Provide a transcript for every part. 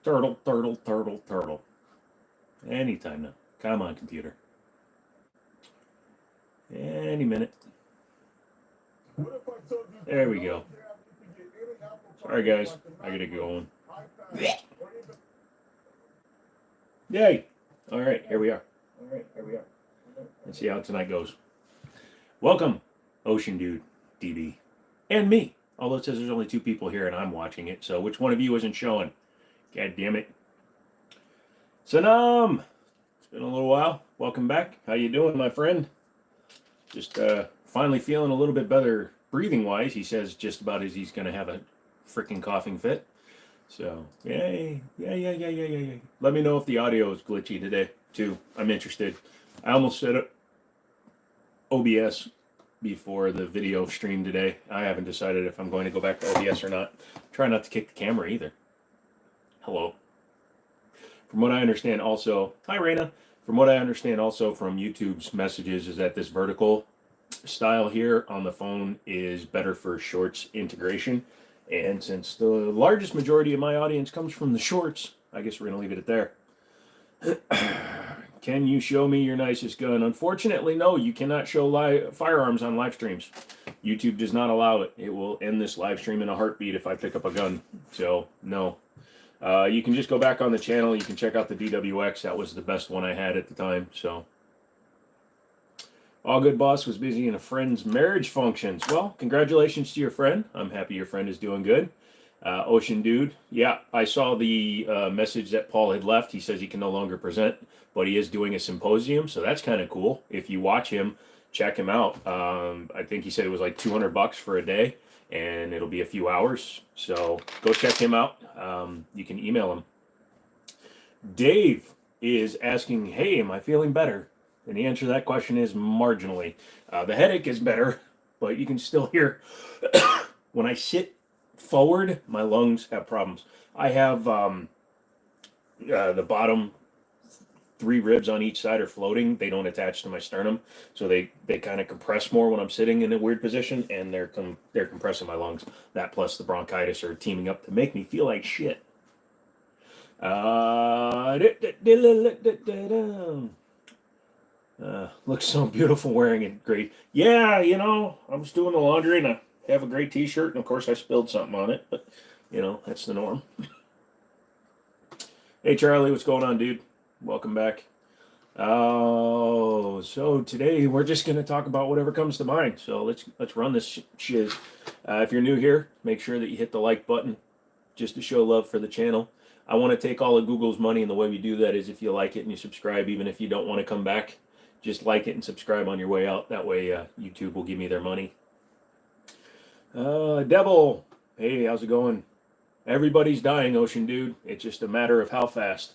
Turtle, turtle, turtle, turtle. Anytime now. Come on, computer. Any minute. There we go. Sorry, guys. I gotta go on. Yay! All right, here we are. Let's see how tonight goes. Welcome, Ocean Dude, DB, and me. Although it says there's only 2 people here and I'm watching it, so which one of you isn't showing? God damn it. Sanam! It's been a little while. Welcome back. How you doing, my friend? Just finally feeling a little bit better breathing-wise. He says just about as he's going to have a freaking coughing fit. So, yay. Let me know if the audio is glitchy today, too. I'm interested. I almost set up OBS before the video stream today. I haven't decided if I'm going to go back to OBS or not. Try not to kick the camera either. Hello. From what I understand also, hi Raina. From what I understand also from YouTube's messages is that this vertical style here on the phone is better for shorts integration. And since the largest majority of my audience comes from the shorts, I guess we're going to leave it at there. Can you show me your nicest gun? Unfortunately, no, you cannot show firearms on live streams. YouTube does not allow it. It will end this live stream in a heartbeat if I pick up a gun. So, no. You can just go back on the channel. You can check out the DWX. That was the best one I had at the time. So, all good boss was busy in a friend's marriage functions. Well, congratulations to your friend. I'm happy your friend is doing good. Ocean Dude, yeah, I saw the message that Paul had left. He says he can no longer present, but he is doing a symposium, so that's kind of cool. If you watch him, check him out. I think he said it was like $200 for a day, and it'll be a few hours. So go check him out. You can email him. Dave is asking, hey, am I feeling better? And the answer to that question is marginally. The headache is better, but you can still hear when I sit forward, my lungs have problems. I have the bottom 3 ribs on each side are floating. They don't attach to my sternum, so they kind of compress more when I'm sitting in a weird position, and they're compressing my lungs. That plus the bronchitis are teaming up to make me feel like shit. Looks so beautiful wearing it. Great. Yeah, you know, I was doing the laundry and I have a gray t-shirt, and of course I spilled something on it, but you know, that's the norm. Hey Charlie, what's going on, dude? Welcome back. Oh, so today we're just going to talk about whatever comes to mind. So let's run this shiz. If you're new here, make sure that you hit the like button just to show love for the channel. I want to take all of Google's money, and the way we do that is if you like it and you subscribe, even if you don't want to come back, just like it and subscribe on your way out. That way YouTube will give me their money. Devil, hey, how's it going? Everybody's dying, Ocean Dude. It's just a matter of how fast.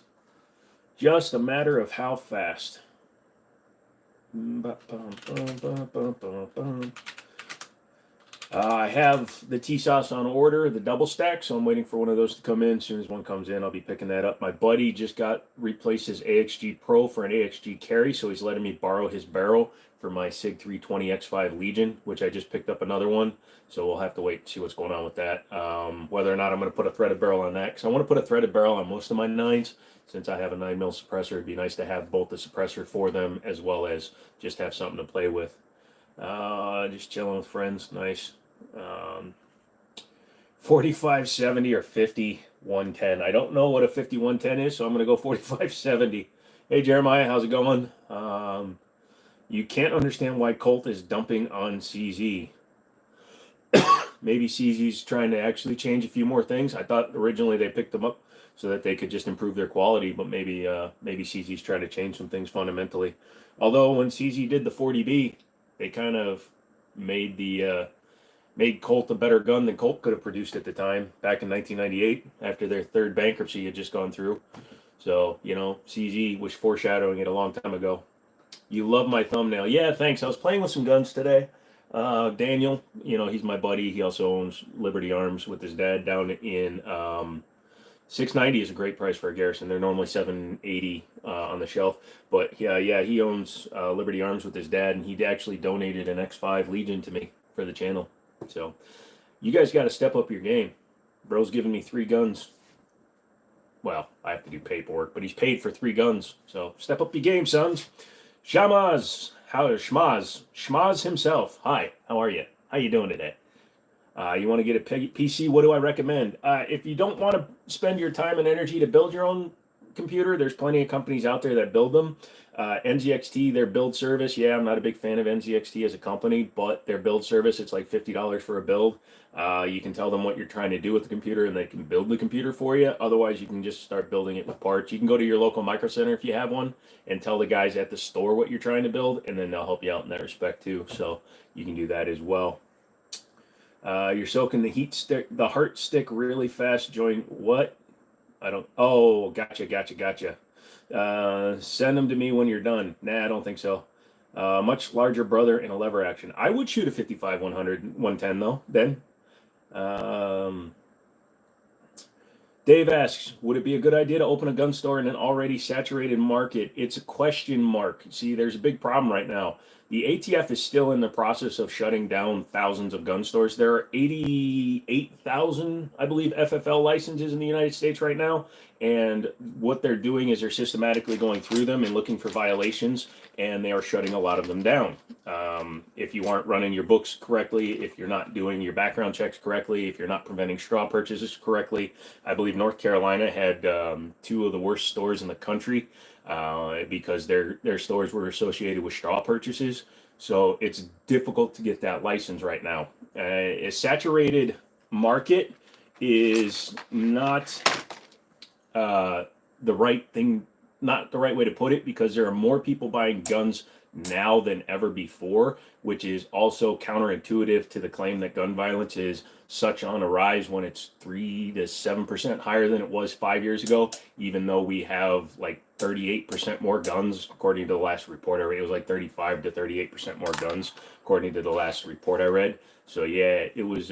Just a matter of how fast. I have the T-Sauce on order, the double stack, so I'm waiting for one of those to come in. As soon as one comes in, I'll be picking that up. My buddy just replaced his AXG Pro for an AXG Carry, so he's letting me borrow his barrel for my SIG 320 X5 Legion, which I just picked up another one. So we'll have to wait and see what's going on with that. Whether or not I'm going to put a threaded barrel on that, because I want to put a threaded barrel on most of my 9s. Since I have a 9mm suppressor, it'd be nice to have both the suppressor for them as well as just have something to play with. Just chilling with friends, nice. 4570 or 5110. I don't know what a 5110 is, so I'm going to go 4570. Hey Jeremiah, how's it going? You can't understand why Colt is dumping on CZ. Maybe CZ's trying to actually change a few more things. I thought originally they picked them up so that they could just improve their quality, but maybe CZ's trying to change some things fundamentally. Although when CZ did the 40B, they kind of made Colt a better gun than Colt could have produced at the time back in 1998 after their 3rd bankruptcy had just gone through. So, you know, CZ was foreshadowing it a long time ago. You love my thumbnail. Yeah, thanks. I was playing with some guns today. Daniel, you know, he's my buddy. He also owns Liberty Arms with his dad down in $690 is a great price for a Garrison. They're normally $780 on the shelf. But yeah, he owns Liberty Arms with his dad, and he actually donated an X5 Legion to me for the channel. So you guys got to step up your game. Bro's giving me 3 guns. Well, I have to do paperwork, but he's paid for 3 guns. So step up your game, sons. Schmaz himself. Hi, how are you? How you doing today? You want to get a PC? What do I recommend? If you don't want to spend your time and energy to build your own computer, there's plenty of companies out there that build them. NZXT, their build service. Yeah, I'm not a big fan of NZXT as a company, but their build service, it's like $50 for a build. You can tell them what you're trying to do with the computer and they can build the computer for you. Otherwise, you can just start building it with parts. You can go to your local Micro Center if you have one and tell the guys at the store what you're trying to build, and then they'll help you out in that respect too. So you can do that as well. You're soaking the heart stick really fast. Join what? I don't. Oh, gotcha. Send them to me when you're done. Nah, I don't think so. Much larger brother in a lever action. I would shoot a 55 100 110 though. Then, um, Dave asks, would it be a good idea to open a gun store in an already saturated market? It's a question mark. See, there's a big problem right now. The ATF is still in the process of shutting down thousands of gun stores. There are 88,000, I believe, FFL licenses in the United States right now. And what they're doing is they're systematically going through them and looking for violations, and they are shutting a lot of them down. If you aren't running your books correctly, if you're not doing your background checks correctly, if you're not preventing straw purchases correctly, I believe North Carolina had 2 of the worst stores in the country because their stores were associated with straw purchases. So it's difficult to get that license right now. A saturated market is not the right thing, not the right way to put it, because there are more people buying guns now than ever before, which is also counterintuitive to the claim that gun violence is such on a rise when it's 3 to 7% higher than it was 5 years ago, even though we have like 38% more guns according to the last report I read. It was like 35 to 38% more guns according to the last report I read. So yeah, it was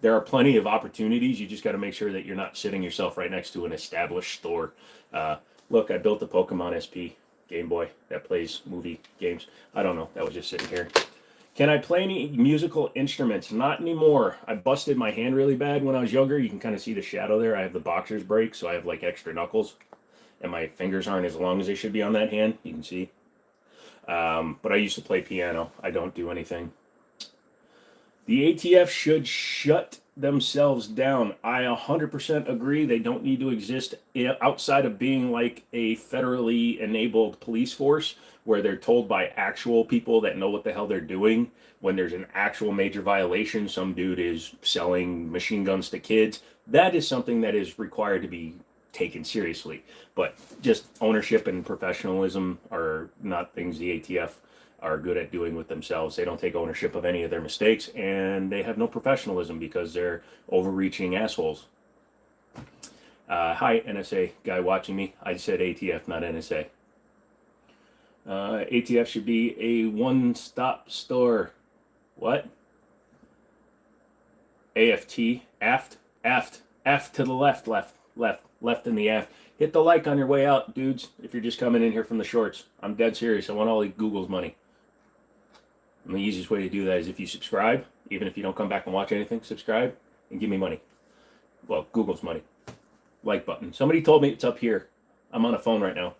there are plenty of opportunities. You just got to make sure that you're not sitting yourself right next to an established store. Look, I built a Pokemon SP Game Boy that plays movie games. I don't know. That was just sitting here. Can I play any musical instruments? Not anymore. I busted my hand really bad when I was younger. You can kind of see the shadow there. I have the boxer's break, so I have like extra knuckles. And my fingers aren't as long as they should be on that hand. You can see. But I used to play piano. I don't do anything. The ATF should shut themselves down. I 100% agree. They don't need to exist outside of being like a federally enabled police force where they're told by actual people that know what the hell they're doing when there's an actual major violation. Some dude is selling machine guns to kids. That is something that is required to be taken seriously. But just ownership and professionalism are not things the ATF are good at doing with themselves. They don't take ownership of any of their mistakes, and they have no professionalism because they're overreaching assholes. Hi, NSA guy watching me. I said ATF, not NSA. ATF should be a one-stop store. What? AFT, aft to the left in the aft. Hit the like on your way out, dudes, if you're just coming in here from the shorts. I'm dead serious. I want all of Google's money. And the easiest way to do that is if you subscribe, even if you don't come back and watch anything, subscribe and give me money. Well, Google's money. Like button. Somebody told me it's up here. I'm on a phone right now.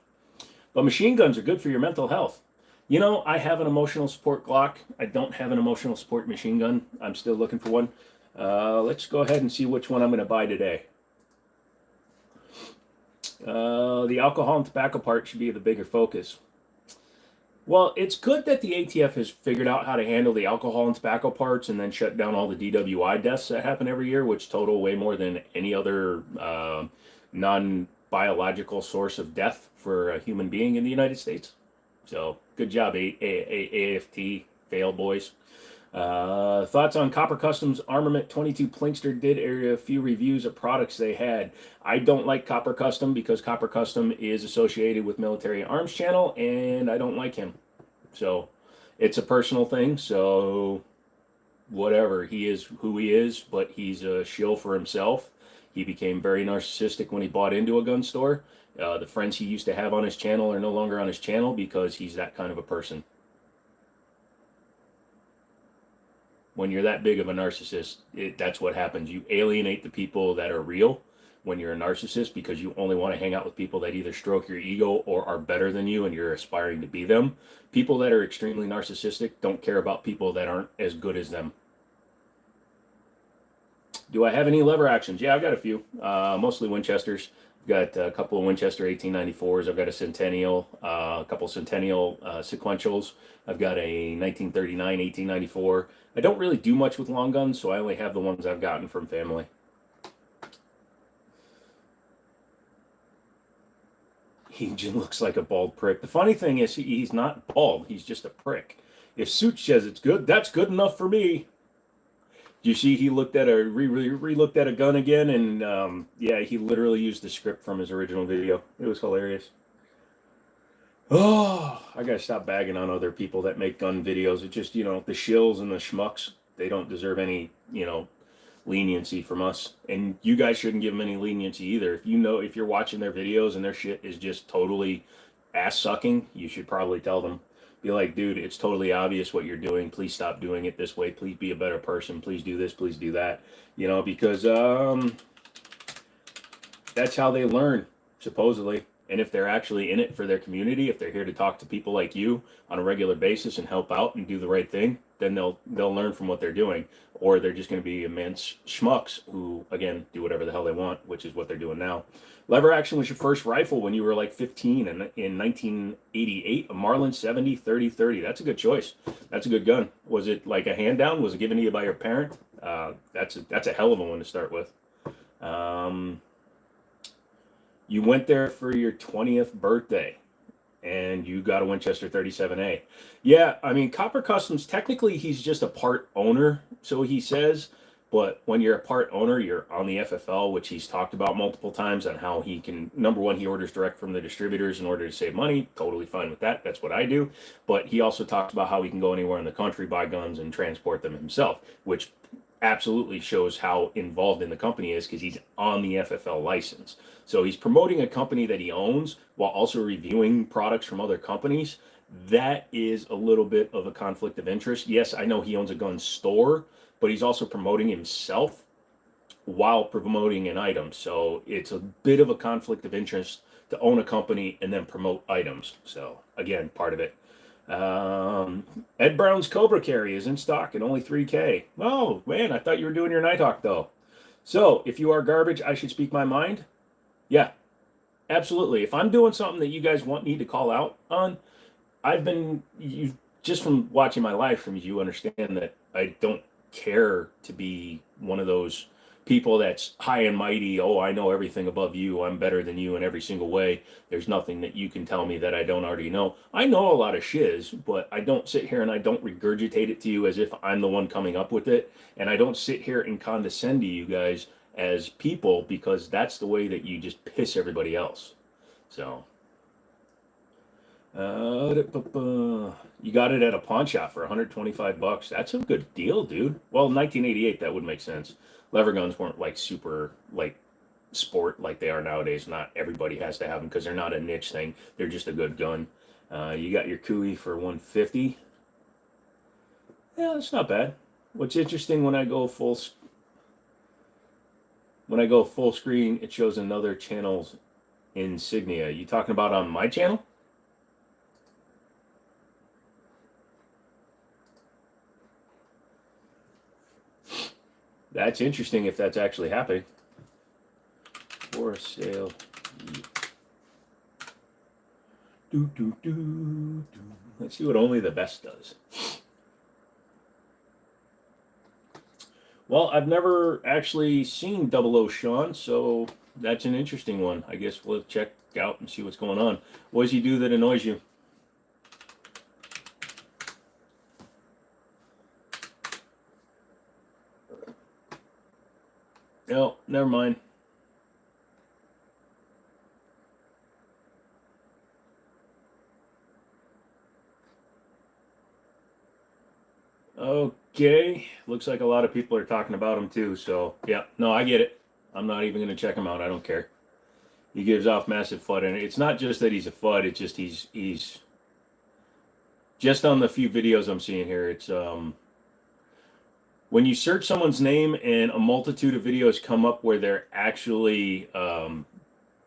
But machine guns are good for your mental health. You know, I have an emotional support Glock. I don't have an emotional support machine gun. I'm still looking for one. Let's go ahead and see which one I'm going to buy today. The alcohol and tobacco part should be the bigger focus. Well, it's good that the ATF has figured out how to handle the alcohol and tobacco parts and then shut down all the DWI deaths that happen every year, which total way more than any other non-biological source of death for a human being in the United States. So, good job, AFT, fail boys. Thoughts on Copper Customs Armament 22 Plinkster did a few reviews of products they had. I don't like Copper Custom because Copper Custom is associated with Military Arms Channel and I don't like him. So it's a personal thing. So whatever, he is who he is, but he's a shill for himself. He became very narcissistic when he bought into a gun store. The friends he used to have on his channel are no longer on his channel because he's that kind of a person. When you're that big of a narcissist, that's what happens. You alienate the people that are real when you're a narcissist because you only want to hang out with people that either stroke your ego or are better than you and you're aspiring to be them. People that are extremely narcissistic don't care about people that aren't as good as them. Do I have any lever actions? Yeah, I've got a few, mostly Winchesters. I've got a couple of Winchester 1894s. I've got a Centennial, a couple Centennial sequentials. I've got a 1939 1894. I don't really do much with long guns, so I only have the ones I've gotten from family. He just looks like a bald prick. The funny thing is, he's not bald. He's just a prick. If Such says it's good, that's good enough for me. Do you see he looked at re-looked at a gun again, and yeah, he literally used the script from his original video. It was hilarious. Oh, I gotta stop bagging on other people that make gun videos. It just, you know, the shills and the schmucks, they don't deserve any, you know, leniency from us, and you guys shouldn't give them any leniency either. If you know, if you're watching their videos and their shit is just totally ass sucking, you should probably tell them. Be like, dude, it's totally obvious what you're doing. Please stop doing it this way. Please be a better person. Please do this. Please do that. You know, because that's how they learn, supposedly. And if they're actually in it for their community, if they're here to talk to people like you on a regular basis and help out and do the right thing, then they'll learn from what they're doing. Or they're just going to be immense schmucks who, again, do whatever the hell they want, which is what they're doing now. Lever action was your first rifle when you were like 15, and in 1988, a Marlin 70 30-30. That's a good choice. That's a good gun. Was it like a hand down? Was it given to you by your parent? That's a hell of a one to start with. You went there for your 20th birthday, and you got a Winchester 37A. Yeah, I mean, Copper Customs, technically he's just a part owner, so he says, but when you're a part owner, you're on the FFL, which he's talked about multiple times on how he can, number one, he orders direct from the distributors in order to save money. Totally fine with that. That's what I do. But he also talks about how he can go anywhere in the country, buy guns, and transport them himself, which absolutely shows how involved in the company is because he's on the FFL license. So he's promoting a company that he owns while also reviewing products from other companies. That is a little bit of a conflict of interest. Yes, I know he owns a gun store, but he's also promoting himself while promoting an item. So it's a bit of a conflict of interest to own a company and then promote items. So again, part of it. Ed Brown's Cobra Carry is in stock at only $3K. Oh man, I thought you were doing your Nighthawk though. So if you are garbage, I should speak my mind. Yeah, absolutely. If I'm doing something that you guys need to call out on, you just from watching my live streams, you understand that I don't care to be one of those people that's high and mighty. Oh, I know everything above you. I'm better than you in every single way. There's nothing that you can tell me that I don't already know. I know a lot of shiz, but I don't sit here and I don't regurgitate it to you as if I'm the one coming up with it. And I don't sit here and condescend to you guys as people because that's the way that you just piss everybody else. So, you got it at a pawn shop for $125. That's a good deal, dude. Well, 1988, that would make sense. Lever guns weren't like super like sport like they are nowadays. Not everybody has to have them because they're not a niche thing. They're just a good gun. You got your Cooey for $150. Yeah, that's not bad. What's interesting when I go full screen, it shows another channel's insignia. You talking about on my channel? That's interesting if that's actually happening. For sale. Let's see what only the best does. Well, I've never actually seen 00 Sean, so that's an interesting one. I guess we'll check out and see what's going on. What does he do that annoys you? No, never mind. Okay, looks like a lot of people are talking about him too, so yeah, no, I get it. I'm not even going to check him out. I don't care. He gives off massive FUD, and it's not just that he's a FUD, it's just he's just on the few videos I'm seeing here, it's when you search someone's name and a multitude of videos come up where they're actually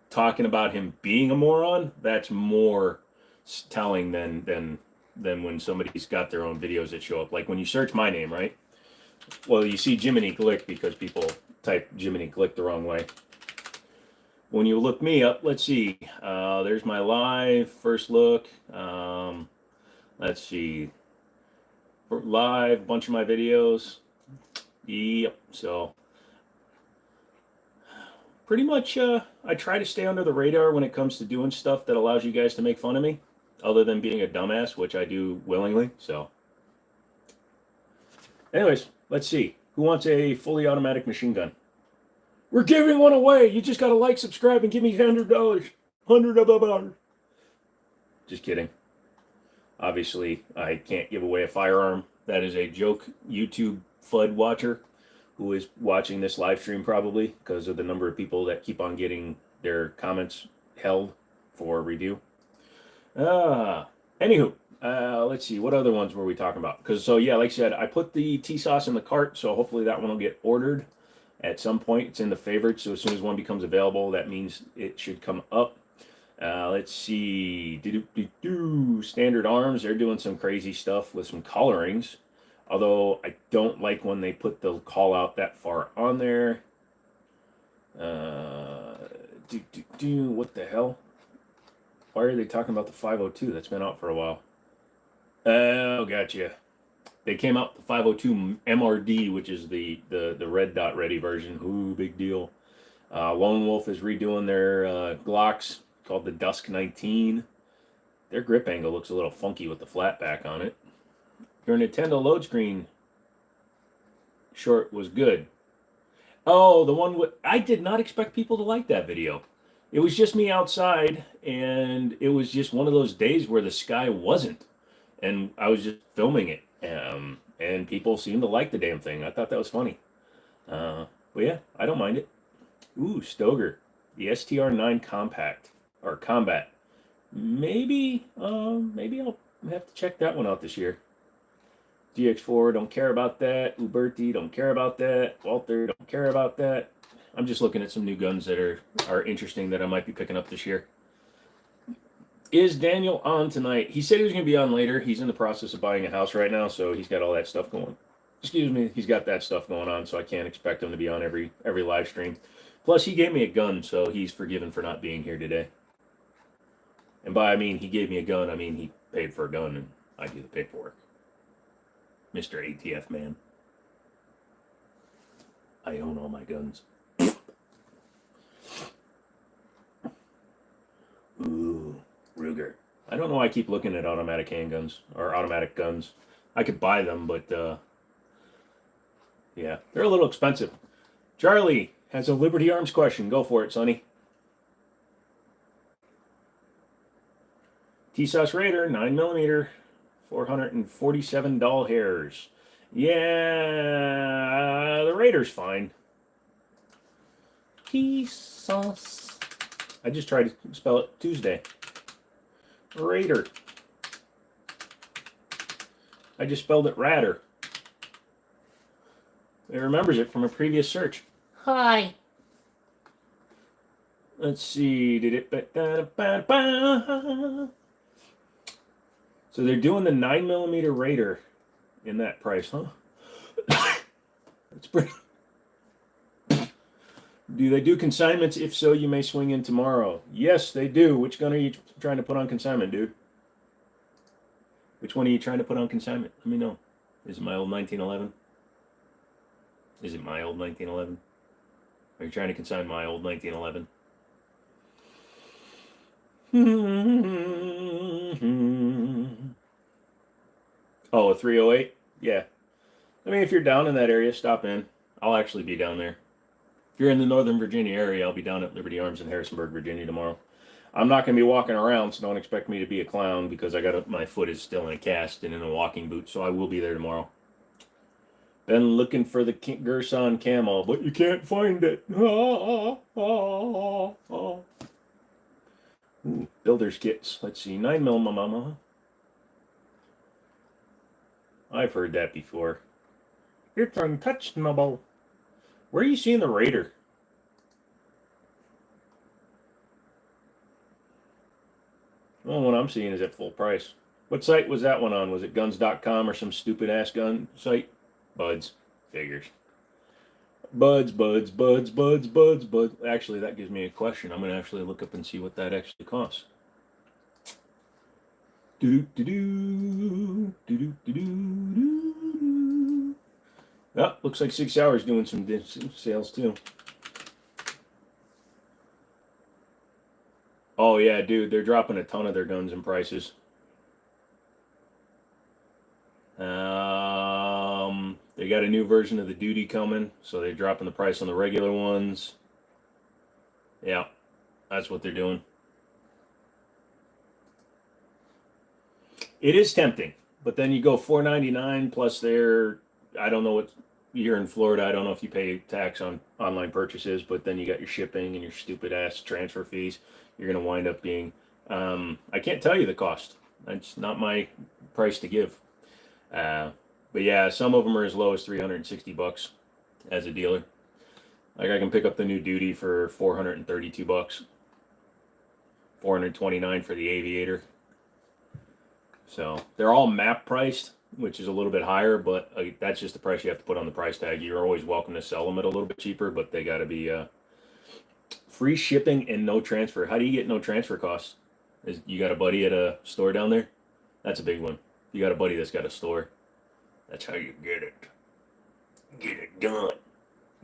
talking about him being a moron, that's more telling than when somebody's got their own videos that show up. Like when you search my name, right? Well, you see Jimmini Glick because people type Jimmini Glick the wrong way. When you look me up, let's see. There's my live first look. Let's see. Live, a bunch of my videos. Yep. So pretty much I try to stay under the radar when it comes to doing stuff that allows you guys to make fun of me, other than being a dumbass, which I do willingly. So anyways, let's see. Who wants a fully automatic machine gun? We're giving one away. You just got to like, subscribe, and give me $100. $100. Just kidding. Obviously, I can't give away a firearm. That is a joke. YouTube FUD watcher who is watching this live stream probably because of the number of people that keep on getting their comments held for review. Anywho, let's see. What other ones were we talking about? Because, so yeah, like I said, I put the tea sauce in the cart, so hopefully that one will get ordered at some point. It's in the favorites, so as soon as one becomes available, that means it should come up. Let's see. Standard Arms, they're doing some crazy stuff with some colorings. Although I don't like when they put the call out that far on there. What the hell? Why are they talking about the 502? That's been out for a while. Oh, gotcha. They came out with the 502 MRD, which is the red dot ready version. Ooh, big deal. Lone Wolf is redoing their Glocks called the Dusk 19. Their grip angle looks a little funky with the flat back on it. Your Nintendo load screen short was good. Oh, the one with... I did not expect people to like that video. It was just me outside, and it was just one of those days where the sky wasn't. And I was just filming it. And people seemed to like the damn thing. I thought that was funny. But yeah, I don't mind it. Ooh, Stoger. The STR9 Compact. Or Combat. Maybe I'll have to check that one out this year. GX4, don't care about that. Uberti, don't care about that. Walter, don't care about that. I'm just looking at some new guns that are interesting that I might be picking up this year. Is Daniel on tonight? He said he was going to be on later. He's in the process of buying a house right now, so he's got all that stuff going. Excuse me, he's got that stuff going on, so I can't expect him to be on every live stream. Plus, he gave me a gun, so he's forgiven for not being here today. And by I mean he gave me a gun, I mean he paid for a gun and I do the paperwork. Mr. ATF man. I own all my guns. Ooh, Ruger. I don't know why I keep looking at automatic handguns or automatic guns. I could buy them, but yeah, they're a little expensive. Charlie has a Liberty Arms question. Go for it, Sonny. T-Sauce Raider, 9mm, $447 hairs. Yeah, the Raider's fine. T-Sauce. I just tried to spell it Tuesday. Raider. I just spelled it Ratter. It remembers it from a previous search. Hi. Let's see. So they're doing the 9mm Raider in that price, huh? That's pretty. Do they do consignments? If so, you may swing in tomorrow. Yes, they do. Which gun are you trying to put on consignment, dude? Which one are you trying to put on consignment? Let me know. Is it my old 1911? Is it my old 1911? Are you trying to consign my old 1911? Oh, a 308? Yeah. I mean, if you're down in that area, stop in. I'll actually be down there. If you're in the Northern Virginia area, I'll be down at Liberty Arms in Harrisonburg, Virginia tomorrow. I'm not going to be walking around, so don't expect me to be a clown because my foot is still in a cast and in a walking boot, so I will be there tomorrow. Been looking for the Gerson camo, but you can't find it. Ooh, builder's kits. Let's see. 9mm mama. I've heard that before. It's untouchable. Where are you seeing the Raider? Well, what I'm seeing is at full price. What site was that one on? Was it guns.com or some stupid ass gun site? Buds. Figures. Buds. Actually, that gives me a question. I'm going to actually look up and see what that actually costs. Oh, looks like 6 Hours doing some sales too. Oh yeah, dude, they're dropping a ton of their guns in prices. They got a new version of the Duty coming, so they're dropping the price on the regular ones. Yeah, that's what they're doing. It is tempting, but then you go $4.99 plus their, I don't know what, you're in Florida, I don't know if you pay tax on online purchases, but then you got your shipping and your stupid ass transfer fees. You're going to wind up being, I can't tell you the cost. That's not my price to give. But yeah, some of them are as low as $360 as a dealer. Like I can pick up the new Duty for $432, $429 for the Aviator. So they're all map priced, which is a little bit higher, but that's just the price you have to put on the price tag. You're always welcome to sell them at a little bit cheaper, but they got to be free shipping and no transfer. How do you get no transfer costs? You got a buddy at a store down there? That's a big one. You got a buddy that's got a store. That's how you get it. Get it done.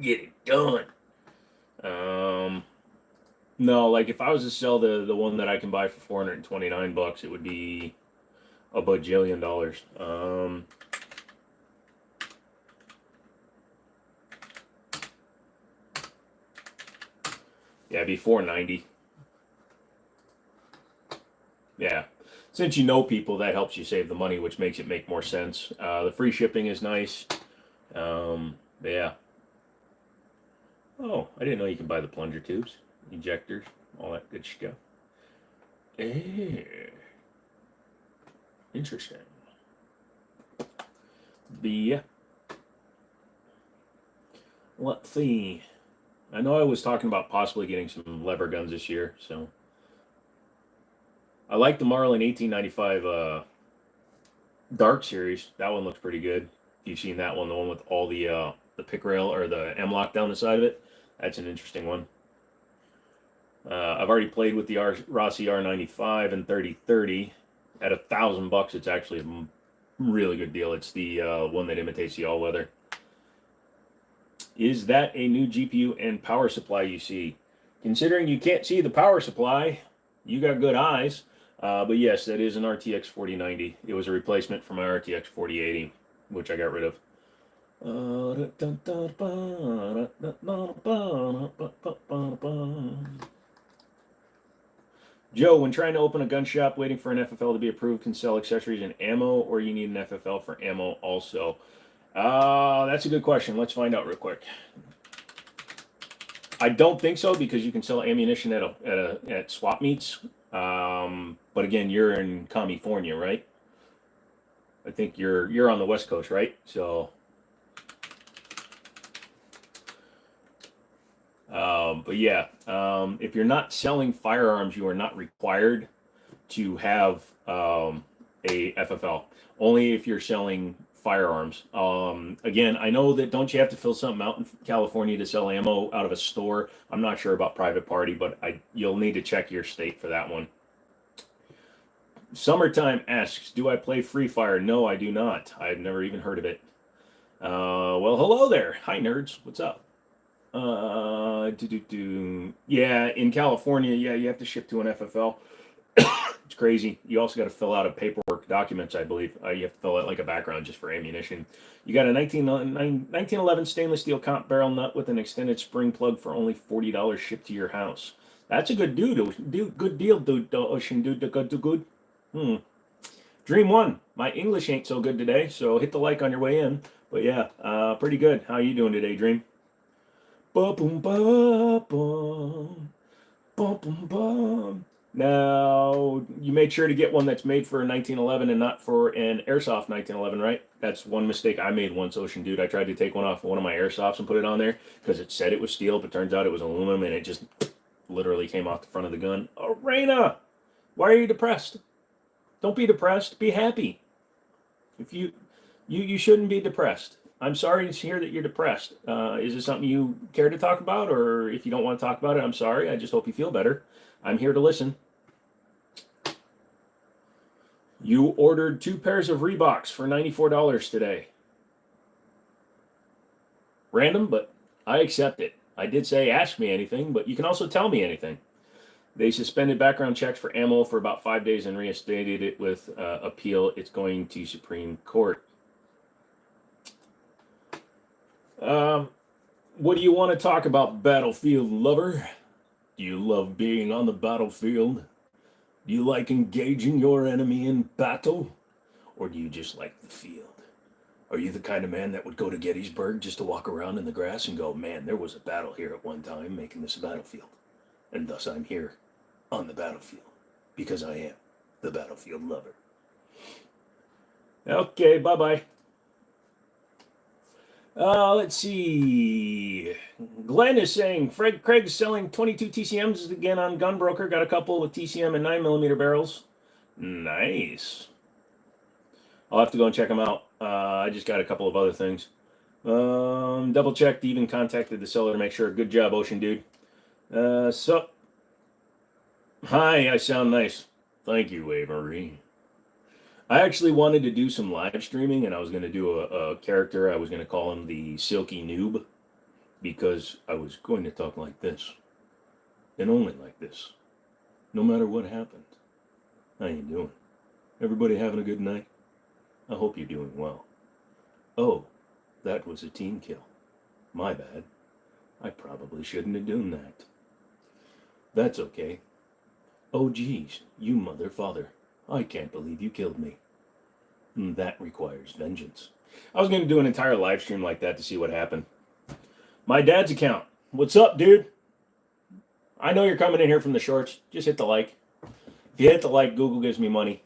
Get it done. No, like if I was to sell the one that I can buy for $429, it would be a bajillion dollars. Yeah, it'd be $490. Yeah. Since you know people, that helps you save the money, which makes it make more sense. The free shipping is nice. Yeah. Oh, I didn't know you can buy the plunger tubes, ejectors, all that good stuff. Interesting. Yeah. Let's see. I know I was talking about possibly getting some lever guns this year, so I like the Marlin 1895 Dark Series. That one looks pretty good. You've seen that one, the one with all the pick rail or the M-lock down the side of it. That's an interesting one. I've already played with the Rossi R95 and 3030 at $1,000. It's actually a really good deal. It's the one that imitates the all-weather. Is that a new GPU and power supply you see? Considering you can't see the power supply, you got good eyes. But yes, that is an RTX 4090. It was a replacement for my RTX 4080, which I got rid of. Joe, when trying to open a gun shop, waiting for an FFL to be approved, can sell accessories and ammo, or you need an FFL for ammo also? That's a good question. Let's find out real quick. I don't think so because you can sell ammunition at swap meets. But again, you're in California, right? I think you're on the West Coast, right? So, but yeah, if you're not selling firearms, you are not required to have a FFL. Only if you're selling firearms. Again, I know that don't you have to fill something out in California to sell ammo out of a store? I'm not sure about private party, but you'll need to check your state for that one. Summertime asks, do I play Free Fire? No, I do not. I've never even heard of it. Well, hello there. Hi, nerds. What's up? Yeah, in California, yeah, you have to ship to an FFL. It's crazy. You also got to fill out a paperwork documents, I believe. You have to fill out like a background just for ammunition. You got a 1911 stainless steel comp barrel nut with an extended spring plug for only $40 shipped to your house. That's a good good deal, dude. Ocean dude, good. Dream one. My English ain't so good today, so hit the like on your way in. But yeah, pretty good. How you doing today, Dream? Ba boom ba bum, bum bum bum. Now, you made sure to get one that's made for a 1911 and not for an airsoft 1911, right? That's one mistake I made once, Ocean Dude. I tried to take one off one of my airsofts and put it on there because it said it was steel, but turns out it was aluminum, and it just literally came off the front of the gun. Oh, Raina, why are you depressed? Don't be depressed. Be happy. If you shouldn't be depressed. I'm sorry to hear that you're depressed. Is this something you care to talk about, or if you don't want to talk about it, I'm sorry. I just hope you feel better. I'm here to listen. You ordered 2 pairs of Reeboks for $94 today. Random, but I accept it. I did say ask me anything, but you can also tell me anything. They suspended background checks for ammo for about 5 days and reinstated it with appeal. It's going to Supreme Court. What do you want to talk about, Battlefield lover? Do you love being on the battlefield? Do you like engaging your enemy in battle? Or do you just like the field? Are you the kind of man that would go to Gettysburg just to walk around in the grass and go, man, there was a battle here at one time, making this a battlefield. And thus I'm here on the battlefield because I am the battlefield lover. Okay, bye-bye. Let's see. Glenn is saying Craig's selling 22 TCMs again on Gunbroker. Got a couple with TCM and 9mm barrels. Nice. I'll have to go and check them out. I just got a couple of other things. Double checked, even contacted the seller to make sure. Good job, Ocean Dude. So, hi, I sound nice. Thank you, Avery. I actually wanted to do some live streaming, and I was going to do a character. I was going to call him the Silky Noob, because I was going to talk like this, and only like this, no matter what happened. How you doing? Everybody having a good night? I hope you're doing well. Oh, that was a team kill. My bad. I probably shouldn't have done that. That's okay. Oh geez, you mother father. I can't believe you killed me. That requires vengeance. I was going to do an entire live stream like that to see what happened. My dad's account. What's up, dude? I know you're coming in here from the shorts. Just hit the like. If you hit the like, Google gives me money.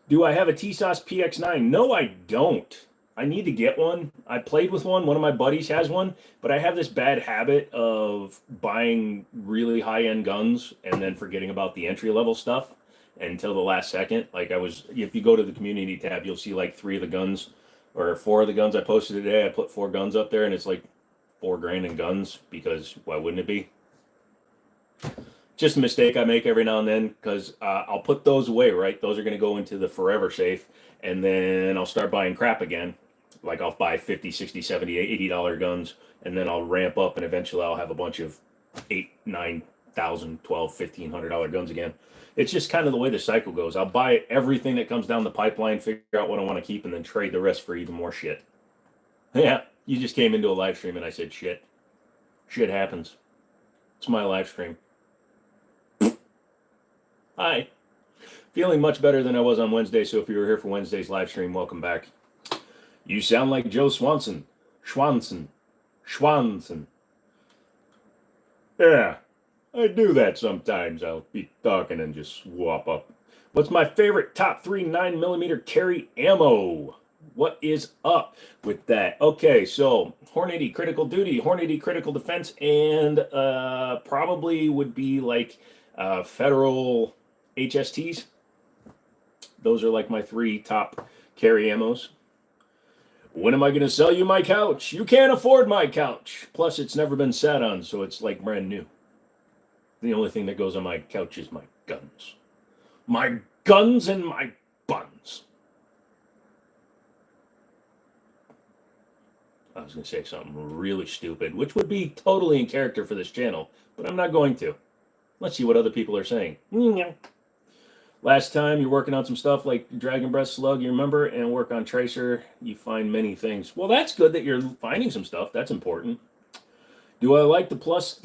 Do I have a TSOS PX9? No, I don't. I need to get one. I played with one. One of my buddies has one, but I have this bad habit of buying really high-end guns and then forgetting about the entry-level stuff until the last second. Like if you go to the community tab, you'll see like 3 of the guns or 4 of the guns I posted today. I put 4 guns up there, and it's like $4,000 in guns, because why wouldn't it be? Just a mistake I make every now and then, because I'll put those away, right? Those are going to go into the forever safe, and then I'll start buying crap again. Like I'll buy $50, $60, $70, $80 guns, and then I'll ramp up, and eventually I'll have a bunch of $8,000, $9,000, $12,000, $1,500 guns again. It's just kind of the way the cycle goes. I'll buy everything that comes down the pipeline, figure out what I want to keep, and then trade the rest for even more shit. Yeah, you just came into a live stream and I said shit. Shit happens. It's my live stream. Hi. Feeling much better than I was on Wednesday, so if you were here for Wednesday's live stream, welcome back. You sound like Joe Swanson. Schwanson. Yeah, I do that sometimes. I'll be talking and just swap up. What's my favorite top 3 9mm carry ammo? What is up with that? Okay, so Hornady Critical Duty, Hornady Critical Defense, and probably would be like Federal HSTs. Those are like my 3 top carry ammos. When am I going to sell you my couch? You can't afford my couch. Plus, it's never been sat on, so it's like brand new. The only thing that goes on my couch is my guns. My guns and my buns. I was going to say something really stupid, which would be totally in character for this channel, but I'm not going to. Let's see what other people are saying. Last time you're working on some stuff like Dragon Breath Slug, you remember, and work on Tracer, you find many things. Well, that's good that you're finding some stuff. That's important. Do I like the plus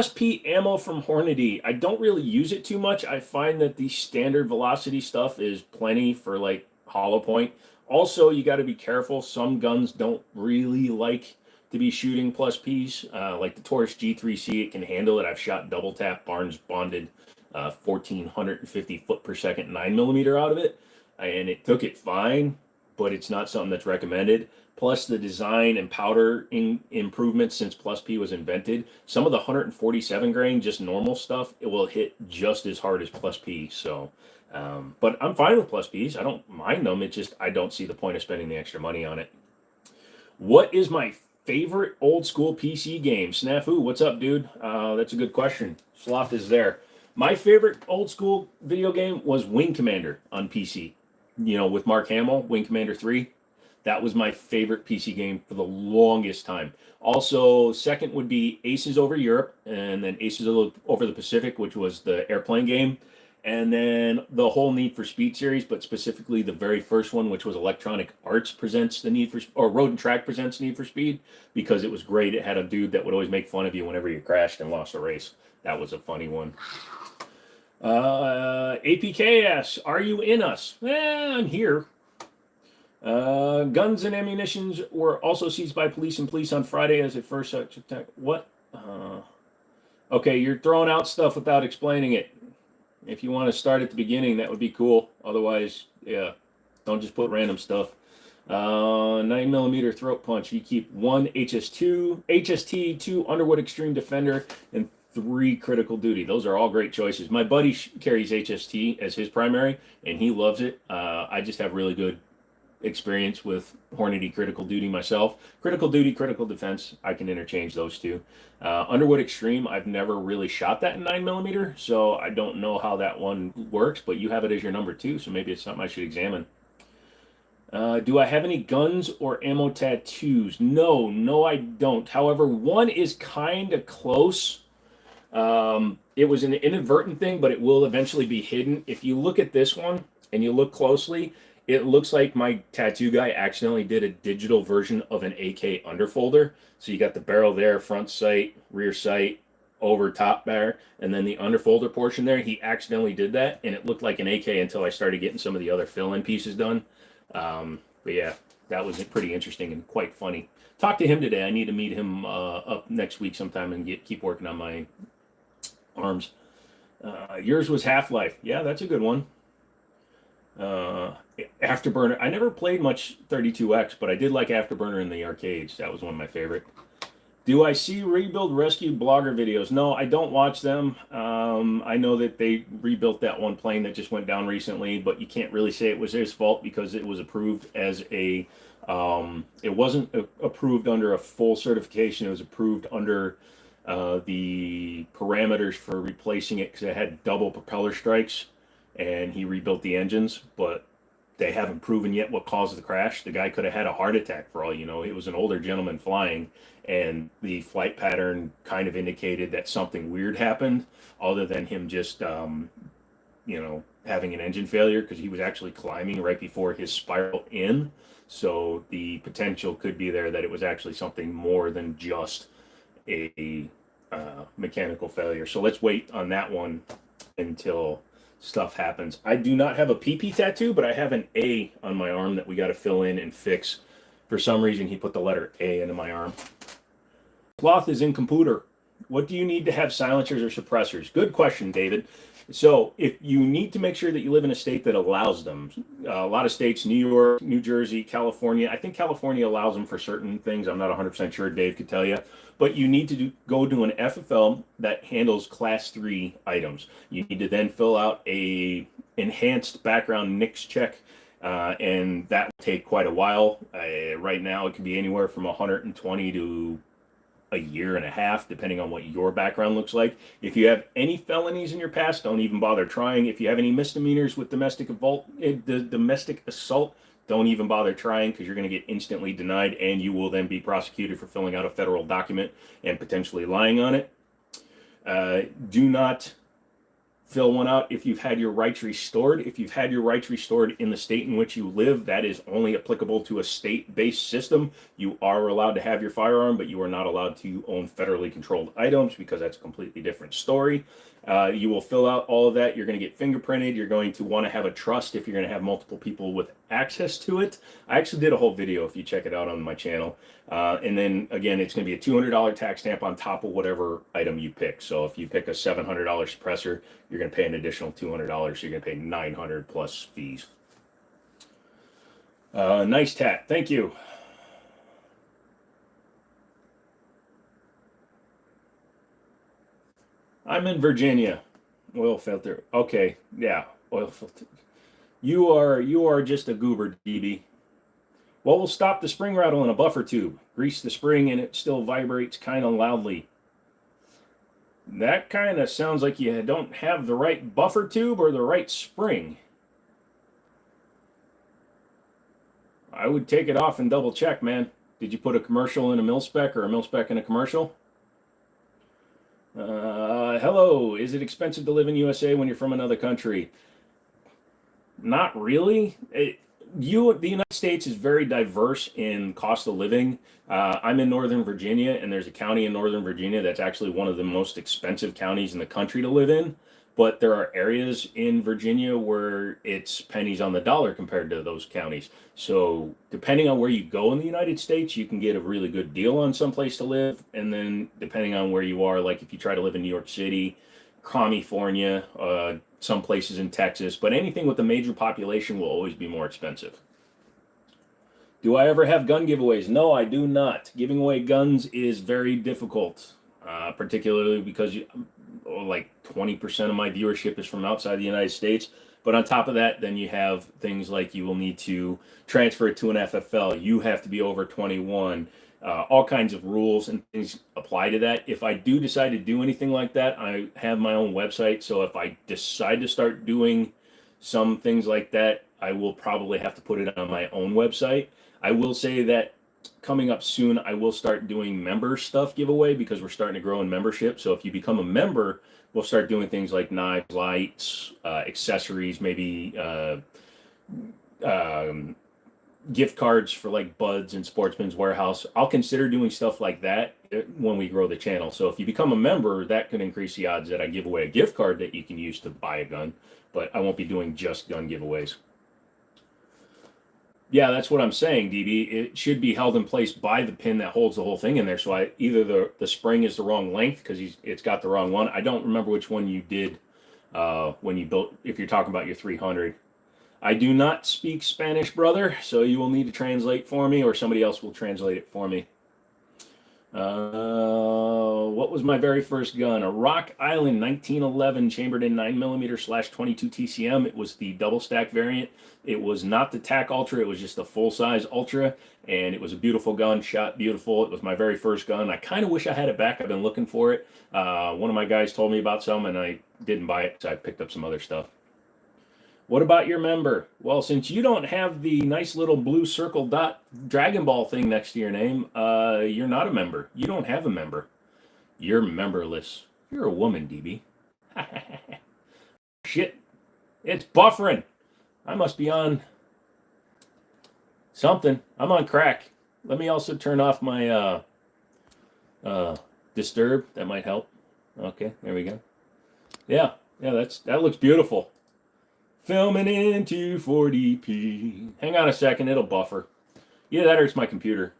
P ammo from Hornady? I don't really use it too much. I find that the standard velocity stuff is plenty for like hollow point. Also, you got to be careful. Some guns don't really like to be shooting plus Ps. Like the Taurus G3C, it can handle it. I've shot double tap Barnes bonded 1450 foot per second 9mm out of it, and it took it fine, but it's not something that's recommended. Plus the design and powder improvements since plus P was invented. Some of the 147 grain, just normal stuff, it will hit just as hard as plus P. So, but I'm fine with plus Ps. I don't mind them. It's just I don't see the point of spending the extra money on it. What is my favorite old school PC game? Snafu, what's up, dude? That's a good question. Sloth is there. My favorite old school video game was Wing Commander on PC. You know, with Mark Hamill, Wing Commander 3. That was my favorite PC game for the longest time. Also, second would be Aces over Europe, and then Aces over the Pacific, which was the airplane game. And then the whole Need for Speed series, but specifically the very first one, which was Electronic Arts presents the Need for, or Road and Track presents Need for Speed, because it was great. It had a dude that would always make fun of you whenever you crashed and lost a race. That was a funny one. APK asks, are you in us? I'm here. Guns and ammunitions were also seized by police and police on Friday as a first such attack. What? Okay, you're throwing out stuff without explaining it. If you want to start at the beginning, that would be cool. Otherwise, yeah, don't just put random stuff. 9mm throat punch. You keep 1 HST, 2 Underwood Extreme Defender, and 3 Critical Duty. Those are all great choices. My buddy carries HST as his primary, and he loves it. I just have really good experience with Hornady Critical Duty myself. Critical Duty, Critical Defense, I can interchange those two. Underwood Extreme, I've never really shot that in 9mm, so I don't know how that one works, but you have it as your number 2, so maybe it's something I should examine. Do I have any guns or ammo tattoos? No, I don't. However, one is kind of close. It was an inadvertent thing, but it will eventually be hidden. If you look at this one and you look closely, it looks like my tattoo guy accidentally did a digital version of an AK underfolder. So you got the barrel there, front sight, rear sight, over top there, and then the underfolder portion there. He accidentally did that, and it looked like an AK until I started getting some of the other fill-in pieces done. But yeah, that was pretty interesting and quite funny. Talked to him today. I need to meet him up next week sometime and keep working on my arms. Yours was Half-Life. Yeah, that's a good one. Afterburner. I never played much 32X, but I did like Afterburner in the arcades. That was one of my favorite. Do I see Rebuild Rescue blogger videos? No, I don't watch them. I know that they rebuilt that one plane that just went down recently, but you can't really say it was his fault because it was approved as a, it wasn't approved under a full certification. It was approved under the parameters for replacing it because it had double propeller strikes, and he rebuilt the engines, but they haven't proven yet what caused the crash. The guy could have had a heart attack for all you know. It was an older gentleman flying, and the flight pattern kind of indicated that something weird happened other than him just, you know, having an engine failure, because he was actually climbing right before his spiral in. So the potential could be there that it was actually something more than just a mechanical failure. So let's wait on that one until stuff happens. I do not have a PP tattoo, but I have an A on my arm that we got to fill in and fix. For some reason, he put the letter A into my arm. Cloth is in computer. What do you need to have silencers or suppressors? Good question, David. So if you need to make sure that you live in a state that allows them, a lot of states, New York, New Jersey, California, I think California allows them for certain things. I'm not 100% sure. Dave could tell you. But you need to go to an FFL that handles class 3 items. You need to then fill out a enhanced background NICS check, and that will take quite a while. Right now, it can be anywhere from 120 to a year and a half, depending on what your background looks like. If you have any felonies in your past, don't even bother trying. If you have any misdemeanors with domestic assault, don't even bother trying, because you're going to get instantly denied, and you will then be prosecuted for filling out a federal document and potentially lying on it. Do not fill one out if you've had your rights restored. If you've had your rights restored in the state in which you live, that is only applicable to a state-based system. You are allowed to have your firearm, but you are not allowed to own federally controlled items, because that's a completely different story. You will fill out all of that. You're going to get fingerprinted. You're going to want to have a trust if you're going to have multiple people with access to it. I actually did a whole video if you check it out on my channel. And then again, it's going to be a $200 tax stamp on top of whatever item you pick. So if you pick a $700 suppressor, you're going to pay an additional $200. So you're going to pay $900 plus fees. Nice tat. Thank you. I'm in Virginia. Oil filter. Okay, yeah, oil filter. You are just a goober, DB. What will stop the spring rattle in a buffer tube? Grease the spring and it still vibrates kind of loudly. That kind of sounds like you don't have the right buffer tube or the right spring. I would take it off and double check, man. Did you put a commercial in a mil spec or a mil spec in a commercial? Hello, is it expensive to live in USA when you're from another country? Not really. The United States is very diverse in cost of living. I'm in Northern Virginia, and there's a county in Northern Virginia that's actually one of the most expensive counties in the country to live in. But there are areas in Virginia where it's pennies on the dollar compared to those counties. So depending on where you go in the United States, you can get a really good deal on some place to live. And then depending on where you are, like if you try to live in New York City, California, some places in Texas, but anything with a major population will always be more expensive. Do I ever have gun giveaways? No, I do not. Giving away guns is very difficult, particularly because like 20% of my viewership is from outside the United States. But on top of that, then you have things like you will need to transfer it to an FFL. You have to be over 21. All kinds of rules and things apply to that. If I do decide to do anything like that, I have my own website. So if I decide to start doing some things like that, I will probably have to put it on my own website. I will say that coming up soon, I will start doing member stuff giveaway because we're starting to grow in membership. So if you become a member, we'll start doing things like knives, lights, accessories, maybe gift cards for like Buds and Sportsman's Warehouse. I'll consider doing stuff like that when we grow the channel. So if you become a member, that could increase the odds that I give away a gift card that you can use to buy a gun, but I won't be doing just gun giveaways. Yeah, that's what I'm saying, DB. It should be held in place by the pin that holds the whole thing in there. So either the spring is the wrong length because it's got the wrong one. I don't remember which one you did when you built, if you're talking about your 300. I do not speak Spanish, brother, so you will need to translate for me or somebody else will translate it for me. What was my very first gun? A Rock Island 1911 chambered in 9mm/22 TCM. It was the double stack variant. It was not the TAC Ultra. It was just a full size Ultra, and it was a beautiful gun, shot beautiful. It was my very first gun. I kind of wish I had it back. I've been looking for it. One of my guys told me about some, and I didn't buy it, so I picked up some other stuff. What about your member? Well, since you don't have the nice little blue circle dot Dragon Ball thing next to your name, you're not a member. You don't have a member. You're memberless. You're a woman, DB. Shit. It's buffering. I must be on something. I'm on crack. Let me also turn off my disturb. That might help. Okay, there we go. Yeah, that looks beautiful. Filming in 240p. Hang on a second, it'll buffer. Yeah, that hurts my computer.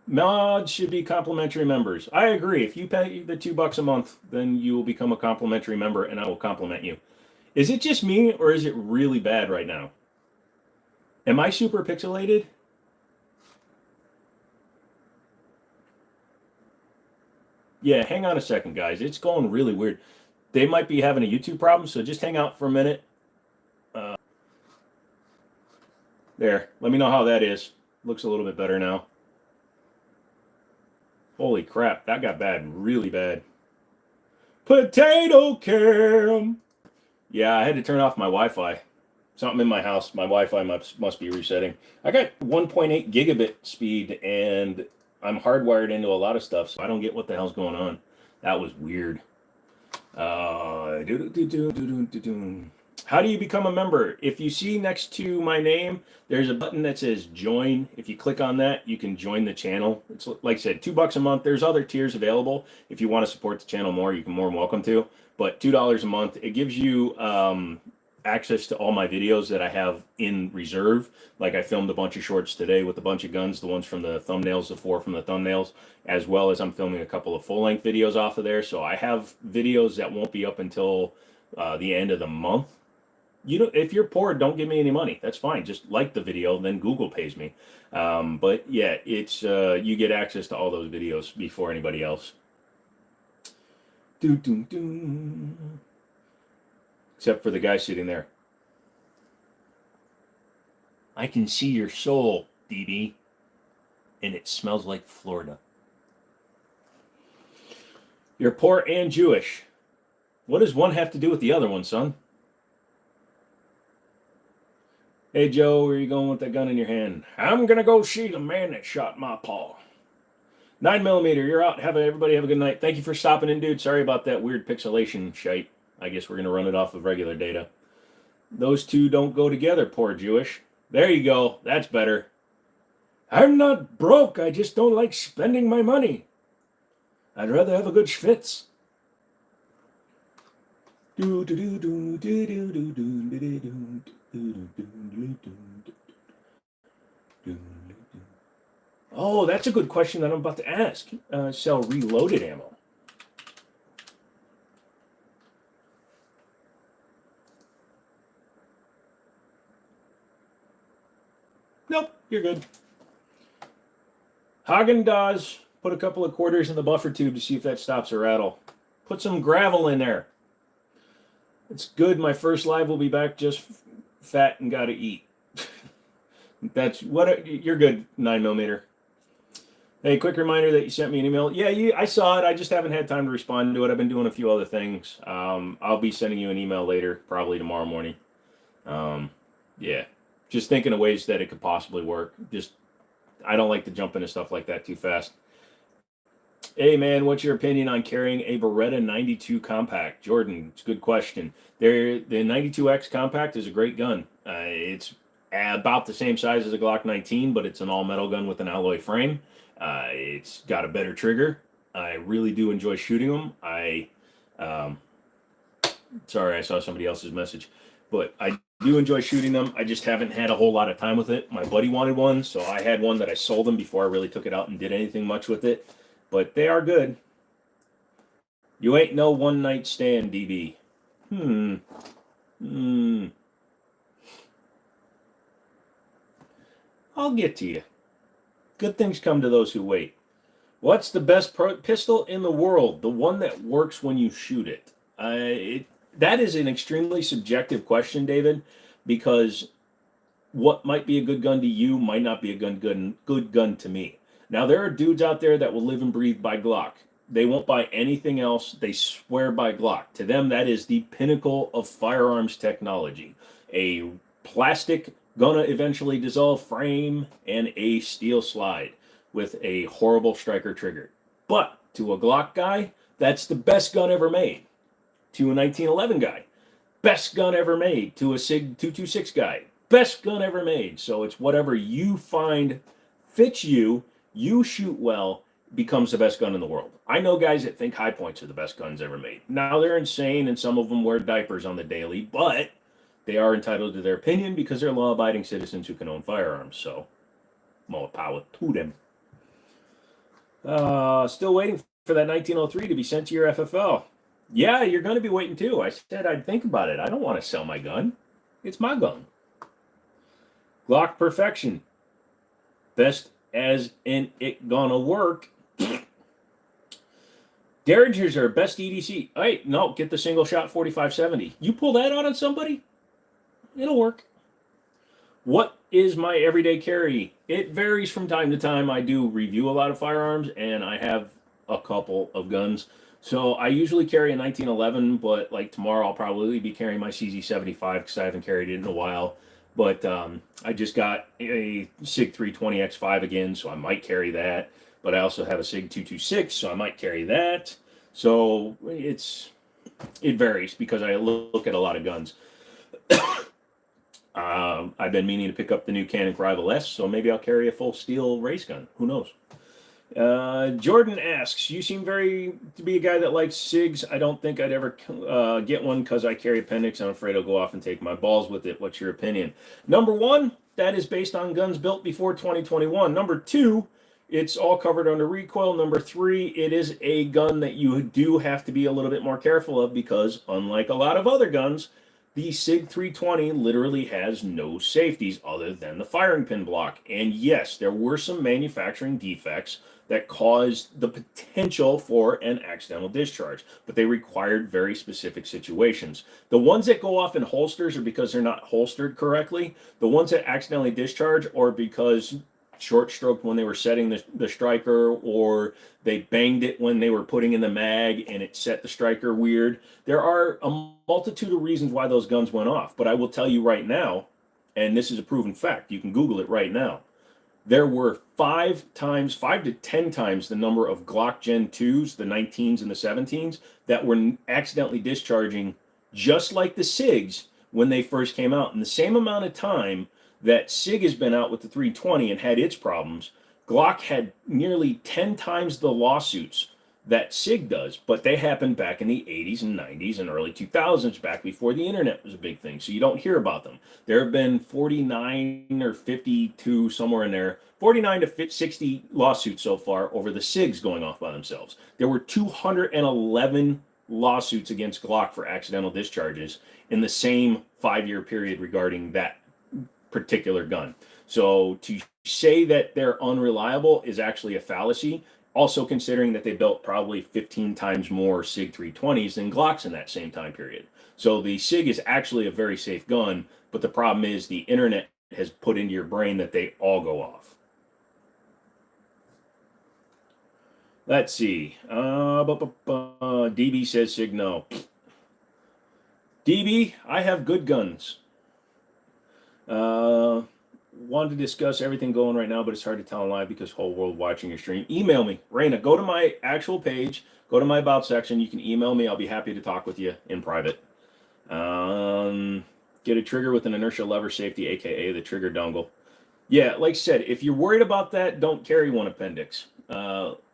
Mods should be complimentary members. I agree. If you pay the $2 a month, then you will become a complimentary member and I will compliment you. Is it just me or is it really bad right now? Am I super pixelated? Yeah, hang on a second, guys. It's going really weird. They might be having a YouTube problem, so just hang out for a minute. There. Let me know how that is. Looks a little bit better now. Holy crap. That got bad. Really bad. Potato cam. Yeah, I had to turn off my Wi-Fi. Something in my house. My Wi-Fi must be resetting. I got 1.8 gigabit speed, and I'm hardwired into a lot of stuff, so I don't get what the hell's going on. That was weird. How do you become a member? If you see next to my name, there's a button that says join. If you click on that, you can join the channel. It's like I said, $2 a month. There's other tiers available. If you want to support the channel more, you can more than welcome to. But $2 a month, it gives you access to all my videos that I have in reserve. Like I filmed a bunch of shorts today with a bunch of guns, the ones from the thumbnails, the 4 from the thumbnails, as well as I'm filming a couple of full-length videos off of there. So I have videos that won't be up until the end of the month. You know, if you're poor, don't give me any money. That's fine. Just like the video, then Google pays me. But yeah, it's you get access to all those videos before anybody else. Doo, doo, doo. Except for the guy sitting there. I can see your soul, DB, and it smells like Florida. You're poor and Jewish. What does one have to do with the other one, son? Hey, Joe, where are you going with that gun in your hand? I'm going to go see the man that shot my paw. 9mm, you're out. Everybody have a good night. Thank you for stopping in, dude. Sorry about that weird pixelation shite. I guess we're going to run it off of regular data. Those two don't go together, poor Jewish. There you go. That's better. I'm not broke. I just don't like spending my money. I'd rather have a good schwitz. Oh, that's a good question that I'm about to ask. Sell reloaded ammo. Nope, you're good. Haagen-Dazs, put a couple of quarters in the buffer tube to see if that stops a rattle. Put some gravel in there. It's good. My first live will be back just fat and gotta eat. That's what you're good, 9mm. Hey, quick reminder that you sent me an email. Yeah, I saw it. I just haven't had time to respond to it. I've been doing a few other things. I'll be sending you an email later, probably tomorrow morning. Yeah, just thinking of ways that it could possibly work. I don't like to jump into stuff like that too fast. Hey, man, what's your opinion on carrying a Beretta 92 compact? Jordan, it's a good question. The 92X compact is a great gun. It's about the same size as a Glock 19, but it's an all-metal gun with an alloy frame. It's got a better trigger. I really do enjoy shooting them. Sorry, I saw somebody else's message. But I do enjoy shooting them. I just haven't had a whole lot of time with it. My buddy wanted one, so I had one that I sold him before I really took it out and did anything much with it. But they are good. You ain't no one-night stand, DB. I'll get to you. Good things come to those who wait. What's the best pistol in the world? The one that works when you shoot it. That is an extremely subjective question, David, because what might be a good gun to you might not be a good gun to me. Now, there are dudes out there that will live and breathe by Glock. They won't buy anything else. They swear by Glock. To them, that is the pinnacle of firearms technology. A plastic, gonna eventually dissolve frame and a steel slide with a horrible striker trigger. But to a Glock guy, that's the best gun ever made. To a 1911 guy, best gun ever made. To a SIG 226 guy, best gun ever made. So it's whatever you find fits you. You shoot well, becomes the best gun in the world. I know guys that think high points are the best guns ever made. Now, they're insane, and some of them wear diapers on the daily, but they are entitled to their opinion because they're law-abiding citizens who can own firearms. So, more power to them. Still waiting for that 1903 to be sent to your FFL. Yeah, you're going to be waiting too. I said I'd think about it. I don't want to sell my gun. It's my gun. Glock Perfection. Best as in it gonna work. Derringers are best EDC. Hey, no, get the single shot 4570. You pull that out on somebody, it'll work. What is my everyday carry? It varies from time to time. I do review a lot of firearms, and I have a couple of guns. So I usually carry a 1911, but like tomorrow I'll probably be carrying my CZ75 because I haven't carried it in a while. But I just got a SIG 320X5 again, so I might carry that. But I also have a SIG 226, so I might carry that. So it varies because I look at a lot of guns. I've been meaning to pick up the new Canon Rival S, so maybe I'll carry a full steel race gun. Who knows? Jordan asks, you seem to be a guy that likes SIGs. I don't think I'd ever get one because I carry appendix. I'm afraid I'll go off and take my balls with it. What's your opinion? Number one, that is based on guns built before 2021. Number two, it's all covered under recoil. Number three, it is a gun that you do have to be a little bit more careful of because, unlike a lot of other guns, the SIG 320 literally has no safeties other than the firing pin block. And yes, there were some manufacturing defects that caused the potential for an accidental discharge, but they required very specific situations. The ones that go off in holsters are because they're not holstered correctly. The ones that accidentally discharge are because short stroked when they were setting the striker, or they banged it when they were putting in the mag and it set the striker weird. There are a multitude of reasons why those guns went off, but I will tell you right now, and this is a proven fact, you can Google it right now, there were 5 to 10 times the number of Glock Gen 2s, the 19s and the 17s, that were accidentally discharging just like the SIGs when they first came out. In the same amount of time that SIG has been out with the 320 and had its problems, Glock had nearly 10 times the lawsuits that SIG does, but they happened back in the 80s and 90s and early 2000s, back before the internet was a big thing, so you don't hear about them. There have been 49 or 52, somewhere in there, 49 to 60 lawsuits so far over the SIGs going off by themselves. There were 211 lawsuits against Glock for accidental discharges in the same 5-year period regarding that particular gun. So to say that they're unreliable is actually a fallacy. Also considering that they built probably 15 times more SIG 320s than Glocks in that same time period. So the SIG is actually a very safe gun, but the problem is the internet has put into your brain that they all go off. Let's see. DB says SIG no. DB, I have good guns. Wanted to discuss everything going right now, but it's hard to tell live because whole world watching your stream. Email me, Raina. Go to my actual page. Go to my about section. You can email me. I'll be happy to talk with you in private. Get a trigger with an inertia lever safety, aka the trigger dongle. Yeah, like I said, if you're worried about that, don't carry one appendix.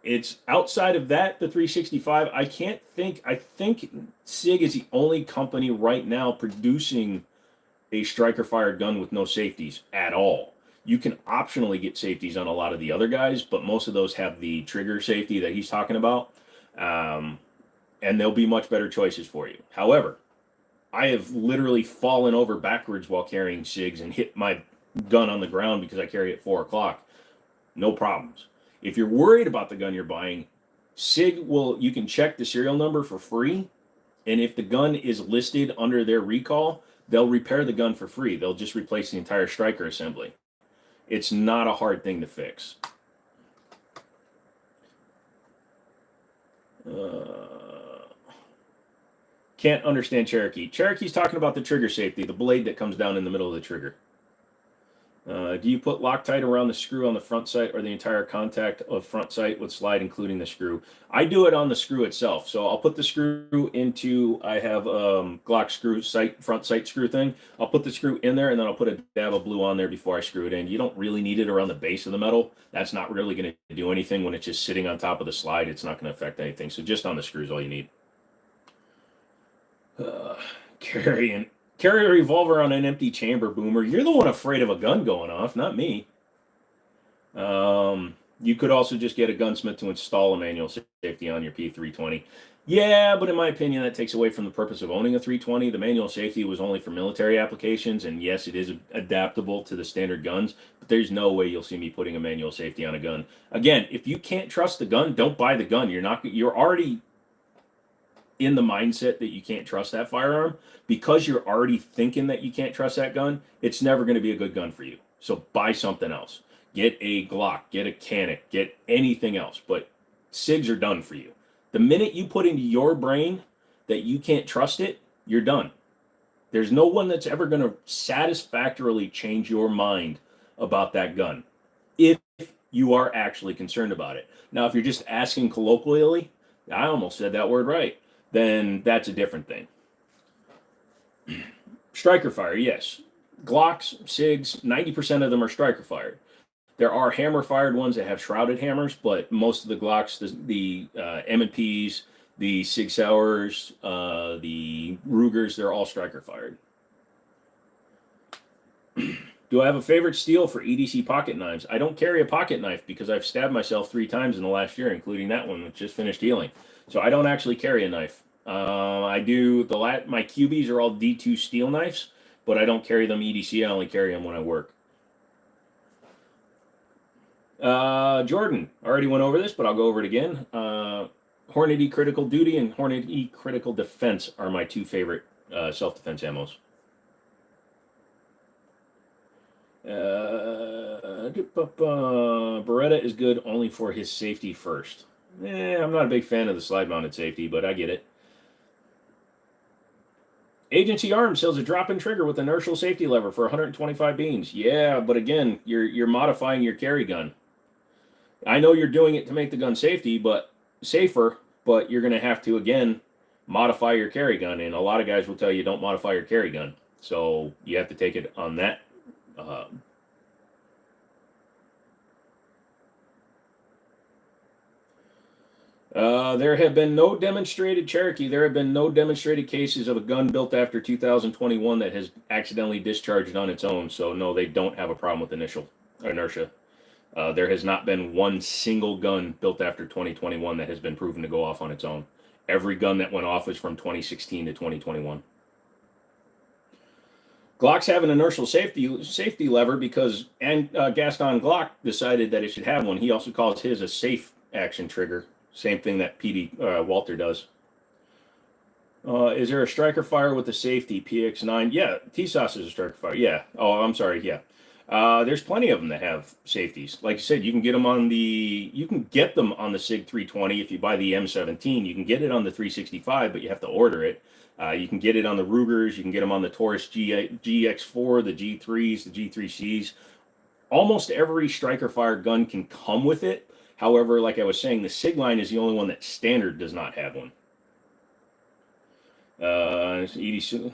It's outside of that, the 365. I think SIG is the only company right now producing a striker fired gun with no safeties at all. You can optionally get safeties on a lot of the other guys, but most of those have the trigger safety that he's talking about. And they'll be much better choices for you. However, I have literally fallen over backwards while carrying SIGs and hit my gun on the ground because I carry at 4 o'clock. No problems. If you're worried about the gun you're buying, SIG you can check the serial number for free. And if the gun is listed under their recall, they'll repair the gun for free. They'll just replace the entire striker assembly. It's not a hard thing to fix. Can't understand Cherokee. Cherokee's talking about the trigger safety, the blade that comes down in the middle of the trigger. Do you put Loctite around the screw on the front sight, or the entire contact of front sight would slide, including the screw? I do it on the screw itself. So I'll put the screw into, I have Glock screw front sight screw thing. I'll put the screw in there, and then I'll put a dab of blue on there before I screw it in. You don't really need it around the base of the metal. That's not really going to do anything. When it's just sitting on top of the slide, it's not going to affect anything. So just on the screws, all you need. Carry a revolver on an empty chamber, Boomer. You're the one afraid of a gun going off, not me. You could also just get a gunsmith to install a manual safety on your P320. Yeah, but in my opinion, that takes away from the purpose of owning a 320. The manual safety was only for military applications, and yes, it is adaptable to the standard guns, but there's no way you'll see me putting a manual safety on a gun. Again, if you can't trust the gun, don't buy the gun. You're already in the mindset that you can't trust that firearm. Because you're already thinking that you can't trust that gun, it's never going to be a good gun for you. So buy something else. Get a Glock, get a Canik, get anything else. But SIGs are done for you. The minute you put into your brain that you can't trust it, you're done. There's no one that's ever going to satisfactorily change your mind about that gun if you are actually concerned about it. Now, if you're just asking colloquially, I almost said that word right, then that's a different thing. Striker fire, yes. Glocks, SIGs, 90% of them are striker fired. There are hammer fired ones that have shrouded hammers, but most of the Glocks, the M&Ps, the Sig Sauers, the Rugers, they're all striker fired. Do I have a favorite steel for EDC pocket knives? I don't carry a pocket knife because I've stabbed myself 3 times in the last year, including that one, which just finished healing. So I don't actually carry a knife. I do my QBs are all D2 steel knives, but I don't carry them EDC. I only carry them when I work. Jordan, I already went over this, but I'll go over it again. Hornady Critical Duty and Hornady Critical Defense are my 2 favorite self-defense ammos. Beretta is good only for his safety first. I'm not a big fan of the slide-mounted safety, but I get it. Agency Arms sells a drop-in trigger with inertial safety lever for 125 beans. Yeah, but again, you're modifying your carry gun. I know you're doing it to make the gun safer, but you're going to have to, again, modify your carry gun. And a lot of guys will tell you don't modify your carry gun. So you have to take it on that. There have been no demonstrated cases of a gun built after 2021 that has accidentally discharged on its own. So no, they don't have a problem with inertia. There has not been one single gun built after 2021 that has been proven to go off on its own. Every gun that went off was from 2016 to 2021. Glocks have an inertial safety lever because Gaston Glock decided that it should have one. He also calls his a safe action trigger. Same thing that PD Walter does. Is there a striker fire with the safety PX9? Yeah, TSOS is a striker fire. Yeah. Oh, I'm sorry. Yeah. There's plenty of them that have safeties. Like you said, you can get them on the SIG 320 if you buy the M17. You can get it on the 365, but you have to order it. You can get it on the Rugers. You can get them on the Taurus GX4, the G3s, the G3Cs. Almost every striker fire gun can come with it. However, like I was saying, the SIG line is the only one that standard does not have one. EDC.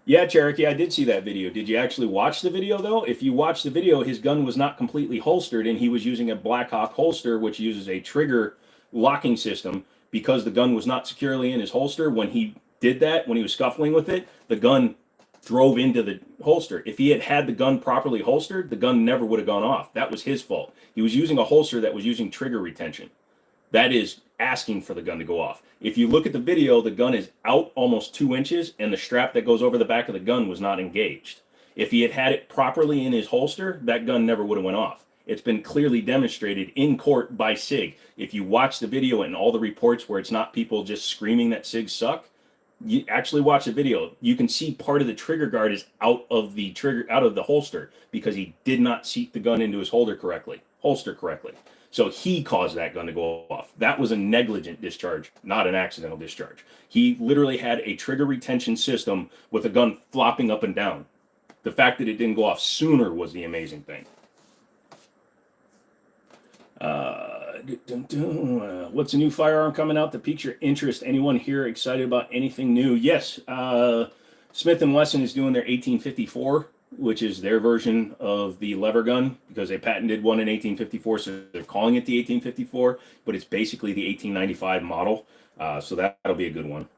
Yeah, Cherokee, I did see that video. Did you actually watch the video, though? If you watch the video, his gun was not completely holstered, and he was using a Blackhawk holster, which uses a trigger locking system. Because the gun was not securely in his holster, when he did that, when he was scuffling with it, the gun drove into the holster. If he had the gun properly holstered, the gun never would have gone off. That was his fault. He was using a holster that was using trigger retention. That is asking for the gun to go off. If you look at the video, the gun is out almost 2 inches, and the strap that goes over the back of the gun was not engaged. If he had it properly in his holster, that gun never would have went off. It's been clearly demonstrated in court by SIG. If you watch the video and all the reports where it's not people just screaming that SIG suck, you actually watch the video, you can see part of the trigger guard is out of the holster because he did not seat the gun into his holster correctly. So he caused that gun to go off. That was a negligent discharge, not an accidental discharge. He literally had a trigger retention system with a gun flopping up and down. The fact that it didn't go off sooner was the amazing thing. What's a new firearm coming out that piques your interest? Anyone here excited about anything new? Yes, Smith & Wesson is doing their 1854, which is their version of the lever gun because they patented one in 1854, so they're calling it the 1854, but it's basically the 1895 model, so that'll be a good one.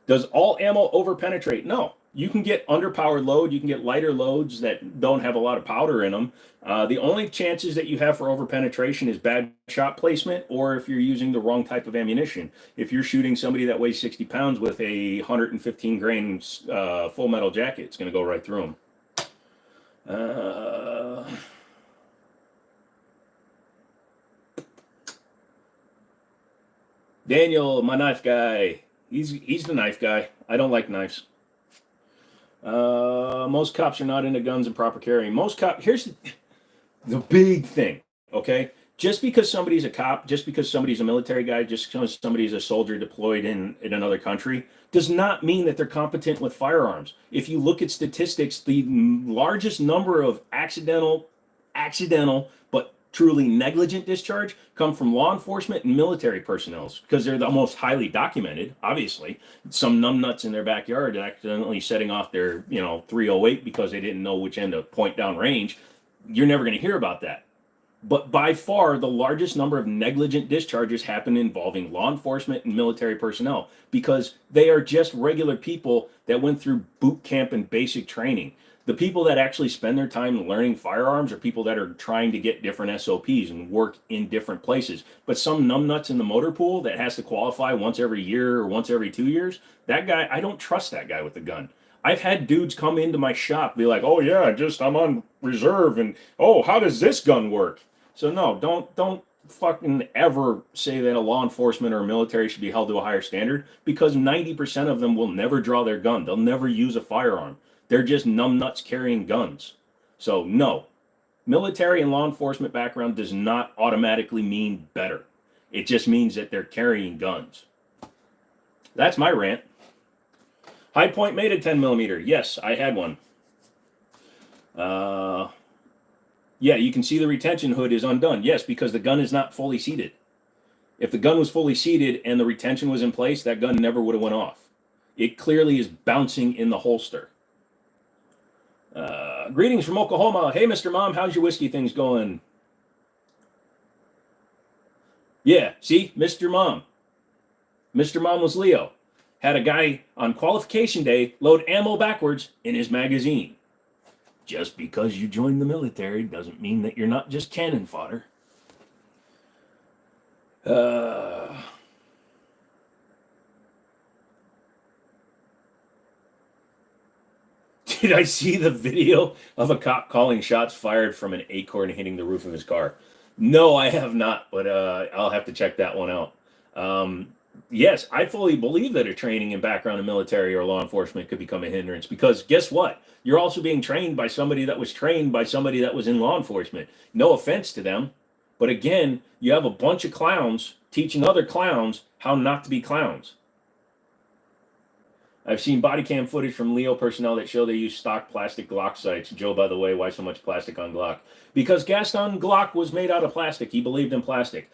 Does all ammo over-penetrate? No. You can get underpowered load. You can get lighter loads that don't have a lot of powder in them. The only chances that you have for over-penetration is bad shot placement or if you're using the wrong type of ammunition. If you're shooting somebody that weighs 60 pounds with a 115 grain full metal jacket, it's going to go right through them. Daniel, my knife guy. He's the knife guy. I don't like knives. Most cops are not into guns and proper carrying. Here's the big thing, okay? Just because somebody's a cop, just because somebody's a military guy, just because somebody's a soldier deployed in another country, does not mean that they're competent with firearms. If you look at statistics, the largest number of accidental but truly negligent discharge come from law enforcement and military personnel because they're the most highly documented. Obviously, some numbnuts in their backyard accidentally setting off their 308 because they didn't know which end to point down range. You're never going to hear about that. But by far, the largest number of negligent discharges happen involving law enforcement and military personnel because they are just regular people that went through boot camp and basic training. The people that actually spend their time learning firearms are people that are trying to get different SOPs and work in different places. But some numbnuts in the motor pool that has to qualify once every year or once every 2 years, that guy, I don't trust that guy with a gun. I've had dudes come into my shop be like, "Oh yeah, I'm on reserve," and "Oh, how does this gun work?" So no, don't fucking ever say that a law enforcement or a military should be held to a higher standard because 90% of them will never draw their gun. They'll never use a firearm. They're just numbnuts carrying guns. So no, military and law enforcement background does not automatically mean better. It just means that they're carrying guns. That's my rant. High Point made a 10 millimeter. Yes, I had one. Yeah, you can see the retention hood is undone. Yes, because the gun is not fully seated. If the gun was fully seated and the retention was in place, that gun never would have went off. It clearly is bouncing in the holster. Greetings from Oklahoma. Hey, Mr. Mom, how's your whiskey things going? Yeah, see, Mr. Mom. Mr. Mom was Leo. Had a guy on qualification day load ammo backwards in his magazine. Just because you joined the military doesn't mean that you're not just cannon fodder. Did I see the video of a cop calling shots fired from an acorn hitting the roof of his car? No, I have not, but I'll have to check that one out. Yes, I fully believe that a training and background in military or law enforcement could become a hindrance because guess what? You're also being trained by somebody that was trained by somebody that was in law enforcement. No offense to them, but again, you have a bunch of clowns teaching other clowns how not to be clowns. I've seen body cam footage from Leo personnel that show they use stock plastic Glock sights. Joe, by the way, why so much plastic on Glock? Because Gaston Glock was made out of plastic. He believed in plastic.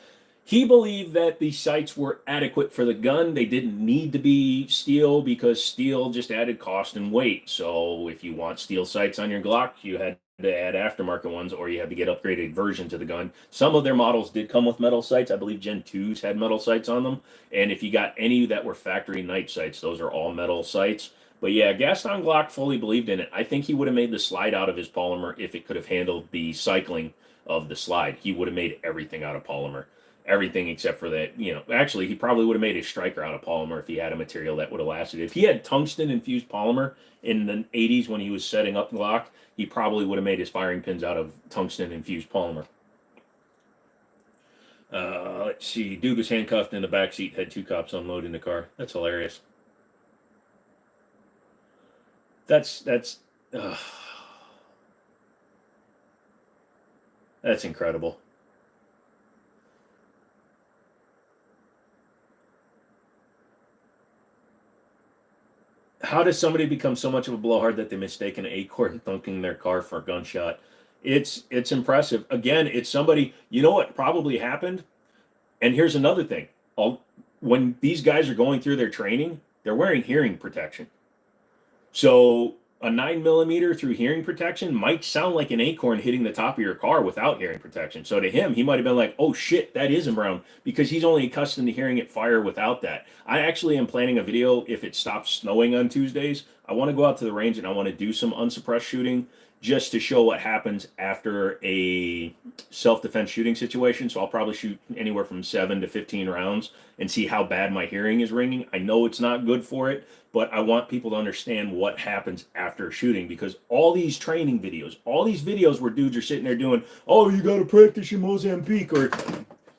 He believed that the sights were adequate for the gun. They didn't need to be steel because steel just added cost and weight. So if you want steel sights on your Glock, you had to add aftermarket ones or you had to get upgraded versions of the gun. Some of their models did come with metal sights. I believe Gen 2s had metal sights on them. And if you got any that were factory night sights, those are all metal sights. But yeah, Gaston Glock fully believed in it. I think he would have made the slide out of his polymer if it could have handled the cycling of the slide. He would have made everything out of polymer. Everything except for that, actually, he probably would have made a striker out of polymer if he had a material that would have lasted. If he had tungsten infused polymer in the 80s when he was setting up Glock, he probably would have made his firing pins out of tungsten infused polymer. Let's see. Dude was handcuffed in the back seat, had 2 cops unloading the car. That's hilarious. That's incredible. How does somebody become so much of a blowhard that they mistake an acorn thunking their car for a gunshot? It's impressive. Again, it's somebody, you know what probably happened? And here's another thing. When these guys are going through their training, they're wearing hearing protection. So a 9mm through hearing protection might sound like an acorn hitting the top of your car without hearing protection. So to him, he might have been like, oh shit, that is a round, because he's only accustomed to hearing it fire without that. I actually am planning a video if it stops snowing on Tuesdays. I want to go out to the range and I want to do some unsuppressed shooting just to show what happens after a self-defense shooting situation. So I'll probably shoot anywhere from 7 to 15 rounds and see how bad my hearing is ringing. I know it's not good for it, but I want people to understand what happens after shooting, because all these training videos, all these videos where dudes are sitting there doing, oh, you got to practice in Mozambique, or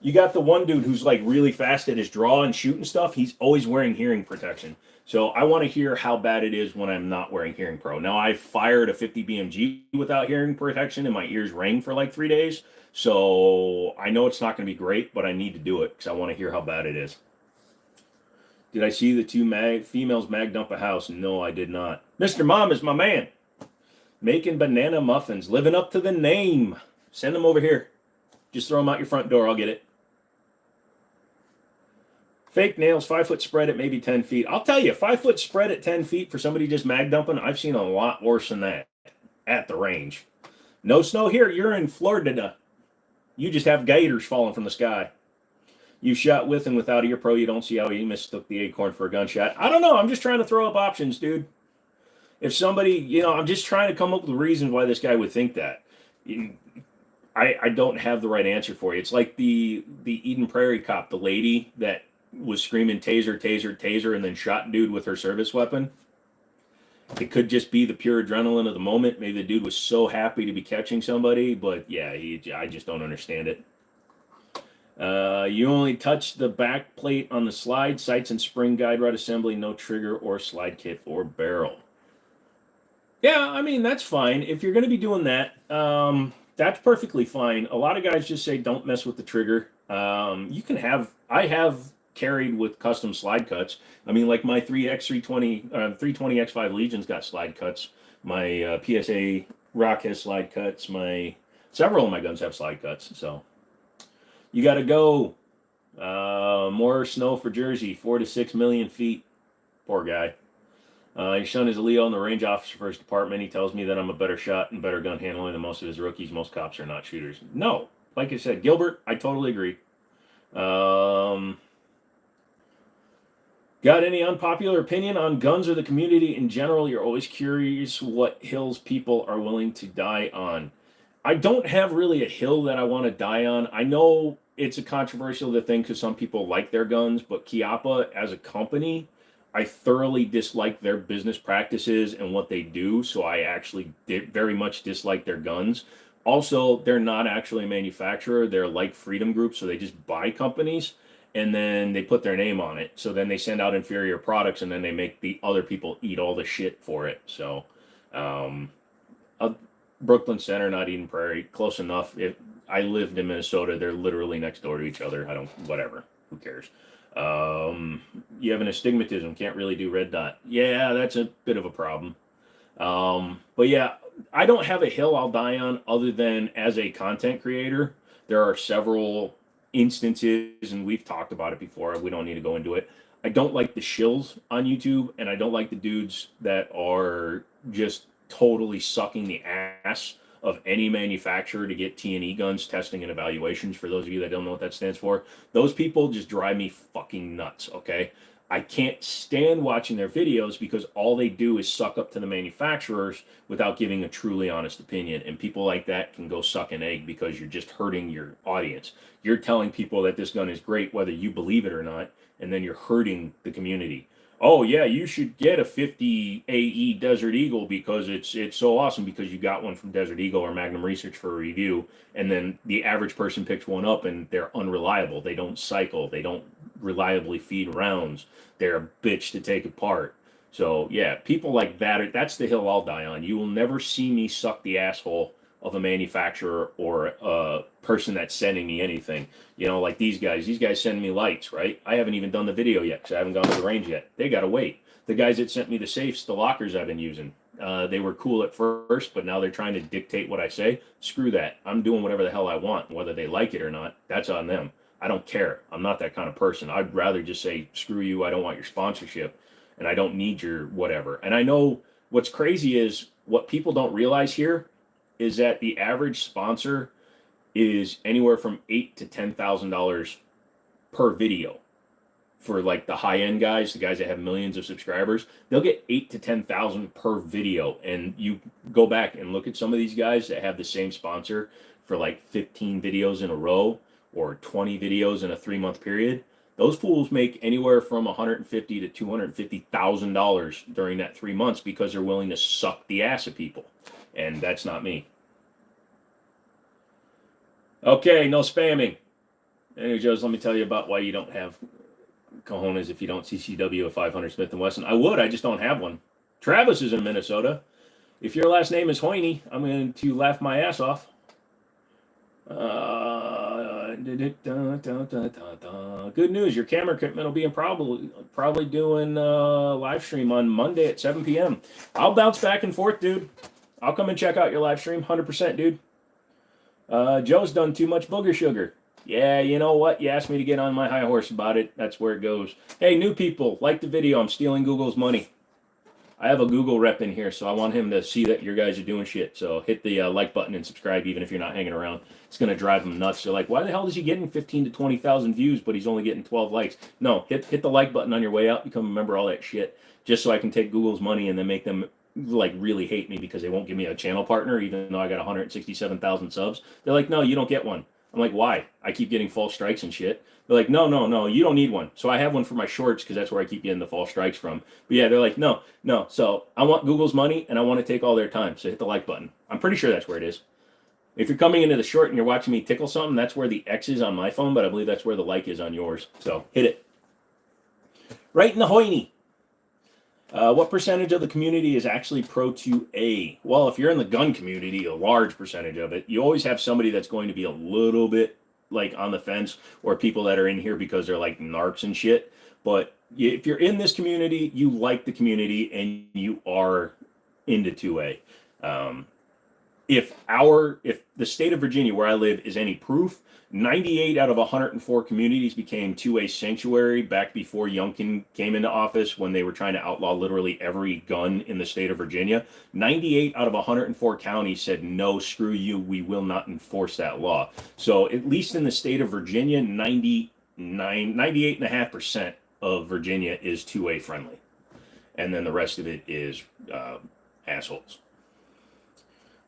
you got the one dude who's like really fast at his draw and shooting stuff. He's always wearing hearing protection. So I want to hear how bad it is when I'm not wearing hearing pro. Now, I fired a 50 BMG without hearing protection and my ears rang for like 3 days. So I know it's not going to be great, but I need to do it because I want to hear how bad it is. Did I see the 2 females mag dump a house? No, I did not. Mr. Mom is my man. Making banana muffins, living up to the name. Send them over here. Just throw them out your front door. I'll get it. Fake nails, 5-foot spread at maybe 10 feet. I'll tell you, 5-foot spread at 10 feet for somebody just mag dumping, I've seen a lot worse than that at the range. No snow here. You're in Florida. You just have gators falling from the sky. You shot with and without your pro. You don't see how he mistook the acorn for a gunshot. I don't know. I'm just trying to throw up options, dude. If somebody, I'm just trying to come up with reasons why this guy would think that. I don't have the right answer for you. It's like the Eden Prairie cop, the lady that was screaming taser, taser, taser, and then shot dude with her service weapon. It could just be the pure adrenaline of the moment. Maybe the dude was so happy to be catching somebody, but yeah, I just don't understand it. You only touch the back plate on the slide, sights and spring guide rod assembly, no trigger or slide kit or barrel. Yeah, I mean, that's fine. If you're going to be doing that, that's perfectly fine. A lot of guys just say don't mess with the trigger. I have carried with custom slide cuts. I mean, like my 320X5 Legion's got slide cuts. My PSA Rock has slide cuts. Several of my guns have slide cuts. So you got to go. More snow for Jersey, 4 to 6 million feet. Poor guy. His son is a Leo and the range officer for his department. He tells me that I'm a better shot and better gun handling than most of his rookies. Most cops are not shooters. No, like I said, Gilbert, I totally agree. Got any unpopular opinion on guns or the community in general? You're always curious what hills people are willing to die on. I don't have really a hill that I want to die on. I know it's a controversial thing because some people like their guns, but Chiappa as a company, I thoroughly dislike their business practices and what they do. So I actually very much dislike their guns. Also, they're not actually a manufacturer. They're like Freedom Group, so they just buy companies and then they put their name on it. So then they send out inferior products and then they make the other people eat all the shit for it. So Brooklyn Center, not Eden Prairie, close enough. If I lived in Minnesota, they're literally next door to each other. Whatever, who cares? You have an astigmatism, can't really do red dot. Yeah, that's a bit of a problem. But yeah, I don't have a hill I'll die on other than as a content creator. There are several instances, and we've talked about it before. We don't need to go into it. I don't like the shills on YouTube, and I don't like the dudes that are just totally sucking the ass of any manufacturer to get T&E guns testing and evaluations. For those of you that don't know what that stands for, those people just drive me fucking nuts, okay? I can't stand watching their videos because all they do is suck up to the manufacturers without giving a truly honest opinion. And people like that can go suck an egg because you're just hurting your audience. You're telling people that this gun is great, whether you believe it or not, and then you're hurting the community. Oh yeah, you should get a 50 AE Desert Eagle because it's so awesome because you got one from Desert Eagle or Magnum Research for a review, and then the average person picks one up and they're unreliable. They don't cycle. They don't reliably feed rounds. They're a bitch to take apart. So yeah, people like that, that's the hill I'll die on. You will never see me suck the asshole of a manufacturer or a person that's sending me anything. Like these guys send me lights, right? I haven't even done the video yet because I haven't gone to the range yet. They got to wait. The guys that sent me the safes, the lockers I've been using, they were cool at first, but now they're trying to dictate what I say. Screw that. I'm doing whatever the hell I want. Whether they like it or not, that's on them. I don't care. I'm not that kind of person. I'd rather just say, screw you. I don't want your sponsorship and I don't need your whatever. And I know what's crazy is what people don't realize here is that the average sponsor is anywhere from $8,000 to $10,000 per video. For like the high end guys, the guys that have millions of subscribers, they'll get $8,000 to $10,000 per video. And you go back and look at some of these guys that have the same sponsor for like 15 videos in a row or 20 videos in a 3-month period. Those fools make anywhere from $150,000 to $250,000 during that 3 months because they're willing to suck the ass of people. And that's not me. Okay, no spamming. Anyway, Joes, let me tell you about why you don't have cojones if you don't CCW a 500 Smith & Wesson. I would, I just don't have one. Travis is in Minnesota. If your last name is Hoyne, I'm going to laugh my ass off. Good news, your camera equipment will be probably doing live stream on Monday at 7 p.m. I'll bounce back and forth, dude. I'll come and check out your live stream, 100%, dude. Joe's done too much booger sugar. Yeah, you know what? You asked me to get on my high horse about it. That's where it goes. Hey, new people, like the video. I'm stealing Google's money. I have a Google rep in here, so I want him to see that your guys are doing shit. So hit the like button and subscribe, even if you're not hanging around. It's gonna drive them nuts. They're like, why the hell is he getting 15 to 20,000 views, but he's only getting 12 likes? No, hit the like button on your way out. Become a member. All that shit, just so I can take Google's money and then make them like really hate me because they won't give me a channel partner, even though I got 167,000 subs. They're like, no, you don't get one. I'm like, why? I keep getting false strikes and shit. They're like, no, no, no, you don't need one. So I have one for my shorts because that's where I keep getting the false strikes from. But yeah, they're like, no, no. So I want Google's money and I want to take all their time. So hit the like button. I'm pretty sure that's where it is. If you're coming into the short and you're watching me tickle something, that's where the X is on my phone, but I believe that's where the like is on yours. So hit it. Right in the hoiny. What percentage of the community is actually pro 2A? Well, if you're in the gun community, a large percentage of it, you always have somebody that's going to be a little bit like on the fence, or people that are in here because they're like narcs and shit. But if you're in this community, you like the community and you are into 2A. If the state of Virginia, where I live, is any proof, 98 out of 104 communities became 2A sanctuary back before Youngkin came into office, when they were trying to outlaw literally every gun in the state of Virginia. 98 out of 104 counties said, no, screw you, we will not enforce that law. So at least in the state of Virginia, 98.5% of Virginia is 2A friendly. And then the rest of it is assholes.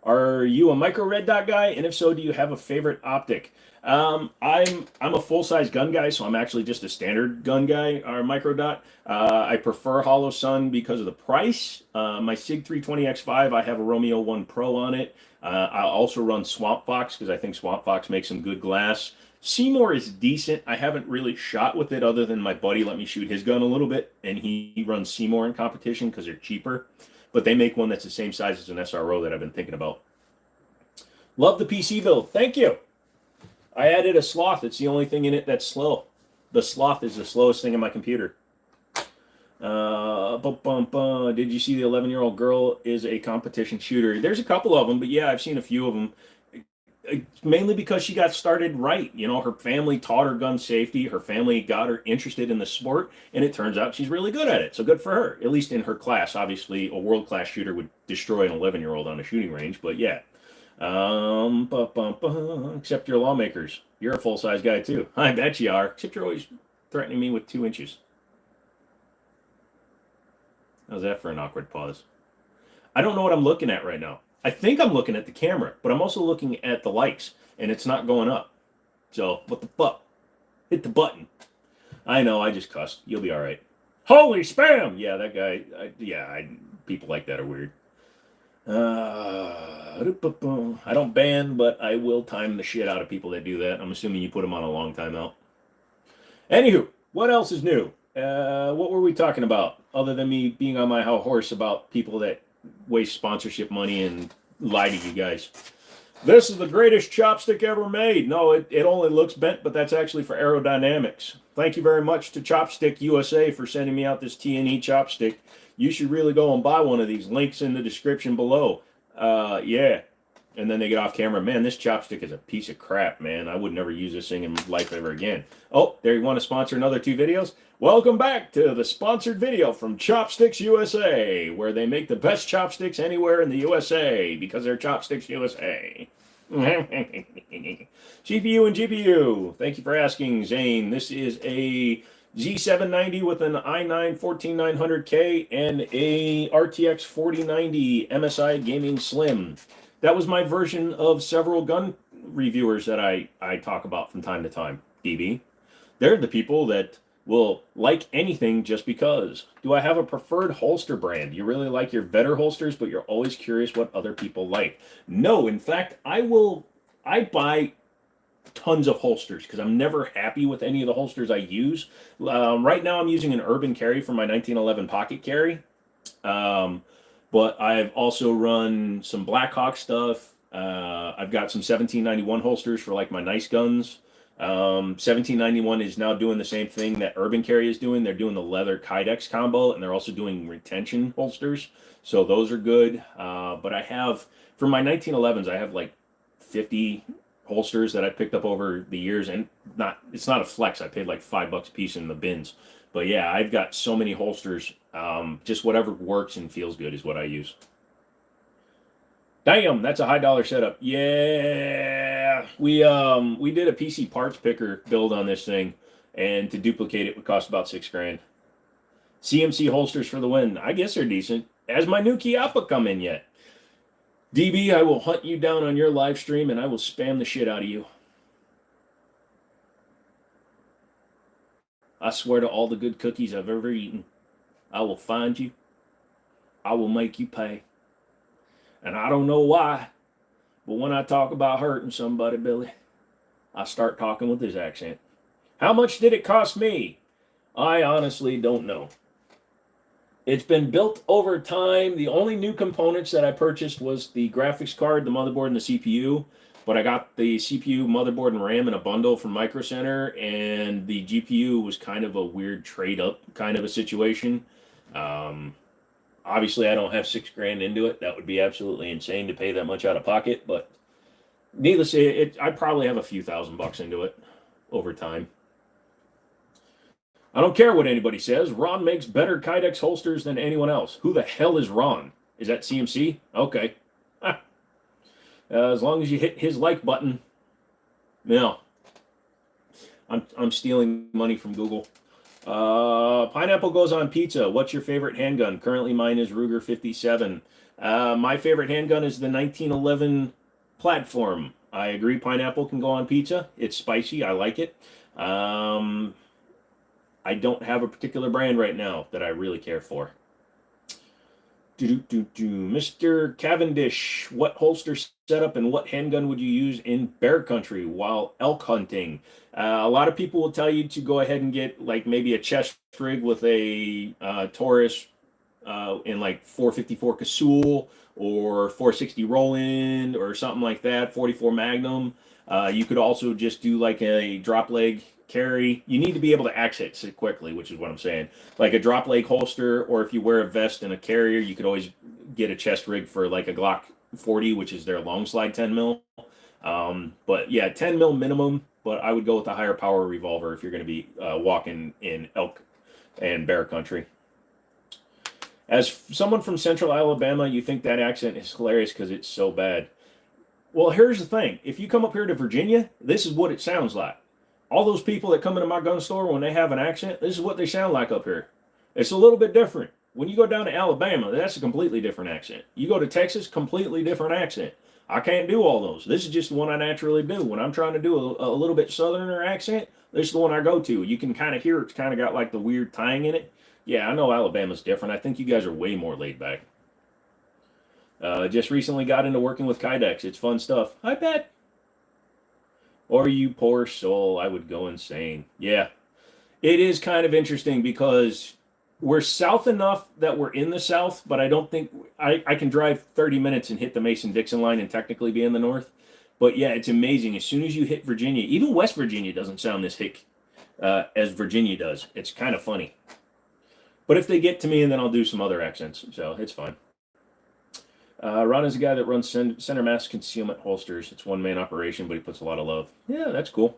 Are you a micro red dot guy? And if so, do you have a favorite optic? I'm a full size gun guy, so I'm actually just a standard gun guy or micro dot. I prefer Hollow Sun because of the price. My Sig 320X5, I have a Romeo 1 Pro on it. I also run Swamp Fox because I think Swamp Fox makes some good glass. Seymour is decent. I haven't really shot with it other than my buddy let me shoot his gun a little bit, and he runs Seymour in competition because they're cheaper. But they make one that's the same size as an SRO that I've been thinking about. Love the PC build. Thank you. I added a sloth. It's the only thing in it that's slow. The sloth is the slowest thing in my computer. Did you see the 11-year-old girl is a competition shooter? There's a couple of them, but yeah, I've seen a few of them. Mainly because she got started right. You know, her family taught her gun safety. Her family got her interested in the sport, and it turns out she's really good at it. So good for her, at least in her class. Obviously, a world-class shooter would destroy an 11-year-old on a shooting range, but yeah. Except you're lawmakers. You're a full-size guy, too. I bet you are. Except you're always threatening me with 2 inches. How's that for an awkward pause? I don't know what I'm looking at right now. I think I'm looking at the camera, but I'm also looking at the likes, and it's not going up. So, what the fuck? Hit the button. I know, I just cussed. You'll be all right. Holy spam! Yeah, that guy. People like that are weird. I don't ban, but I will time the shit out of people that do that. I'm assuming you put them on a long timeout. Anywho, what else is new? What were we talking about other than me being on my horse about people that waste sponsorship money and lie to you guys? This is the greatest chopstick ever made. No, it only looks bent, but that's actually for aerodynamics. Thank you very much to Chopstick USA for sending me out this T&E chopstick. You should really go and buy one of these. Links in the description below. Yeah. And then they get off camera. Man, this chopstick is a piece of crap, man. I would never use this thing in life ever again. Oh, there you want to sponsor another 2 videos? Welcome back to the sponsored video from Chopsticks USA, where they make the best chopsticks anywhere in the USA because they're Chopsticks USA. GPU and GPU. Thank you for asking, Zane. This is a Z790 with an i9 14900K and a RTX 4090 MSI Gaming Slim. That was my version of several gun reviewers that I talk about from time to time, DB. They're the people that will like anything just because. Do I have a preferred holster brand? You really like your Vetter holsters, but you're always curious what other people like. No, in fact, I buy tons of holsters because I'm never happy with any of the holsters I use. Right now I'm using an Urban Carry for my 1911 Pocket Carry. But I've also run some Blackhawk stuff. I've got some 1791 holsters for like my nice guns. 1791 is now doing the same thing that Urban Carry is doing. They're doing the leather Kydex combo, and they're also doing retention holsters. So those are good. But I have, for my 1911s, I have like 50 holsters that I picked up over the years, and it's not a flex. I paid like $5 a piece in the bins, but yeah, I've got so many holsters. Just whatever works and feels good is what I use. Damn, that's a high dollar setup. Yeah, we did a PC parts picker build on this thing, and to duplicate it would cost about $6 grand. CMC holsters for the win. I guess they're decent. Has my new Kiappa come in yet? DB, I will hunt you down on your live stream and I will spam the shit out of you. I swear to all the good cookies I've ever eaten, I will find you. I will make you pay. And I don't know why, but when I talk about hurting somebody, Billy, I start talking with his accent. How much did it cost me? I honestly don't know. It's been built over time. The only new components that I purchased was the graphics card, the motherboard, and the CPU. But I got the CPU, motherboard, and RAM in a bundle from Micro Center, and the GPU was kind of a weird trade-up kind of a situation. Obviously, I don't have $6 grand into it. That would be absolutely insane to pay that much out of pocket. But needless to say, I probably have a few $1,000 into it over time. I don't care what anybody says. Ron makes better Kydex holsters than anyone else. Who the hell is Ron? Is that CMC? Okay. As long as you hit his like button. No. I'm stealing money from Google. Pineapple goes on pizza. What's your favorite handgun? Currently mine is Ruger 57. My favorite handgun is the 1911 platform. I agree Pineapple can go on pizza. It's spicy. I like it. I don't have a particular brand right now that I really care for. Mr. Cavendish, what holster setup and what handgun would you use in bear country while elk hunting? A lot of people will tell you to go ahead and get like maybe a chest rig with a Taurus in like 454 Casull or 460 Roland or something like that, 44 Magnum. You could also just do like a drop leg carry. You need to be able to access it quickly, which is what I'm saying. Like a drop leg holster, or if you wear a vest and a carrier, you could always get a chest rig for like a Glock 40, which is their long slide 10 mil. But yeah, 10 mil minimum, but I would go with the higher power revolver if you're going to be walking in elk and bear country. As someone from central Alabama, you think that accent is hilarious because it's so bad. Well, here's the thing. If you come up here to Virginia, this is what it sounds like. All those people that come into my gun store, when they have an accent, this is what they sound like up here. It's a little bit different. When you go down to Alabama, that's a completely different accent. You go to Texas, completely different accent. I can't do all those. This is just the one I naturally do. When I'm trying to do a little bit southerner accent, this is the one I go to. You can kind of hear it's kind of got like the weird tang in it. Yeah, I know Alabama's different. I think you guys are way more laid back. Just recently got into working with Kydex. It's fun stuff. I bet. Or you poor soul, I would go insane. Yeah, it is kind of interesting because we're south enough that we're in the south, but I don't think I can drive 30 minutes and hit the Mason-Dixon line and technically be in the north. But yeah, it's amazing. As soon as you hit Virginia, even West Virginia doesn't sound this hick as Virginia does. It's kind of funny. But if they get to me, and then I'll do some other accents, so it's fine. Ron is a guy that runs center mass concealment holsters. It's one-man operation, but he puts a lot of love. Yeah, that's cool.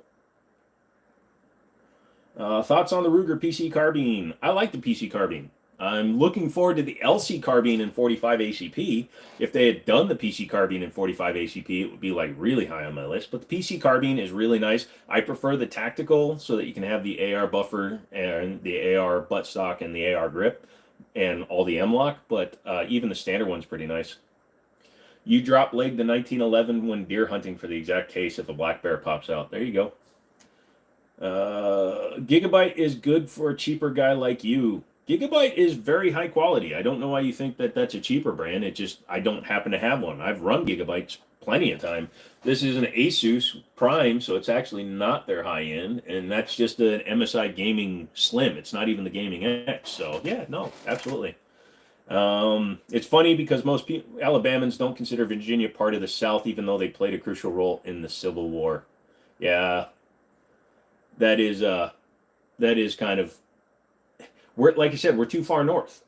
Thoughts on the Ruger PC carbine? I like the PC carbine. I'm looking forward to the LC carbine in 45 ACP. If they had done the PC carbine in 45 ACP, it would be like really high on my list. But the PC carbine is really nice. I prefer the tactical so that you can have the AR buffer and the AR buttstock and the AR grip and all the M-lock. But even the standard one's pretty nice. You drop leg the 1911 when deer hunting for the exact case if a black bear pops out. There you go. Gigabyte is good for a cheaper guy like you. Gigabyte is very high quality. I don't know why you think that that's a cheaper brand. It just, I don't happen to have one. I've run Gigabytes plenty of time. This is an Asus Prime, so it's actually not their high end, and that's just an MSI Gaming Slim. It's not even the Gaming X. So yeah, no, absolutely. It's funny because most people, Alabamans don't consider Virginia part of the South, even though they played a crucial role in the Civil War. Yeah, that is kind of, we're, like I said, we're too far north,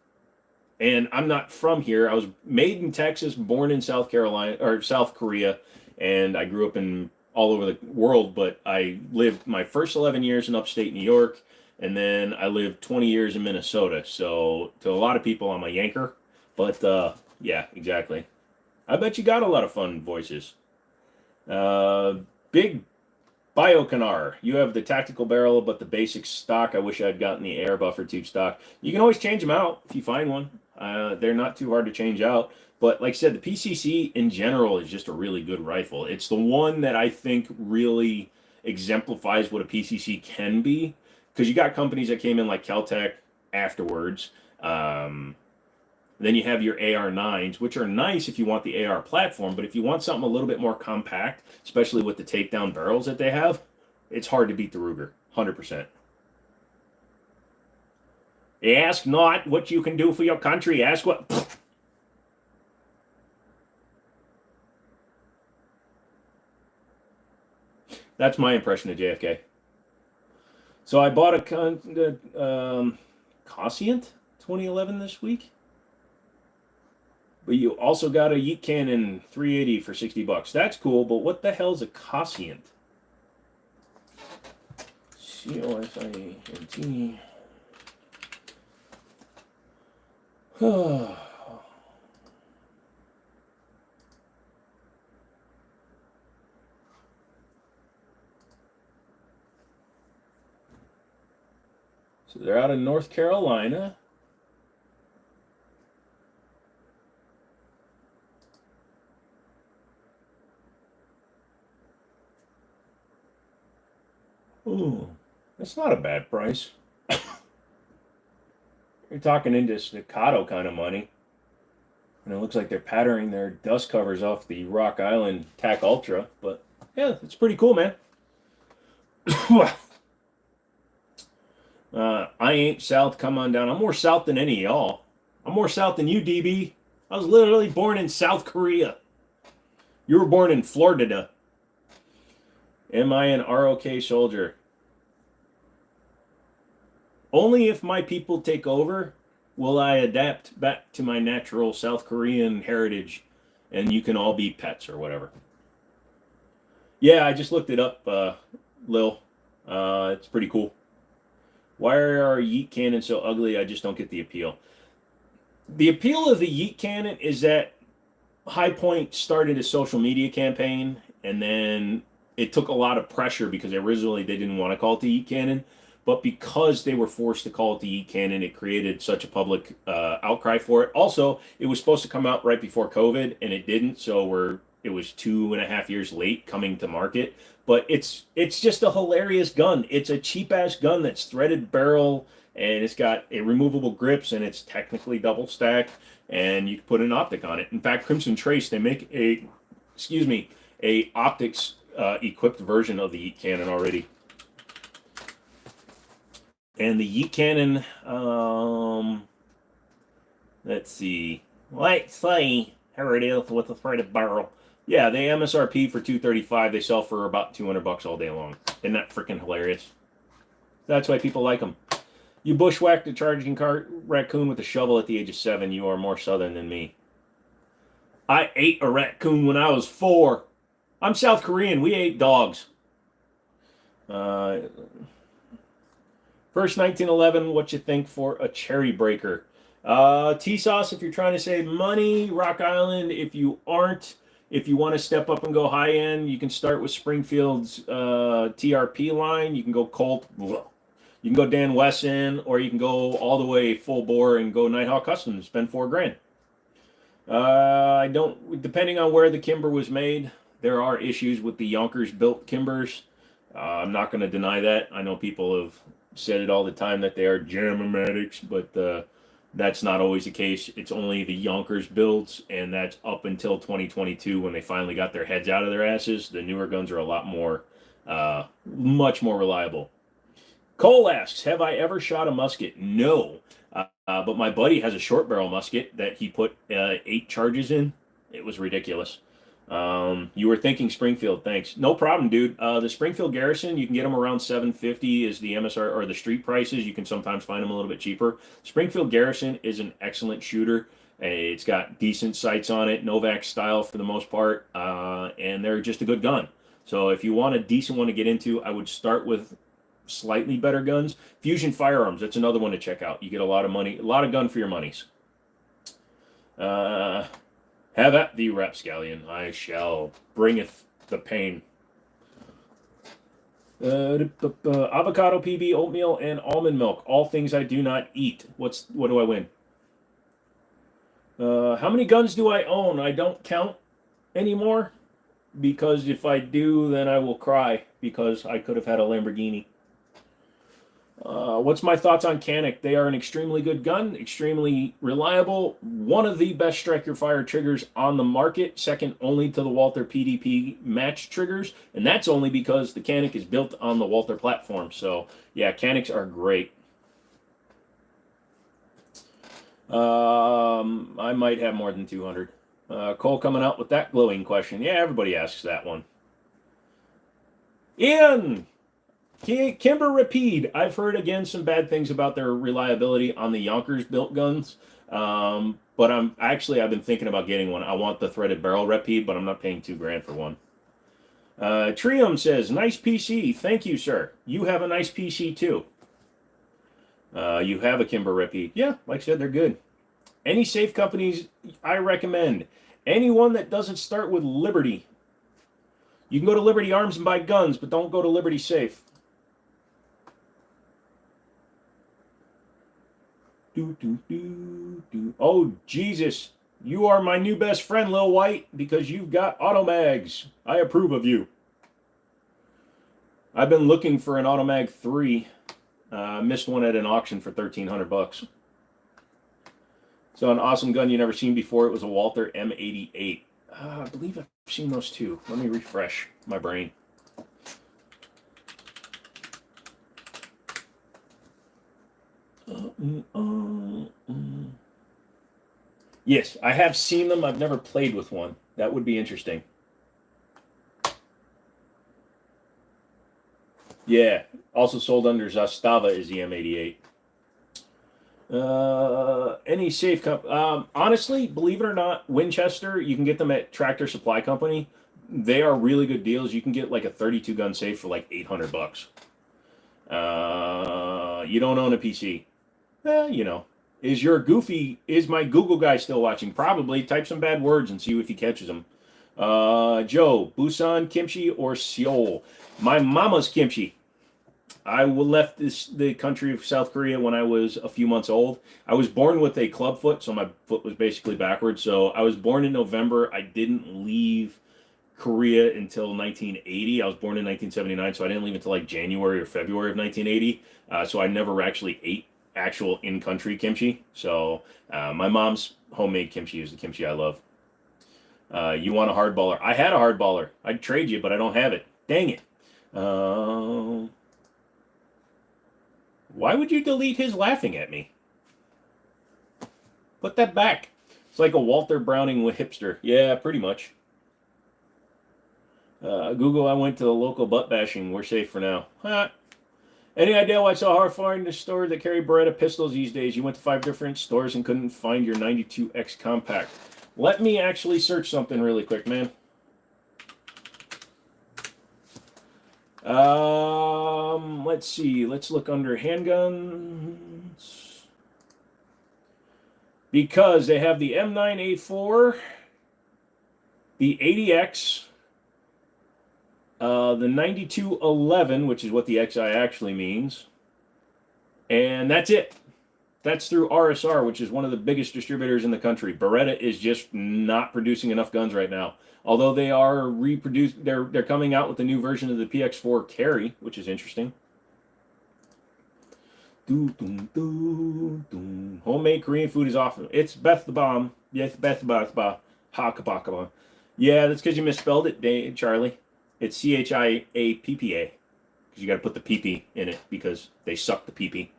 and I'm not from here. I was made in Texas, born in South Carolina or South Korea, and I grew up in all over the world, but I lived my first 11 years in upstate New York, and then I lived 20 years in Minnesota. So to a lot of people, I'm a Yanker, but yeah, exactly. I bet you got a lot of fun voices. Uh, Big Biocanar, you have the tactical barrel, but the basic stock. I wish I'd gotten the air buffer tube stock. You can always change them out if you find one. They're not too hard to change out. But like I said, the PCC in general is just a really good rifle. It's the one that I think really exemplifies what a PCC can be. Because you got companies that came in like Caltech afterwards. Then you have your AR9s, which are nice if you want the AR platform, but if you want something a little bit more compact, especially with the takedown barrels that they have, it's hard to beat the Ruger, 100%. Ask not what you can do for your country, ask what... That's my impression of JFK. So I bought a Coscient 2011 this week. But you also got a Yeet Cannon 380 for $60. That's cool, but what the hell's a Coscient? Cosint. So they're out of North Carolina. Ooh, that's not a bad price. You're talking into staccato kind of money. And it looks like they're patterning their dust covers off the Rock Island TAC Ultra. But yeah, it's pretty cool, man. I ain't south, come on down. I'm more south than any of y'all. I'm more south than you, DB. I was literally born in South Korea. You were born in Florida. Am I an ROK soldier? Only if my people take over will I adapt back to my natural South Korean heritage and you can all be pets or whatever. Yeah, I just looked it up, Lil. It's pretty cool. Why are Yeet Cannons so ugly? I just don't get the appeal. The appeal of the Yeet Cannon is that High Point started a social media campaign, and then it took a lot of pressure because originally they didn't want to call it the Yeet Cannon, but because they were forced to call it the Yeet Cannon, it created such a public outcry for it. Also, it was supposed to come out right before COVID, and it didn't, so it was 2.5 years late coming to market. But it's just a hilarious gun. It's a cheap ass gun that's threaded barrel, and it's got a removable grips, and it's technically double stack, and you can put an optic on it. In fact, Crimson Trace, they make a optics equipped version of the Yeet Cannon already. And the Yeet Cannon, let's see, let's say, here it is with the threaded barrel. Yeah, they MSRP for $235. They sell for about $200 all day long. Isn't that freaking hilarious? That's why people like them. You bushwhacked a charging cart raccoon with a shovel at the age of 7. You are more southern than me. I ate a raccoon when I was 4. I'm South Korean. We ate dogs. First 1911, what you think for a cherry breaker? T-Sauce if you're trying to save money. Rock Island if you aren't. If you want to step up and go high end, you can start with Springfield's TRP line. You can go Colt. You can go Dan Wesson, or you can go all the way full bore and go Nighthawk Custom and spend $4,000. I don't. Depending on where the Kimber was made, there are issues with the Yonkers built Kimbers. I'm not going to deny that. I know people have said it all the time that they are Jamomatics, but that's not always the case. It's only the Yonkers builds, and that's up until 2022 when they finally got their heads out of their asses. The newer guns are a lot more, much more reliable. Cole asks, have I ever shot a musket? No, but my buddy has a short barrel musket that he put 8 charges in. It was ridiculous. You were thinking Springfield, thanks. No problem, dude. The Springfield Garrison, you can get them around $750 is the MSR, or the street prices. You can sometimes find them a little bit cheaper. Springfield Garrison is an excellent shooter. It's got decent sights on it, Novak style for the most part, and they're just a good gun. So if you want a decent one to get into, I would start with slightly better guns. Fusion Firearms, that's another one to check out. You get a lot of money, a lot of gun for your monies. Have at thee, Rapscallion. I shall bringeth the pain. Avocado, PB, oatmeal, and almond milk. All things I do not eat. What do I win? How many guns do I own? I don't count anymore, because if I do, then I will cry because I could have had a Lamborghini. What's my thoughts on Canik? They are an extremely good gun, extremely reliable, one of the best striker fire triggers on the market, second only to the Walther PDP match triggers, and that's only because the Canik is built on the Walther platform. So yeah, Caniks are great. I might have more than 200. Cole coming out with that glowing question. Yeah, everybody asks that one. Ian! Kimber Rapide. I've heard again some bad things about their reliability on the Yonkers built guns. But I've been thinking about getting one. I want the threaded barrel Rapide, but I'm not paying $2,000 for one. Trium says, nice PC. Thank you, sir. You have a nice PC too. You have a Kimber Rapide. Yeah, like I said, they're good. Any safe companies I recommend. Anyone that doesn't start with Liberty. You can go to Liberty Arms and buy guns, but don't go to Liberty Safe. Oh, Jesus. You are my new best friend, Lil White, because you've got Automags. I approve of you. I've been looking for an Automag 3. Missed one at an auction for $1,300. So an awesome gun you never seen before. It was a Walther M88. I believe I've seen those too. Let me refresh my brain. Yes, I have seen them. I've never played with one. That would be interesting. Yeah, also sold under Zastava is the M88. Any safe honestly, believe it or not, Winchester, you can get them at Tractor Supply Company. They are really good deals. You can get like a 32 gun safe for like $800. You don't own a PC. You know. Is my Google guy still watching? Probably. Type some bad words and see if he catches them. Joe, Busan kimchi or Seoul? My mama's kimchi. I left the country of South Korea when I was a few months old. I was born with a club foot, so my foot was basically backwards. So I was born in November. I didn't leave Korea until 1980. I was born in 1979, so I didn't leave until like January or February of 1980. So I never actually ate actual in-country kimchi. So my mom's homemade kimchi is the kimchi I love. You want a hardballer? I had a hardballer. I'd trade you, but I don't have it. Dang it. Why would you delete his laughing at me? Put that back. It's like a Walter Browning with hipster. Yeah, pretty much. Google, I went to the local butt bashing. We're safe for now. Huh. Any idea why it's so hard finding a store that carry Beretta pistols these days? You went to 5 different stores and couldn't find your 92X compact. Let me actually search something really quick, man. Let's see. Let's look under handguns. Because they have the M9A4, the 80X, the 9211, which is what the XI actually means. And that's it. That's through RSR, which is one of the biggest distributors in the country. Beretta is just not producing enough guns right now. Although they are they're coming out with a new version of the PX4 Carry, which is interesting. Homemade Korean food is awesome. It's Beth the Bomb. Yes, Beth the Hakabakaba. Yeah, that's because you misspelled it, Charlie. It's CHIAPPA. Because you got to put the PP in it because they suck the PP.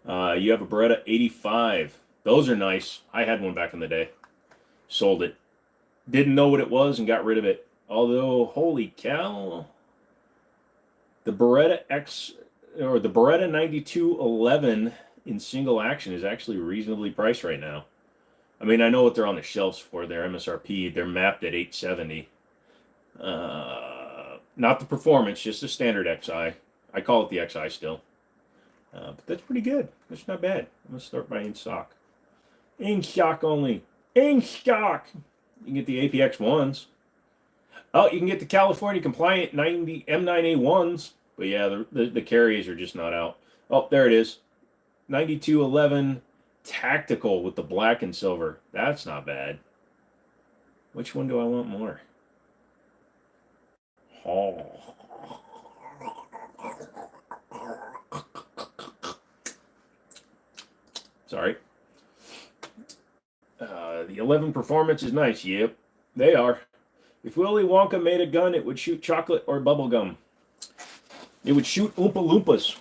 You have a Beretta 85. Those are nice. I had one back in the day. Sold it. Didn't know what it was and got rid of it. Although, holy cow. The Beretta the Beretta 9211 in single action is actually reasonably priced right now. I mean, I know what they're on the shelves for. Their MSRP. They're mapped at $870. Not the performance, just the standard XI. I call it the XI still. But that's pretty good. That's not bad. I'm going to start by in stock. In stock only. In stock. You can get the APX ones. Oh, you can get the California compliant 90 M9A1s. But yeah, the carriers are just not out. Oh, there it is. 9211 tactical with the black and silver. That's not bad. Which one do I want more? Oh. Sorry. The 11 performance is nice. Yep, they are. If Willy Wonka made a gun, it would shoot chocolate or bubble gum. It would shoot Oompa Loompas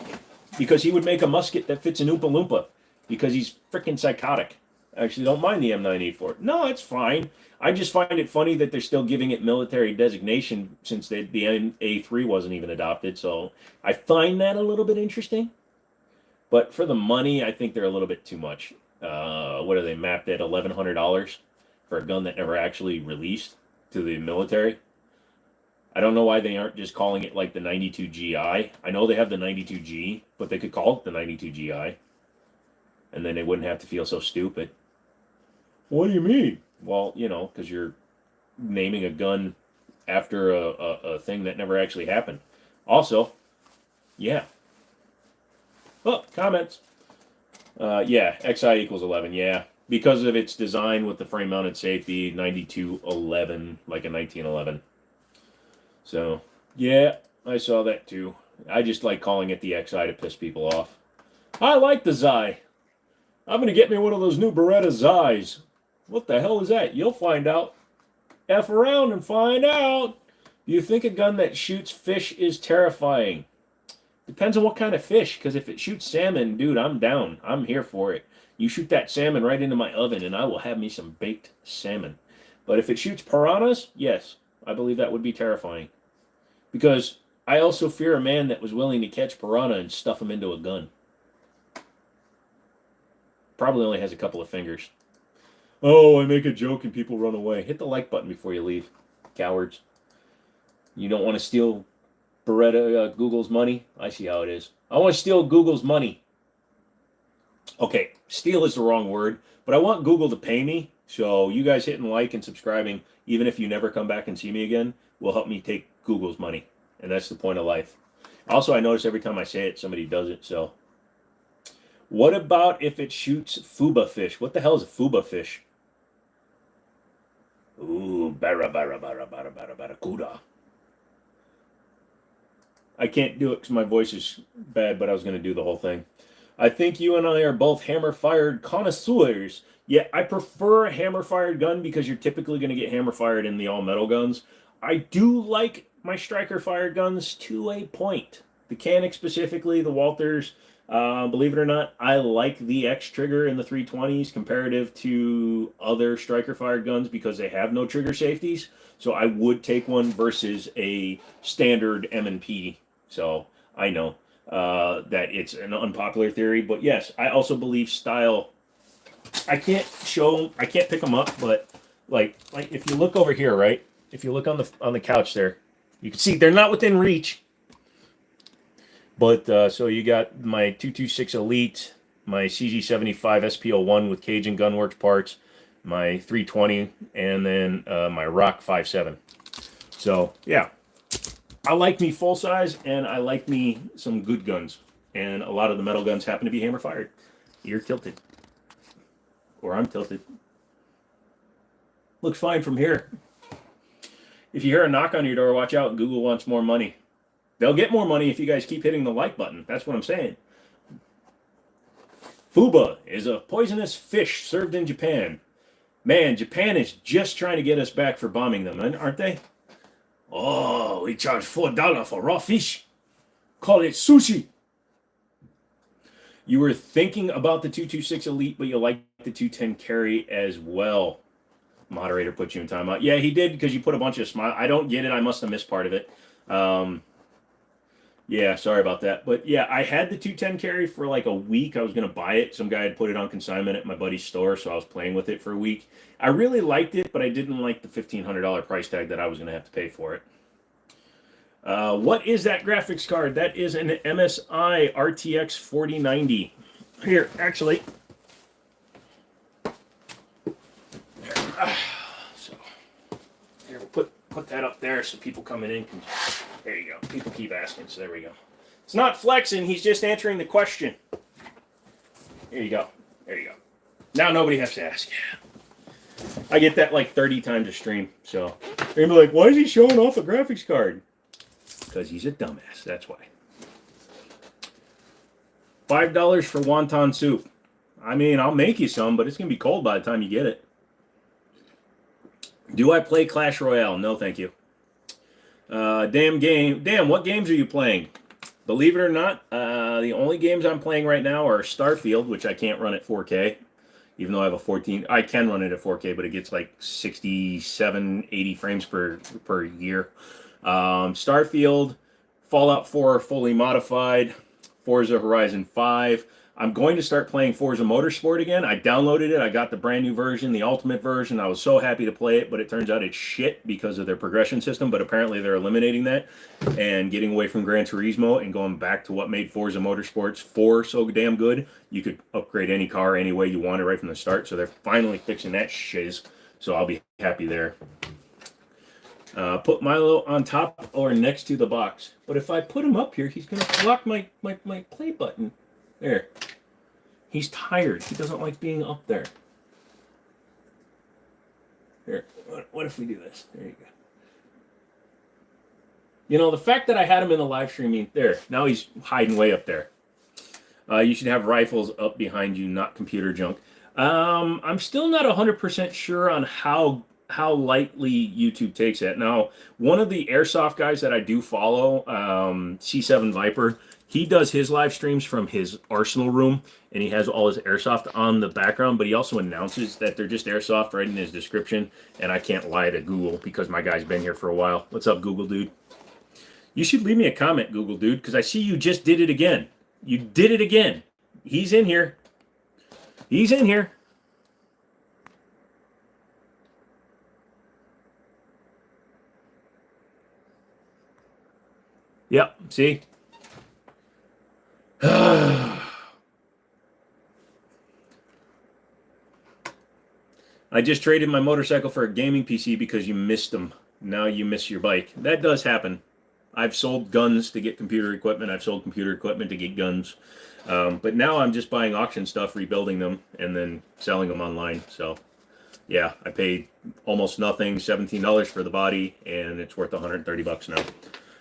because he would make a musket that fits an Oompa Loompa because he's freaking psychotic. I actually don't mind the M9A4. No, it's fine. I just find it funny that they're still giving it military designation since the A3 wasn't even adopted. So I find that a little bit interesting. But for the money, I think they're a little bit too much. What are they mapped at $1,100 for a gun that never actually released to the military? I don't know why they aren't just calling it like the 92GI. I know they have the 92G, but they could call it the 92GI. And then they wouldn't have to feel so stupid. What do you mean? Well, you know, because you're naming a gun after a thing that never actually happened. Also, yeah. Oh, comments. Yeah, XI equals 11. Yeah, because of its design with the frame-mounted safety, 9211, like a 1911. So, yeah, I saw that too. I just like calling it the XI to piss people off. I like the Xi. I'm going to get me one of those new Beretta Xis. What the hell is that? You'll find out. F around and find out. Do you think a gun that shoots fish is terrifying? Depends on what kind of fish, because if it shoots salmon, dude, I'm down. I'm here for it. You shoot that salmon right into my oven, and I will have me some baked salmon. But if it shoots piranhas, yes, I believe that would be terrifying. Because I also fear a man that was willing to catch piranha and stuff him into a gun. Probably only has a couple of fingers. Oh, I make a joke and people run away. Hit the like button before you leave, cowards. You don't want to steal Google's money? I see how it is. I want to steal Google's money. Okay, steal is the wrong word, but I want Google to pay me. So you guys hitting like and subscribing, even if you never come back and see me again, will help me take Google's money. And that's the point of life. Also, I notice every time I say it, somebody does it. So what about if it shoots fuba fish? What the hell is a fuba fish? Ooh, barracuda. I can't do it because my voice is bad, but I was going to do the whole thing. I think you and I are both hammer-fired connoisseurs. Yeah, I prefer a hammer-fired gun because you're typically going to get hammer-fired in the all-metal guns. I do like my striker-fired guns to a point. The Canik specifically, the Walthers, believe it or not, I like the X-Trigger in the 320s comparative to other striker-fired guns because they have no trigger safeties. So I would take one versus a standard M&P. So I know that it's an unpopular theory, but yes, I also believe style. I can't pick them up, but like if you look over here, right? If you look on the couch there, you can see they're not within reach. But so you got my 226 Elite, my CZ75 SP01 with Cajun Gunworks parts, my 320, and then my Rock 5.7. So yeah, I like me full size, and I like me some good guns. And a lot of the metal guns happen to be hammer fired. You're tilted, or I'm tilted. Looks fine from here. If you hear a knock on your door, watch out. Google wants more money. They'll get more money if you guys keep hitting the like button. That's what I'm saying. Fuba is a poisonous fish served in Japan. Man, Japan is just trying to get us back for bombing them, aren't they? Oh, we charge $4 for raw fish. Call it sushi. You were thinking about the 226 Elite, but you like the 210 carry as well. Moderator put you in timeout. Yeah, he did because you put a bunch of smile. I don't get it. I must have missed part of it. Yeah, sorry about that. But yeah, I had the 210 carry for like a week. I was going to buy it. Some guy had put it on consignment at my buddy's store, so I was playing with it for a week. I really liked it, but I didn't like the $1,500 price tag that I was going to have to pay for it. What is that graphics card? That is an MSI RTX 4090. Here, actually. So here, we'll put that up there so people coming in can. There you go. People keep asking, so there we go. It's not flexing. He's just answering the question. Here you go. There you go. Now nobody has to ask. I get that like 30 times a stream. So they're gonna be like, "Why is he showing off a graphics card?" Because he's a dumbass. That's why. $5 for wonton soup. I mean, I'll make you some, but it's gonna be cold by the time you get it. Do I play Clash Royale? No, thank you. Damn, what games are you playing? Believe it or not, the only games I'm playing right now are Starfield, which I can't run at 4K, even though I have a 14. I can run it at 4K, but it gets like 67, 80 frames per year. Starfield, Fallout 4 fully modified, Forza Horizon 5. I'm going to start playing Forza Motorsport again. I downloaded it. I got the brand new version, the ultimate version. I was so happy to play it, but it turns out it's shit because of their progression system. But apparently they're eliminating that and getting away from Gran Turismo and going back to what made Forza Motorsports 4 so damn good. You could upgrade any car any way you wanted right from the start. So they're finally fixing that shiz. So I'll be happy there. Put Milo on top or next to the box. But if I put him up here, he's going to block my play button. There. He's tired. He doesn't like being up there. Here. What if we do this? There you go. You know, the fact that I had him in the live streaming, there. Now he's hiding way up there. You should have rifles up behind you, not computer junk. I'm still not 100% sure on how lightly YouTube takes it. Now, one of the airsoft guys that I do follow, C7 Viper, he does his live streams from his arsenal room, and he has all his airsoft on the background, but he also announces that they're just airsoft right in his description, and I can't lie to Google because my guy's been here for a while. What's up, Google Dude? You should leave me a comment, Google Dude, because I see you just did it again. You did it again. He's in here. He's in here. Yep, see? I just traded my motorcycle for a gaming PC because you missed them. Now you miss your bike. That does happen. I've sold guns to get computer equipment. I've sold computer equipment to get guns. But now I'm just buying auction stuff, rebuilding them, and then selling them online. So, yeah, I paid almost nothing, $17 for the body, and it's worth $130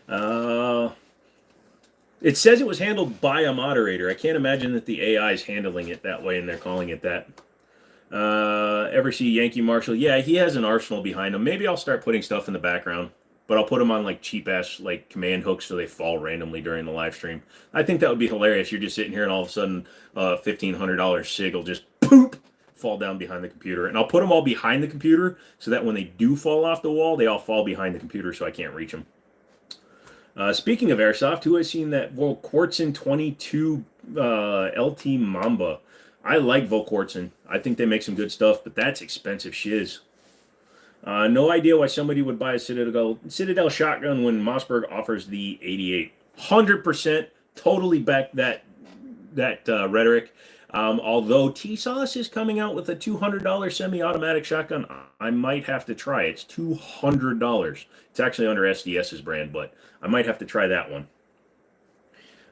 now. It says it was handled by a moderator. I can't imagine that the AI is handling it that way and they're calling it that. Ever see Yankee Marshall? Yeah, he has an arsenal behind him. Maybe I'll start putting stuff in the background, but I'll put them on like cheap ass like command hooks so they fall randomly during the live stream. I think that would be hilarious. You're just sitting here and all of a sudden $1,500 SIG will just poop fall down behind the computer. And I'll put them all behind the computer so that when they do fall off the wall, they all fall behind the computer so I can't reach them. Speaking of airsoft, who has seen that Volquartsen 22 LT Mamba? I like Volquartsen. I think they make some good stuff, but that's expensive shiz. No idea why somebody would buy a Citadel shotgun when Mossberg offers the 88. 100% totally back that rhetoric. Although T-Sauce is coming out with a $200 semi-automatic shotgun, I might have to try it. It's $200. It's actually under SDS's brand, but I might have to try that one.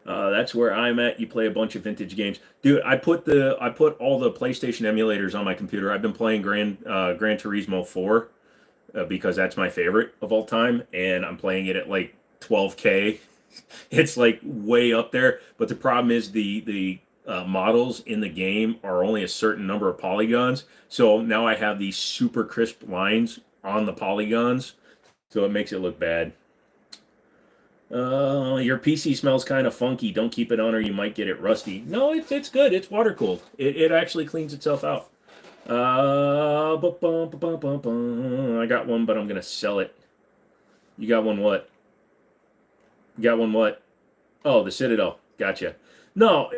That's where I'm at. You play a bunch of vintage games, dude. I put all the PlayStation emulators on my computer. I've been playing Gran Turismo 4 because that's my favorite of all time, and I'm playing it at like 12K. It's like way up there. But the problem is the models in the game are only a certain number of polygons. So now I have these super crisp lines on the polygons, so it makes it look bad. Your PC smells kind of funky. Don't keep it on or you might get it rusty. No, it's good. It's water cooled. It actually cleans itself out. I got one, but I'm going to sell it. You got one what? You got one what? Oh, the Citadel. Gotcha. No,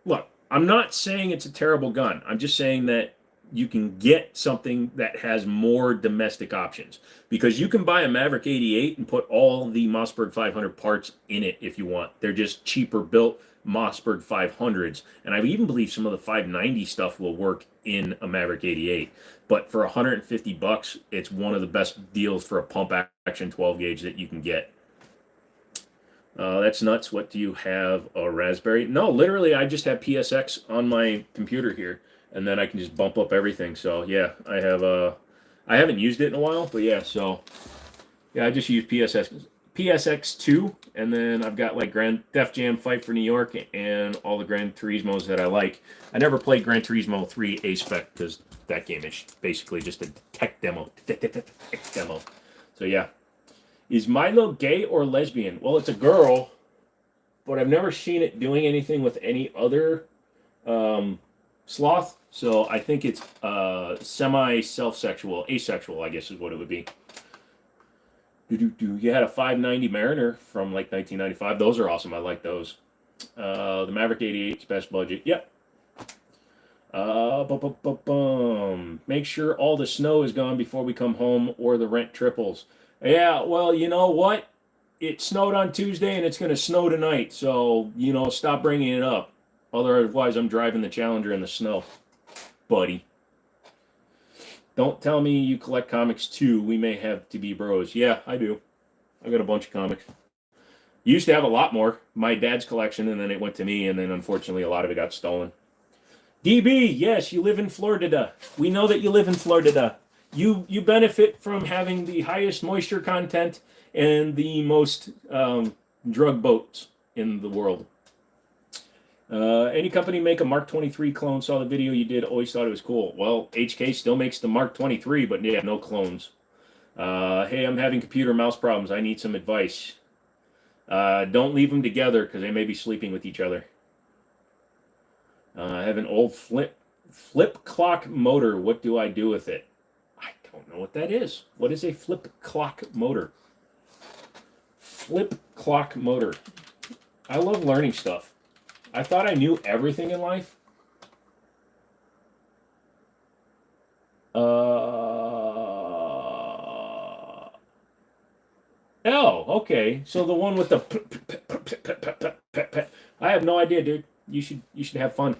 look, I'm not saying it's a terrible gun. I'm just saying that you can get something that has more domestic options, because you can buy a Maverick 88 and put all the Mossberg 500 parts in it if you want. They're just cheaper built Mossberg 500s, and I even believe some of the 590 stuff will work in a Maverick 88. But for 150 bucks, it's one of the best deals for a pump action 12 gauge that you can get. That's nuts. What do you have? A Raspberry? No, literally, I just have PSX on my computer here, and then I can just bump up everything. So yeah, I have I haven't used it in a while, but yeah, so yeah, I just use PSX2, and then I've got like Def Jam Fight for New York and all the Gran Turismos that I like. I never played Gran Turismo 3 A-Spec because that game is basically just a tech demo. So yeah. Is Milo gay or lesbian? Well, it's a girl, but I've never seen it doing anything with any other sloth. So I think it's semi-self-sexual, asexual, I guess is what it would be. You had a 590 Mariner from like 1995. Those are awesome. I like those. The Maverick 88's best budget. Yep. Make sure all the snow is gone before we come home or the rent triples. Yeah, well, you know what? It snowed on Tuesday and it's going to snow tonight. So, you know, stop bringing it up. Otherwise, I'm driving the Challenger in the snow, buddy. Don't tell me you collect comics too. We may have to be bros. Yeah, I do. I got a bunch of comics. Used to have a lot more. My dad's collection, and then it went to me, and then unfortunately a lot of it got stolen. DB, yes, you live in Florida. We know that you live in Florida. You benefit from having the highest moisture content and the most drug boats in the world. Any company make a Mark 23 clone? Saw the video you did. Always thought it was cool. Well, HK still makes the Mark 23, but yeah, no clones. Hey, I'm having computer mouse problems. I need some advice. Don't leave them together because they may be sleeping with each other. I have an old flip clock motor. What do I do with it? I don't know what that is. What is a flip clock motor? Flip clock motor. I love learning stuff. I thought I knew everything in life. Oh, okay. So the one with the I have no idea, dude. You should have fun.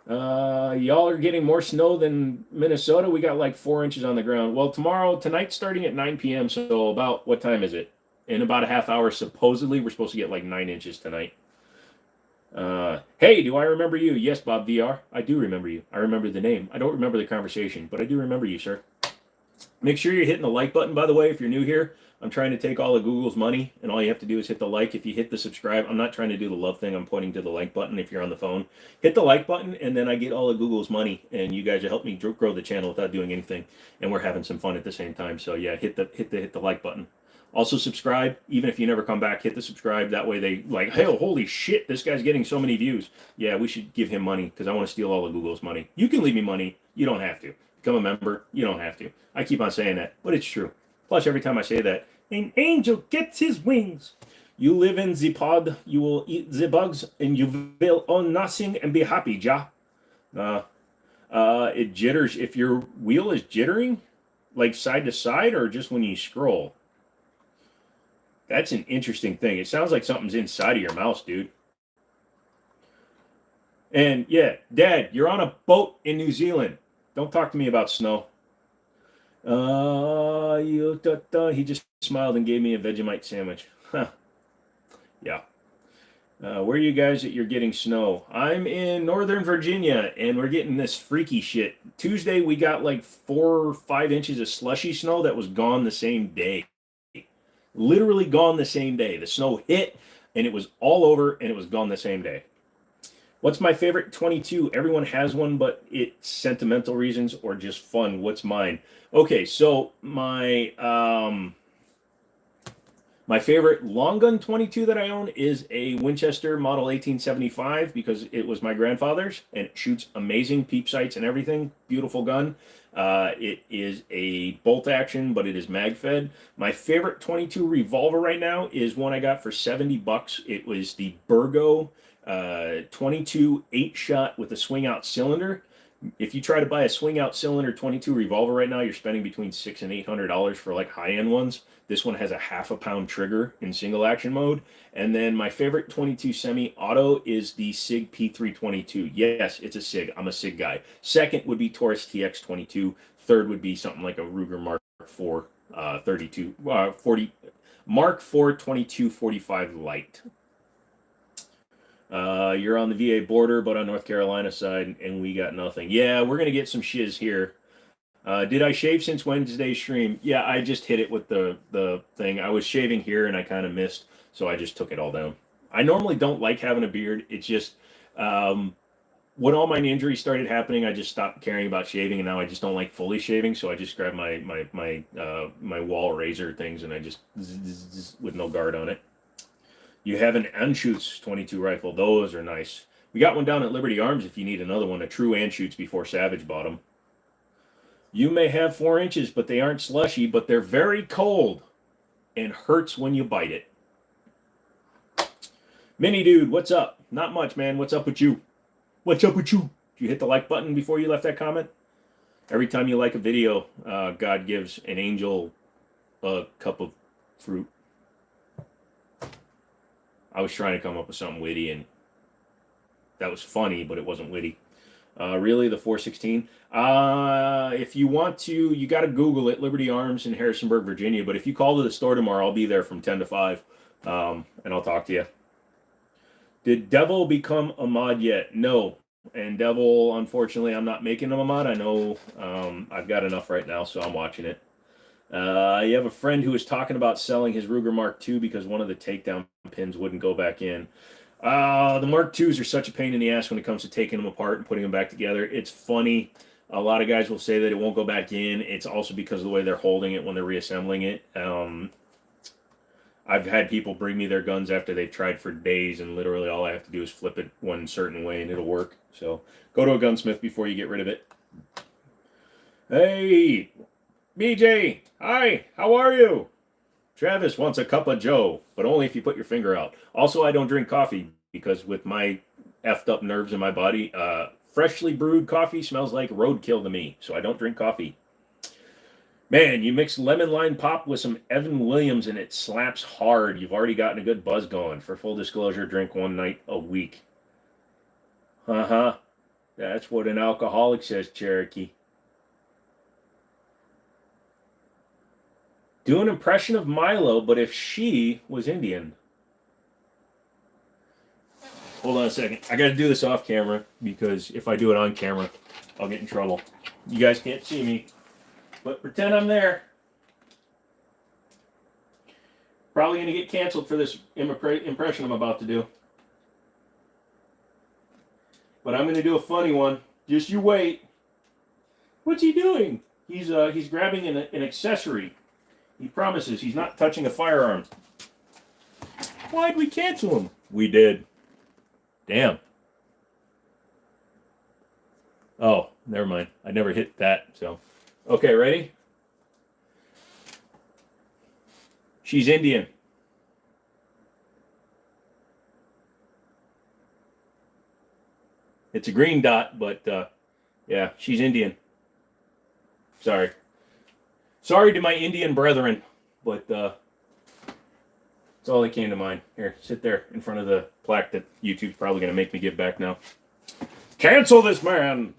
Y'all are getting more snow than Minnesota. We got like 4 inches on the ground. Well, tonight's starting at 9 p.m. So about what time is it? In about a half hour, supposedly, we're supposed to get like 9 inches tonight. Hey, do I remember you? Yes, Bob VR. I do remember you. I remember the name. I don't remember the conversation, but I do remember you, sir. Make sure you're hitting the like button, by the way, if you're new here. I'm trying to take all of Google's money, and all you have to do is hit the like. If you hit the subscribe, I'm not trying to do the love thing. I'm pointing to the like button if you're on the phone. Hit the like button, and then I get all of Google's money, and you guys will help me grow the channel without doing anything, and we're having some fun at the same time. So yeah, hit the like button. Also subscribe, even if you never come back, hit the subscribe. That way they like, hey, holy shit, this guy's getting so many views. Yeah, we should give him money because I want to steal all of Google's money. You can leave me money. You don't have to. Become a member. You don't have to. I keep on saying that, but it's true. Plus, every time I say that, an angel gets his wings. You live in the pod, you will eat the bugs, and you will own nothing and be happy, ja. It jitters. If your wheel is jittering, like side to side, or just when you scroll. That's an interesting thing. It sounds like something's inside of your mouse, dude. And yeah, Dad, you're on a boat in New Zealand. Don't talk to me about snow. He just smiled and gave me a Vegemite sandwich. Huh. Yeah. Where are you guys that you're getting snow? I'm in Northern Virginia, and we're getting this freaky shit. Tuesday, we got like 4 or 5 inches of slushy snow that was gone the same day. Literally gone the same day. The snow hit, and it was all over, and it was gone the same day. What's my favorite 22? Everyone has one, but it's sentimental reasons or just fun. What's mine? Okay, so my favorite long gun 22 that I own is a Winchester Model 1875 because it was my grandfather's, and it shoots amazing peep sights and everything. Beautiful gun. It is a bolt action, but it is mag fed. My favorite 22 revolver right now is one I got for $70. It was the Burgo 22 8-shot with a swing out cylinder. If you try to buy a swing out cylinder 22 revolver right now, you're spending between $600 and $800 for like high end ones. This one has a half a pound trigger in single action mode. And then my favorite 22 semi auto is the SIG P322. Yes, it's a SIG. I'm a SIG guy. Second would be Taurus TX22. Third would be something like a Ruger Mark IV 40 Mark IV 2245 Light. You're on the VA border, but on North Carolina side, and we got nothing. Yeah, we're gonna get some shiz here. Did I shave since Wednesday's stream? Yeah, I just hit it with the thing. I was shaving here and I kind of missed, so I just took it all down. I normally don't like having a beard. It's just when all my injuries started happening, I just stopped caring about shaving, and now I just don't like fully shaving. So I just grab my wall razor things, and I just with no guard on it. You have an Anschutz 22 rifle. Those are nice. We got one down at Liberty Arms if you need another one. A true Anschutz before Savage bought them. You may have 4 inches, but they aren't slushy, but they're very cold and hurts when you bite it. Mini Dude, what's up? Not much, man. What's up with you? What's up with you? Did you hit the like button before you left that comment? Every time you like a video, God gives an angel a cup of fruit. I was trying to come up with something witty, and that was funny, but it wasn't witty. Really, the 416? If you want to, you got to Google it, Liberty Arms in Harrisonburg, Virginia. But if you call to the store tomorrow, I'll be there from 10 to 5, and I'll talk to you. Did Devil become a mod yet? No. And Devil, unfortunately, I'm not making him a mod. I know I've got enough right now, so I'm watching it. You have a friend who was talking about selling his Ruger Mark II because one of the takedown pins wouldn't go back in. The Mark IIs are such a pain in the ass when it comes to taking them apart and putting them back together. It's funny. A lot of guys will say that it won't go back in. It's also because of the way they're holding it when they're reassembling it. I've had people bring me their guns after they've tried for days, and literally all I have to do is flip it one certain way and it'll work. So go to a gunsmith before you get rid of it. Hey, BJ, hi, how are you? Travis wants a cup of Joe, but only if you put your finger out. Also, I don't drink coffee because with my effed up nerves in my body, freshly brewed coffee smells like roadkill to me, so I don't drink coffee. Man, you mix lemon lime pop with some Evan Williams and it slaps hard. You've already gotten a good buzz going. For full disclosure, drink one night a week. Uh-huh. That's what an alcoholic says, Cherokee. Do an impression of Milo, but if she was Indian. Hold on a second. I got to do this off camera because if I do it on camera, I'll get in trouble. You guys can't see me, but pretend I'm there. Probably going to get canceled for this impression I'm about to do. But I'm going to do a funny one. Just you wait. What's he doing? He's grabbing an accessory. He promises he's not touching a firearm. Why'd we cancel him? We did. Damn. Oh, never mind. I never hit that, so. Okay, ready? She's Indian. It's a green dot, but yeah, she's Indian. Sorry. Sorry to my Indian brethren, but that's all that came to mind. Here, sit there in front of the plaque that YouTube's probably going to make me give back now. Cancel this man!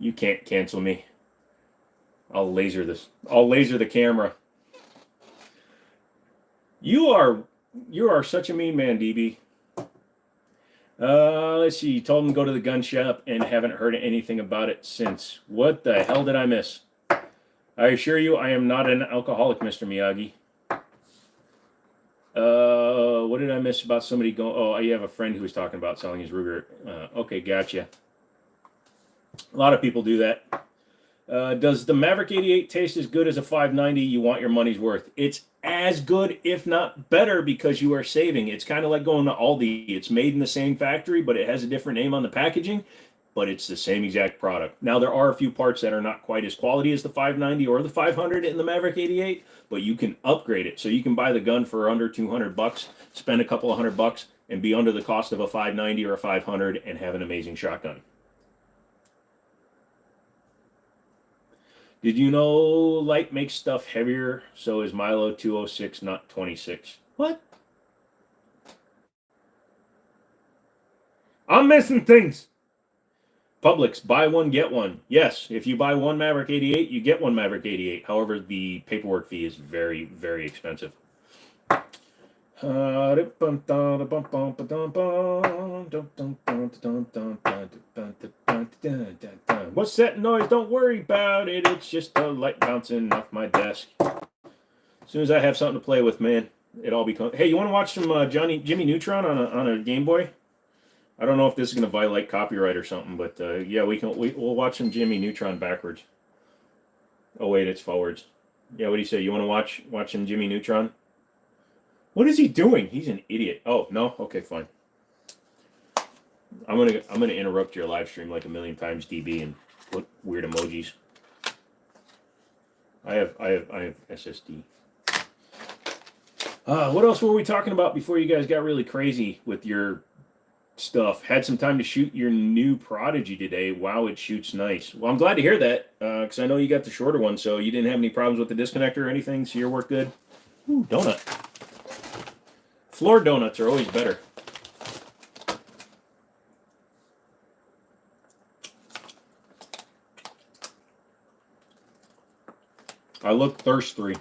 You can't cancel me. I'll laser this. I'll laser the camera. You are such a mean man, DB. Let's see. You told him to go to the gun shop and haven't heard anything about it since. What the hell did I miss? I assure you, I am not an alcoholic, Mr. Miyagi. What did I miss about somebody going? Oh, you have a friend who was talking about selling his Ruger. Okay, gotcha. A lot of people do that. Does the Maverick 88 taste as good as a 590? You want your money's worth. It's as good, if not better, because you are saving. It's kind of like going to Aldi. It's made in the same factory, but it has a different name on the packaging, but it's the same exact product. Now, there are a few parts that are not quite as quality as the 590 or the 500 in the Maverick 88, but you can upgrade it. So you can buy the gun for under 200 bucks, spend a couple of $100 bucks, and be under the cost of a 590 or a 500 and have an amazing shotgun. Did you know light makes stuff heavier? So is Milo 206, not 26. What? I'm missing things. Publix, buy one, get one. Yes, if you buy one Maverick 88, you get one Maverick 88. However, the paperwork fee is very, very expensive. What's that noise? Don't worry about it. It's just the light bouncing off my desk. As soon as I have something to play with, man, it all becomes. Hey, you want to watch some Jimmy Neutron on a Game Boy? I don't know if this is going to violate copyright or something, but yeah, we'll watch some Jimmy Neutron backwards. Oh wait, it's forwards. Yeah, what do you say? You want to watch some Jimmy Neutron? What is he doing? He's an idiot. Oh no, okay, fine. I'm gonna interrupt your live stream like a million times, DB, and put weird emojis. I have SSD. What else were we talking about before you guys got really crazy with your stuff? Had some time to shoot your new Prodigy today. Wow, it shoots nice. Well, I'm glad to hear that, because I know you got the shorter one, so you didn't have any problems with the disconnector or anything, so your work good. Ooh, donut. Floor donuts are always better. I look thirsty.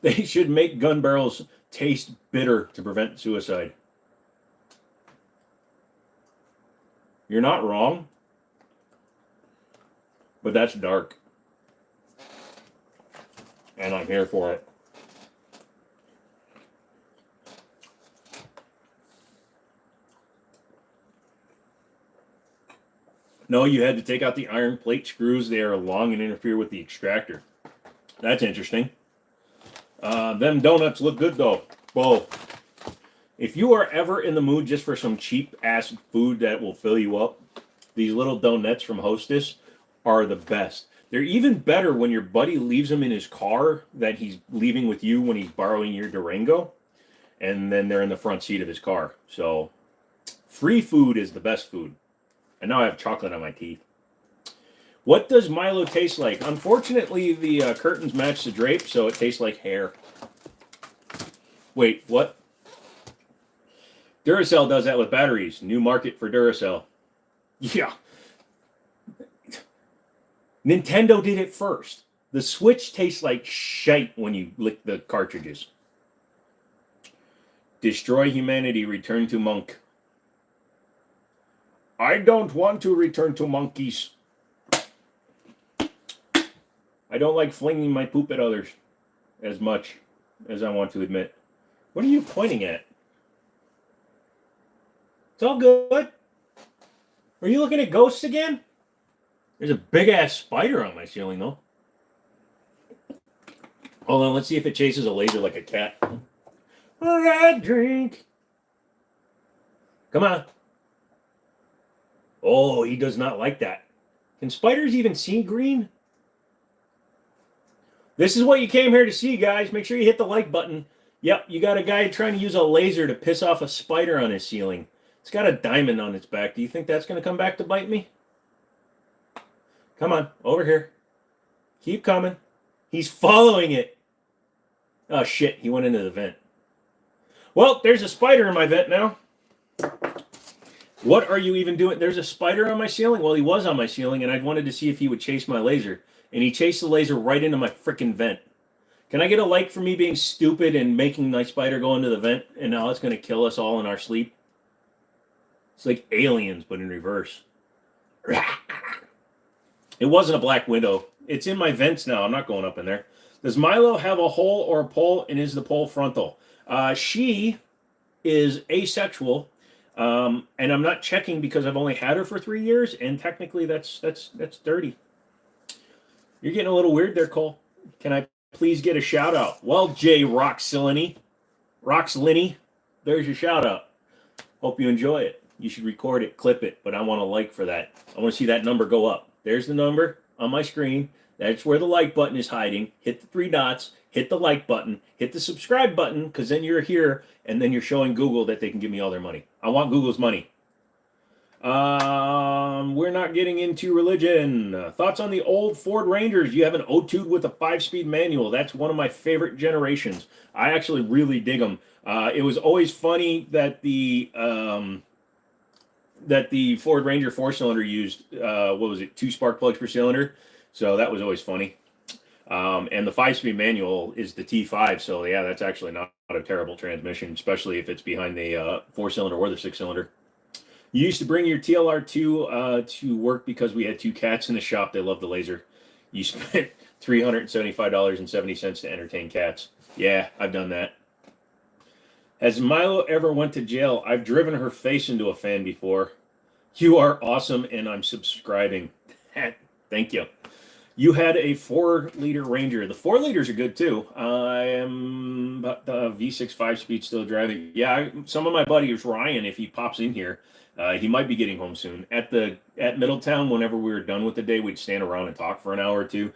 They should make gun barrels taste bitter to prevent suicide. You're not wrong, but that's dark. And I'm here for it. No, you had to take out the iron plate screws. They are long and interfere with the extractor. That's interesting. Them donuts look good though. Whoa. If you are ever in the mood just for some cheap ass food that will fill you up, these little donuts from Hostess are the best. They're even better when your buddy leaves them in his car that he's leaving with you when he's borrowing your Durango, and then they're in the front seat of his car. So free food is the best food. And now I have chocolate on my teeth. What does Milo taste like? Unfortunately, the curtains match the drape, so it tastes like hair. Wait, what? Duracell does that with batteries. New market for Duracell. Yeah. Nintendo did it first. The Switch tastes like shite when you lick the cartridges. Destroy humanity, return to monk. I don't want to return to monkeys. I don't like flinging my poop at others as much as I want to admit. What are you pointing at? It's all good. Are you looking at ghosts again? There's a big-ass spider on my ceiling, though. Hold on, let's see if it chases a laser like a cat. All right, drink. Come on. Oh, he does not like that. Can spiders even see green? This is what you came here to see, guys. Make sure you hit the like button. Yep, you got a guy trying to use a laser to piss off a spider on his ceiling. It's got a diamond on its back. Do you think that's going to come back to bite me? Come on, over here. Keep coming. He's following it. Oh, shit, he went into the vent. Well, there's a spider in my vent now. What are you even doing? There's a spider on my ceiling? Well, he was on my ceiling, and I wanted to see if he would chase my laser. And he chased the laser right into my frickin' vent. Can I get a like for me being stupid and making my spider go into the vent, and now it's going to kill us all in our sleep? It's like Aliens, but in reverse. It wasn't a black widow. It's in my vents now. I'm not going up in there. Does Milo have a hole or a pole, and is the pole frontal? She is asexual, and I'm not checking because I've only had her for 3 years, and technically that's dirty. You're getting a little weird there, Cole. Can I please get a shout out? Well, Jay Roxlini, there's your shout out. Hope you enjoy it. You should record it, clip it, but I want a like for that. I want to see that number go up. There's the number on my screen. That's where the like button is hiding. Hit the 3 dots, hit the like button, hit the subscribe button, because then you're here, and then you're showing Google that they can give me all their money. I want Google's money. We're not getting into religion. Thoughts on the old Ford Rangers? You have an O2 with a 5-speed manual. That's one of my favorite generations. I actually really dig them. It was always funny that the Ford Ranger 4-cylinder used what was it, 2 spark plugs per cylinder. So that was always funny. And the 5-speed manual is the T5. So yeah, that's actually not a terrible transmission, especially if it's behind the 4-cylinder or the 6-cylinder. You used to bring your TLR2 to work because we had 2 cats in the shop. They loved the laser. You spent $375.70 to entertain cats. Yeah, I've done that. Has Milo ever went to jail? I've driven her face into a fan before. You are awesome, and I'm subscribing. Thank you. You had a 4-liter Ranger. The 4 liters are good too. I am about the V6 5-speed still driving. Yeah, some of my buddies, Ryan, if he pops in here, he might be getting home soon. At Middletown, whenever we were done with the day, we'd stand around and talk for an hour or two.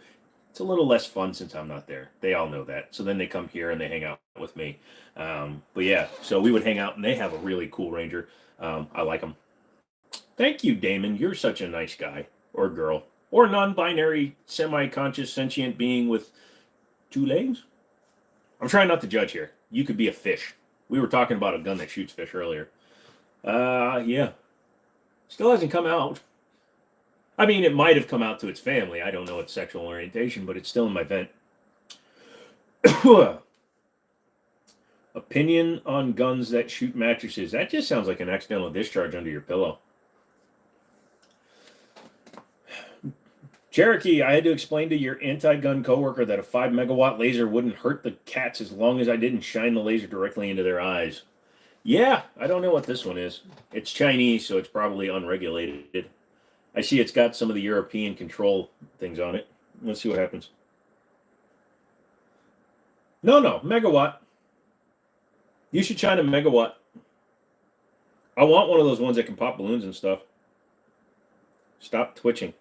It's a little less fun since I'm not there. They all know that. So then they come here and they hang out with me. But yeah, so we would hang out, and they have a really cool Ranger. I like them. Thank you, Damon. You're such a nice guy or girl or non-binary, semi-conscious, sentient being with 2 legs. I'm trying not to judge here. You could be a fish. We were talking about a gun that shoots fish earlier. Yeah. Still hasn't come out. I mean, it might have come out to its family. I don't know its sexual orientation, but it's still in my vent. Opinion on guns that shoot mattresses. That just sounds like an accidental discharge under your pillow. Cherokee, I had to explain to your anti-gun coworker that a 5-megawatt laser wouldn't hurt the cats as long as I didn't shine the laser directly into their eyes. Yeah, I don't know what this one is. It's Chinese, so it's probably unregulated. I see it's got some of the European control things on it. Let's see what happens. No, megawatt. You should shine a megawatt. I want one of those ones that can pop balloons and stuff. Stop twitching.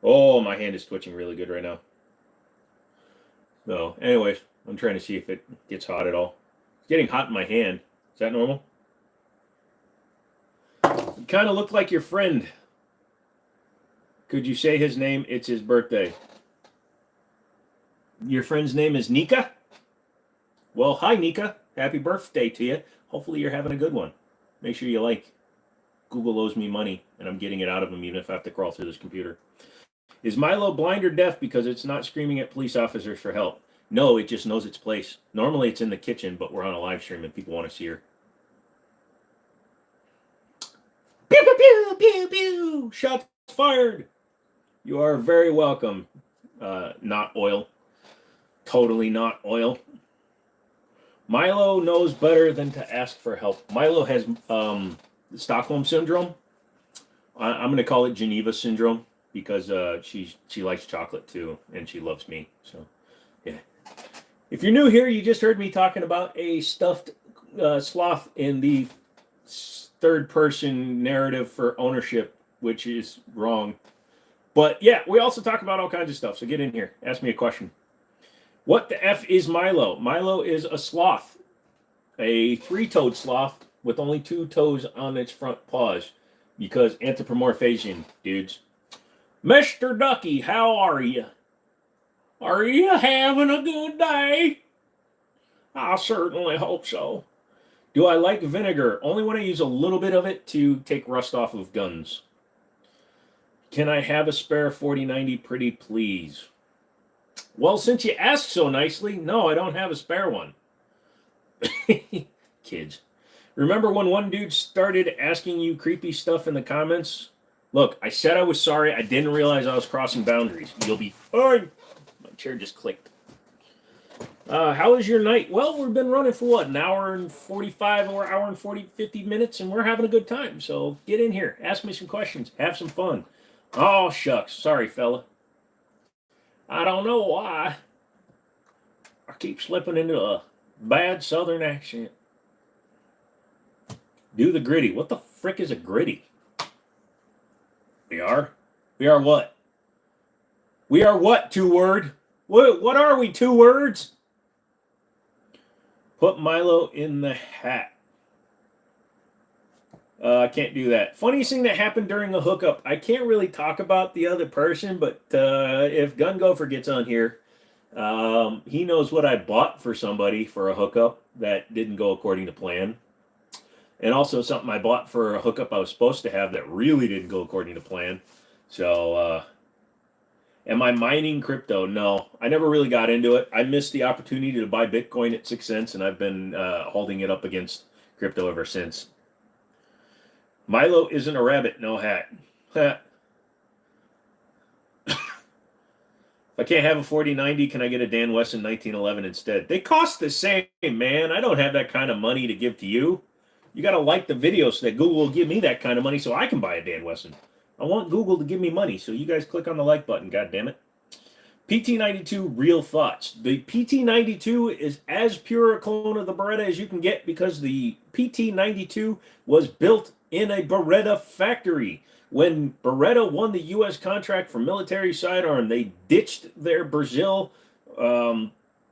Oh, my hand is twitching really good right now. So, anyways, I'm trying to see if it gets hot at all. It's getting hot in my hand. Is that normal? You kind of look like your friend. Could you say his name? It's his birthday. Your friend's name is Nika? Well, hi, Nika. Happy birthday to you. Hopefully you're having a good one. Make sure you like. Google owes me money, and I'm getting it out of him even if I have to crawl through this computer. Is Milo blind or deaf because it's not screaming at police officers for help? No, it just knows its place. Normally it's in the kitchen, but we're on a live stream and people want to see her. Pew, pew, pew, pew, pew. Shots fired. You are very welcome. Not oil. Totally not oil. Milo knows better than to ask for help. Milo has Stockholm Syndrome. I'm going to call it Geneva Syndrome because she likes chocolate too, and she loves me. So, yeah. If you're new here, you just heard me talking about a stuffed sloth in the third-person narrative for ownership, which is wrong. But yeah, we also talk about all kinds of stuff. So get in here. Ask me a question. What the F is Milo? Milo is a sloth. A 3-toed sloth with only 2 toes on its front paws. Because anthropomorphization, dudes. Mr. Ducky, how are you? Are you having a good day? I certainly hope so. Do I like vinegar? Only when I use a little bit of it to take rust off of guns. Can I have a spare 4090 pretty please? Well, since you asked so nicely, no, I don't have a spare one. Kids. Remember when one dude started asking you creepy stuff in the comments? Look, I said I was sorry. I didn't realize I was crossing boundaries. You'll be fine. My chair just clicked. How was your night? Well, we've been running for what, an hour and 45 or hour and 50 minutes, and we're having a good time. So get in here. Ask me some questions. Have some fun. Oh, shucks. Sorry, fella. I don't know why. I keep slipping into a bad southern accent. Do the gritty. What the frick is a gritty? We are? We are what? We are what, 2 word? What are we, 2 words? Put Milo in the hat. I can't do that. Funniest thing that happened during a hookup. I can't really talk about the other person, but if Gun Gopher gets on here, he knows what I bought for somebody for a hookup that didn't go according to plan. And also something I bought for a hookup I was supposed to have that really didn't go according to plan. So, am I mining crypto? No, I never really got into it. I missed the opportunity to buy Bitcoin at 6 cents, and I've been holding it up against crypto ever since. Milo isn't a rabbit, no hat. If I can't have a 4090, can I get a Dan Wesson 1911 instead? They cost the same, man. I don't have that kind of money to give to you. You got to like the video so that Google will give me that kind of money so I can buy a Dan Wesson. I want Google to give me money, so you guys click on the like button, goddammit. PT92 Real Thoughts. The PT92 is as pure a clone of the Beretta as you can get because the PT92 was built in a Beretta factory. When Beretta won the U.S. contract for military sidearm, they ditched their Brazil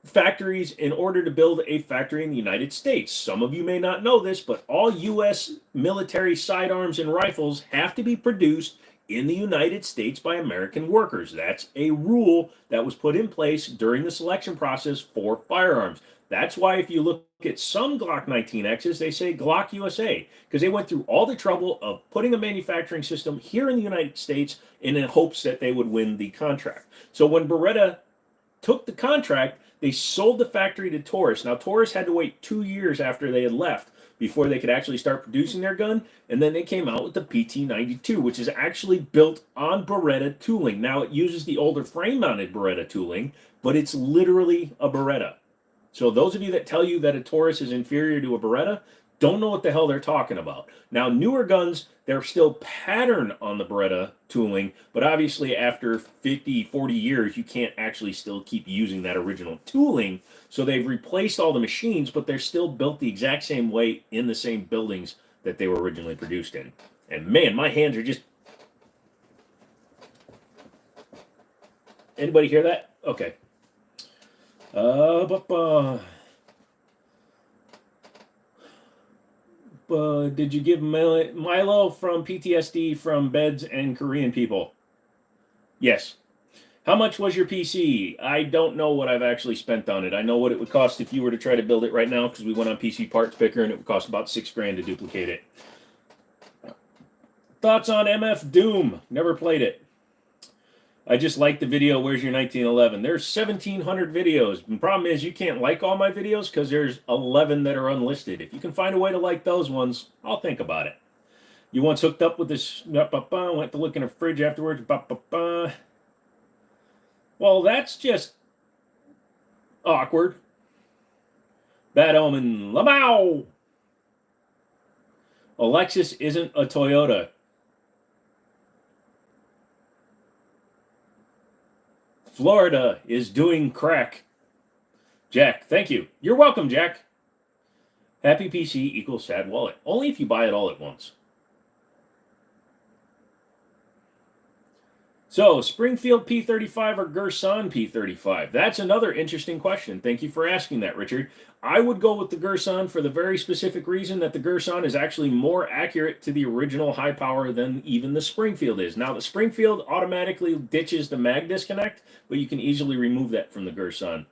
factories in order to build a factory in the United States. Some of you may not know this, but all U.S. military sidearms and rifles have to be produced in the United States by American workers. That's a rule that was put in place during the selection process for firearms. That's why if you look at some Glock 19Xs, they say Glock USA, because they went through all the trouble of putting a manufacturing system here in the United States in the hopes that they would win the contract. So when Beretta took the contract, they sold the factory to Taurus. Now, Taurus had to wait 2 years after they had left before they could actually start producing their gun, and then they came out with the PT92, which is actually built on Beretta tooling. Now, it uses the older frame-mounted Beretta tooling, but it's literally a Beretta. So those of you that tell you that a Taurus is inferior to a Beretta don't know what the hell they're talking about. Now, newer guns, they're still patterned on the Beretta tooling, but obviously after 50, 40 years, you can't actually still keep using that original tooling. So they've replaced all the machines, but they're still built the exact same way in the same buildings that they were originally produced in. And man, my hands are just... Anybody hear that? Okay. Did you give Milo from PTSD from beds and Korean people? Yes. How much was your PC? I don't know what I've actually spent on it. I know what it would cost if you were to try to build it right now because we went on PC Parts Picker and it would cost about $6,000 to duplicate it. Thoughts on MF Doom? Never played it. I just like the video, where's your 1911? There's 1,700 videos. The problem is you can't like all my videos because there's 11 that are unlisted. If you can find a way to like those ones, I'll think about it. You once hooked up with this, went to look in a fridge afterwards, Well, that's just awkward. Bad Omen, Lamau! Alexis isn't a Toyota. Florida is doing crack. Jack, thank you. You're welcome, Jack. Happy PC equals sad wallet. Only if you buy it all at once. So, Springfield P35 or Gerson P35? That's another interesting question. Thank you for asking that, Richard. I would go with the Gerson for the very specific reason that the Gerson is actually more accurate to the original high power than even the Springfield is. Now, the Springfield automatically ditches the mag disconnect, but you can easily remove that from the Gerson.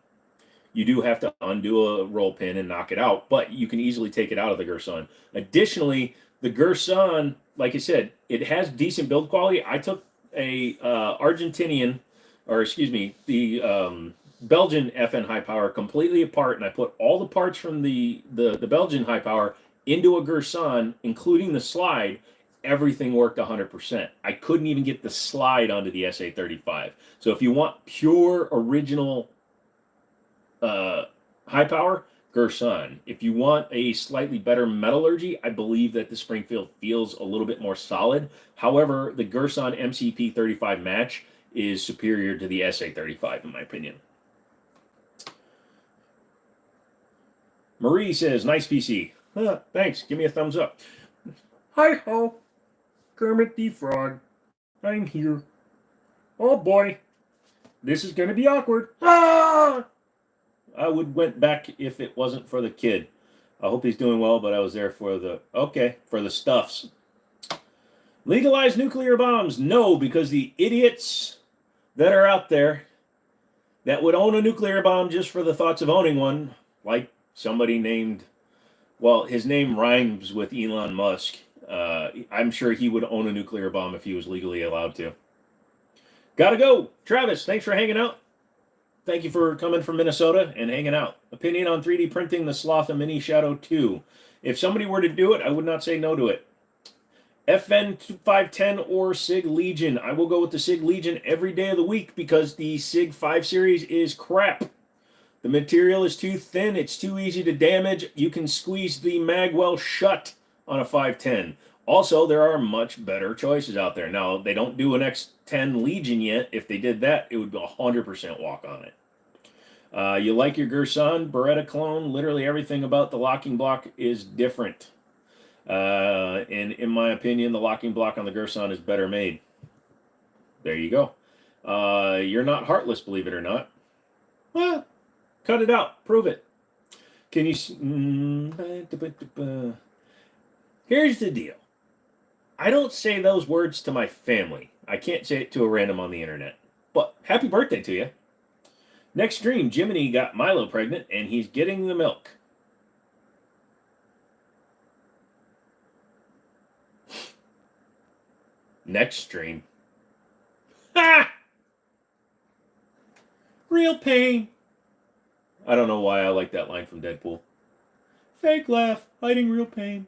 You do have to undo a roll pin and knock it out, but you can easily take it out of the Gerson. Additionally, the Gerson, like I said, it has decent build quality. I took a Argentinian, or excuse me, the Belgian FN high power completely apart, and I put all the parts from the Belgian high power into a Gerson, including the slide. Everything worked 100%. I couldn't even get the slide onto the SA35. So if you want pure original high power, Gerson. If you want a slightly better metallurgy, I believe that the Springfield feels a little bit more solid. However, the Gerson MCP 35 match is superior to the SA35 in my opinion. Marie says, nice PC. Thanks. Give me a thumbs up. Hi ho. Kermit the Frog. I'm here. Oh boy. This is going to be awkward. Ah! I would went back if it wasn't for the kid. I hope he's doing well, but I was there for the stuffs. Legalize nuclear bombs? No, because the idiots that are out there that would own a nuclear bomb just for the thoughts of owning one, like somebody named, well, his name rhymes with Elon Musk. I'm sure he would own a nuclear bomb if he was legally allowed to. Gotta go. Travis, thanks for hanging out. Thank you for coming from Minnesota and hanging out. Opinion on 3D printing the Sloth Mini Shadow 2. If somebody were to do it, I would not say no to it. FN 510 or SIG Legion. I will go with the SIG Legion every day of the week because the SIG 5 series is crap. The material is too thin. It's too easy to damage. You can squeeze the mag well shut on a 510. Also, there are much better choices out there. Now, they don't do an X10 Legion yet. If they did that, it would be 100% walk on it. You like your Gerson Beretta clone? Literally everything about the locking block is different. And in my opinion, the locking block on the Gerson is better made. There you go. You're not heartless, believe it or not. Well, cut it out. Prove it. Can you... Here's the deal. I don't say those words to my family. I can't say it to a random on the internet. But happy birthday to you. Next stream, Jimmini got Milo pregnant, and he's getting the milk. Next stream. Ha! Real pain. I don't know why I like that line from Deadpool. Fake laugh, hiding real pain.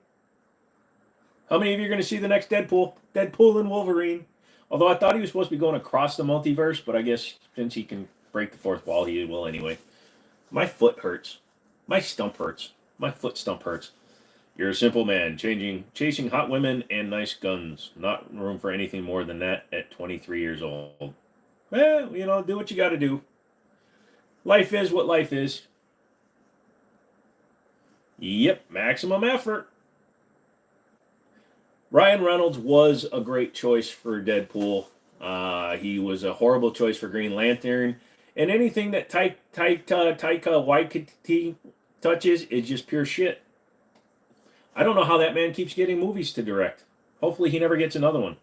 How many of you are going to see the next Deadpool? Deadpool and Wolverine. Although I thought he was supposed to be going across the multiverse, but I guess since he can break the fourth wall, he will anyway. My foot hurts. My stump hurts. My foot stump hurts. You're a simple man, chasing hot women and nice guns. Not room for anything more than that at 23 years old. Well, you know, do what you got to do. Life is what life is. Yep, maximum effort. Ryan Reynolds was a great choice for Deadpool. He was a horrible choice for Green Lantern. And anything that Taika Waititi touches is just pure shit. I don't know how that man keeps getting movies to direct. Hopefully he never gets another one.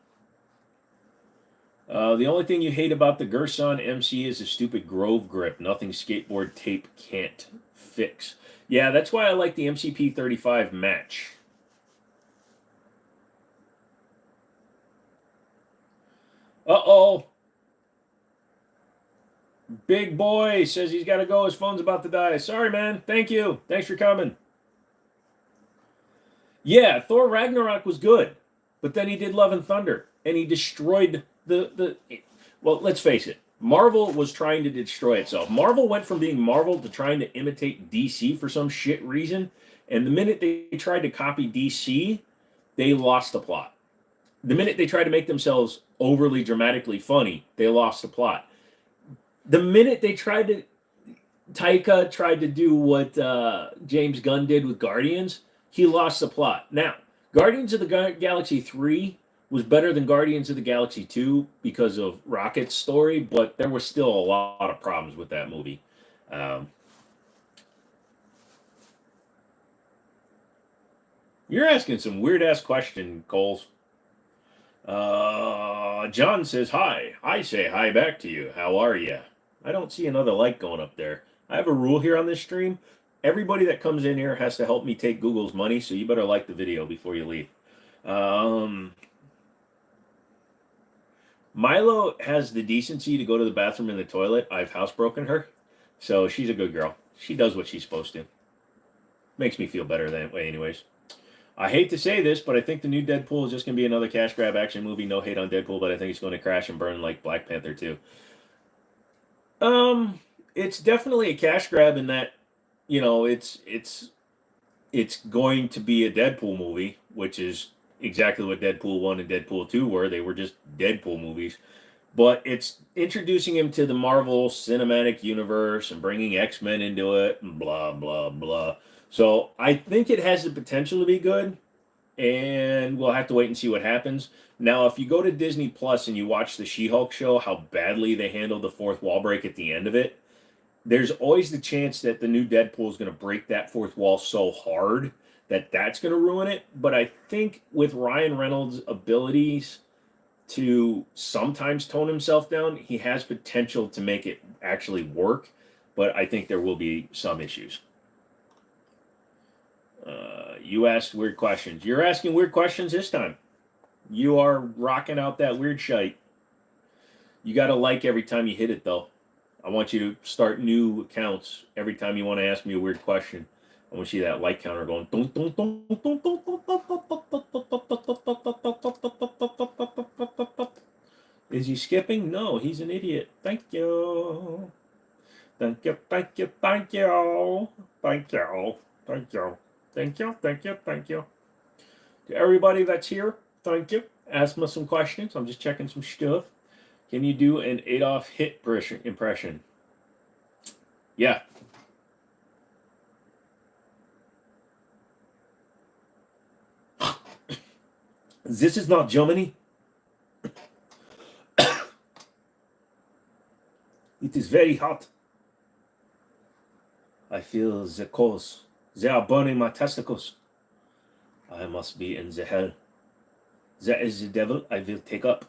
The only thing you hate about the Gerson MC is the stupid Grove grip. Nothing skateboard tape can't fix. Yeah, that's why I like the MCP 35 match. Uh-oh. Big boy says he's got to go. His phone's about to die. Sorry, man. Thank you. Thanks for coming. Yeah, Thor Ragnarok was good. But then he did Love and Thunder. And he destroyed the... Well, let's face it. Marvel was trying to destroy itself. Marvel went from being Marvel to trying to imitate DC for some shit reason. And the minute they tried to copy DC, they lost the plot. The minute they tried to make themselves overly dramatically funny, they lost the plot. The minute they tried to... Taika tried to do what James Gunn did with Guardians, he lost the plot. Now, Guardians of the Galaxy 3 was better than Guardians of the Galaxy 2 because of Rocket's story, but there was still a lot of problems with that movie. You're asking some weird-ass question, Coles. John says hi. I say hi back to you. How are you? I don't see another like going up there. I have a rule here on this stream. Everybody that comes in here has to help me take Google's money, so you better like the video before you leave. Milo has the decency to go to the bathroom in the toilet. I've housebroken her, so she's a good girl. She does what she's supposed to. Makes me feel better that way anyways. I hate to say this, but I think the new Deadpool is just going to be another cash grab action movie. No hate on Deadpool, but I think it's going to crash and burn like Black Panther 2. It's definitely a cash grab in that, you know, it's going to be a Deadpool movie, which is exactly what Deadpool 1 and Deadpool 2 were. They were just Deadpool movies. But it's introducing him to the Marvel Cinematic Universe and bringing X-Men into it and blah, blah, blah. So I think it has the potential to be good, and we'll have to wait and see what happens. Now, if you go to Disney Plus and you watch the She-Hulk show, how badly they handled the fourth wall break at the end of it, there's always the chance that the new Deadpool is going to break that fourth wall so hard that that's going to ruin it. But I think with Ryan Reynolds' abilities to sometimes tone himself down, he has potential to make it actually work. But I think there will be some issues. You asked weird questions. You're asking weird questions this time. You are rocking out that weird shite. You got to like every time you hit it, though. I want you to start new accounts every time you want to ask me a weird question. I want to see that like counter going. Is he skipping? No, he's an idiot. Thank you. Thank you, thank you, thank you. Thank you, thank you. Thank you, thank you, thank you. To everybody that's here, thank you. Ask me some questions. I'm just checking some stuff. Can you do an Adolf Hitler impression? Yeah. This is not Germany. It is very hot. I feel the coals. They are burning my testicles. I must be in the hell. That is the devil I will take up.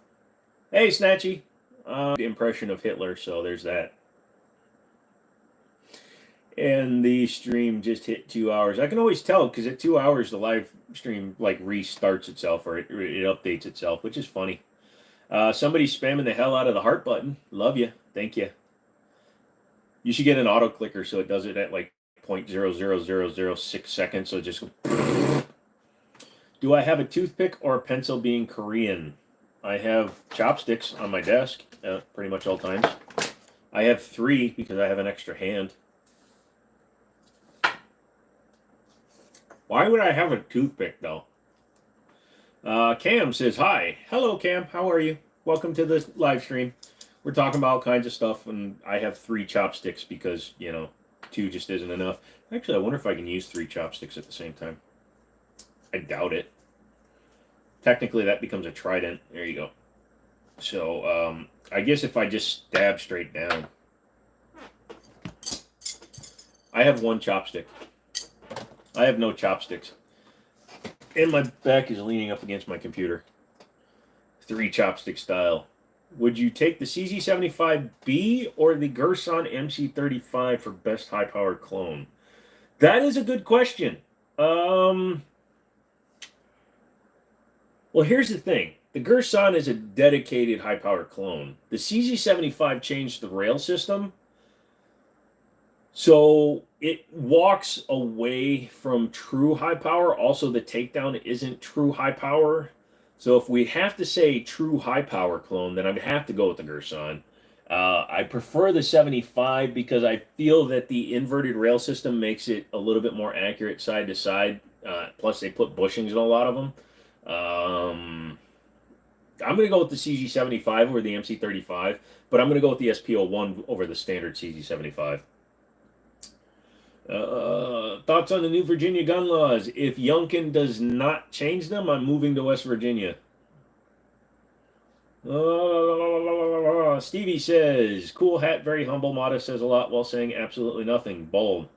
Hey, Snatchy. The impression of Hitler, so there's that. And the stream just hit 2 hours. I can always tell because at 2 hours the live stream like restarts itself or it updates itself, which is funny. Somebody's spamming the hell out of the heart button. Love you. Thank you. You should get an auto clicker so it does it at like 0.00006 seconds. So just go. Do I have a toothpick or a pencil being Korean? I have chopsticks on my desk pretty much all times. I have 3 because I have an extra hand. Why would I have a toothpick though? Cam says hi. Hello, Cam. How are you? Welcome to the live stream. We're talking about all kinds of stuff, and I have 3 chopsticks because, 2 just isn't enough. Actually, I wonder if I can use 3 chopsticks at the same time. I doubt it. Technically, that becomes a trident. There you go. So, I guess if I just stab straight down. I have 1 chopstick. I have no chopsticks. And my back is leaning up against my computer. 3 chopstick style. Would you take the CZ75B or the Gerson MC35 for best high-powered clone? That is a good question. Well, here's the thing. The Gerson is a dedicated high-powered clone. The CZ75 changed the rail system, so it walks away from true high power. Also, the takedown isn't true high power. So if we have to say true high power clone, then I'd have to go with the Gerson. I prefer the 75 because I feel that the inverted rail system makes it a little bit more accurate side to side. Plus, they put bushings in a lot of them. I'm going to go with the CZ75 over the MC35, but I'm going to go with the SP01 over the standard CZ75. Thoughts on the new Virginia gun laws? If Youngkin does not change them, I'm moving to West Virginia. Stevie says, cool hat, very humble, modest, says a lot while saying absolutely nothing. Bold.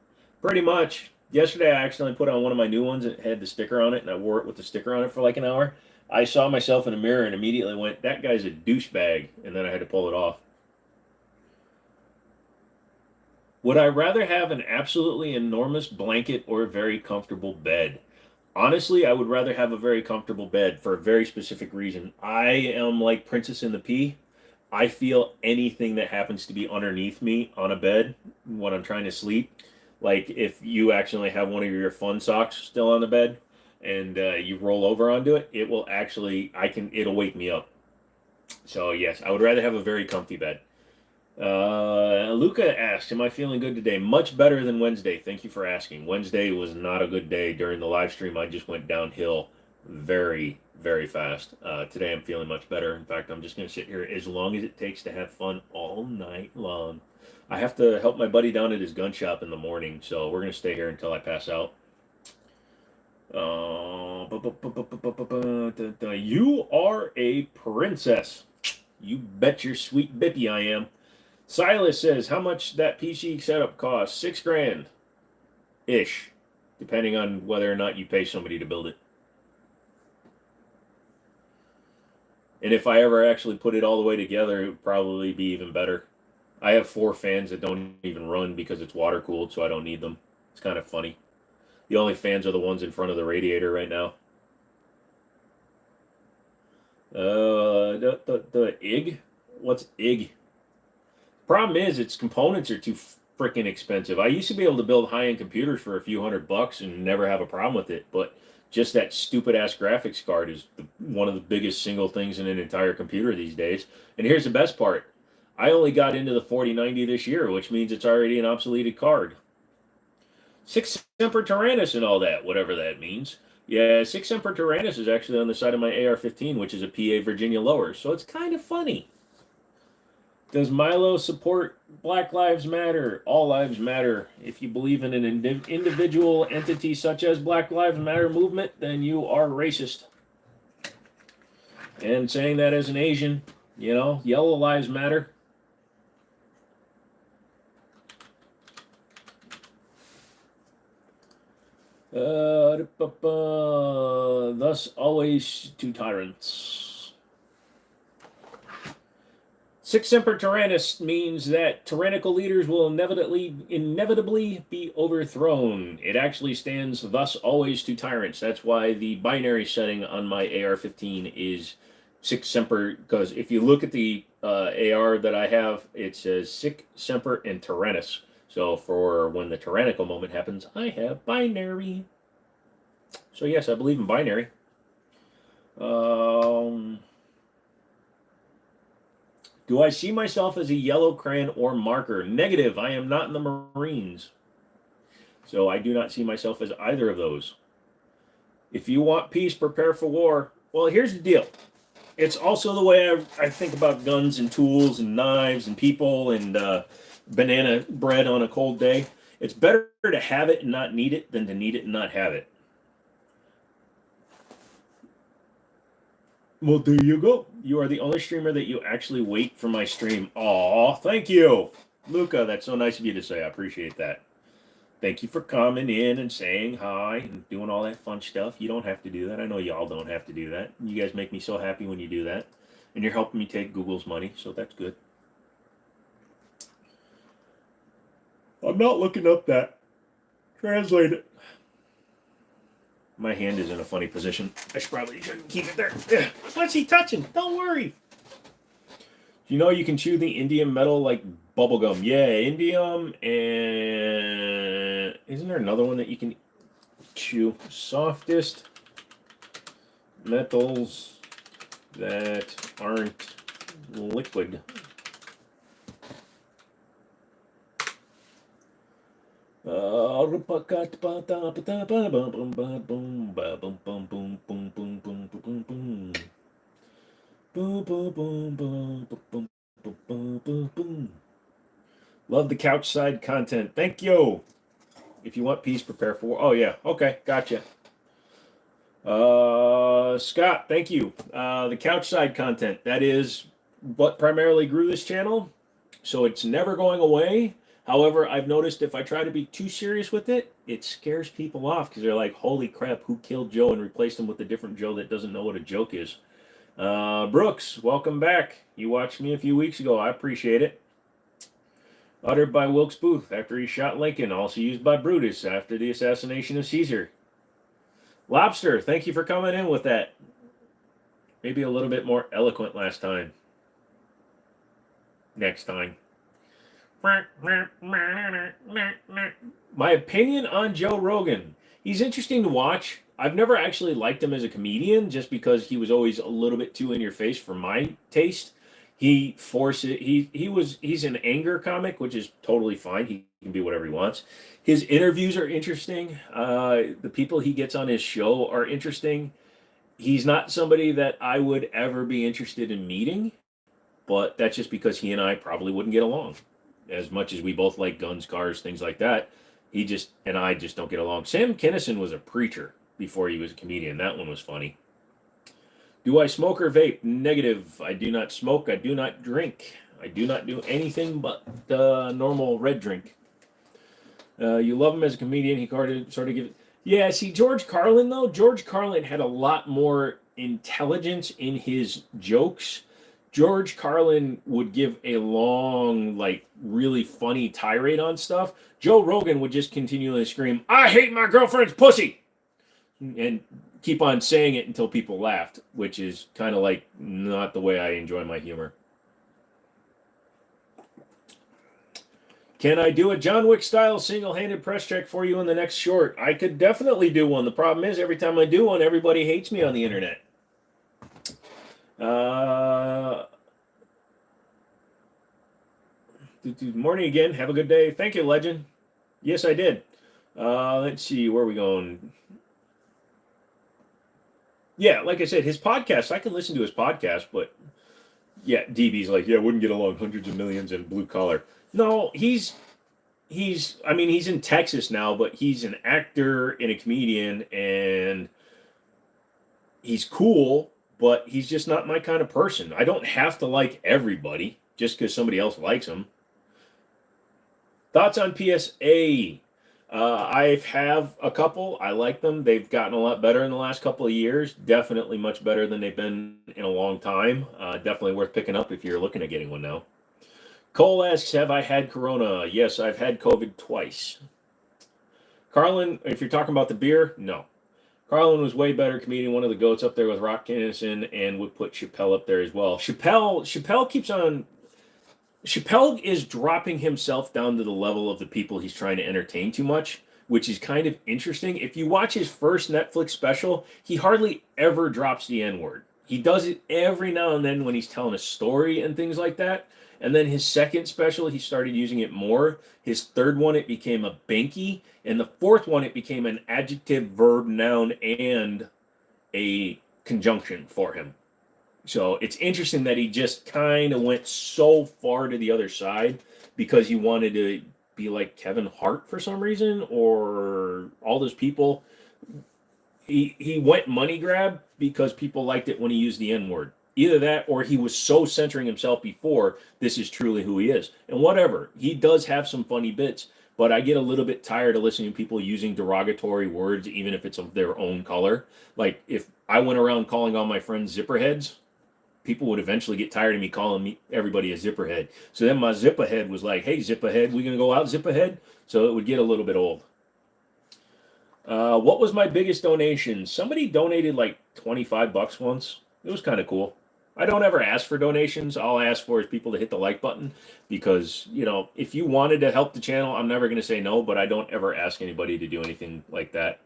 Pretty much. Yesterday I accidentally put on one of my new ones. It had the sticker on it, and I wore it with the sticker on it for like an hour. I saw myself in a mirror and immediately went, that guy's a douchebag, and then I had to pull it off. Would I rather have an absolutely enormous blanket or a very comfortable bed? Honestly, I would rather have a very comfortable bed for a very specific reason. I am like Princess in the Pea. I feel anything that happens to be underneath me on a bed when I'm trying to sleep. Like if you accidentally have one of your fun socks still on the bed and you roll over onto it, it will actually, it'll wake me up. So yes, I would rather have a very comfy bed. Luca asked, am I feeling good today? Much better than Wednesday. Thank you for asking. Wednesday was not a good day. During the live stream, I just went downhill very, very fast. Today I'm feeling much better. In fact, I'm just going to sit here as long as it takes to have fun all night long. I have to help my buddy down at his gun shop in the morning, so we're going to stay here until I pass out. You are a princess. You bet your sweet bippy I am. Silas says, how much that PC setup costs? $6,000 ish, depending on whether or not you pay somebody to build it. And if I ever actually put it all the way together, it would probably be even better. I have 4 fans that don't even run because it's water cooled, so I don't need them. It's kind of funny. The only fans are the ones in front of the radiator right now. The IG? What's IG? Problem is, its components are too freaking expensive. I used to be able to build high-end computers for a few $100 and never have a problem with it, but just that stupid-ass graphics card is one of the biggest single things in an entire computer these days. And here's the best part. I only got into the 4090 this year, which means it's already an obsoleted card. 6 Semper Tyrannis and all that, whatever that means. Yeah, 6 Semper Tyrannis is actually on the side of my AR-15, which is a PA Virginia lower, so it's kind of funny. Does Milo support Black Lives Matter? All lives matter. If you believe in an individual entity such as Black Lives Matter movement, then you are racist. And saying that as an Asian, you know, yellow lives matter. Thus always to tyrants. 6 Semper Tyrannis means that tyrannical leaders will inevitably be overthrown. It actually stands thus always to tyrants. That's why the binary setting on my AR-15 is 6 Semper, because if you look at the AR that I have, it says 6 Semper and Tyrannis. So for when the tyrannical moment happens, I have binary. So yes, I believe in binary. Do I see myself as a yellow crayon or marker? Negative. I am not in the Marines. So I do not see myself as either of those. If you want peace, prepare for war. Well, here's the deal. It's also the way I think about guns and tools and knives and people and banana bread on a cold day. It's better to have it and not need it than to need it and not have it. Well, there you go. You are the only streamer that you actually wait for my stream. Aw, thank you. Luca, that's so nice of you to say. I appreciate that. Thank you for coming in and saying hi and doing all that fun stuff. You don't have to do that. I know y'all don't have to do that. You guys make me so happy when you do that. And you're helping me take Google's money, so that's good. I'm not looking up that. Translate it. My hand is in a funny position. I probably shouldn't keep it there. What's he touching? Don't worry. You know you can chew the indium metal like bubblegum. Yeah, indium and... Isn't there another one that you can chew? Softest metals that aren't liquid. Love the couch side content. Thank you. If you want peace, prepare for. Oh yeah. Okay. Gotcha. Scott, thank you. The couch side content. That is what primarily grew this channel. So it's never going away. However, I've noticed if I try to be too serious with it, it scares people off because they're like, holy crap, who killed Joe and replaced him with a different Joe that doesn't know what a joke is? Brooks, welcome back. You watched me a few weeks ago. I appreciate it. Uttered by Wilkes Booth after he shot Lincoln, also used by Brutus after the assassination of Caesar. Lobster, thank you for coming in with that. Maybe a little bit more eloquent last time. Next time. My opinion on Joe Rogan. He's interesting to watch. I've never actually liked him as a comedian just because he was always a little bit too in your face for my taste. He's an anger comic, which is totally fine. He can be whatever he wants. His interviews are interesting. The people he gets on his show are interesting. He's not somebody that I would ever be interested in meeting, but that's just because he and I probably wouldn't get along. As much as we both like guns, cars, things like that, he just and I just don't get along. Sam Kinison was a preacher before he was a comedian. That one was funny. Do I smoke or vape? Negative. I do not smoke. I do not drink. I do not do anything but the normal red drink. You love him as a comedian. He sort of give. Yeah, see, George Carlin, though, George Carlin had a lot more intelligence in his jokes. George Carlin would give a long, like, really funny tirade on stuff. Joe Rogan would just continually scream, "I hate my girlfriend's pussy!" And keep on saying it until people laughed, which is kind of like not the way I enjoy my humor. Can I do a John Wick style single-handed press check for you in the next short? I could definitely do one. The problem is every time I do one, everybody hates me on the internet. Morning again. Have a good day. Thank you, legend. Yes, I did. Let's see. Where are we going? Yeah, like I said, his podcast, I can listen to his podcast, but yeah, DB's like, yeah, wouldn't get along hundreds of millions in blue collar. No, he's I mean, he's in Texas now, but he's an actor and a comedian, and he's cool, but he's just not my kind of person. I don't have to like everybody just because somebody else likes him. Thoughts on PSA? I have a couple. I like them. They've gotten a lot better in the last couple of years. Definitely much better than they've been in a long time. Definitely worth picking up if you're looking at getting one now. Cole asks, have I had Corona? Yes, I've had COVID twice. Carlin, if you're talking about the beer, no. Carlin was way better comedian, one of the goats up there with Rock Kennison, and would put Chappelle up there as well. Chappelle keeps on... Chappelle is dropping himself down to the level of the people he's trying to entertain too much, which is kind of interesting. If you watch his first Netflix special, he hardly ever drops the N-word. He does it every now and then when he's telling a story and things like that. And then his second special, he started using it more. His third one, it became a banky. And the fourth one, it became an adjective, verb, noun, and a conjunction for him. So it's interesting that he just kind of went so far to the other side because he wanted to be like Kevin Hart for some reason, or all those people. He went money grab because people liked it when he used the N-word. Either that, or he was so centering himself before, this is truly who he is. And whatever, he does have some funny bits, but I get a little bit tired of listening to people using derogatory words, even if it's of their own color. Like, if I went around calling all my friends zipperheads, people would eventually get tired of me calling everybody a zipperhead. So then my zipperhead was like, hey, zipperhead, we gonna go out, zipperhead? So it would get a little bit old. What was my biggest donation? Somebody donated like $25 once. It was kind of cool. I don't ever ask for donations. All I ask for is people to hit the like button because, you know, if you wanted to help the channel, I'm never going to say no, but I don't ever ask anybody to do anything like that.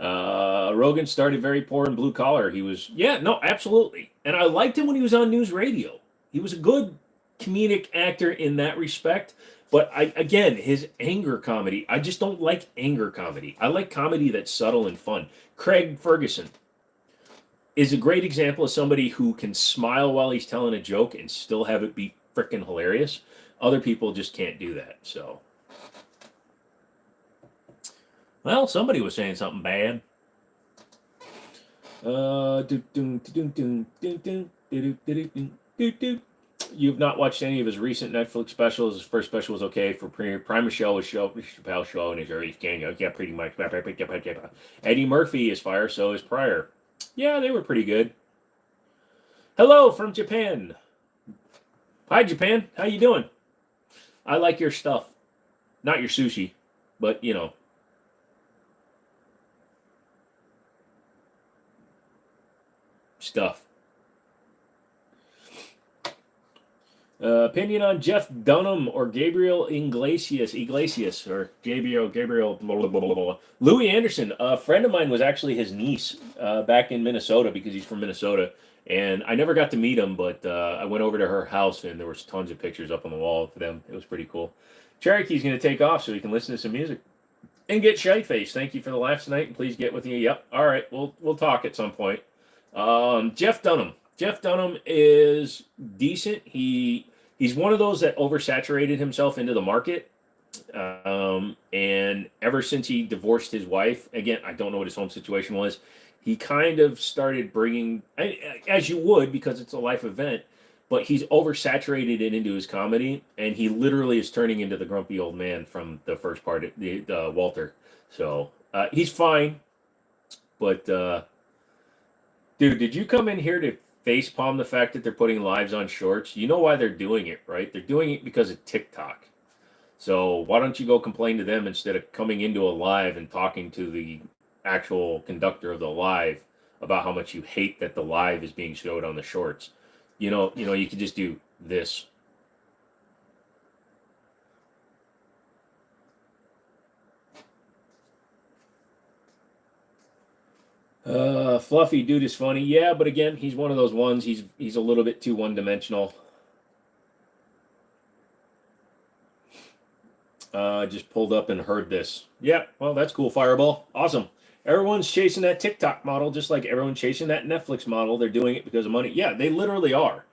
Rogan started very poor in blue collar. He was, yeah, no, absolutely. And I liked him when he was on news radio. He was a good comedic actor in that respect. But again, his anger comedy, I just don't like anger comedy. I like comedy that's subtle and fun. Craig Ferguson is a great example of somebody who can smile while he's telling a joke and still have it be freaking hilarious. Other people just can't do that. So, well, somebody was saying something bad. You've not watched any of his recent Netflix specials. His first special was okay. For Prime Show was Chappelle Show, and his early gang, yeah, pretty much. Eddie Murphy is fire, so is Pryor. Yeah, they were pretty good. Hello from Japan. Hi, Japan. How you doing? I like your stuff. Not your sushi, but, you know. Stuff. Opinion on Jeff Dunham or Gabriel Iglesias, or Gabriel, blah, blah, blah, blah, blah. Louis Anderson, a friend of mine was actually his niece back in Minnesota because he's from Minnesota. And I never got to meet him, but I went over to her house and there was tons of pictures up on the wall for them. It was pretty cool. Cherokee's going to take off so he can listen to some music. And get Shy Face. Thank you for the laughs tonight, and please get with me. Yep. All right. We'll talk at some point. Jeff Dunham. Jeff Dunham is decent. He's one of those that oversaturated himself into the market. And ever since he divorced his wife, again, I don't know what his home situation was, he kind of started bringing, as you would because it's a life event, but he's oversaturated it into his comedy, and he literally is turning into the grumpy old man from the first part, the Walter. So he's fine, but dude, did you come in here to facepalm the fact that they're putting lives on shorts? You know why they're doing it, right? They're doing it because of TikTok. So why don't you go complain to them instead of coming into a live and talking to the actual conductor of the live about how much you hate that the live is being showed on the shorts? You could just do this. Fluffy dude is funny. Yeah, but again, he's one of those ones. He's a little bit too one-dimensional. Just pulled up and heard this. Yeah, well, that's cool, Fireball. Awesome. Everyone's chasing that TikTok model just like everyone's chasing that Netflix model. They're doing it because of money. Yeah, they literally are.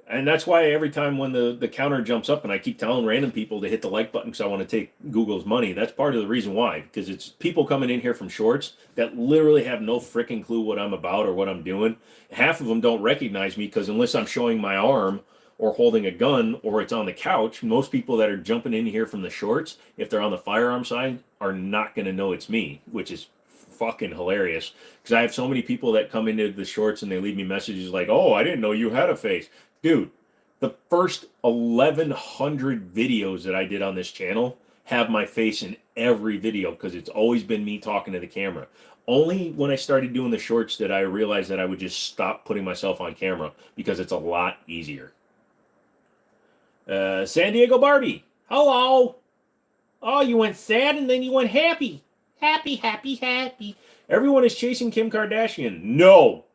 And that's why every time when the counter jumps up and I keep telling random people to hit the like button because I want to take Google's money, that's part of the reason why. Because it's people coming in here from shorts that literally have no freaking clue what I'm about or what I'm doing. Half of them don't recognize me because unless I'm showing my arm or holding a gun or it's on the couch, most people that are jumping in here from the shorts, if they're on the firearm side, are not going to know it's me, which is fucking hilarious. Because I have so many people that come into the shorts and they leave me messages like, oh, I didn't know you had a face. Dude, the first 1,100 videos that I did on this channel have my face in every video because it's always been me talking to the camera. Only when I started doing the shorts did I realize that I would just stop putting myself on camera because it's a lot easier. San Diego Barbie, hello. Oh, you went sad and then you went happy. Happy, happy, happy. Everyone is chasing Kim Kardashian. No.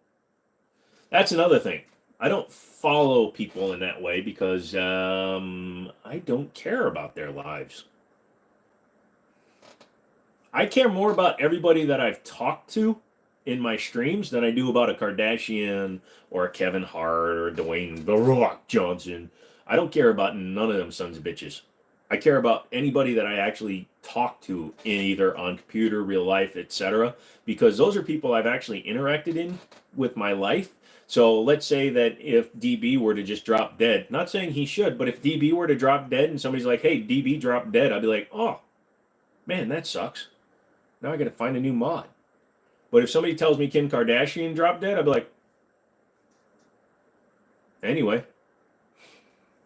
That's another thing. I don't follow people in that way because I don't care about their lives. I care more about everybody that I've talked to in my streams than I do about a Kardashian or a Kevin Hart or a Dwayne The Rock Johnson. I don't care about none of them sons of bitches. I care about anybody that I actually talk to in either on computer, real life, etc. Because those are people I've actually interacted in with my life. So let's say that if DB were to just drop dead, not saying he should, but if DB were to drop dead and somebody's like, hey, DB dropped dead, I'd be like, oh, man, that sucks. Now I got to find a new mod. But if somebody tells me Kim Kardashian dropped dead, I'd be like, anyway.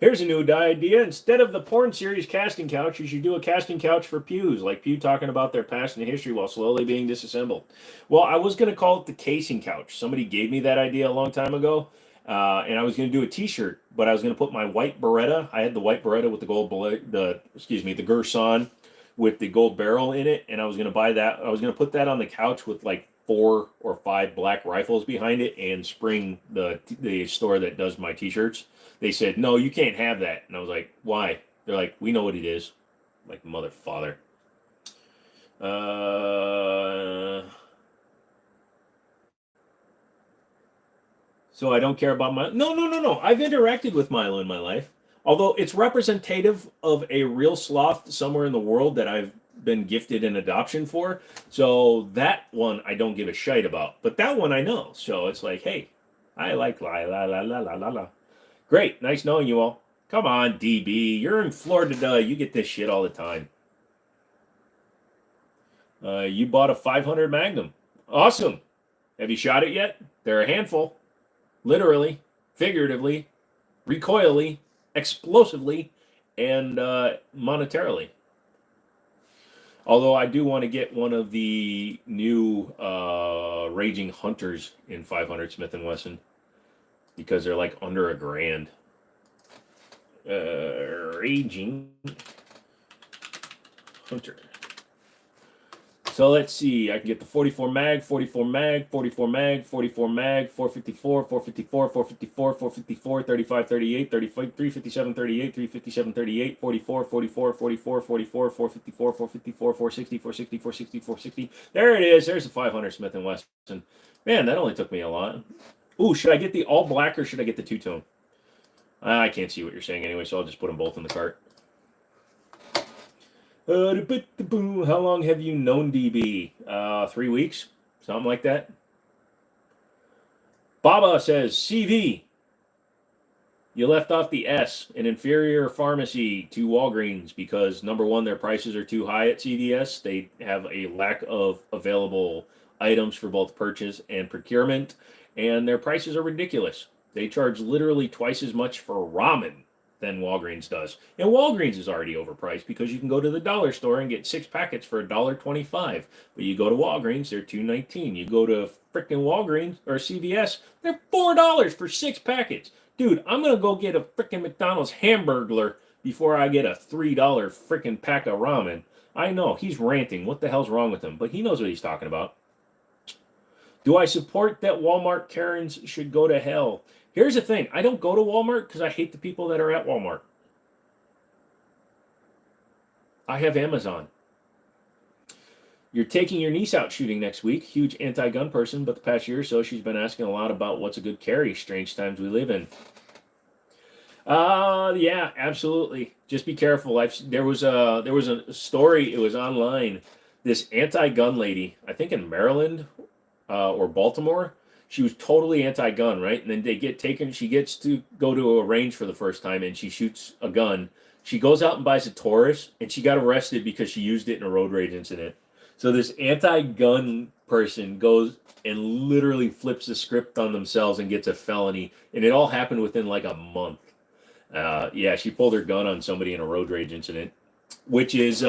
Here's a new idea. Instead of the porn series casting couch, you should do a casting couch for pews, like Pew talking about their past and history while slowly being disassembled. Well, I was going to call it the casing couch. Somebody gave me that idea a long time ago, and I was going to do a T-shirt, but I was going to put my white Beretta. I had the white Beretta with the the Gerson with the gold barrel in it, and I was going to buy that. I was going to put that on the couch with like 4 or 5 black rifles behind it, and Spring, the store that does my T-shirts. They said, no, you can't have that. And I was like, why? They're like, we know what it is. I'm like, mother father. So I don't care about Milo. No. I've interacted with Milo in my life. Although it's representative of a real sloth somewhere in the world that I've been gifted an adoption for. So that one I don't give a shite about. But that one I know. So it's like, hey, I like la. Great, nice knowing you all. Come on, DB. You're in Florida. You get this shit all the time. You bought a 500 Magnum. Awesome. Have you shot it yet? They're a handful. Literally, figuratively, recoilly, explosively, and monetarily. Although I do want to get one of the new Raging Hunters in 500 Smith & Wesson. Because they're like under $1,000. Raging Hunter. So let's see. I can get the 44 mag, 44 mag, 44 mag, 44 mag, 454, 454, 454, 454, 35, 38, 35, 357, 38, 357, 38, 44, 44, 44, 44, 454, 454, 460, 460, 460, 460. There it is. There's the 500 Smith & Wesson. Man, that only took me a lot. Ooh, should I get the all black or should I get the two-tone? I can't see what you're saying anyway, so I'll just put them both in the cart. How long have you known DB? 3 weeks, something like that. Baba says, CV. You left off the S, an inferior pharmacy to Walgreens, because number one, their prices are too high at CVS. They have a lack of available items for both purchase and procurement, and their prices are ridiculous. They charge literally twice as much for ramen than Walgreens does. And Walgreens is already overpriced because you can go to the dollar store and get 6 packets for $1.25. But you go to Walgreens, they're $2.19. You go to frickin' Walgreens or CVS, they're $4 for 6 packets. Dude, I'm gonna go get a frickin' McDonald's Hamburglar before I get a $3 frickin' pack of ramen. I know, he's ranting. What the hell's wrong with him? But he knows what he's talking about. Do I support that Walmart Karens should go to hell? Here's the thing. I don't go to Walmart because I hate the people that are at Walmart. I have Amazon. You're taking your niece out shooting next week. Huge anti-gun person, but the past year or so, she's been asking a lot about what's a good carry. Strange times we live in. Yeah, absolutely. Just be careful. There was a story. It was online. This anti-gun lady, I think in Maryland or Baltimore, she was totally anti-gun, right? And then they get taken. She gets to go to a range for the first time, and she shoots a gun. She goes out and buys a Taurus, and she got arrested because she used it in a road rage incident. So this anti-gun person goes and literally flips the script on themselves and gets a felony, and it all happened within like a month. Yeah, she pulled her gun on somebody in a road rage incident, which is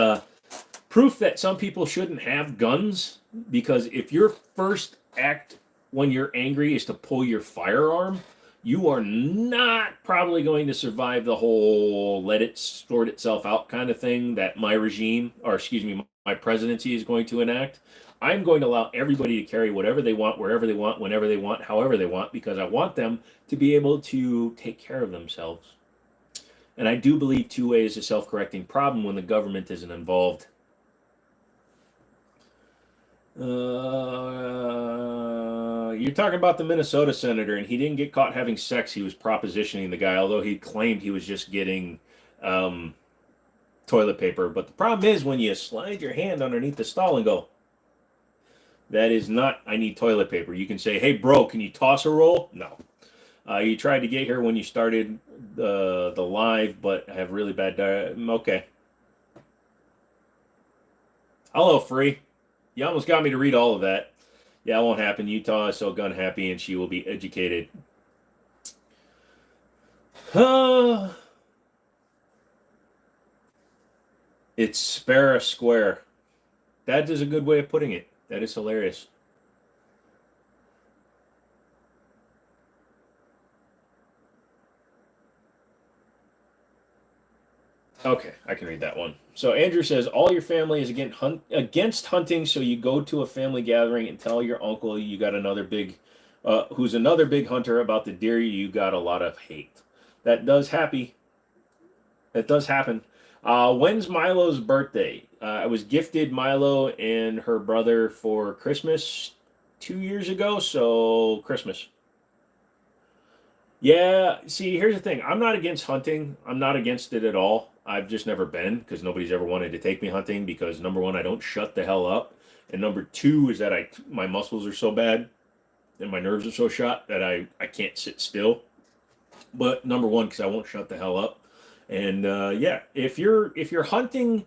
proof that some people shouldn't have guns, because if your first act when you're angry is to pull your firearm, you are not probably going to survive the whole let it sort itself out kind of thing that my regime, or excuse me, my presidency is going to enact. I'm going to allow everybody to carry whatever they want, wherever they want, whenever they want, however they want, because I want them to be able to take care of themselves. And I do believe two-way is a self-correcting problem when the government isn't involved. You're talking about the Minnesota senator, and he didn't get caught having sex. He was propositioning the guy, although he claimed he was just getting toilet paper. But the problem is when you slide your hand underneath the stall and go, that is not, I need toilet paper. You can say, hey, bro, can you toss a roll? No. You tried to get here when you started the live, but have really bad okay. Hello, Free. You almost got me to read all of that. Yeah, it won't happen. Utah is so gun happy, and she will be educated. It's spare a square. That is a good way of putting it. That is hilarious. Okay, I can read that one. So Andrew says, all your family is against hunting, so you go to a family gathering and tell your uncle you got another big, who's another big hunter about the deer you got a lot of hate. That does happen. That does happen. When's Milo's birthday? I was gifted Milo and her brother for Christmas 2 years ago, so Christmas. Yeah, see, here's the thing. I'm not against hunting. I'm not against it at all. I've just never been because nobody's ever wanted to take me hunting because number one, I don't shut the hell up. And number two is that my muscles are so bad and my nerves are so shot that I can't sit still. But number one, because I won't shut the hell up. And yeah, if you're hunting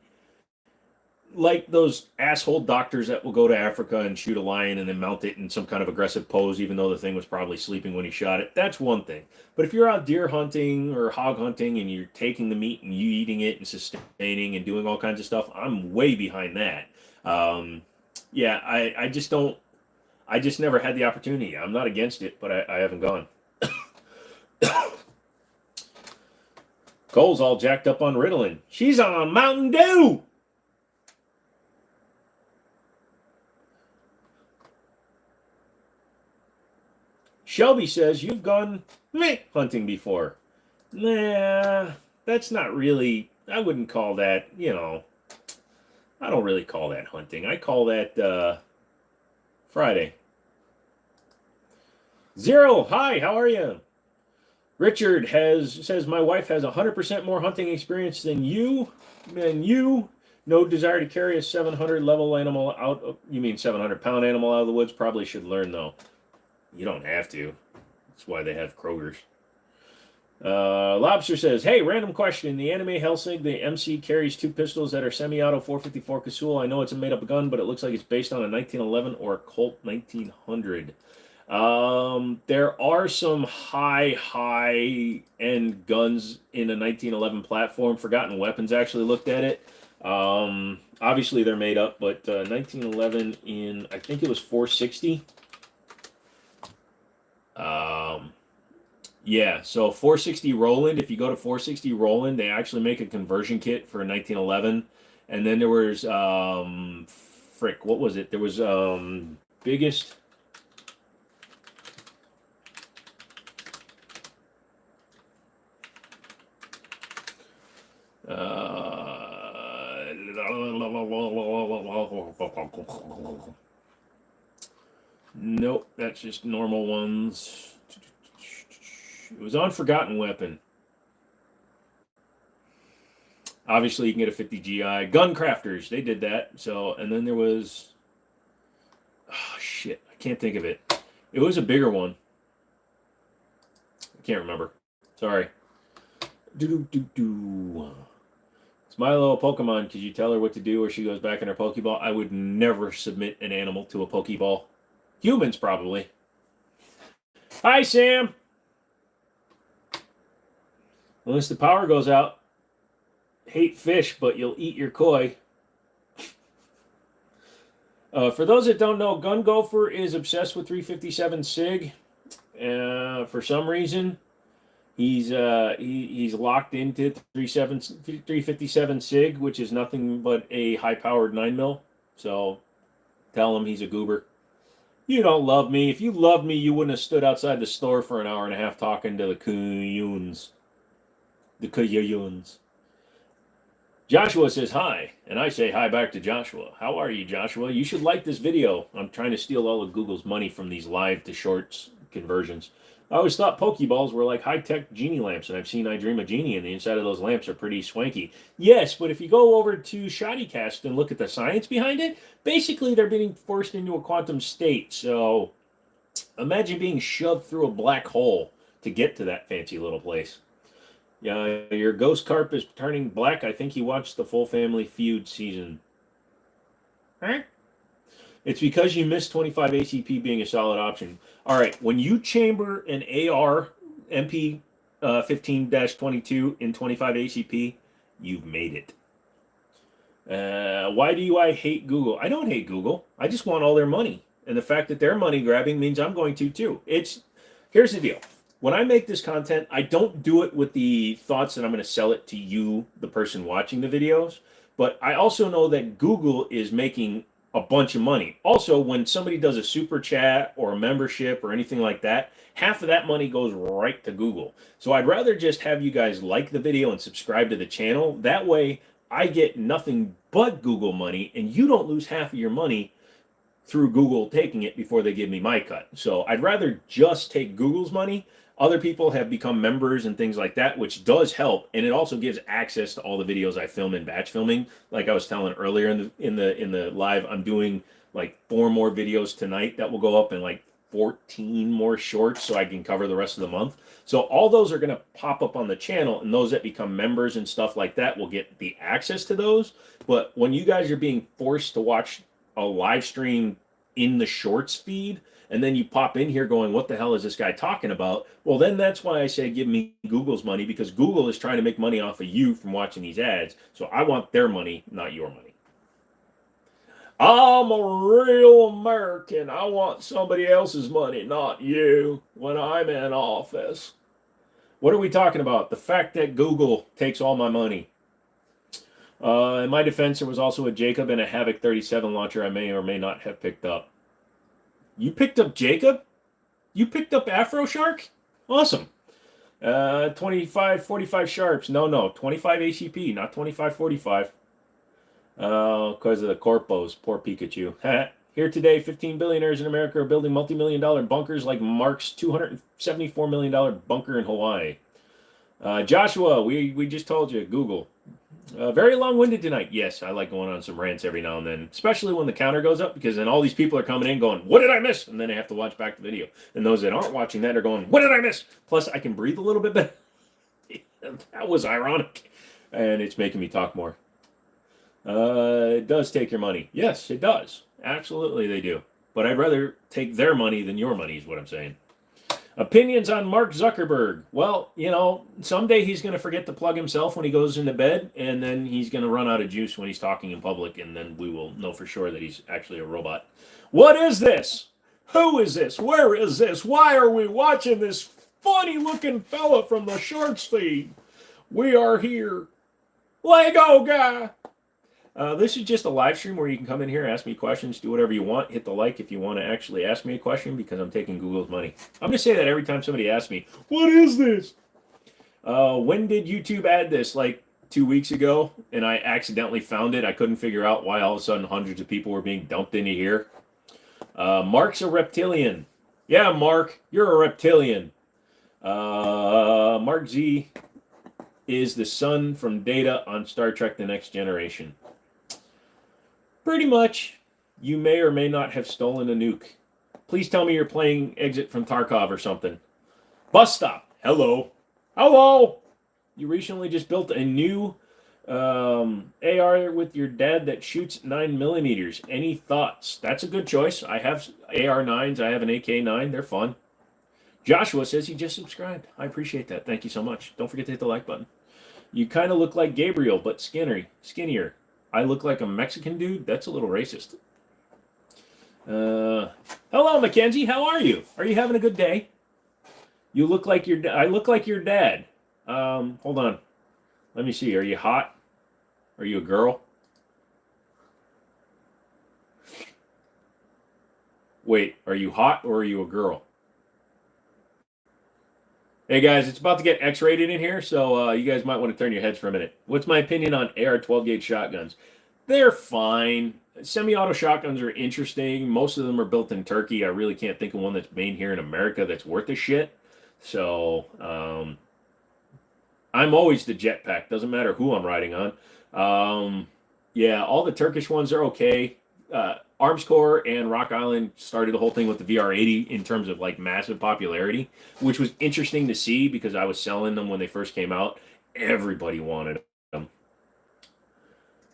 like those asshole doctors that will go to Africa and shoot a lion and then mount it in some kind of aggressive pose, even though the thing was probably sleeping when he shot it, that's one thing. But if you're out deer hunting or hog hunting and you're taking the meat and you eating it and sustaining and doing all kinds of stuff, I'm way behind that. Yeah, I just don't. I just never had the opportunity. I'm not against it, but I haven't gone. Cole's all jacked up on Ritalin. She's on Mountain Dew. Shelby says, you've gone hunting before. Nah, that's not really, I wouldn't call that, I don't really call that hunting. I call that Friday. Zero, hi, how are you? Richard says, my wife has 100% more hunting experience than you. No desire to carry a 700 level animal out. You mean 700 pound animal out of the woods? Probably should learn though. You don't have to. That's why they have Kroger's. Lobster says, hey, random question. The anime Helsing, the MC carries 2 pistols that are semi-auto 454 Casull. I know it's a made-up gun, but it looks like it's based on a 1911 or a Colt 1900. There are some high-end guns in a 1911 platform. Forgotten Weapons actually looked at it. Obviously, they're made up, but 1911 in, I think it was 460. Yeah, so 460 Roland, if you go to 460 Roland, they actually make a conversion kit for 1911. And then there was, what was it? There was, biggest. Nope, that's just normal ones. It was on Forgotten Weapon. Obviously, you can get a 50 GI. Gun Crafters, they did that. So, and then there was, oh shit, I can't think of it. It was a bigger one. I can't remember. Sorry. It's my little Pokemon. Could you tell her what to do or she goes back in her Pokeball? I would never submit an animal to a Pokeball. Humans, probably. Hi, Sam. Unless the power goes out. Hate fish, but you'll eat your koi. For those that don't know, Gun Gopher is obsessed with 357 SIG. For some reason, he's locked into 357 SIG, which is nothing but a high-powered 9mm. So tell him he's a goober. You don't love me. If you loved me, you wouldn't have stood outside the store for an hour and a half talking to the Kuyuns. The Kuyuns. Joshua says hi, and I say hi back to Joshua. How are you, Joshua? You should like this video. I'm trying to steal all of Google's money from these live to shorts conversions. I always thought Pokeballs were like high-tech genie lamps, and I've seen I Dream of Genie, and the inside of those lamps are pretty swanky. Yes, but if you go over to Shoddycast and look at the science behind it, basically they're being forced into a quantum state. So imagine being shoved through a black hole to get to that fancy little place. Yeah, your ghost carp is turning black. I think he watched the Full Family Feud season. Huh? It's because you missed 25 ACP being a solid option. All right, when you chamber an AR MP 15-22 in 25 ACP, you've made it. Why do I hate Google? I don't hate Google. I just want all their money. And the fact that they're money grabbing means I'm going to too. Here's the deal. When I make this content, I don't do it with the thoughts that I'm going to sell it to you, the person watching the videos. But I also know that Google is making a bunch of money. Also, when somebody does a super chat or a membership or anything like that, half of that money goes right to Google. So I'd rather just have you guys like the video and subscribe to the channel. That way, I get nothing but Google money, and you don't lose half of your money through Google taking it before they give me my cut. So I'd rather just take Google's money. Other people have become members and things like that, which does help, and it also gives access to all the videos I film in batch filming. Like I was telling earlier in the live, I'm doing like 4 more videos tonight that will go up, and like 14 more shorts, so I can cover the rest of the month. So all those are going to pop up on the channel, and those that become members and stuff like that will get the access to those. But when you guys are being forced to watch a live stream in the shorts feed, and then you pop in here going, what the hell is this guy talking about? Well, then that's why I say give me Google's money, because Google is trying to make money off of you from watching these ads. So I want their money, not your money. I'm a real American. I want somebody else's money, not you, when I'm in office. What are we talking about? The fact that Google takes all my money. In my defense, there was also a Jacob and a Havoc 37 launcher I may or may not have picked up. You picked up Jacob? You picked up Afro Shark? Awesome. 2545 sharps. No, 25 ACP, not 2545. Because of the corpos. Poor Pikachu. Here today, 15 billionaires in America are building multi-million-dollar bunkers like Mark's $274 million bunker in Hawaii. Joshua, we just told you, Google. Very long-winded tonight. Yes, I like going on some rants every now and then, especially when the counter goes up, because then all these people are coming in going, what did I miss? And then they have to watch back the video. And those that aren't watching that are going, what did I miss? Plus, I can breathe a little bit better. That was ironic. And it's making me talk more. It does take your money. Yes, it does. Absolutely, they do. But I'd rather take their money than your money, is what I'm saying. Opinions on Mark Zuckerberg. Well, someday he's going to forget to plug himself when he goes into bed, and then he's going to run out of juice when he's talking in public, and then we will know for sure that he's actually a robot. What is this? Who is this? Where is this? Why are we watching this funny-looking fella from the shorts feed? We are here. Lego guy. This is just a live stream where you can come in here, ask me questions, do whatever you want. Hit the like if you want to actually ask me a question because I'm taking Google's money. I'm going to say that every time somebody asks me, what is this? When did YouTube add this? Like 2 weeks ago, and I accidentally found it. I couldn't figure out why all of a sudden hundreds of people were being dumped into here. Mark's a reptilian. Yeah, Mark, you're a reptilian. Mark Z is the son from Data on Star Trek The Next Generation. Pretty much, you may or may not have stolen a nuke. Please tell me you're playing Exit from Tarkov or something. Bus stop. Hello. Hello. You recently just built a new AR with your dad that shoots 9mm. Any thoughts? That's a good choice. I have AR-9s. I have an AK-9. They're fun. Joshua says he just subscribed. I appreciate that. Thank you so much. Don't forget to hit the like button. You kind of look like Gabriel, but skinnier. I look like a Mexican dude? That's a little racist. Hello, Mackenzie. How are you? Are you having a good day? You look like your I look like your dad. Hold on. Let me see. Are you hot? Are you a girl? Wait, are you hot or are you a girl? Hey guys, it's about to get X-rated in here, so you guys might want to turn your heads for a minute. What's my opinion on AR 12-gauge shotguns? They're fine. Semi-auto shotguns are interesting. Most of them are built in Turkey. I really can't think of one that's made here in America that's worth a shit. So, I'm always the jetpack. Doesn't matter who I'm riding on. Yeah, all the Turkish ones are okay. Arms Corps and Rock Island started the whole thing with the VR80 in terms of like massive popularity, which was interesting to see because I was selling them when they first came out. Everybody wanted them.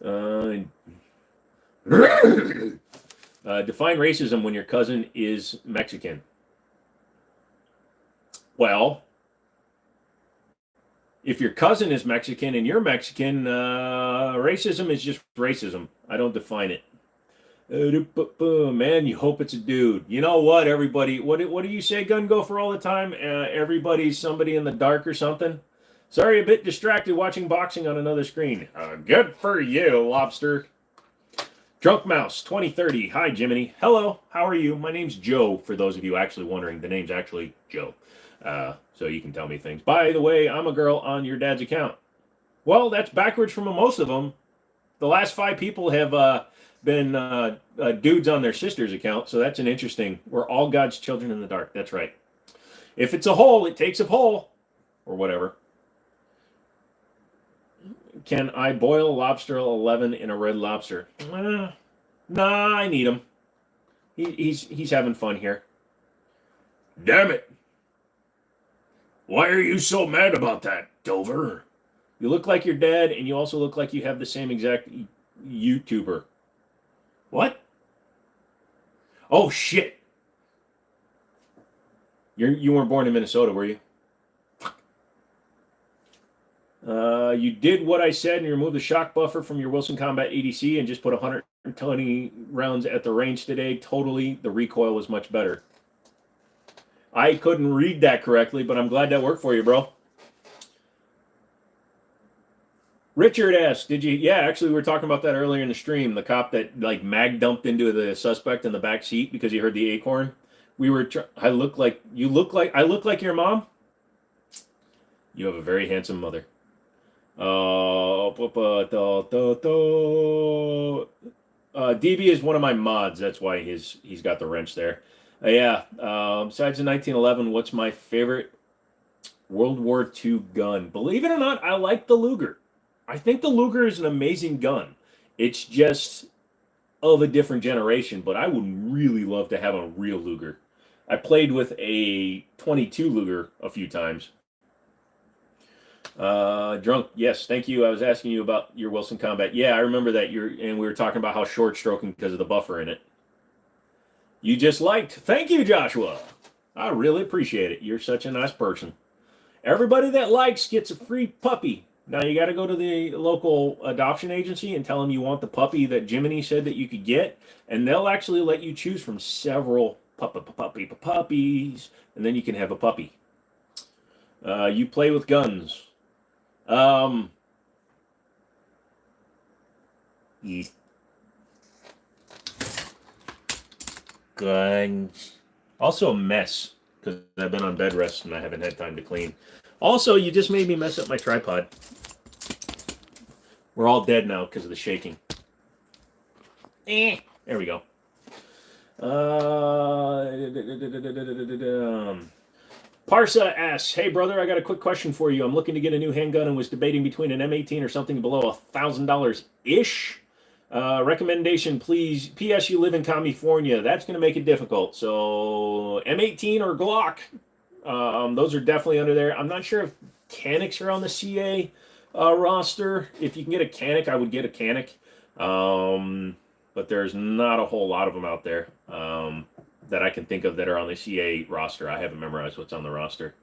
Define racism when your cousin is Mexican. Well, if your cousin is Mexican and you're Mexican, racism is just racism. I don't define it. Man, you hope it's a dude. You know what, everybody? What do you say, Gun Gopher, all the time? Everybody's somebody in the dark or something? Sorry, a bit distracted watching boxing on another screen. Good for you, Lobster. Drunk Mouse 2030. Hi, Jimmini. Hello, how are you? My name's Joe, for those of you actually wondering. The name's actually Joe. So you can tell me things. By the way, I'm a girl on your dad's account. Well, that's backwards from most of them. The last 5 people have been dudes on their sister's account, so that's an interesting. We're all God's children in the dark. That's right. If it's a hole, it takes a pole, or whatever. Can I boil lobster 11 in a Red Lobster? Nah, I need him. He's having fun here. Damn it! Why are you so mad about that, Dover? You look like your dad, and you also look like you have the same exact YouTuber. What? Oh, shit. You weren't born in Minnesota, were you? You did what I said and you removed the shock buffer from your Wilson Combat ADC and just put 120 rounds at the range today. Totally, the recoil was much better. I couldn't read that correctly, but I'm glad that worked for you, bro. Richard asked, did you? Yeah, actually, we were talking about that earlier in the stream. The cop that like mag dumped into the suspect in the back seat because he heard the acorn. We were. I look like you look like I look like your mom. You have a very handsome mother. DB is one of my mods. That's why he's got the wrench there. Yeah. Besides the 1911, what's my favorite World War II gun? Believe it or not, I like the Luger. I think the Luger is an amazing gun. It's just of a different generation, but I would really love to have a real Luger. I played with a 22 Luger a few times. Drunk, yes, thank you. I was asking you about your Wilson Combat. Yeah, I remember that. And we were talking about how short stroking because of the buffer in it. You just liked. Thank you, Joshua. I really appreciate it. You're such a nice person. Everybody that likes gets a free puppy. Now you got to go to the local adoption agency and tell them you want the puppy that Jimmini said that you could get, and they'll actually let you choose from several puppies, and then you can have a puppy. You play with guns. Guns. Also a mess because I've been on bed rest and I haven't had time to clean. Also, you just made me mess up my tripod. We're all dead now because of the shaking. There we go. Parsa asks, hey brother, I got a quick question for you. I'm looking to get a new handgun and was debating between an M18 or something below $1,000-ish. Recommendation, please. P.S. You live in California. That's going to make it difficult. So M18 or Glock. Those are definitely under there. I'm not sure if Canics are on the CA roster. If you can get a Canic, I would get a Canic. But there's not a whole lot of them out there that I can think of that are on the CA roster. I haven't memorized what's on the roster.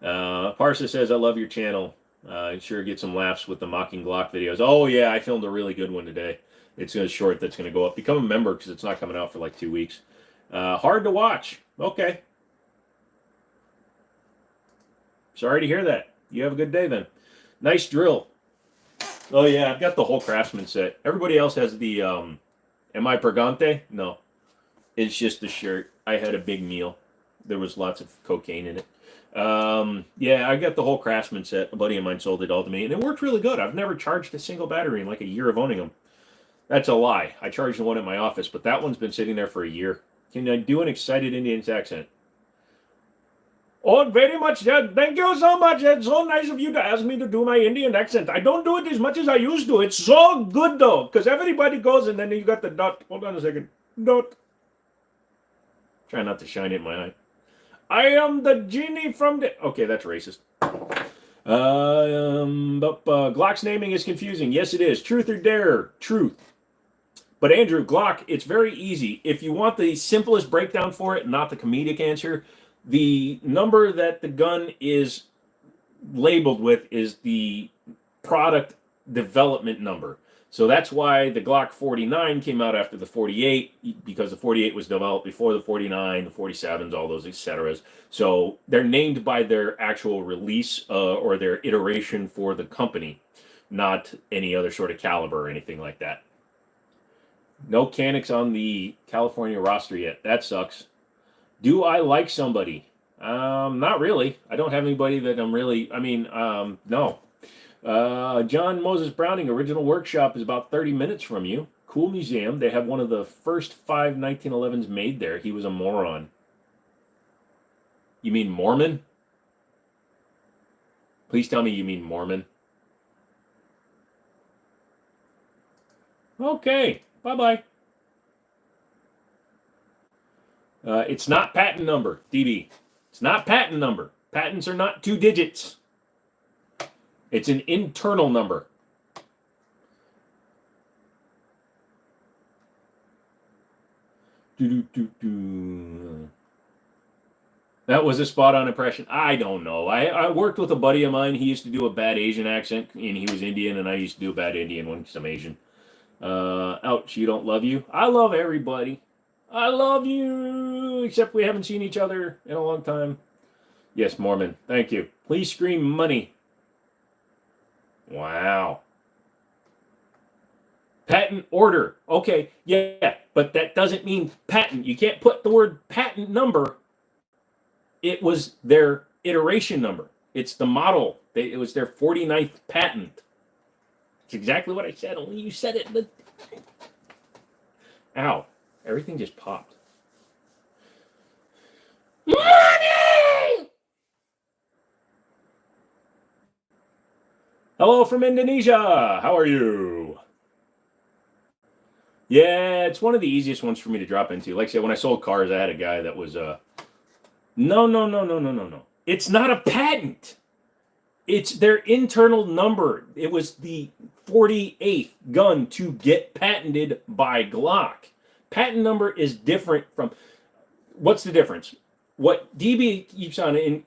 Parsa says, I love your channel. Sure get some laughs with the mocking Glock videos. Oh, yeah, I filmed a really good one today. It's a short that's going to go up. Become a member because it's not coming out for like 2 weeks. Hard to watch. Okay. Sorry to hear that. You have a good day then. Nice drill. Oh, yeah, I've got the whole Craftsman set. Everybody else has the, am I Pregante? No. It's just the shirt. I had a big meal. There was lots of cocaine in it. Yeah, I got the whole Craftsman set. A buddy of mine sold it all to me, and it worked really good. I've never charged a single battery in like a year of owning them. That's a lie. I charged the one at my office, but that one's been sitting there for a year. Can I do an excited Indian accent? Oh, very much. Thank you so much. It's so nice of you to ask me to do my Indian accent. I don't do it as much as I used to. It's so good, though, because everybody goes, and then you got the dot. Hold on a second. Dot. Try not to shine it in my eye. I am the genie from the... Okay, that's racist. Glock's naming is confusing. Yes, it is. Truth or dare? Truth. But Andrew, Glock, it's very easy. If you want the simplest breakdown for it, not the comedic answer, the number that the gun is labeled with is the product development number. So that's why the Glock 49 came out after the 48, because the 48 was developed before the 49, the 47s, all those etc. So they're named by their actual release or their iteration for the company, not any other sort of caliber or anything like that. No Canics on the California roster yet. That sucks. Do I like somebody? Not really. I don't have anybody that I'm really... no. John Moses Browning, Original Workshop, is about 30 minutes from you. Cool museum. They have one of the first 5 1911s made there. He was a moron. You mean Mormon? Please tell me you mean Mormon. Okay. Bye-bye. It's not patent number, DB. It's not patent number. Patents are not 2 digits. It's an internal number. That was a spot-on impression. I don't know. I worked with a buddy of mine. He used to do a bad Asian accent, and he was Indian, and I used to do a bad Indian one because I'm Asian. Ouch, you don't love you? I love everybody. I love you, except we haven't seen each other in a long time. Yes, Mormon. Thank you. Please scream money. Wow. Patent order. Okay, yeah, but that doesn't mean patent. You can't put the word patent number. It was their iteration number. It's the model. It was their 49th patent. It's exactly what I said, only you said it. But... Ow. Everything just popped. Money! Hello from Indonesia. How are you? Yeah, it's one of the easiest ones for me to drop into. Like I said, when I sold cars, I had a guy that was... No. It's not a patent. It's their internal number. It was the 48th gun to get patented by Glock. Patent number is different from. What's the difference? What DB keeps on it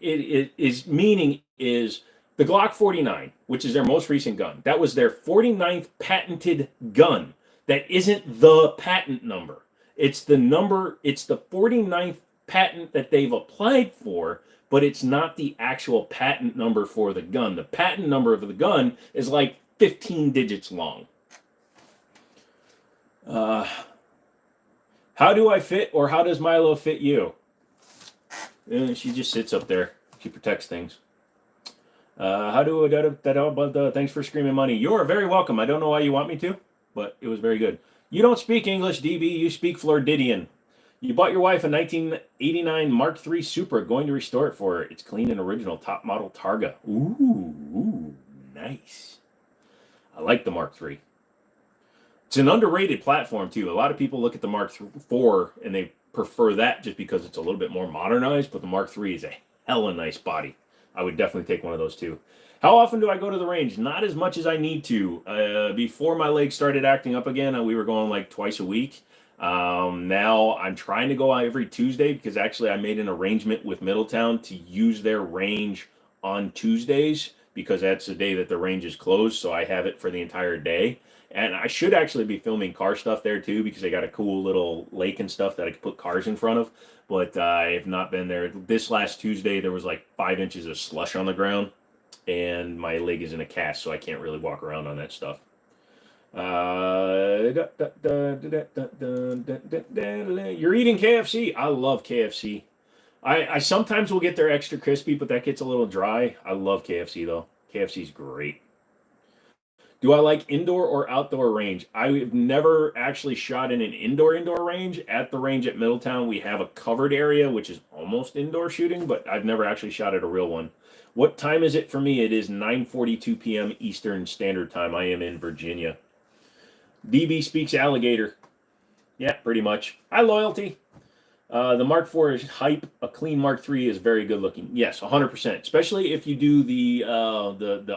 is meaning is the Glock 49, which is their most recent gun. That was their 49th patented gun. That isn't the patent number. It's the number, it's the 49th patent that they've applied for, but it's not the actual patent number for the gun. The patent number of the gun is like 15 digits long. How do I fit, or how does Milo fit you? She just sits up there. She protects things. Thanks for screaming money. You're very welcome. I don't know why you want me to, but it was very good. You don't speak English, DB. You speak Floridian. You bought your wife a 1989 Mark III Supra, going to restore it for her. It's clean and original, top model Targa. Ooh, nice. I like the Mark III. It's an underrated platform, too. A lot of people look at the Mark IV and they prefer that just because it's a little bit more modernized, but the Mark III is a hella nice body. I would definitely take one of those, too. How often do I go to the range? Not as much as I need to. Before my legs started acting up again, we were going like twice a week. Now I'm trying to go every Tuesday because actually I made an arrangement with Middletown to use their range on Tuesdays because that's the day that the range is closed, so I have it for the entire day. And I should actually be filming car stuff there too because they got a cool little lake and stuff that I could put cars in front of. But I have not been there. This last Tuesday, there was like 5 inches of slush on the ground. And my leg is in a cast, so I can't really walk around on that stuff. You're eating KFC. I love KFC. I sometimes will get their extra crispy, but that gets a little dry. I love KFC, though. KFC's great. Do I like indoor or outdoor range? I have never actually shot in an indoor range. At the range at Middletown, we have a covered area, which is almost indoor shooting, but I've never actually shot at a real one. What time is it for me? It is 9:42 p.m. Eastern Standard Time. I am in Virginia. DB speaks alligator. Yeah, pretty much. Hi, Loyalty. The Mark IV is hype. A clean Mark III is very good looking. Yes, 100%. Especially if you do the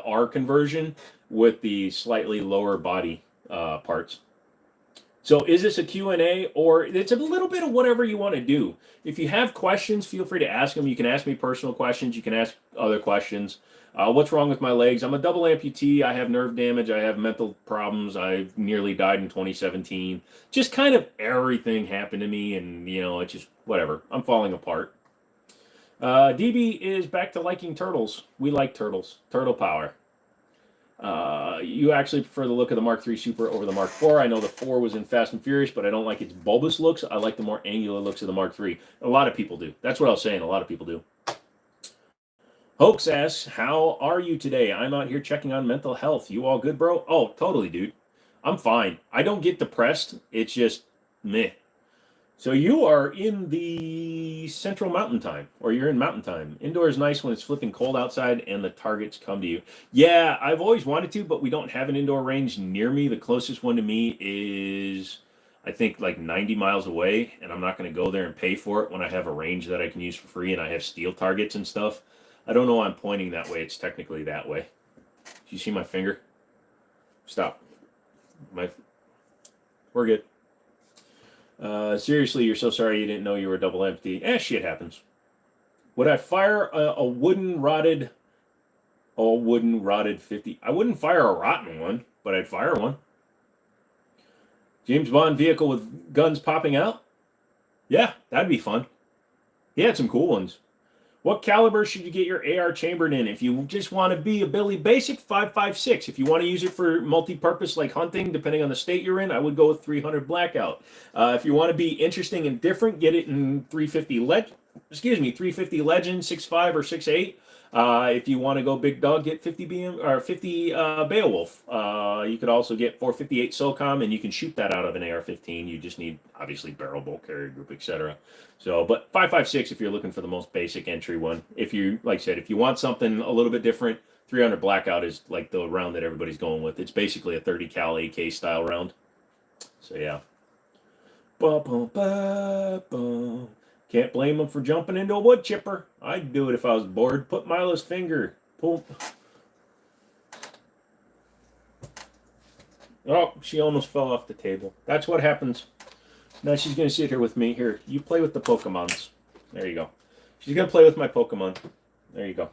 R conversion with the slightly lower body parts. So is this a Q&A, or it's a little bit of whatever you want to do? If you have questions, feel free to ask them. You can ask me personal questions. You can ask other questions. What's wrong with my legs? I'm a double amputee. I have nerve damage. I have mental problems. I nearly died in 2017. Just kind of everything happened to me, and, it's just whatever. I'm falling apart. DB is back to liking turtles. We like turtles. Turtle power. You actually prefer the look of the Mark III Supra over the Mark IV. I know the 4 was in Fast and Furious, but I don't like its bulbous looks. I like the more angular looks of the Mark III. A lot of people do. That's what I was saying. A lot of people do. Hoax asks, how are you today? I'm out here checking on mental health. You all good, bro? Oh, totally, dude. I'm fine. I don't get depressed. It's just meh. So you are in the central mountain time, or you're in mountain time. Indoor is nice when it's flipping cold outside and the targets come to you. Yeah, I've always wanted to, but we don't have an indoor range near me. The closest one to me is, I think, like 90 miles away, and I'm not going to go there and pay for it when I have a range that I can use for free and I have steel targets and stuff. I don't know why I'm pointing that way. It's technically that way. Do you see my finger? Stop. We're good. Seriously, you're so sorry you didn't know you were double empty. Shit happens. Would I fire a wooden rotted 50? I wouldn't fire a rotten one, but I'd fire one. James Bond vehicle with guns popping out? Yeah, that'd be fun. He had some cool ones. What caliber should you get your AR chambered in? If you just want to be a Billy Basic, 5.56. If you want to use it for multi-purpose like hunting, depending on the state you're in, I would go with 300 Blackout. If you want to be interesting and different, get it in 350 Legend, 6.5 or 6.8. If you want to go big dog, get 50 Beowulf. You could also get 458 SOCOM, and you can shoot that out of an AR-15. You just need, obviously, barrel bolt, carrier group, etc. So, but 5.56 if you're looking for the most basic entry one. If you, like I said, if you want something a little bit different, 300 Blackout is like the round that everybody's going with. It's basically a 30 cal AK style round. So yeah. Can't blame him for jumping into a wood chipper. I'd do it if I was bored. Put Milo's finger. Pull Oh, she almost fell off the table. That's what happens. Now she's going to sit here with me. Here, you play with the Pokemons. There you go. She's going to play with my Pokemon. There you go.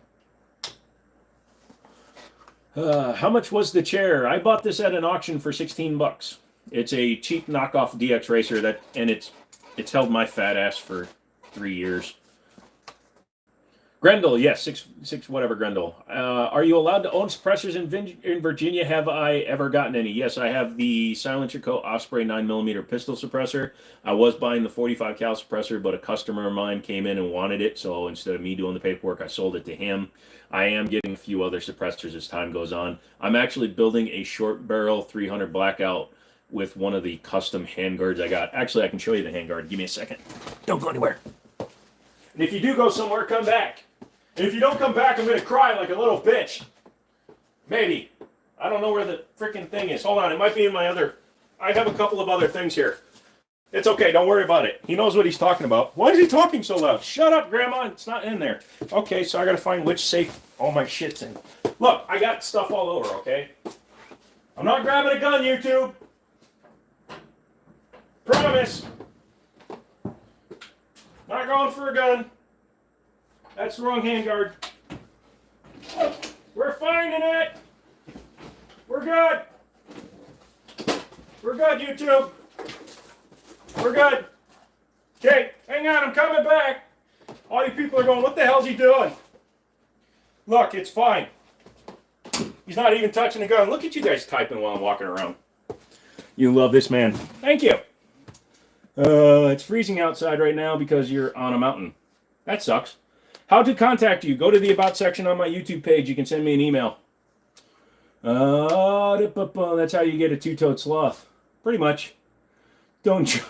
How much was the chair? I bought this at an auction for 16 bucks. It's a cheap knockoff DX Racer and it's held my fat ass for 3 years. Grendel, yes, six whatever Grendel. Are you allowed to own suppressors in Virginia? Have I ever gotten any? Yes, I have the Silencer Co. Osprey 9mm pistol suppressor. I was buying the 45 cal suppressor, but a customer of mine came in and wanted it, so instead of me doing the paperwork, I sold it to him. I am getting a few other suppressors as time goes on. I'm actually building a short barrel 300 Blackout with one of the custom handguards I got. Actually, I can show you the handguard. Give me a second. Don't go anywhere. And if you do go somewhere, come back. And if you don't come back, I'm going to cry like a little bitch. Maybe. I don't know where the freaking thing is. Hold on. It might be in my other... I have a couple of other things here. It's okay. Don't worry about it. He knows what he's talking about. Why is he talking so loud? Shut up, Grandma. It's not in there. Okay, so I got to find which safe all my shit's in. Look, I got stuff all over, okay? I'm not grabbing a gun, YouTube. Promise. Not going for a gun. That's the wrong handguard. We're finding it. We're good. We're good, YouTube. We're good. Okay, hang on, I'm coming back. All you people are going, what the hell's he doing? Look, it's fine. He's not even touching the gun. Look at you guys typing while I'm walking around. You love this man. Thank you. It's freezing outside right now because you're on a mountain. That sucks. How to contact you? Go to the About section on my YouTube page. You can send me an email. That's how you get a two-toed sloth. Pretty much. Don't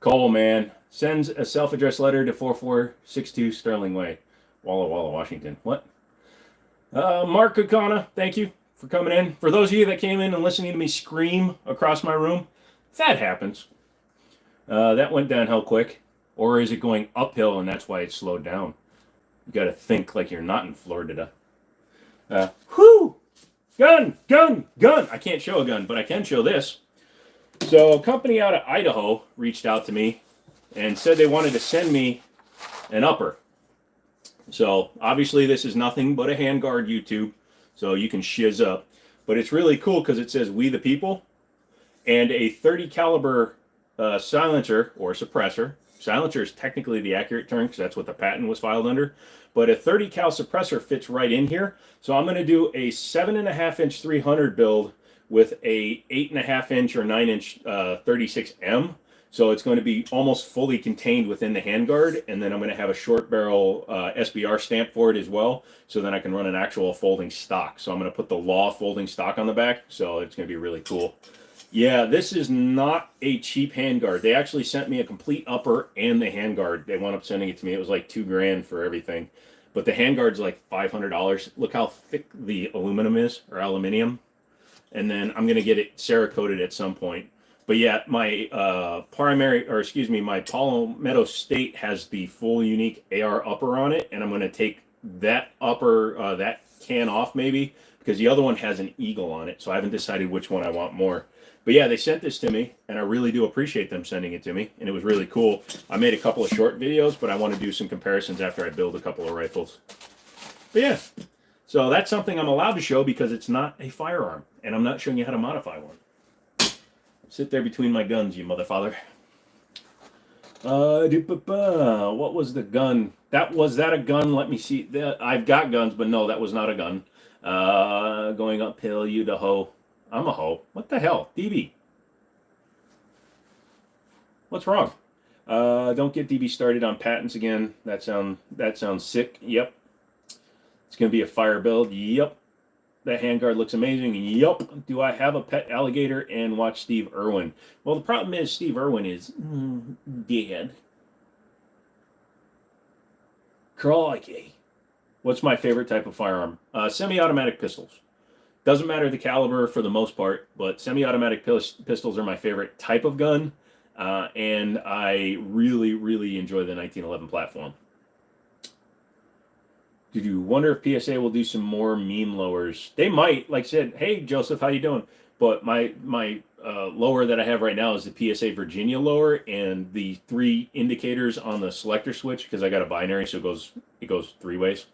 Cole, man. Sends a self-addressed letter to 4462 Sterling Way. Walla Walla, Washington. What? Mark Kakana, thank you for coming in. For those of you that came in and listening to me scream across my room, that happens. That went downhill quick. Or is it going uphill and that's why it slowed down? You got to think like you're not in Florida. Whoo! Gun! Gun! Gun! I can't show a gun, but I can show this. So a company out of Idaho reached out to me and said they wanted to send me an upper. So obviously this is nothing but a handguard, YouTube. So you can shiz up. But it's really cool because it says We the People and a 30 caliber silencer or suppressor. Silencer is technically the accurate term because that's what the patent was filed under. But a 30 cal suppressor fits right in here. So I'm going to do a 7.5 inch 300 build with a 8.5 inch or 9 inch 36M. So it's going to be almost fully contained within the handguard. And then I'm going to have a short barrel SBR stamp for it as well. So then I can run an actual folding stock. So I'm going to put the Law folding stock on the back. So it's going to be really cool. Yeah, this is not a cheap handguard. They actually sent me a complete upper and the handguard. They wound up sending it to me. It was like $2,000 for everything. But the handguard's like $500. Look how thick the aluminum is, or aluminium. And then I'm going to get it Cerakoted at some point. But yeah, my my Palmetto State has the full unique AR upper on it. And I'm going to take that upper, that can off maybe, because the other one has an eagle on it. So I haven't decided which one I want more. But yeah, they sent this to me, and I really do appreciate them sending it to me, and it was really cool. I made a couple of short videos, but I want to do some comparisons after I build a couple of rifles. But yeah, so that's something I'm allowed to show because it's not a firearm, and I'm not showing you how to modify one. Sit there between my guns, you motherfather. What was the gun? Was that a gun? Let me see. I've got guns, but no, that was not a gun. Going uphill, you the hoe. I'm a hoe. What the hell? DB. What's wrong? Don't get DB started on patents again. That sounds sick. Yep. It's going to be a fire build. Yep. That handguard looks amazing. Yep. Do I have a pet alligator and watch Steve Irwin? Well, the problem is Steve Irwin is dead. Crikey. What's my favorite type of firearm? Semi-automatic pistols. Doesn't matter the caliber for the most part, but semi-automatic pistols are my favorite type of gun, and I really, really enjoy the 1911 platform. Did you wonder if PSA will do some more meme lowers? They might. Like I said, hey, Joseph, how you doing? but my lower that I have right now is the PSA Virginia lower, and the 3 indicators on the selector switch, because I got a binary, so it goes 3 ways,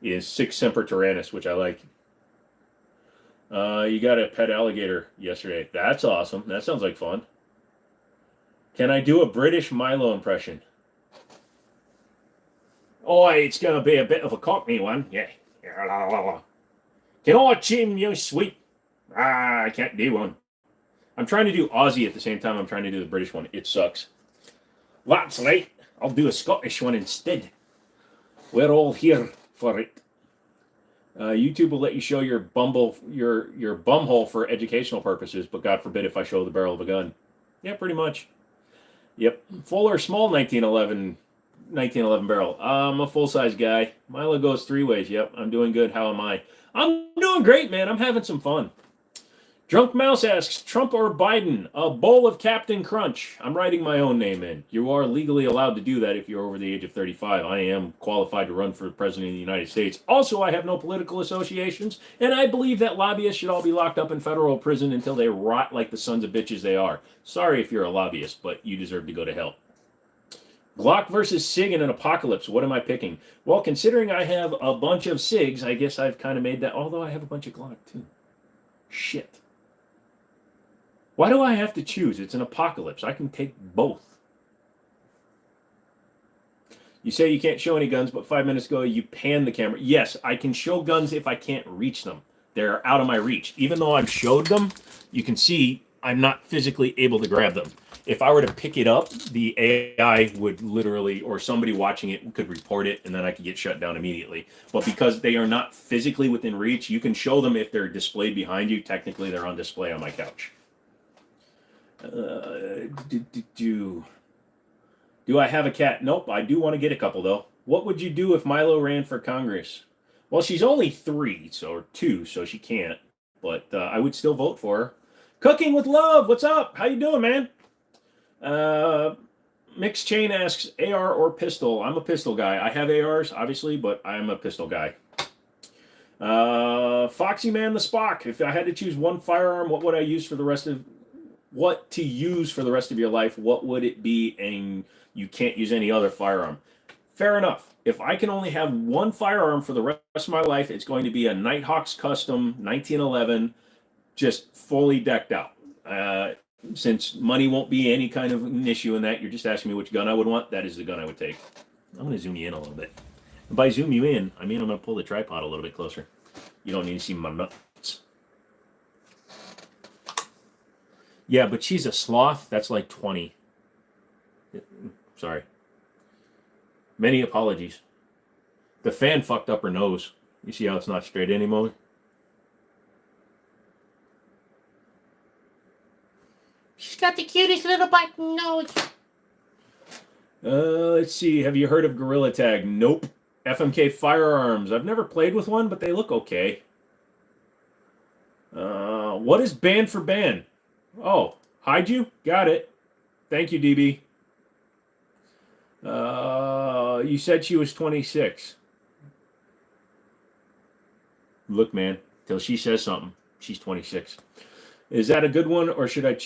is 6 Semper Tyrannis, which I like. You got a pet alligator yesterday. That's awesome. That sounds like fun. Can I do a British Milo impression? Oh, it's going to be a bit of a cockney one. Yeah. Can I Jim, you sweet? I can't do one. I'm trying to do Aussie at the same time I'm trying to do the British one. It sucks. That's right. I'll do a Scottish one instead. We're all here for it. YouTube will let you show your your bumhole for educational purposes, but God forbid if I show the barrel of a gun. Yeah, pretty much. Yep. Full or small 1911 barrel. I'm a full-size guy. Milo goes 3 ways. Yep, I'm doing good. How am I? I'm doing great, man. I'm having some fun. Drunk Mouse asks, Trump or Biden? A bowl of Captain Crunch. I'm writing my own name in. You are legally allowed to do that if you're over the age of 35. I am qualified to run for president of the United States. Also, I have no political associations, and I believe that lobbyists should all be locked up in federal prison until they rot like the sons of bitches they are. Sorry if you're a lobbyist, but you deserve to go to hell. Glock versus SIG in an apocalypse. What am I picking? Well, considering I have a bunch of SIGs, I guess I've kind of made that, although I have a bunch of Glock too. Shit. Why do I have to choose? It's an apocalypse. I can take both. You say you can't show any guns, but 5 minutes ago you panned the camera. Yes, I can show guns if I can't reach them. They're out of my reach. Even though I've showed them, you can see I'm not physically able to grab them. If I were to pick it up, the AI would literally, or somebody watching it could report it, and then I could get shut down immediately. But because they are not physically within reach, you can show them if they're displayed behind you. Technically, they're on display on my couch. Do I have a cat? Nope, I do want to get a couple, though. What would you do if Milo ran for Congress? Well, she's only 3, or 2, so she can't. But I would still vote for her. Cooking with Love, what's up? How you doing, man? Mixed Chain asks, AR or pistol? I'm a pistol guy. I have ARs, obviously, but I'm a pistol guy. Foxy Man the Spock, if I had to choose one firearm, what would I use for the rest of... What to use for the rest of your life, what would it be, and you can't use any other firearm? Fair enough. If I can only have one firearm for the rest of my life, it's going to be a Nighthawks Custom 1911, just fully decked out. Since money won't be any kind of an issue in that, you're just asking me which gun I would want, that is the gun I would take. I'm going to zoom you in a little bit. And by zoom you in, I mean I'm going to pull the tripod a little bit closer. You don't need to see my nuts. Yeah, but she's a sloth. That's like 20. Sorry. Many apologies. The fan fucked up her nose. You see how it's not straight anymore? She's got the cutest little button nose. Let's see. Have you heard of Gorilla Tag? Nope. FMK Firearms. I've never played with one, but they look okay. What is ban for ban? Oh, hide you? Got it. Thank you, DB. You said she was 26. Look, man, till she says something, she's 26. Is that a good one, or should I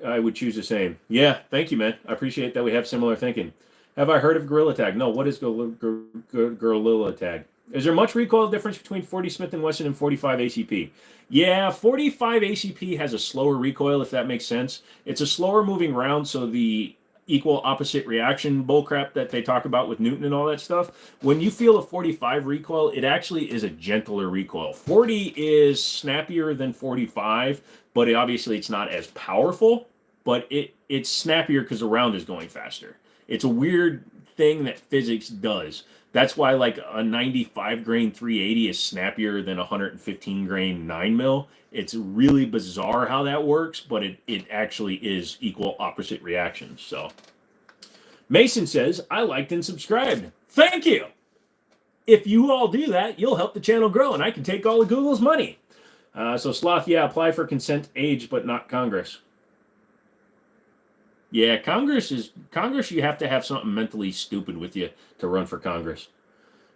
I would choose the same? Yeah, thank you, man. I appreciate that we have similar thinking. Have I heard of Gorilla Tag? No, what is Gorilla Tag? Is there much recoil difference between 40 Smith & Wesson and 45 ACP? Yeah, 45 ACP has a slower recoil, if that makes sense. It's a slower moving round, so the equal opposite reaction bullcrap that they talk about with Newton and all that stuff, when you feel a 45 recoil, it actually is a gentler recoil. 40 is snappier than 45, but obviously it's not as powerful, but it's snappier because the round is going faster. It's a weird thing that physics does. That's why like a 95 grain 380 is snappier than a 115 grain 9mm. It's really bizarre how that works, but it actually is equal opposite reactions. So Mason says, I liked and subscribed. Thank you. If you all do that, you'll help the channel grow, and I can take all of Google's money. So Sloth, yeah, apply for consent age, but not Congress. Yeah, Congress, you have to have something mentally stupid with you to run for Congress.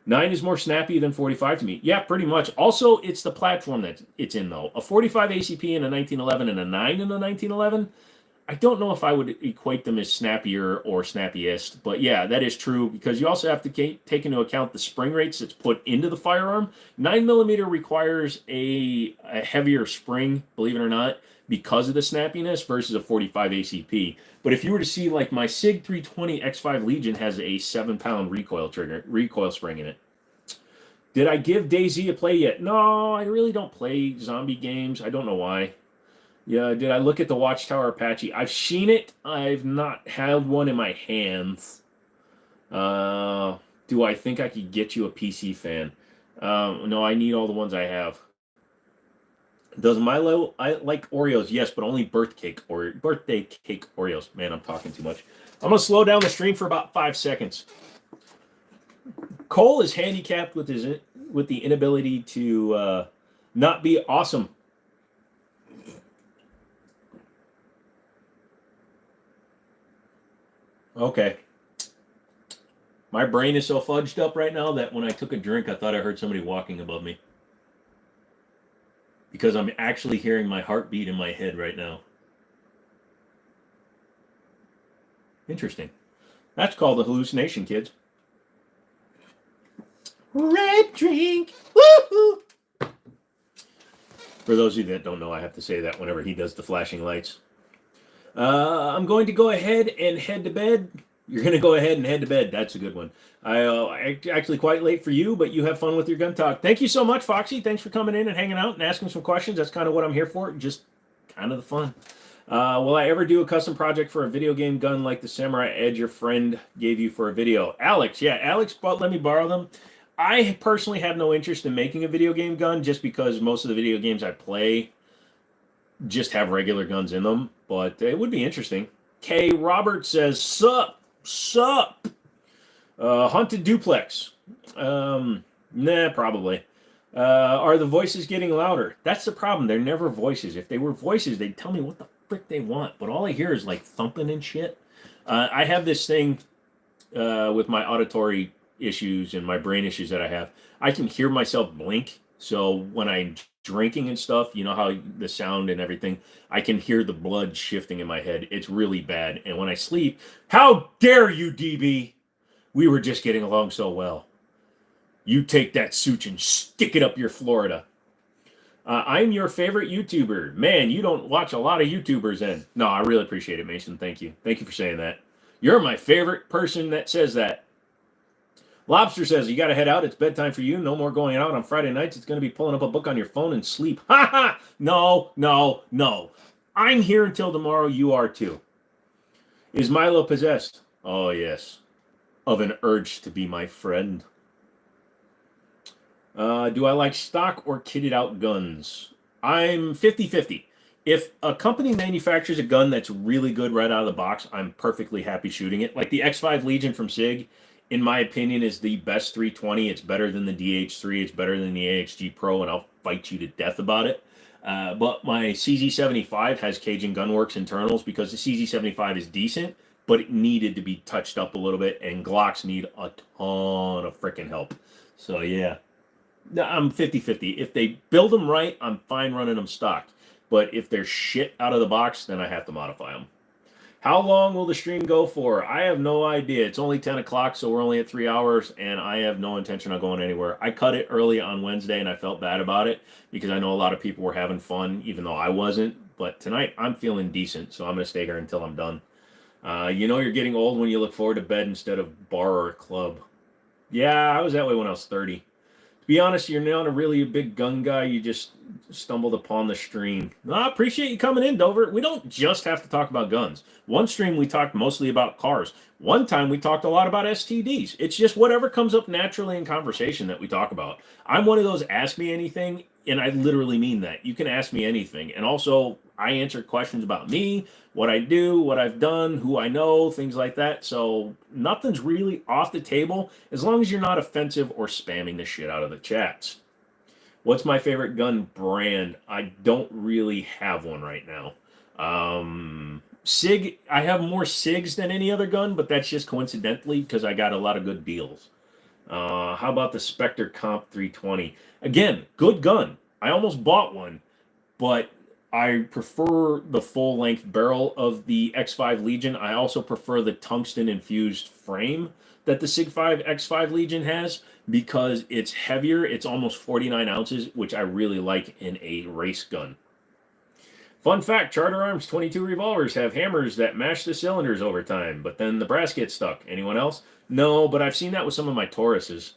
9 is more snappy than 45 to me. Yeah, pretty much. Also, it's the platform that it's in, though. A 45 ACP in a 1911 and a 9 in a 1911, I don't know if I would equate them as snappier or snappiest, but yeah, that is true because you also have to take into account the spring rates that's put into the firearm. 9mm requires a heavier spring, believe it or not, because of the snappiness versus a 45 ACP. But if you were to see, like, my SIG 320 X5 Legion has a 7-pound recoil spring in it. Did I give DayZ a play yet? No, I really don't play zombie games. I don't know why. Yeah, did I look at the Watchtower Apache? I've seen it. I've not held one in my hands. Do I think I could get you a PC fan? No, I need all the ones I have. Does Milo? I like Oreos, yes, but only birthday cake Oreos. Man, I'm talking too much. I'm gonna slow down the stream for about 5 seconds. Cole is handicapped with the inability to not be awesome. Okay. My brain is so fudged up right now that when I took a drink, I thought I heard somebody walking above me. Because I'm actually hearing my heartbeat in my head right now. Interesting. That's called a hallucination, kids. Red drink. Woohoo! For those of you that don't know, I have to say that whenever he does the flashing lights. I'm going to go ahead and head to bed. You're going to go ahead and head to bed. That's a good one. I actually quite late for you, but you have fun with your gun talk. Thank you so much, Foxy. Thanks for coming in and hanging out and asking some questions. That's kind of what I'm here for. Just kind of the fun. Will I ever do a custom project for a video game gun like the Samurai Edge your friend gave you for a video? Alex, yeah, Alex let me borrow them. I personally have no interest in making a video game gun just because most of the video games I play just have regular guns in them, but it would be interesting. K. Robert says, sup. Haunted duplex. Nah, probably. Are the voices getting louder? That's the problem. They're never voices. If they were voices, they'd tell me what the frick they want, but all I hear is like thumping and shit. I have this thing with my auditory issues and my brain issues that I have. I can hear myself blink. So when I'm drinking and stuff, you know how the sound and everything, I can hear the blood shifting in my head. It's really bad. And when I sleep, how dare you, DB? We were just getting along so well. You take that suit and stick it up your Florida. I'm your favorite YouTuber. Man, you don't watch a lot of YouTubers then. No, I really appreciate it, Mason. Thank you. Thank you for saying that. You're my favorite person that says that. Lobster says, you got to head out. It's bedtime for you. No more going out on Friday nights. It's going to be pulling up a book on your phone and sleep. Ha ha! No, no, no. I'm here until tomorrow. You are too. Is Milo possessed? Oh, yes. Of an urge to be my friend. Do I like stock or kitted out guns? I'm 50-50. If a company manufactures a gun that's really good right out of the box, I'm perfectly happy shooting it. Like the X5 Legion from SIG, in my opinion, is the best 320. It's better than the DH3. It's better than the AXG Pro, and I'll fight you to death about it. But my CZ75 has Cajun Gunworks internals because the CZ75 is decent, but it needed to be touched up a little bit, and Glocks need a ton of freaking help. So, yeah. I'm 50-50. If they build them right, I'm fine running them stock. But if they're shit out of the box, then I have to modify them. How long will the stream go for? I have no idea. It's only 10 o'clock, so we're only at 3 hours, and I have no intention of going anywhere. I cut it early on Wednesday, and I felt bad about it because I know a lot of people were having fun, even though I wasn't. But tonight, I'm feeling decent, so I'm going to stay here until I'm done. You know you're getting old when you look forward to bed instead of bar or club. Yeah, I was that way when I was 30. To be honest, you're not really a big gun guy. You just stumbled upon the stream. I appreciate you coming in, Dover. We don't just have to talk about guns. One stream we talked mostly about cars. One time we talked a lot about STDs. It's just whatever comes up naturally in conversation that we talk about. I'm one of those ask me anything, and I literally mean that. You can ask me anything. And also, I answer questions about me, what I do, what I've done, who I know, things like that. So nothing's really off the table as long as you're not offensive or spamming the shit out of the chats. What's my favorite gun brand? I don't really have one right now. SIG, I have more SIGs than any other gun, but that's just coincidentally because I got a lot of good deals. How about the Spectre Comp 320? Again, good gun. I almost bought one, but I prefer the full length barrel of the X5 Legion. I also prefer the tungsten infused frame that the Sig 5 X5 Legion has because it's heavier. It's almost 49 ounces, which I really like in a race gun. Fun fact, Charter Arms 22 revolvers have hammers that mash the cylinders over time, but then the brass gets stuck. Anyone else? No, but I've seen that with some of my Tauruses.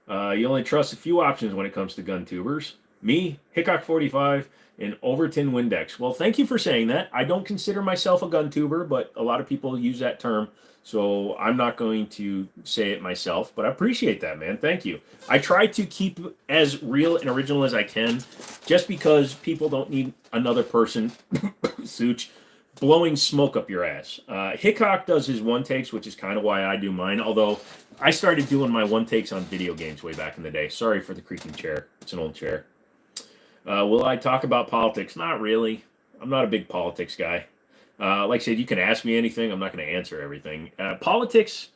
You only trust a few options when it comes to gun tubers. Me, Hickok 45, and Overton Windex. Well, thank you for saying that. I don't consider myself a gun tuber, but a lot of people use that term, so I'm not going to say it myself, but I appreciate that, man. Thank you. I try to keep as real and original as I can, just because people don't need another person, Such, blowing smoke up your ass. Hickok does his one takes, which is kind of why I do mine, although I started doing my one takes on video games way back in the day. Sorry for the creaking chair. It's an old chair. Will I talk about politics? Not really. I'm not a big politics guy. Like I said, you can ask me anything. I'm not going to answer everything. Politics,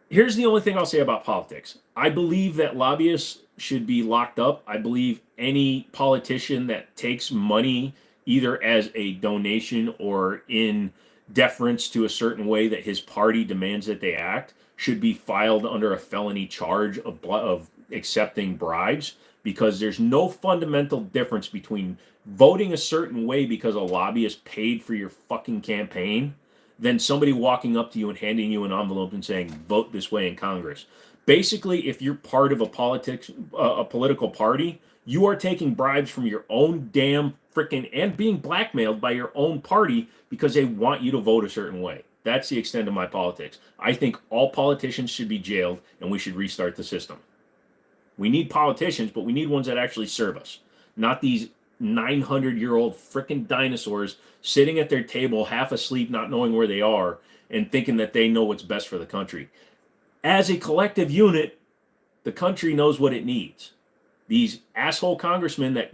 here's the only thing I'll say about politics. I believe that lobbyists should be locked up. I believe any politician that takes money either as a donation or in deference to a certain way that his party demands that they act should be filed under a felony charge of accepting bribes, because there's no fundamental difference between voting a certain way because a lobbyist paid for your fucking campaign than somebody walking up to you and handing you an envelope and saying, vote this way in Congress. Basically, if you're part of a political party, you are taking bribes from your own damn freaking, and being blackmailed by your own party because they want you to vote a certain way. That's the extent of my politics. I think all politicians should be jailed and we should restart the system. We need politicians, but we need ones that actually serve us, not these 900-year-old freaking dinosaurs sitting at their table half asleep, not knowing where they are, and thinking that they know what's best for the country. As a collective unit, the country knows what it needs. These asshole congressmen that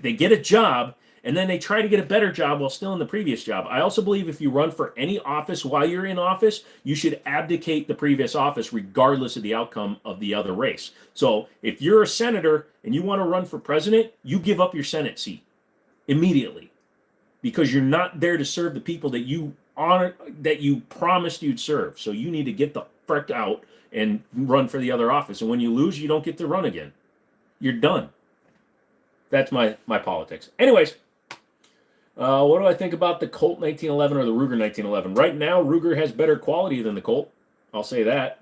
they get a job and then they try to get a better job while still in the previous job. I also believe if you run for any office while you're in office, you should abdicate the previous office regardless of the outcome of the other race. So if you're a senator and you want to run for president, you give up your Senate seat immediately, because you're not there to serve the people that you honor, that you promised you'd serve. So you need to get the frick out and run for the other office. And when you lose, you don't get to run again. You're done. That's my politics. Anyways, what do I think about the Colt 1911 or the Ruger 1911? Right now, Ruger has better quality than the Colt. I'll say that.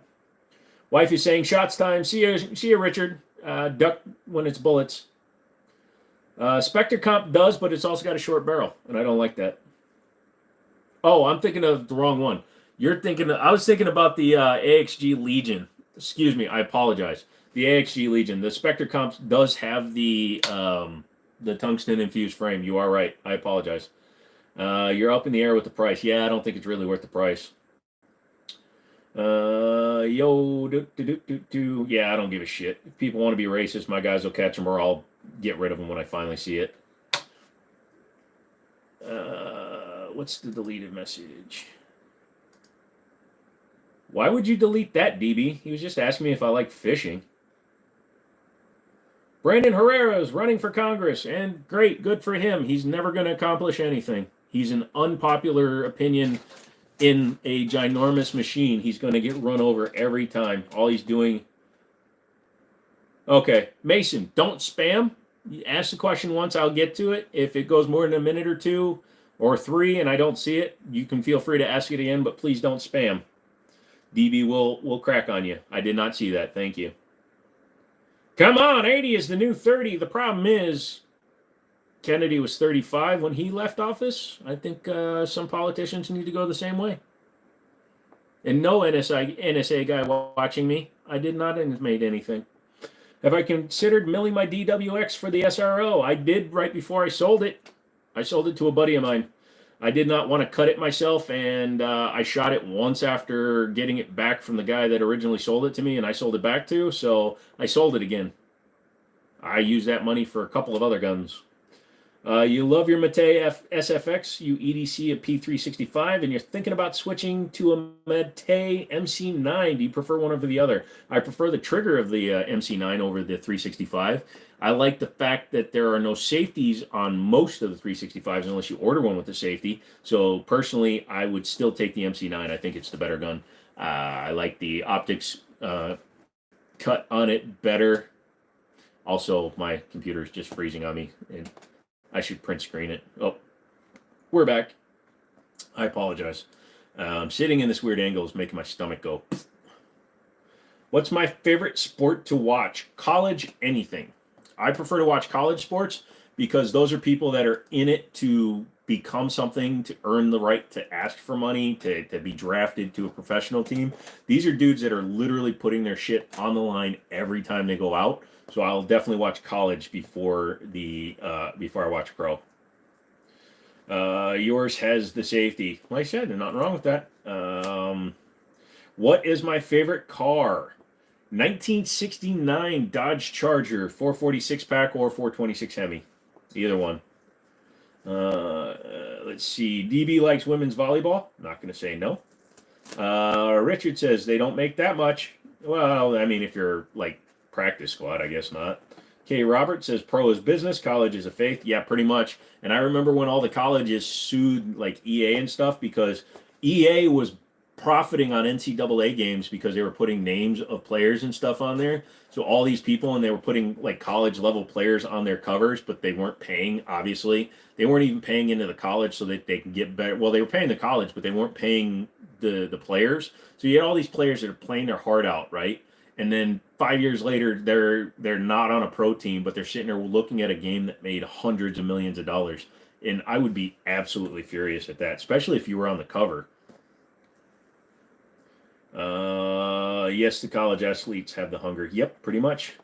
Wife is saying shots time. See you, Richard. Duck when it's bullets. Spectre Comp does, but it's also got a short barrel, and I don't like that. Oh, I'm thinking of the wrong one. I was thinking about the AXG Legion. Excuse me, I apologize. The AXG Legion. The Spectre Comp does have the tungsten infused frame. You are right. I apologize. You're up in the air with the price. Yeah, I don't think it's really worth the price. Yeah, I don't give a shit. If people want to be racist, my guys will catch them, or I'll get rid of them when I finally see it. What's the deleted message? Why would you delete that, DB? He was just asking me if I like fishing. Brandon Herrera is running for Congress, and great, good for him. He's never going to accomplish anything. He's an unpopular opinion in a ginormous machine. He's going to get run over every time. All he's doing... Okay, Mason, don't spam. You ask the question once, I'll get to it. If it goes more than a minute or two or three and I don't see it, you can feel free to ask it again, but please don't spam. DB will crack on you. I did not see that. Thank you. Come on, 80 is the new 30. The problem is Kennedy was 35 when he left office. I think some politicians need to go the same way. And no NSA guy watching me. I did not intimate anything. Have I considered milling my DWX for the SRO? I did right before I sold it. I sold it to a buddy of mine. I did not want to cut it myself, and I shot it once after getting it back from the guy that originally sold it to me, and I sold it back to, so I sold it again. I used that money for a couple of other guns. You love your Mate SFX, you EDC a P365, and you're thinking about switching to a Mate MC9. Do you prefer one over the other? I prefer the trigger of the MC9 over the 365. I like the fact that there are no safeties on most of the 365s unless you order one with a safety. So personally, I would still take the MC9. I think it's the better gun. I like the optics cut on it better. Also, my computer is just freezing on me. And I should print screen it. Oh, we're back. I apologize. Sitting in this weird angle is making my stomach go. What's my favorite sport to watch? College anything. I prefer to watch college sports because those are people that are in it to become something, to earn the right to ask for money, to be drafted to a professional team. These are dudes that are literally putting their shit on the line every time they go out. So I'll definitely watch college before I watch pro. Yours has the safety. Like I said, there's nothing wrong with that. What is my favorite car? 1969 Dodge Charger, 446 pack or 426 Hemi. Either one. Let's see. DB likes women's volleyball. Not going to say no. Richard says they don't make that much. Well, I mean, if you're like practice squad, I guess not. Okay, Robert says pro is business, college is a faith. Yeah, pretty much. And I remember when all the colleges sued like EA and stuff because EA was profiting on NCAA games because they were putting names of players and stuff on there. So all these people, and they were putting like college level players on their covers, but they weren't paying, obviously. They weren't even paying into the college so that they can get better. Well, they were paying the college, but they weren't paying the players. So you had all these players that are playing their heart out, right? And then 5 years later, they're not on a pro team, but they're sitting there looking at a game that made hundreds of millions of dollars. And I would be absolutely furious at that, especially if you were on the cover. Yes, the college athletes have the hunger. Yep, pretty much.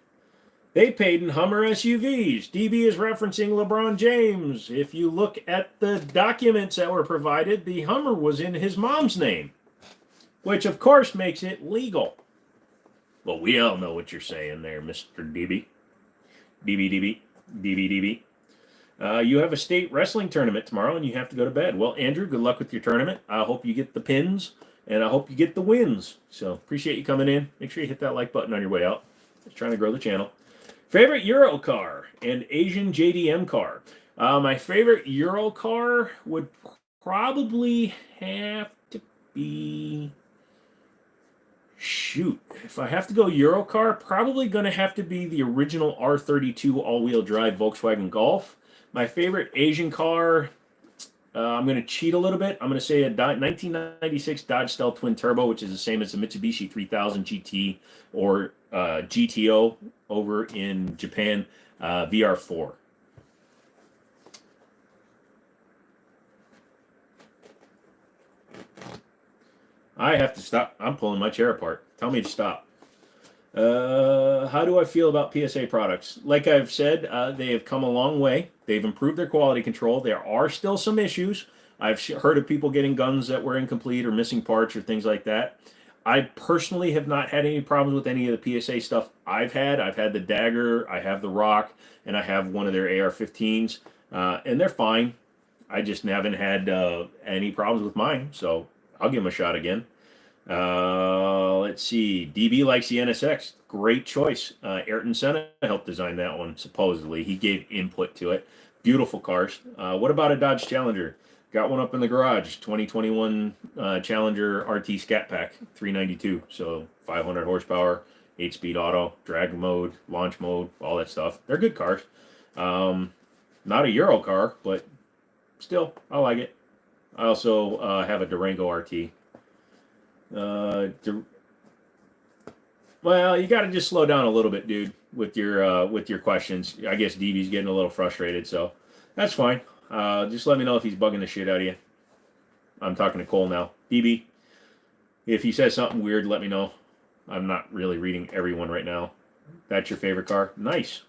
They paid in Hummer SUVs. DB is referencing LeBron James. If you look at the documents that were provided, the Hummer was in his mom's name, which of course makes it legal. Well, we all know what you're saying there, Mr. DB. DB. You have a state wrestling tournament tomorrow and you have to go to bed. Well, Andrew, good luck with your tournament. I hope you get the pins. And I hope you get the wins. So appreciate you coming in. Make sure you hit that like button on your way out. Just trying to grow the channel. Favorite Euro car and Asian JDM car. My favorite Euro car would probably have to be... Shoot. If I have to go Euro car, probably going to have to be the original R32 all-wheel drive Volkswagen Golf. My favorite Asian car... I'm going to cheat a little bit. I'm going to say a 1996 Dodge Stealth Twin Turbo, which is the same as the Mitsubishi 3000 GT or GTO over in Japan, VR4. I have to stop. I'm pulling my chair apart. Tell me to stop. How do I feel about PSA products? Like I've said, they have come a long way. They've improved their quality control. There are still some issues. I've heard of people getting guns that were incomplete or missing parts or things like that. I personally have not had any problems with any of the PSA stuff I've had. I've had the Dagger, I have the Rock, and I have one of their AR-15s, and they're fine. I just haven't had any problems with mine, so I'll give them a shot again. Let's see. DB likes the NSX. Great choice. Ayrton Senna helped design that one, supposedly. He gave input to it. Beautiful cars. What about a Dodge Challenger? Got one up in the garage. 2021 Challenger RT Scat Pack 392. So 500 horsepower, 8-speed auto, drag mode, launch mode, all that stuff. They're good cars. Not a Euro car, but still, I like it. I also have a Durango RT. Well, you got to just slow down a little bit, dude, with your questions. I guess DB's getting a little frustrated, so that's fine. Just let me know if he's bugging the shit out of you. I'm talking to Cole now. DB, if he says something weird, let me know. I'm not really reading everyone right now. That's your favorite car? Nice.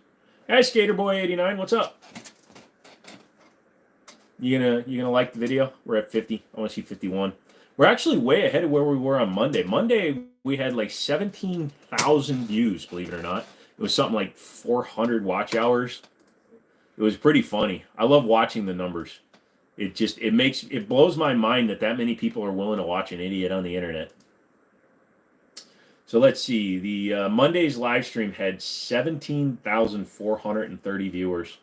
Hey, Skaterboy89, what's up? You gonna like the video? We're at 50. I want to see 51. We're actually way ahead of where we were on Monday. Monday, we had like 17,000 views, believe it or not. It was something like 400 watch hours. It was pretty funny. I love watching the numbers. It blows my mind that many people are willing to watch an idiot on the internet. So let's see. The Monday's live stream had 17,430 viewers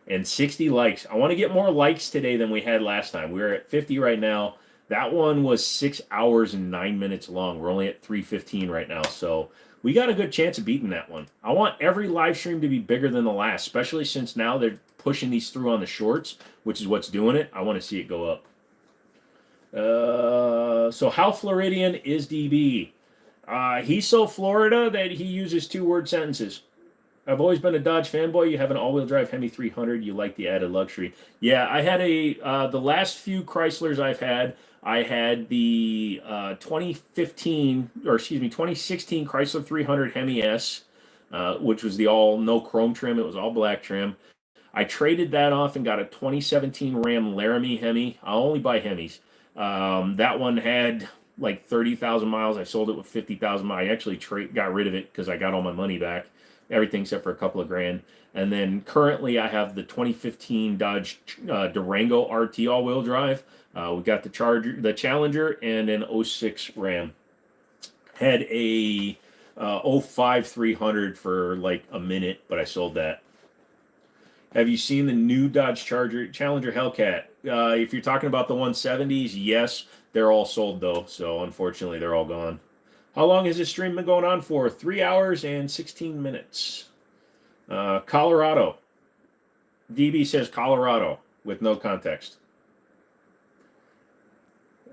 and 60 likes. I want to get more likes today than we had last time. We're at 50 right now. That one was 6 hours and 9 minutes long. We're only at 3:15 right now. So we got a good chance of beating that one. I want every live stream to be bigger than the last, especially since now they're pushing these through on the shorts, which is what's doing it. I want to see it go up. So how Floridian is DB? He's so Florida that he uses 2-word sentences. I've always been a Dodge fanboy. You have an all-wheel drive Hemi 300. You like the added luxury. Yeah, I had the last few Chryslers I've had. I had the 2016 Chrysler 300 Hemi S, which was the all no chrome trim. It was all black trim. I traded that off and got a 2017 Ram Laramie Hemi. I'll only buy Hemis. That one had like 30,000 miles. I sold it with 50,000 miles. I actually got rid of it because I got all my money back. Everything except for a couple of grand. And then currently I have the 2015 Dodge Durango RT all-wheel drive. We got the Challenger, and an '06 Ram. Had a 05 300 for like a minute, but I sold that. Have you seen the new Dodge Challenger Hellcat? If you're talking about the 170s, yes. They're all sold though, so unfortunately they're all gone. How long has this stream been going on for? 3 hours and 16 minutes. Colorado. DB says Colorado with no context.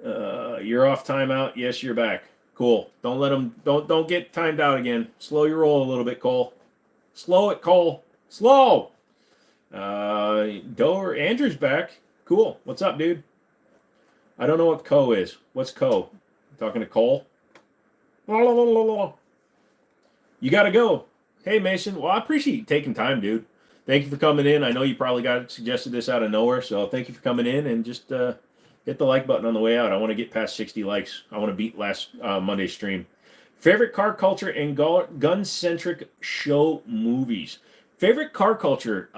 You're off timeout. Yes, you're back. Cool. Don't let them. Don't get timed out again. Slow your roll a little bit, Cole. Slow it, Cole. Slow. Andrew's back. Cool. What's up, dude? I don't know what Co is. What's Co? Talking to Cole? You gotta go. Hey, Mason. Well, I appreciate you taking time, dude. Thank you for coming in. I know you probably got suggested this out of nowhere, so thank you for coming in, and just hit the like button on the way out. I want to get past 60 likes. I want to beat last Monday's stream. Favorite car culture and gun-centric show movies. Favorite car culture.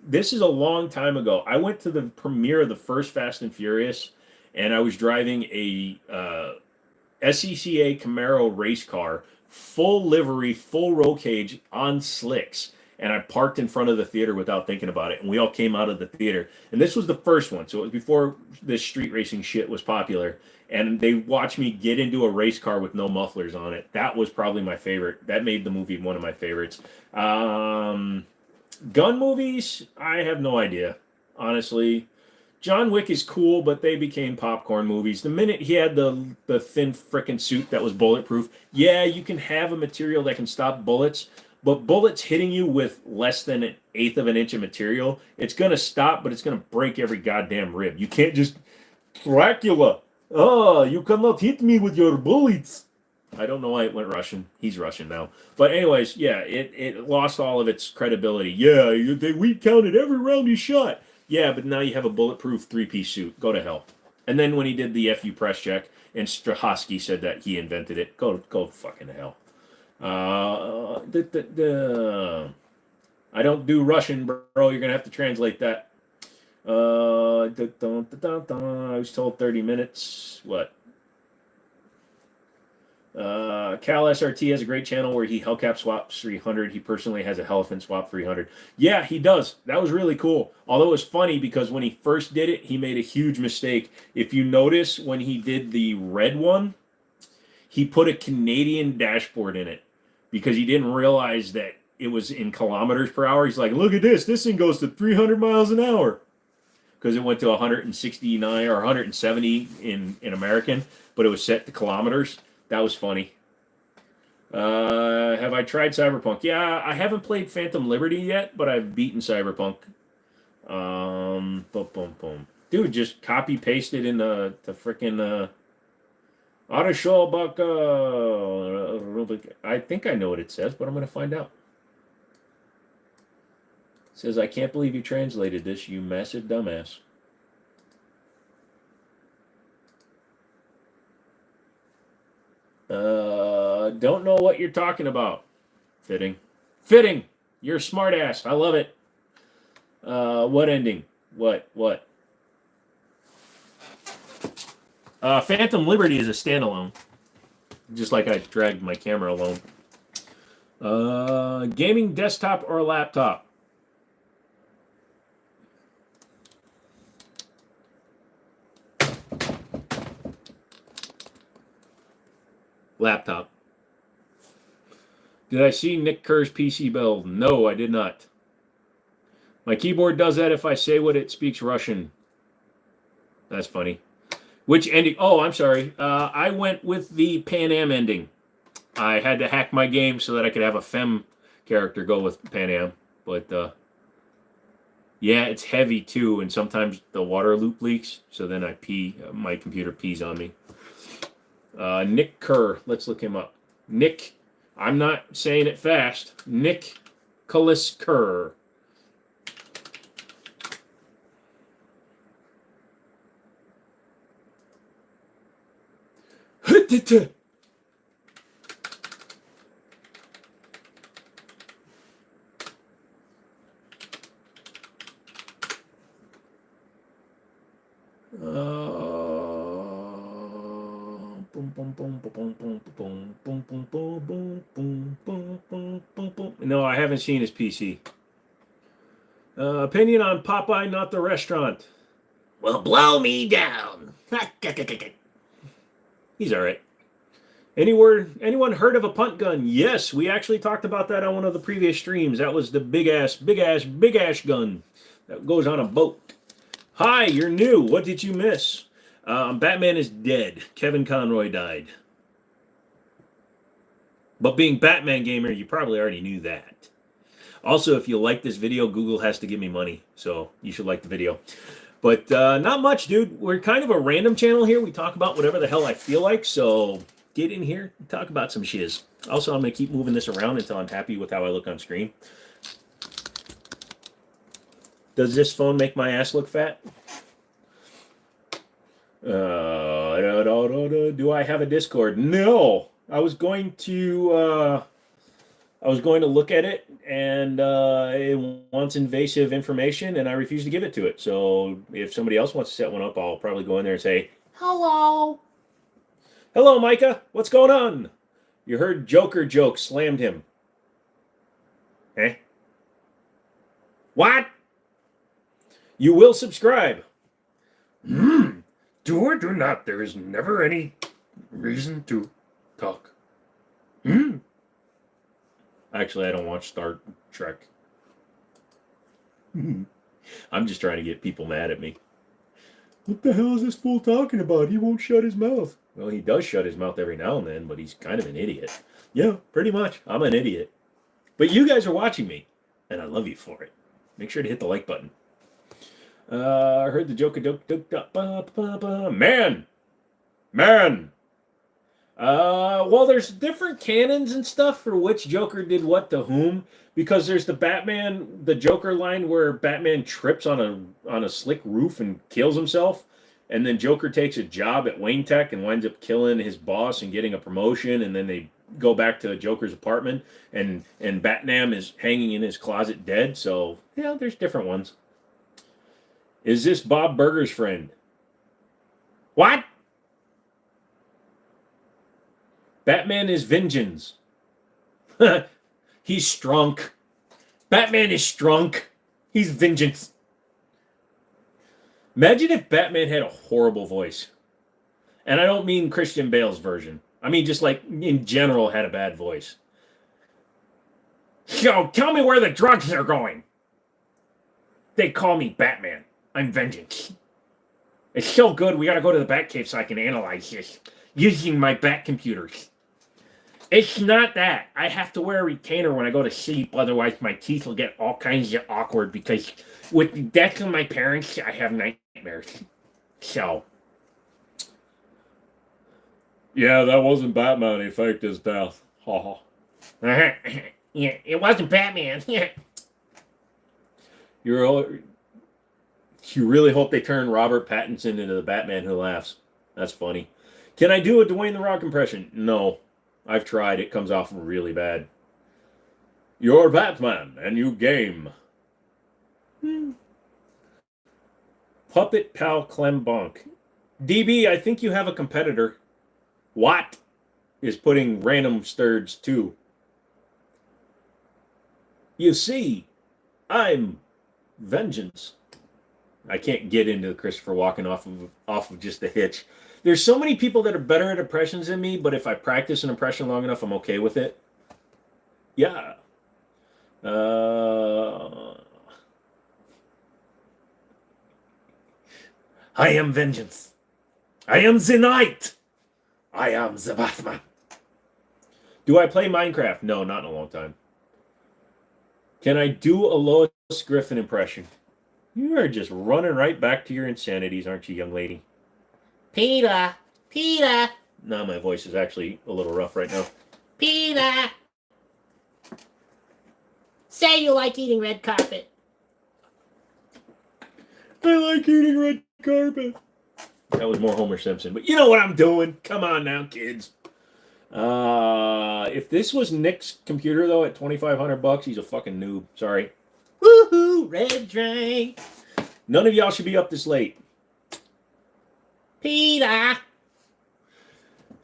This is a long time ago. I went to the premiere of the first Fast and Furious, and I was driving a SCCA Camaro race car, full livery, full roll cage on slicks. And I parked in front of the theater without thinking about it. And we all came out of the theater. And this was the first one. So it was before this street racing shit was popular. And they watched me get into a race car with no mufflers on it. That was probably my favorite. That made the movie one of my favorites. Gun movies, I have no idea, honestly. John Wick is cool, but they became popcorn movies. The minute he had the thin frickin' suit that was bulletproof, yeah, you can have a material that can stop bullets. But bullets hitting you with less than 1/8 of an inch of material, it's going to stop, but it's going to break every goddamn rib. You can't just, Dracula, you cannot hit me with your bullets. I don't know why it went Russian. He's Russian now. But anyways, yeah, it lost all of its credibility. Yeah, we counted every round he shot. Yeah, but now you have a bulletproof 3-piece suit. Go to hell. And then when he did the FU press check, and Strahovski said that he invented it, go fucking hell. I don't do Russian, bro. You're gonna have to translate that. I was told 30 minutes. What? Cal SRT has a great channel where he Hellcat swaps 300. He personally has a Elephant swap 300. Yeah, he does. That was really cool. Although it was funny because when he first did it, he made a huge mistake. If you notice, when he did the red one, he put a Canadian dashboard in it because he didn't realize that it was in kilometers per hour. He's like, look at this. This thing goes to 300 miles an hour. Because it went to 169 or 170 in American, but it was set to kilometers. That was funny. Have I tried Cyberpunk? Yeah, I haven't played Phantom Liberty yet, but I've beaten Cyberpunk. Boom, boom, boom. Dude, just copy paste it in the freaking I think I know what it says, but I'm going to find out. It says, I can't believe you translated this, you massive dumbass. Don't know what you're talking about. Fitting. You're a smart ass. I love it. What ending? What? Phantom Liberty is a standalone. Just like I dragged my camera alone. Gaming desktop or laptop? Laptop. Did I see Nick Kerr's PC build? No, I did not. My keyboard does that if I say what it speaks Russian. That's funny. Which ending? Oh, I'm sorry. I went with the Pan Am ending. I had to hack my game so that I could have a femme character go with Pan Am. But, yeah, it's heavy too, and sometimes the water loop leaks, so then I pee. My computer pees on me. Nick Kerr. Let's look him up. Nick. I'm not saying it fast. Nicholas Kerr. No, I haven't seen his PC. Opinion on Popeye, not the restaurant. Well, blow me down. He's all right. Anyone heard of a punt gun? Yes, we actually talked about that on one of the previous streams. That was the big ass gun that goes on a boat. Hi, you're new. What did you miss? Batman is dead. Kevin Conroy died. But being Batman gamer, you probably already knew that. Also, if you like this video, Google has to give me money, so you should like the video. But not much, dude. We're kind of a random channel here. We talk about whatever the hell I feel like, so get in here and talk about some shiz. Also, I'm going to keep moving this around until I'm happy with how I look on screen. Does this phone make my ass look fat? Do I have a Discord? No. I was going to look at it, and it wants invasive information, and I refuse to give it to it. So if somebody else wants to set one up, I'll probably go in there and say, Hello. Hello, Micah. What's going on? You heard Joker joke slammed him. Eh? What? You will subscribe. Do or do not. There is never any reason to talk. Actually, I don't watch Star Trek. I'm just trying to get people mad at me. What the hell is this fool talking about? He won't shut his mouth. Well, he does shut his mouth every now and then, but he's kind of an idiot. Yeah, pretty much. I'm an idiot. But you guys are watching me, and I love you for it. Make sure to hit the like button. I heard the joke. Man! Well, there's different canons and stuff for which Joker did what to whom, because there's the Joker line where Batman trips on a slick roof and kills himself, and then Joker takes a job at Wayne Tech and winds up killing his boss and getting a promotion, and then they go back to Joker's apartment, and Batman is hanging in his closet dead. So yeah, there's different ones. Is this Bob Burger's friend? What? Batman is vengeance. He's strunk. Batman is strunk. He's vengeance. Imagine if Batman had a horrible voice. And I don't mean Christian Bale's version. I mean just like in general had a bad voice. So tell me where the drugs are going. They call me Batman. I'm vengeance. It's so good we gotta go to the Batcave so I can analyze this. Using my Bat computers. It's not that. I have to wear a retainer when I go to sleep, otherwise my teeth will get all kinds of awkward because with the death of my parents, I have nightmares. So. Yeah, that wasn't Batman. He faked his death. Ha Yeah, it wasn't Batman. You really hope they turn Robert Pattinson into the Batman who laughs. That's funny. Can I do a Dwayne The Rock impression? No. I've tried. It comes off really bad. You're Batman, and you game. Puppet Pal Clem Bonk. DB, I think you have a competitor. Watt is putting random sturds too. You see, I'm vengeance. I can't get into Christopher Walken off of just a hitch. There's so many people that are better at impressions than me, but if I practice an impression long enough, I'm okay with it. Yeah. I am vengeance. I am the knight. I am the Batman. Do I play Minecraft? No, not in a long time. Can I do a Lois Griffin impression? You are just running right back to your insanities, aren't you, young lady? Peter. Peter. No, my voice is actually a little rough right now. Peter. Say you like eating red carpet. I like eating red carpet. That was more Homer Simpson, but you know what I'm doing. Come on now, kids. If this was Nick's computer though at $2,500, he's a fucking noob. Sorry. Woohoo! Red drink. None of y'all should be up this late. Peter.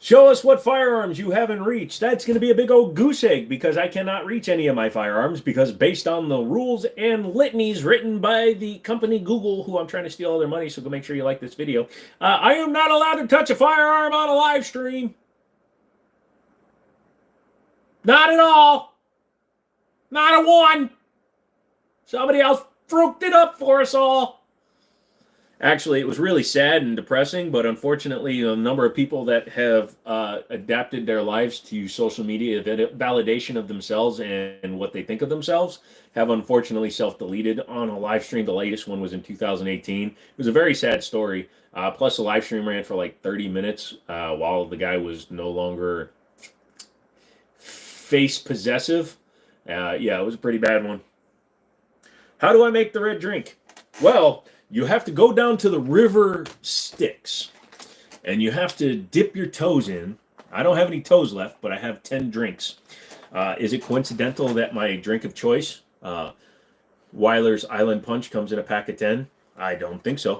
Show us what firearms you haven't reached. That's going to be a big old goose egg because I cannot reach any of my firearms because based on the rules and litanies written by the company Google, who I'm trying to steal all their money, so go make sure you like this video. I am not allowed to touch a firearm on a live stream. Not at all. Not a one. Somebody else fructed it up for us all. Actually, it was really sad and depressing, but unfortunately, a number of people that have adapted their lives to social media validation of themselves and what they think of themselves have unfortunately self-deleted on a live stream. The latest one was in 2018. It was a very sad story. Plus, the live stream ran for like 30 minutes while the guy was no longer face possessive. Yeah, it was a pretty bad one. How do I make the red drink? Well, you have to go down to the river Styx, and you have to dip your toes in. I don't have any toes left, but I have 10 drinks. Is it coincidental that my drink of choice, Weiler's Island Punch, comes in a pack of 10? I don't think so.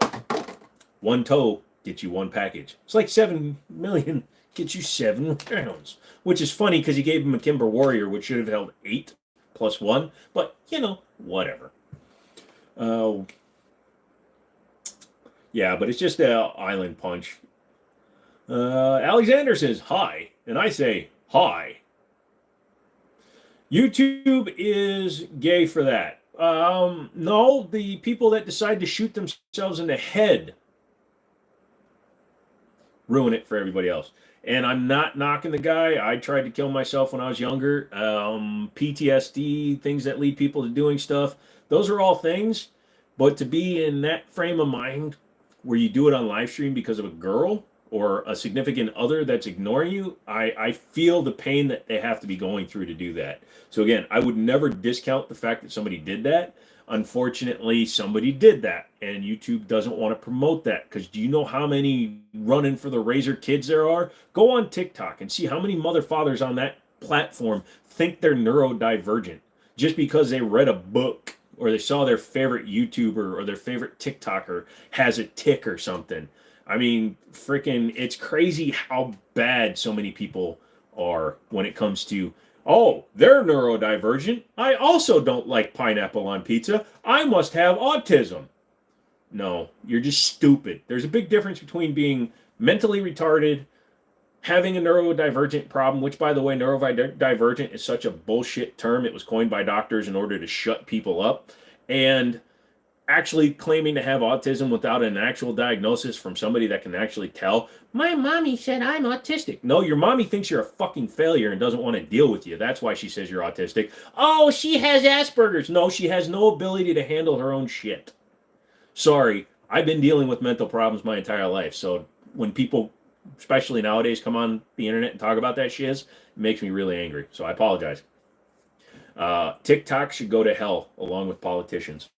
One toe gets you one package. It's like 7 million gets you 7 rounds, which is funny because he gave him a Kimber Warrior, which should have held 8 plus 1, but, you know, whatever. Yeah, but it's just an Island Punch. Alexander says hi, and I say hi. YouTube is gay for that. No, the people that decide to shoot themselves in the head ruin it for everybody else. And I'm not knocking the guy. I tried to kill myself when I was younger. PTSD, things that lead people to doing stuff. Those are all things. But to be in that frame of mind where you do it on live stream because of a girl or a significant other that's ignoring you, I feel the pain that they have to be going through to do that. So again, I would never discount the fact that somebody did that. Unfortunately, somebody did that, and YouTube doesn't want to promote that because do you know how many running for the razor kids there are? Go on TikTok and see how many mother fathers on that platform think they're neurodivergent just because they read a book or they saw their favorite YouTuber or their favorite TikToker has a tick or something. I mean, freaking, it's crazy how bad so many people are when it comes to, oh, they're neurodivergent. I also don't like pineapple on pizza. I must have autism. No, you're just stupid. There's a big difference between being mentally retarded, having a neurodivergent problem, which, by the way, neurodivergent is such a bullshit term. It was coined by doctors in order to shut people up, and actually claiming to have autism without an actual diagnosis from somebody that can actually tell. My mommy said I'm autistic. No, your mommy thinks you're a fucking failure and doesn't want to deal with you. That's why she says you're autistic. Oh, she has Asperger's. No, she has no ability to handle her own shit. Sorry, I've been dealing with mental problems my entire life, so when people, especially nowadays, come on the internet and talk about that shiz, it makes me really angry. So I apologize. TikTok should go to hell along with politicians.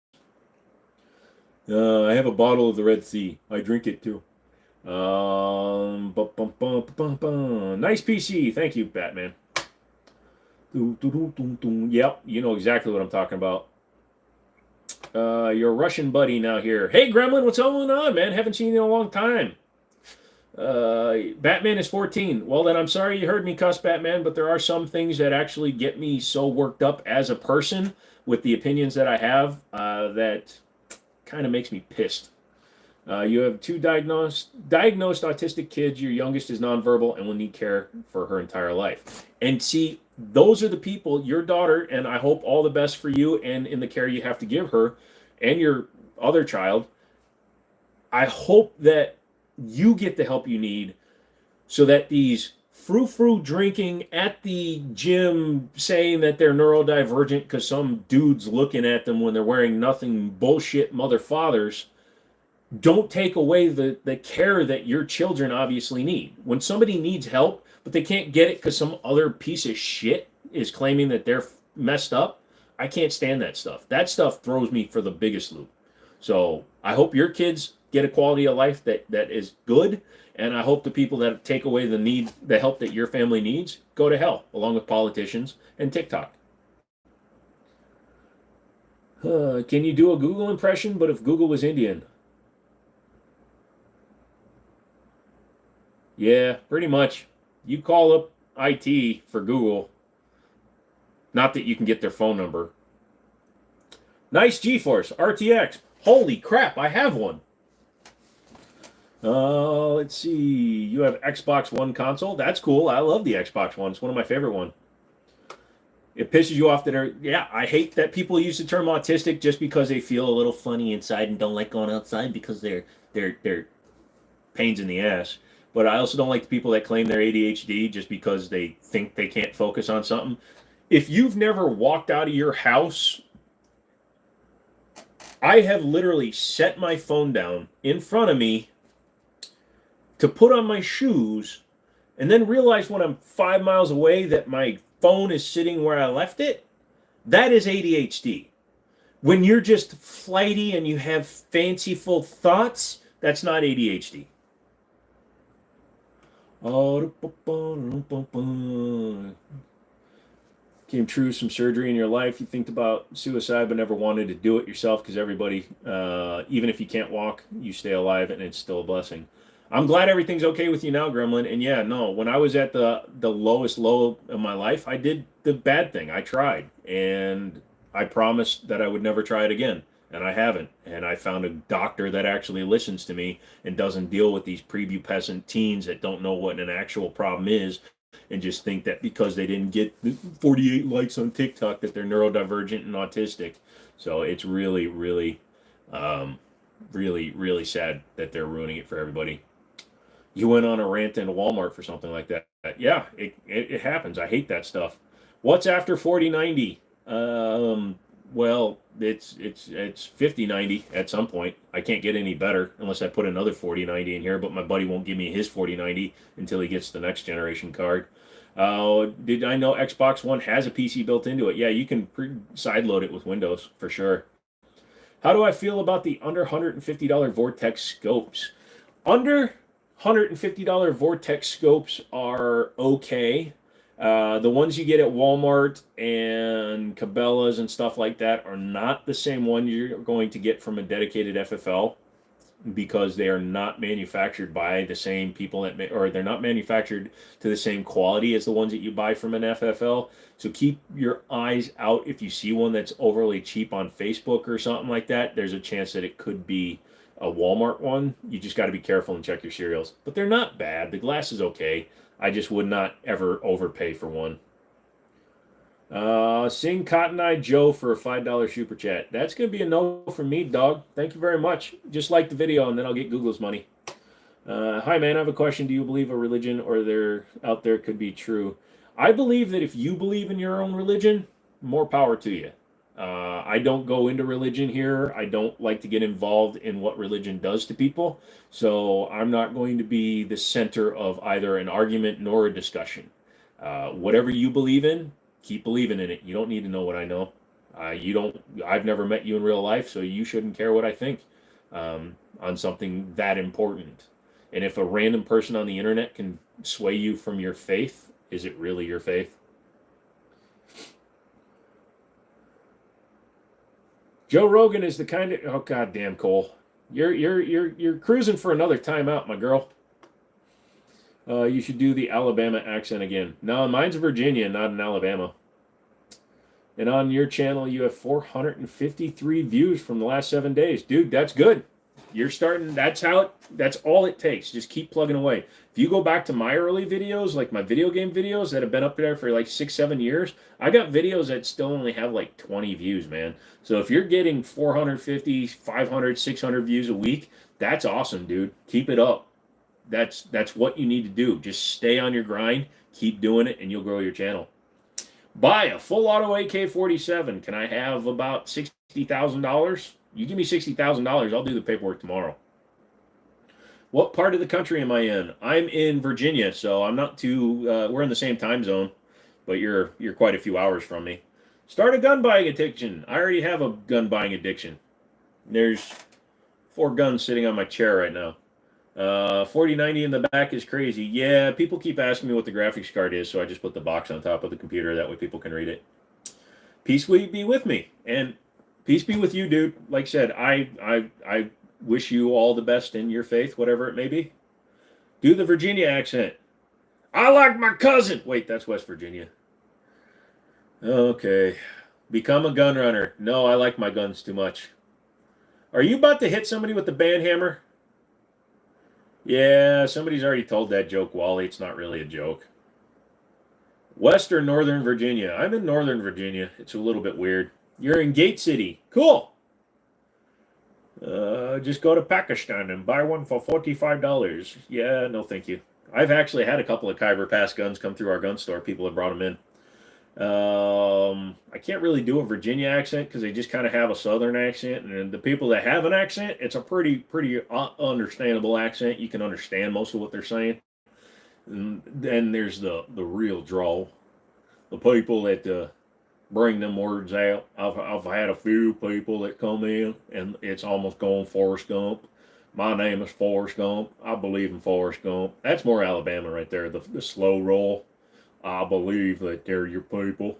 I have a bottle of the Red Sea. I drink it too. Nice PC. Thank you, Batman. Yep, you know exactly what I'm talking about. Your Russian buddy now here. Hey, Gremlin, what's going on, man? Haven't seen you in a long time. Batman is 14. Well, then I'm sorry you heard me cuss Batman, but there are some things that actually get me so worked up as a person with the opinions that I have that kind of makes me pissed. You have two diagnosed autistic kids. Your youngest is nonverbal and will need care for her entire life. And see, those are the people, your daughter, and I hope all the best for you and in the care you have to give her and your other child. I hope that you get the help you need so that these frou-frou drinking at the gym saying that they're neurodivergent because some dude's looking at them when they're wearing nothing bullshit mother fathers don't take away the care that your children obviously need. When somebody needs help, but they can't get it because some other piece of shit is claiming that they're messed up, I can't stand that stuff. That stuff throws me for the biggest loop. So I hope your kids get a quality of life that is good, and I hope the people that take away the help that your family needs, go to hell, along with politicians and TikTok. Can you do a Google impression, but if Google was Indian? Yeah, pretty much. You call up IT for Google. Not that you can get their phone number. Nice GeForce RTX. Holy crap, I have one. Let's see. You have Xbox One console. That's cool. I love the Xbox One. It's one of my favorite ones. It pisses you off yeah, I hate that people use the term autistic just because they feel a little funny inside and don't like going outside because they're pains in the ass. But I also don't like the people that claim they're ADHD just because they think they can't focus on something. If you've never walked out of your house, I have literally set my phone down in front of me to put on my shoes and then realize when I'm 5 miles away that my phone is sitting where I left it. That is ADHD. When you're just flighty and you have fanciful thoughts, that's not ADHD. Came true, some surgery in your life. You think about suicide but never wanted to do it yourself because everybody, even if you can't walk, you stay alive and it's still a blessing. I'm glad everything's okay with you now, Gremlin. And yeah, no, when I was at the lowest low of my life, I did the bad thing. I tried, and I promised that I would never try it again, and I haven't. And I found a doctor that actually listens to me and doesn't deal with these prepubescent teens that don't know what an actual problem is and just think that because they didn't get 48 likes on TikTok that they're neurodivergent and autistic. So it's really, really, really sad that they're ruining it for everybody. You went on a rant in Walmart for something like that. Yeah, it happens. I hate that stuff. What's after 4090? Well, it's 5090 at some point. I can't get any better unless I put another 4090 in here, but my buddy won't give me his 4090 until he gets the next generation card. Did I know Xbox One has a PC built into it? Yeah, you can sideload it with Windows for sure. How do I feel about the under $150 Vortex scopes? Under $150 Vortex scopes are okay. The ones you get at Walmart and Cabela's and stuff like that are not the same one you're going to get from a dedicated FFL because they are not manufactured by the same people or they're not manufactured to the same quality as the ones that you buy from an FFL. So keep your eyes out if you see one that's overly cheap on Facebook or something like that. There's a chance that it could be a Walmart one. You just got to be careful and check your serials. But they're not bad. The glass is okay. I just would not ever overpay for one. Sing Cotton Eye Joe for a $5 super chat. That's going to be a no from me, dog. Thank you very much. Just like the video and then I'll get Google's money. Hi, man. I have a question. Do you believe a religion or there out there could be true? I believe that if you believe in your own religion, more power to you. I don't go into religion here. I don't like to get involved in what religion does to people. So I'm not going to be the center of either an argument nor a discussion. Whatever you believe in, keep believing in it. You don't need to know what I know. I've never met you in real life, so you shouldn't care what I think on something that important. And if a random person on the internet can sway you from your faith, is it really your faith? Joe Rogan is the kind of, oh goddamn, Cole, you're cruising for another timeout, my girl. You should do the Alabama accent again. No, mine's Virginia, not in Alabama. And on your channel, you have 453 views from the last 7 days. Dude, that's good. You're starting, that's all it takes. Just keep plugging away. If you go back to my early videos, like my video game videos that have been up there for like 6-7 years, I got videos that still only have like 20 views, man. So if you're getting 450, 500, 600 views a week, that's awesome, dude. Keep it up. That's what you need to do. Just stay on your grind, keep doing it, and you'll grow your channel. Buy a full auto AK-47. Can I have about $60,000? You give me $60,000, I'll do the paperwork tomorrow. What part of the country am I in? I'm in Virginia, so I'm not too. We're in the same time zone, but you're quite a few hours from me. Start a gun buying addiction. I already have a gun buying addiction. There's 4 guns sitting on my chair right now. 4090 in the back is crazy. Yeah, people keep asking me what the graphics card is, so I just put the box on top of the computer. That way people can read it. Peace be with me, and peace be with you, dude. Like I said, I wish you all the best in your faith, whatever it may be. Do the Virginia accent. I like my cousin. Wait, that's West Virginia. Okay. Become a gun runner. No, I like my guns too much. Are you about to hit somebody with the band hammer? Yeah, somebody's already told that joke, Wally. It's not really a joke. West or Northern Virginia? I'm in Northern Virginia. It's a little bit weird. You're in Gate City. Cool. Just go to Pakistan and buy one for $45. Yeah, no thank you. I've actually had a couple of Khyber Pass guns come through our gun store. People have brought them in. I can't really do a Virginia accent because they just kind of have a Southern accent, and the people that have an accent, it's a pretty understandable accent. You can understand most of what they're saying. And then there's the real drawl. The people that bring them words out. I've had a few people that come in, and it's almost going Forrest Gump. My name is Forrest Gump. I believe in Forrest Gump. That's more Alabama right there. The slow roll. I believe that they're your people.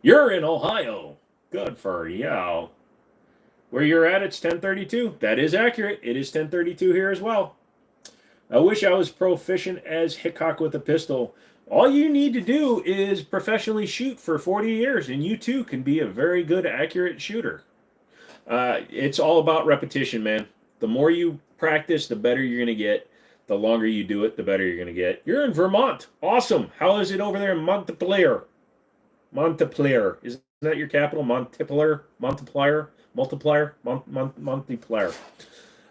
You're in Ohio. Good for you. Where you're at, it's 10:32. That is accurate. It is 10:32 here as well. I wish I was proficient as Hickok with a pistol. All you need to do is professionally shoot for 40 years, and you too can be a very good, accurate shooter. It's all about repetition, man. The more you practice, the better you're going to get. The longer you do it, the better you're going to get. You're in Vermont. Awesome. How is it over there in Montpelier? Montpelier. Isn't that your capital? Montpelier? Multiplier? Montpelier.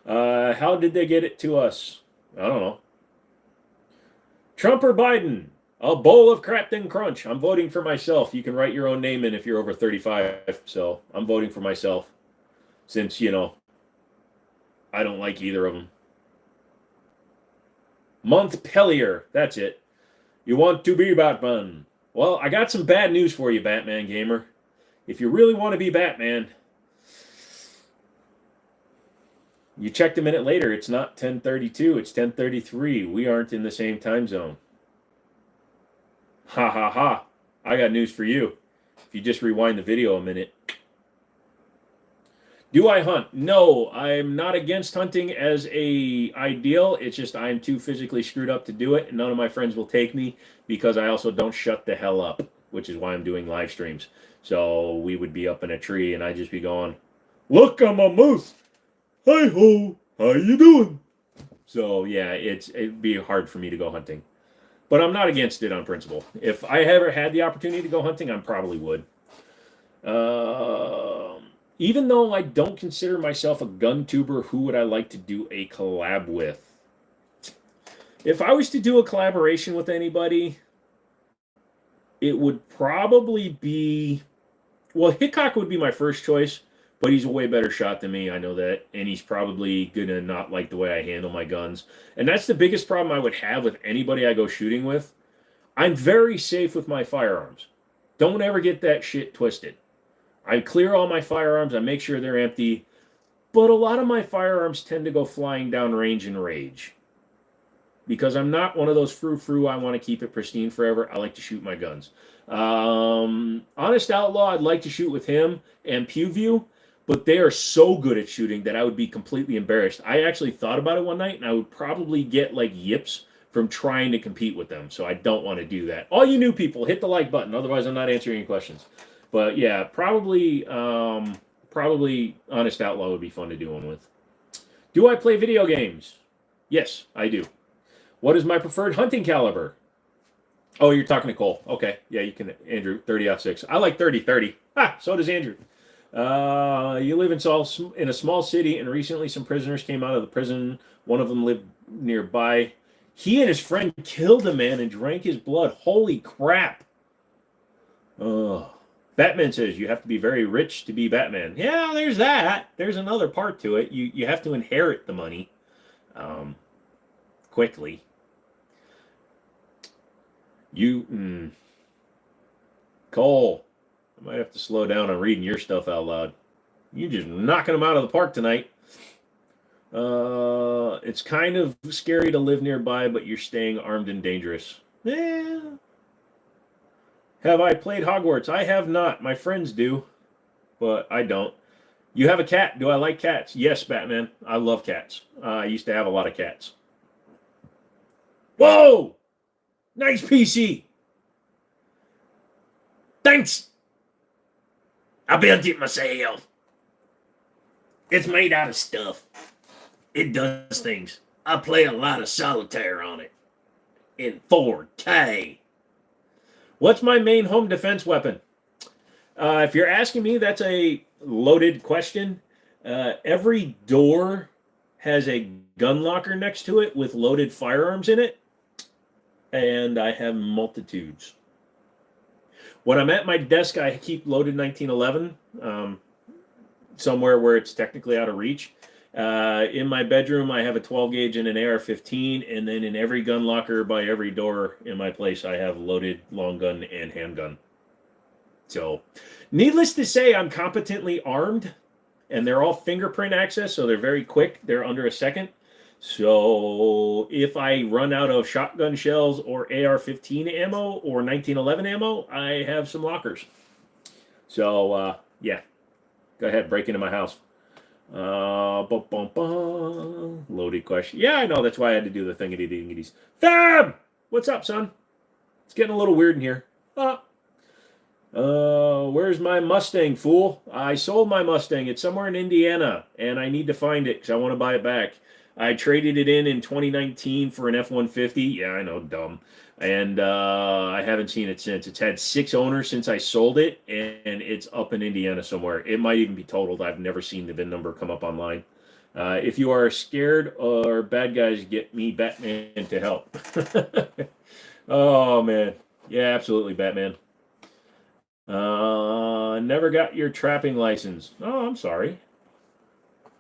How did they get it to us? I don't know. Trump or Biden? A bowl of Crapton Crunch. I'm voting for myself. You can write your own name in if you're over 35. So I'm voting for myself. Since, I don't like either of them. Montpelier. That's it. You want to be Batman. Well, I got some bad news for you, Batman gamer. If you really want to be Batman, you checked a minute later. It's not 10:32. It's 10:33. We aren't in the same time zone. Ha ha ha. I got news for you. If you just rewind the video a minute. Do I hunt? No, I'm not against hunting as a ideal. It's just I'm too physically screwed up to do it, and none of my friends will take me because I also don't shut the hell up, which is why I'm doing live streams. So we would be up in a tree, and I'd just be going, "Look, I'm a moose. Hi ho, how you doing?" So yeah, it'd be hard for me to go hunting, but I'm not against it on principle. If I ever had the opportunity to go hunting, I probably would. Even though I don't consider myself a gun tuber, who would I like to do a collab with? If I was to do a collaboration with anybody, it would probably be... Well, Hickok would be my first choice, but he's a way better shot than me, I know that. And he's probably going to not like the way I handle my guns. And that's the biggest problem I would have with anybody I go shooting with. I'm very safe with my firearms. Don't ever get that shit twisted. I clear all my firearms. I make sure they're empty. But a lot of my firearms tend to go flying down range in rage. Because I'm not one of those frou-frou, I want to keep it pristine forever. I like to shoot my guns. Honest Outlaw, I'd like to shoot with him and PewView, but they are so good at shooting that I would be completely embarrassed. I actually thought about it one night, and I would probably get like yips from trying to compete with them. So I don't want to do that. All you new people, hit the like button. Otherwise, I'm not answering any questions. But yeah, probably Honest Outlaw would be fun to do one with. Do I play video games? Yes, I do. What is my preferred hunting caliber? Oh, you're talking to Cole. Okay. Yeah, you can, Andrew, 30-06. I like 30-30. Ah, so does Andrew. You live in a small city, and recently some prisoners came out of the prison. One of them lived nearby. He and his friend killed a man and drank his blood. Holy crap. Oh. Batman says you have to be very rich to be Batman. Yeah, there's that. There's another part to it. You have to inherit the money quickly. Cole, I might have to slow down on reading your stuff out loud. You're just knocking them out of the park tonight. It's kind of scary to live nearby, but you're staying armed and dangerous. Yeah. Have I played Hogwarts? I have not. My friends do, but I don't. You have a cat. Do I like cats? Yes, Batman. I love cats. I used to have a lot of cats. Whoa! Nice PC. Thanks. I built it myself. It's made out of stuff. It does things. I play a lot of solitaire on it. In 4K. What's my main home defense weapon? If you're asking me, that's a loaded question. Every door has a gun locker next to it with loaded firearms in it. And I have multitudes. When I'm at my desk, I keep loaded 1911 somewhere where it's technically out of reach. In my bedroom, I have a 12 gauge and an AR-15, and then in every gun locker by every door in my place, I have loaded long gun and handgun. So, needless to say, I'm competently armed, and they're all fingerprint access, so they're very quick. They're under a second. So, if I run out of shotgun shells or AR-15 ammo or 1911 ammo, I have some lockers. So, yeah. Go ahead, break into my house. Loaded question. Yeah, I know. That's why I had to do the thingity-dingities. Fab! What's up, son? It's getting a little weird in here. Where's my Mustang, fool? I sold my Mustang. It's somewhere in Indiana, and I need to find it because I want to buy it back. I traded it in 2019 for an F-150. Yeah, I know, dumb. And I haven't seen it since. It's had 6 owners since I sold it, and it's up in Indiana somewhere. It might even be totaled. I've never seen the VIN number come up online. If you are scared or bad guys, get me Batman to help. Oh, man. Yeah, absolutely, Batman. Never got your trapping license. Oh, I'm sorry.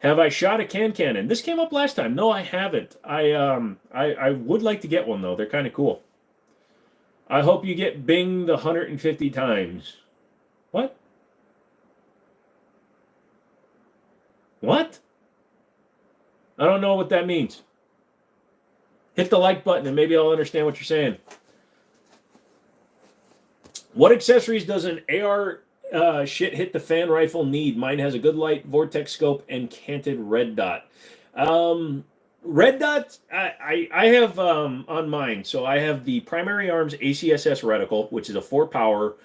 Have I shot a can cannon? This came up last time. No, I haven't. I would like to get one, though. They're kind of cool. I hope you get binged 150 times. What? What? I don't know what that means. Hit the like button and maybe I'll understand what you're saying. What accessories does an AR shit hit the fan rifle need? Mine has a good light, vortex scope, and canted red dot. Red dot, I have on mine. So I have the Primary Arms ACSS reticle, which is a 4-power,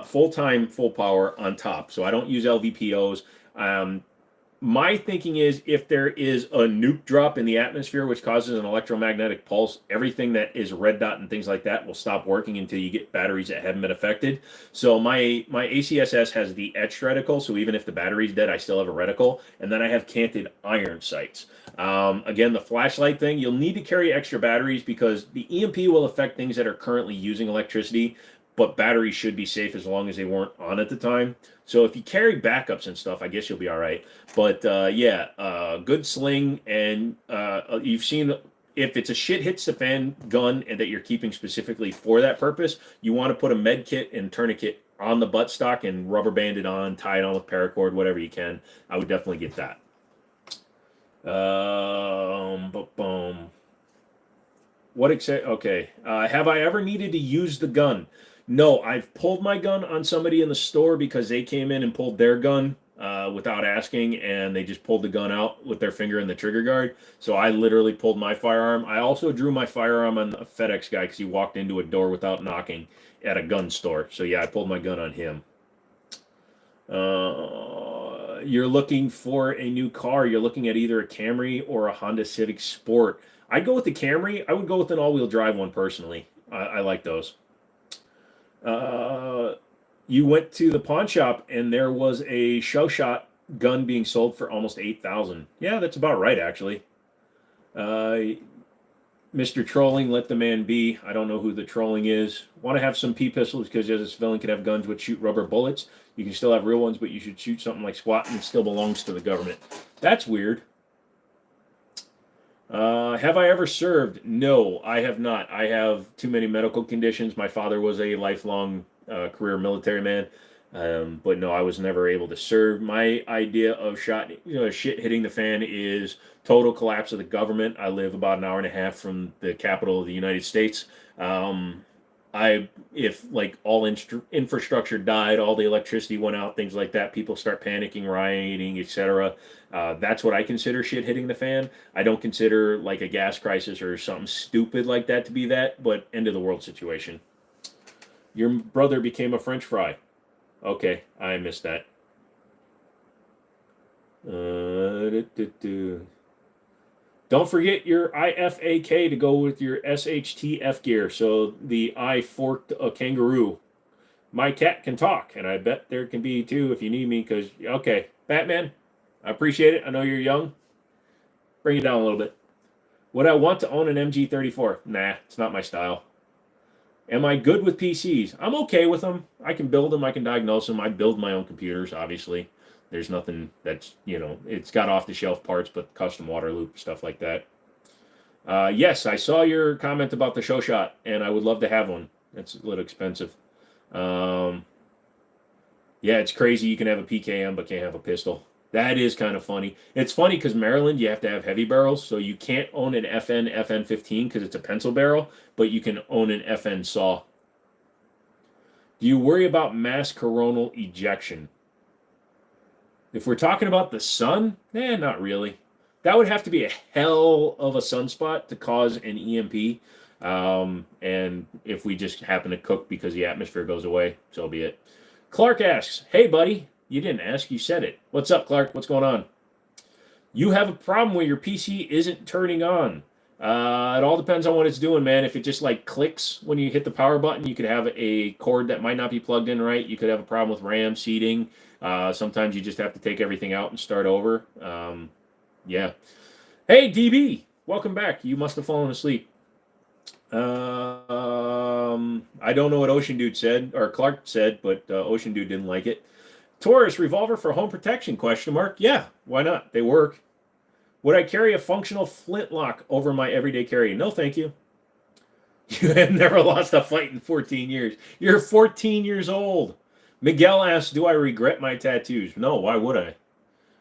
full-time, full power on top. So I don't use LVPOs. My thinking is if there is a nuke drop in the atmosphere which causes an electromagnetic pulse, everything that is red dot and things like that will stop working until you get batteries that haven't been affected. So my ACSS has the etched reticle, so even if the battery's dead, I still have a reticle. And then I have canted iron sights. Again, the flashlight thing, you'll need to carry extra batteries because the EMP will affect things that are currently using electricity, but batteries should be safe as long as they weren't on at the time. So if you carry backups and stuff, I guess you'll be all right. But yeah, good sling, and you've seen if it's a shit hits the fan gun and that you're keeping specifically for that purpose, you want to put a med kit and tourniquet on the buttstock and rubber band it on, tie it on with paracord, whatever you can. I would definitely get that. What okay? Have I ever needed to use the gun? No, I've pulled my gun on somebody in the store because they came in and pulled their gun without asking, and they just pulled the gun out with their finger in the trigger guard. So I literally pulled my firearm. I also drew my firearm on a FedEx guy because he walked into a door without knocking at a gun store. So yeah, I pulled my gun on him. You're looking for a new car. You're looking at either a Camry or a Honda Civic Sport. I'd go with the Camry. I would go with an all-wheel drive one personally. I like those. Uh, you went to the pawn shop and there was a show shot gun being sold for almost 8,000. Yeah, that's about right actually. Uh, Mr. Trolling, let the man be. I don't know who the trolling is. Want to have some P pistols because as a civilian can have guns which shoot rubber bullets. You can still have real ones, but you should shoot something like SWAT and it still belongs to the government. That's weird. Have I ever served? No, I have not. I have too many medical conditions. My father was a lifelong career military man, but no, I was never able to serve. My idea of shit hitting the fan is total collapse of the government. I live about an hour and a half from the capital of the United States. If like all infrastructure died, all the electricity went out, things like that, people start panicking, rioting, etc. That's what I consider shit hitting the fan. I don't consider like a gas crisis or something stupid like that to be that, but end of the world situation. Your brother became a French fry. Okay, I missed that. Don't forget your IFAK to go with your SHTF gear. So the I forked a kangaroo. My cat can talk, and I bet there can be too if you need me. Because okay, Batman, I appreciate it. I know you're young. Bring it down a little bit. Would I want to own an MG34? Nah, it's not my style. Am I good with PCs? I'm okay with them. I can build them. I can diagnose them. I build my own computers, obviously. There's nothing that's, it's got off the shelf parts, but custom water loop, stuff like that. Yes, I saw your comment about the show shot, and I would love to have one. It's a little expensive. Yeah, it's crazy. You can have a PKM, but can't have a pistol. That is kind of funny. It's funny because Maryland, you have to have heavy barrels, so you can't own an FN 15 because it's a pencil barrel, but you can own an FN saw. Do you worry about mass coronal ejection? If we're talking about the sun, not really. That would have to be a hell of a sunspot to cause an EMP. And if we just happen to cook because the atmosphere goes away, so be it. Clark asks, hey, buddy. You didn't ask, you said it. What's up, Clark? What's going on? You have a problem where your PC isn't turning on. It all depends on what it's doing, man. If it just like clicks when you hit the power button, you could have a cord that might not be plugged in right. You could have a problem with RAM seating. Sometimes you just have to take everything out and start over. Yeah. Hey, DB, welcome back. You must have fallen asleep. I don't know what Ocean Dude said, or Clark said, but Ocean Dude didn't like it. Taurus, revolver for home protection, question mark. Yeah, why not? They work. Would I carry a functional flintlock over my everyday carry? No, thank you. You have never lost a fight in 14 years. You're 14 years old. Miguel asks, do I regret my tattoos? No, why would I?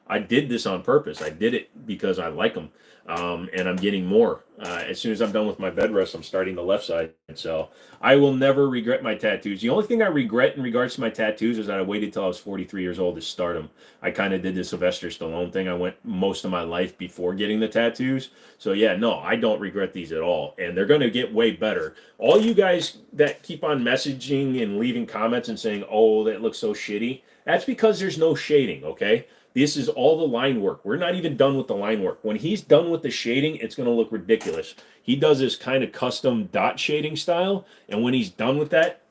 I did this on purpose. I did it because I like them. And I'm getting more. As soon as I'm done with my bed rest, I'm starting the left side. So I will never regret my tattoos. The only thing I regret in regards to my tattoos is that I waited till I was 43 years old to start them. I kind of did the Sylvester Stallone thing. I went most of my life before getting the tattoos. So yeah, no, I don't regret these at all. And they're going to get way better. All you guys that keep on messaging and leaving comments and saying, oh, that looks so shitty, that's because there's no shading, okay? This is all the line work. We're not even done with the line work. When he's done with the shading, it's going to look ridiculous. He does this kind of custom dot shading style, and when he's done with that,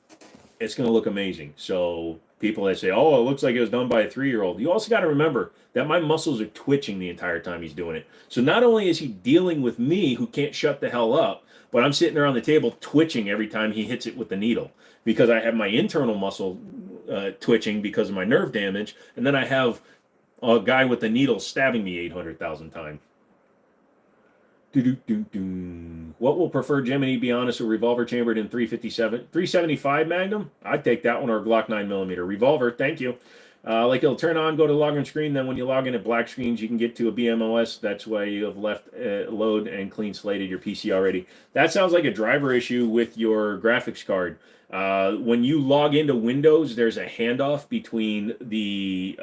it's going to look amazing. So people that say, oh, it looks like it was done by a 3-year-old. You also got to remember that my muscles are twitching the entire time he's doing it. So not only is he dealing with me who can't shut the hell up, but I'm sitting there on the table twitching every time he hits it with the needle because I have my internal muscle twitching because of my nerve damage, and then I have a guy with the needle stabbing me 800,000 times. What will prefer, Jimmini, be honest, a revolver chambered in 375 Magnum? I'd take that one, or a Glock 9mm. Revolver, thank you. Like it'll turn on, go to login screen, then when you log in at black screens, you can get to a BMOS. That's why you have left load and clean slated your PC already. That sounds like a driver issue with your graphics card. When you log into Windows, there's a handoff between the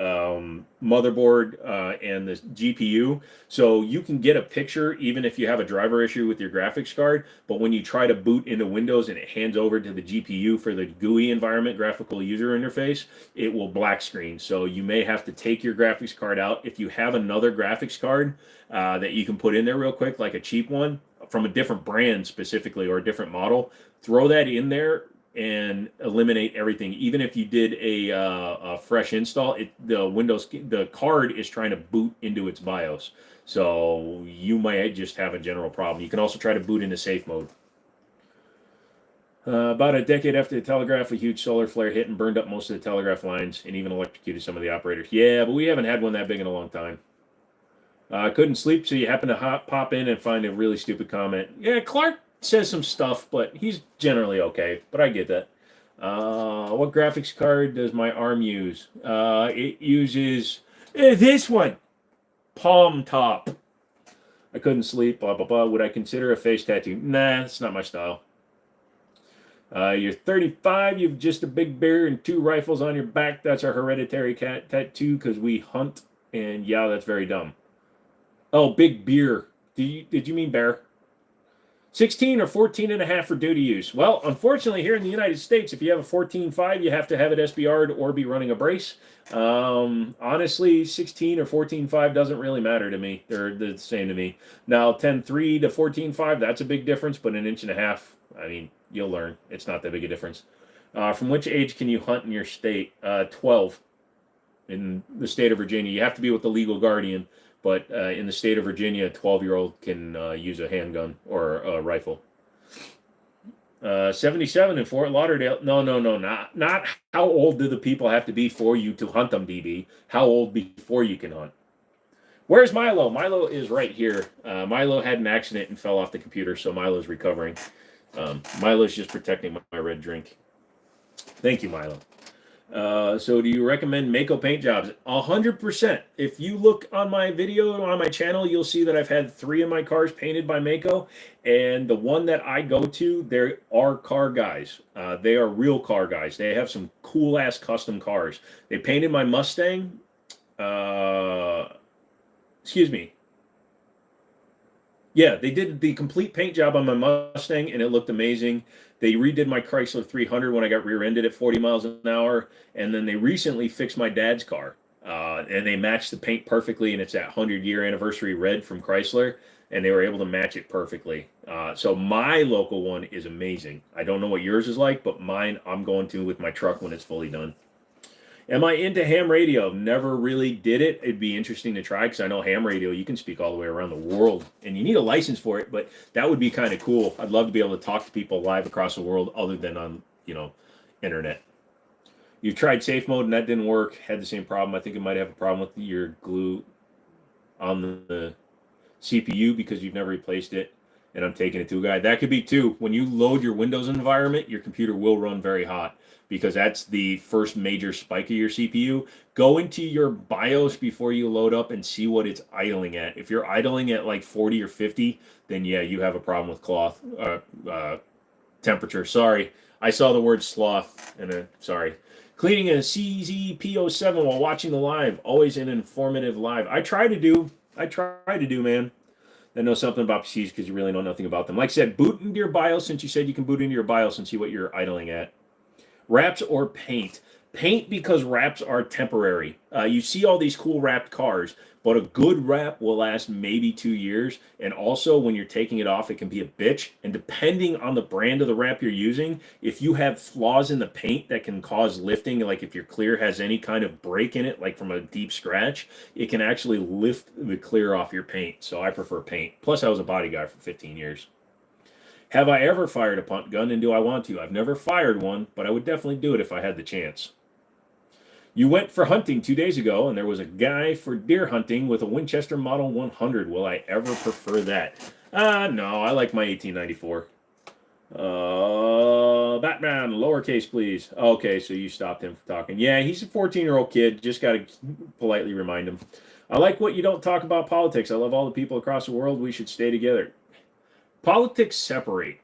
motherboard and the GPU. So you can get a picture even if you have a driver issue with your graphics card. But when you try to boot into Windows and it hands over to the GPU for the GUI environment, graphical user interface, it will black screen. So you may have to take your graphics card out. If you have another graphics card that you can put in there real quick, like a cheap one from a different brand specifically or a different model, throw that in there and eliminate everything. Even if you did a fresh install, the card is trying to boot into its BIOS, so you might just have a general problem. You can also try to boot into safe mode. About a decade after the telegraph, a huge solar flare hit and burned up most of the telegraph lines and even electrocuted some of the operators. Yeah, but we haven't had one that big in a long time. Couldn't sleep, so you happen to pop in and find a really stupid comment. Yeah, Clark says some stuff, but he's generally okay. But I get that. What graphics card does my ARM use? It uses this one, Palm Top. I couldn't sleep. Blah blah blah. Would I consider a face tattoo? Nah, that's not my style. You're 35. You've just a big bear and 2 rifles on your back. That's a hereditary tattoo because we hunt. And yeah, that's very dumb. Oh, big beer. Did you mean bear? 16 or 14 and a half for duty use. Well, unfortunately, here in the United States, if you have a 14.5, you have to have it SBR'd or be running a brace. Honestly, 16 or 14.5 doesn't really matter to me. They're the same to me. Now, 10.3 to 14.5, that's a big difference, but an inch and a half, I mean, you'll learn. It's not that big a difference. From which age can you hunt in your state? 12 in the state of Virginia. You have to be with the legal guardian. But in the state of Virginia, a 12-year-old can use a handgun or a rifle. 77 in Fort Lauderdale. No, not how old do the people have to be for you to hunt them, BB? How old before you can hunt? Where's Milo? Milo is right here. Milo had an accident and fell off the computer, so Milo's recovering. Milo's just protecting my red drink. Thank you, Milo. So do you recommend Mako paint jobs? 100%. If you look on my video on my channel, you'll see that I've had 3 of my cars painted by Mako, and the one that I go to, they are car guys. They are real car guys. They have some cool ass custom cars. They painted my Mustang. Excuse me. Yeah, they did the complete paint job on my Mustang, and it looked amazing. They redid my Chrysler 300 when I got rear-ended at 40 miles an hour, and then they recently fixed my dad's car, and they matched the paint perfectly, and it's that 100-year anniversary red from Chrysler, and they were able to match it perfectly. So my local one is amazing. I don't know what yours is like, but mine I'm going to with my truck when it's fully done. Am I into ham radio? Never really did it. It'd be interesting to try because I know ham radio, you can speak all the way around the world and you need a license for it, but that would be kind of cool. I'd love to be able to talk to people live across the world other than on, internet. You've tried safe mode and that didn't work. Had the same problem. I think it might have a problem with your glue on the CPU because you've never replaced it. And I'm taking it to a guy. That could be too. When you load your Windows environment, your computer will run very hot because that's the first major spike of your CPU. Go into your BIOS before you load up and see what it's idling at. If you're idling at like 40 or 50, then yeah, you have a problem with cloth temperature. Sorry, I saw the word sloth and sorry. Cleaning a CZP07 while watching the live. Always an informative live. I try to do, man. That know something about PCs because you really know nothing about them. Like I said, boot into your BIOS since you said you can boot into your BIOS and see what you're idling at. Wraps or paint? Paint because wraps are temporary. You see all these cool wrapped cars, but a good wrap will last maybe 2 years. And also when you're taking it off, it can be a bitch. And depending on the brand of the wrap you're using, if you have flaws in the paint that can cause lifting, like if your clear has any kind of break in it, like from a deep scratch, it can actually lift the clear off your paint. So I prefer paint. Plus I was a body guy for 15 years. Have I ever fired a punt gun, and do I want to? I've never fired one, but I would definitely do it if I had the chance. You went for hunting 2 days ago, and there was a guy for deer hunting with a Winchester Model 100. Will I ever prefer that? No, I like my 1894. Batman, lowercase, please. Okay, so you stopped him from talking. Yeah, he's a 14-year-old kid. Just got to politely remind him. I like what you don't talk about politics. I love all the people across the world. We should stay together. Politics separate.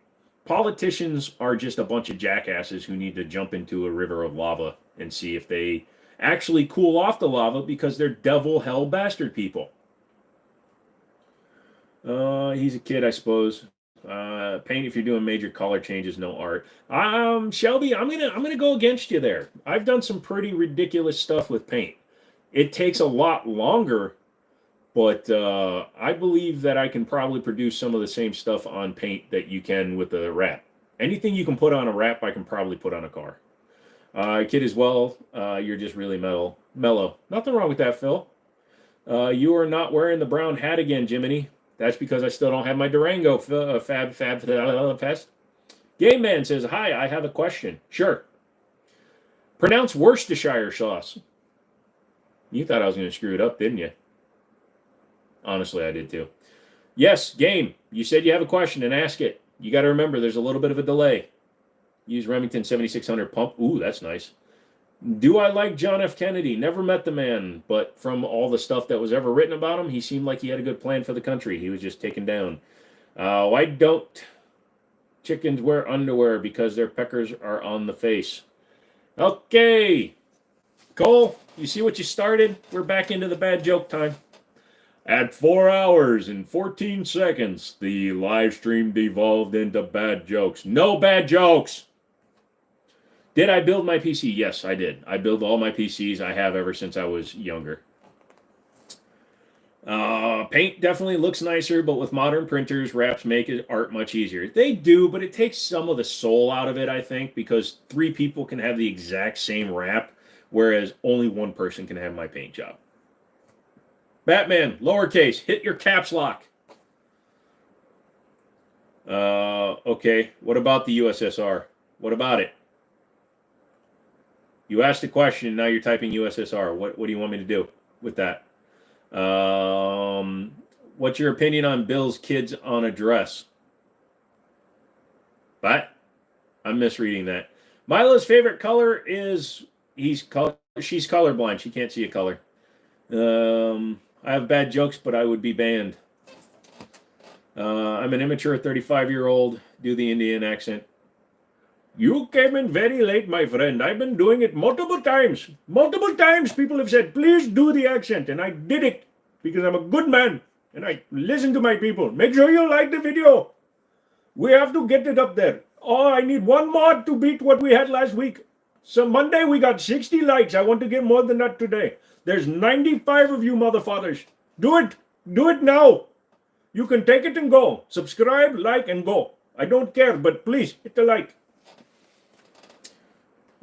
politicians are just a bunch of jackasses who need to jump into a river of lava and see if they actually cool off the lava because they're devil hell bastard people. He's a kid, I suppose. Paint if you're doing major color changes, no art. Shelby, I'm gonna go against you there. I've done some pretty ridiculous stuff with paint. It takes a lot longer, but I believe that I can probably produce some of the same stuff on paint that you can with a wrap. Anything you can put on a wrap, I can probably put on a car. Kid as well, you're just really mellow. Nothing wrong with that, Phil. You are not wearing the brown hat again, Jimmini. That's because I still don't have my Durango fest. Game Man says, hi, I have a question. Sure. Pronounce Worcestershire sauce. You thought I was going to screw it up, didn't you? Honestly, I did too. Yes, Game. You said you have a question and ask it. You got to remember there's a little bit of a delay. Use Remington 7600 pump. Ooh, that's nice. Do I like John F. Kennedy? Never met the man, but from all the stuff that was ever written about him, he seemed like he had a good plan for the country. He was just taken down. Why don't chickens wear underwear? Because their peckers are on the face. Okay. Cole, you see what you started? We're back into the bad joke time. At 4 hours and 14 seconds, the live stream devolved into bad jokes. No bad jokes! Did I build my PC? Yes, I did. I build all my PCs I have ever since I was younger. Paint definitely looks nicer, but with modern printers, wraps make art much easier. They do, but it takes some of the soul out of it, I think, because 3 people can have the exact same wrap, whereas only 1 person can have my paint job. Batman, lowercase, hit your caps lock. Okay, what about the USSR? What about it? You asked a question, now you're typing USSR. What do you want me to do with that? What's your opinion on Bill's kids on a dress? What? I'm misreading that. Milo's favorite color is she's colorblind. She can't see a color. I have bad jokes, but I would be banned. I'm an immature 35-year-old. Do the Indian accent. You came in very late, my friend. I've been doing it multiple times. Multiple times people have said, please do the accent. And I did it because I'm a good man. And I listen to my people. Make sure you like the video. We have to get it up there. Oh, I need 1 mod to beat what we had last week. So Monday we got 60 likes. I want to get more than that today. There's 95 of you motherfuckers. Do it. Do it now. You can take it and go. Subscribe, like, and go. I don't care, but please hit the like.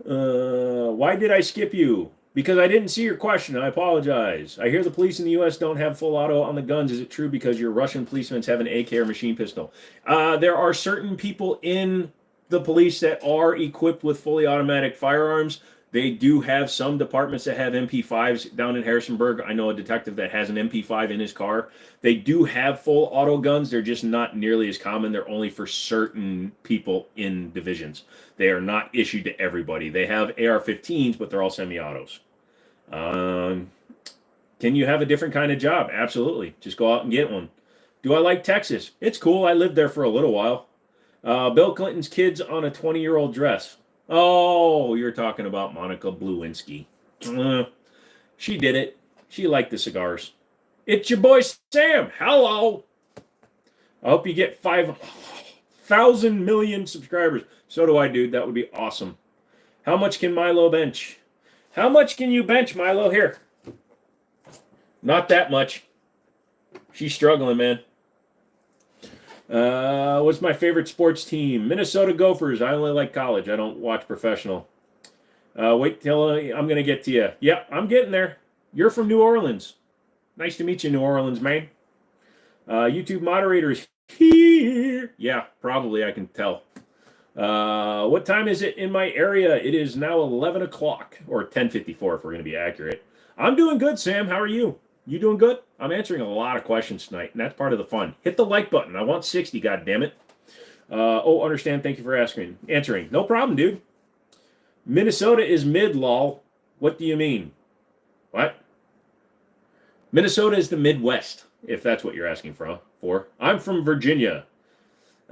Why did I skip you? Because I didn't see your question. I apologize. I hear the police in the U.S. don't have full auto on the guns. Is it true because your Russian policemen have an AK or machine pistol? There are certain people in the police that are equipped with fully automatic firearms. They do have some departments that have MP5s down in Harrisonburg. I know a detective that has an MP5 in his car. They do have full auto guns. They're just not nearly as common. They're only for certain people in divisions. They are not issued to everybody. They have AR-15s, but they're all semi-autos. Can you have a different kind of job? Absolutely. Just go out and get one. Do I like Texas? It's cool. I lived there for a little while. Bill Clinton's kids on a 20-year-old dress. Oh, you're talking about Monica Lewinsky. She did it. She liked the cigars. It's your boy Sam. Hello. I hope you get 5,000 million subscribers. So do I, dude. That would be awesome. How much can Milo bench? How much can you bench, Milo? Here. Not that much. She's struggling, man. What's my favorite sports team? Minnesota Gophers. I only like college. I don't watch professional. Wait till I'm going to get to you. Yeah, I'm getting there. You're from New Orleans. Nice to meet you, New Orleans, man. YouTube moderators here. Yeah, probably. I can tell. What time is it in my area? It is now 11 o'clock, or 10:54 if we're going to be accurate. I'm doing good, Sam. How are you? You doing good? I'm answering a lot of questions tonight, and that's part of the fun. Hit the like button. I want 60, goddammit. Understand. Thank you for answering. No problem, dude. Minnesota is mid, lol. What do you mean? What? Minnesota is the Midwest, if that's what you're asking for. I'm from Virginia.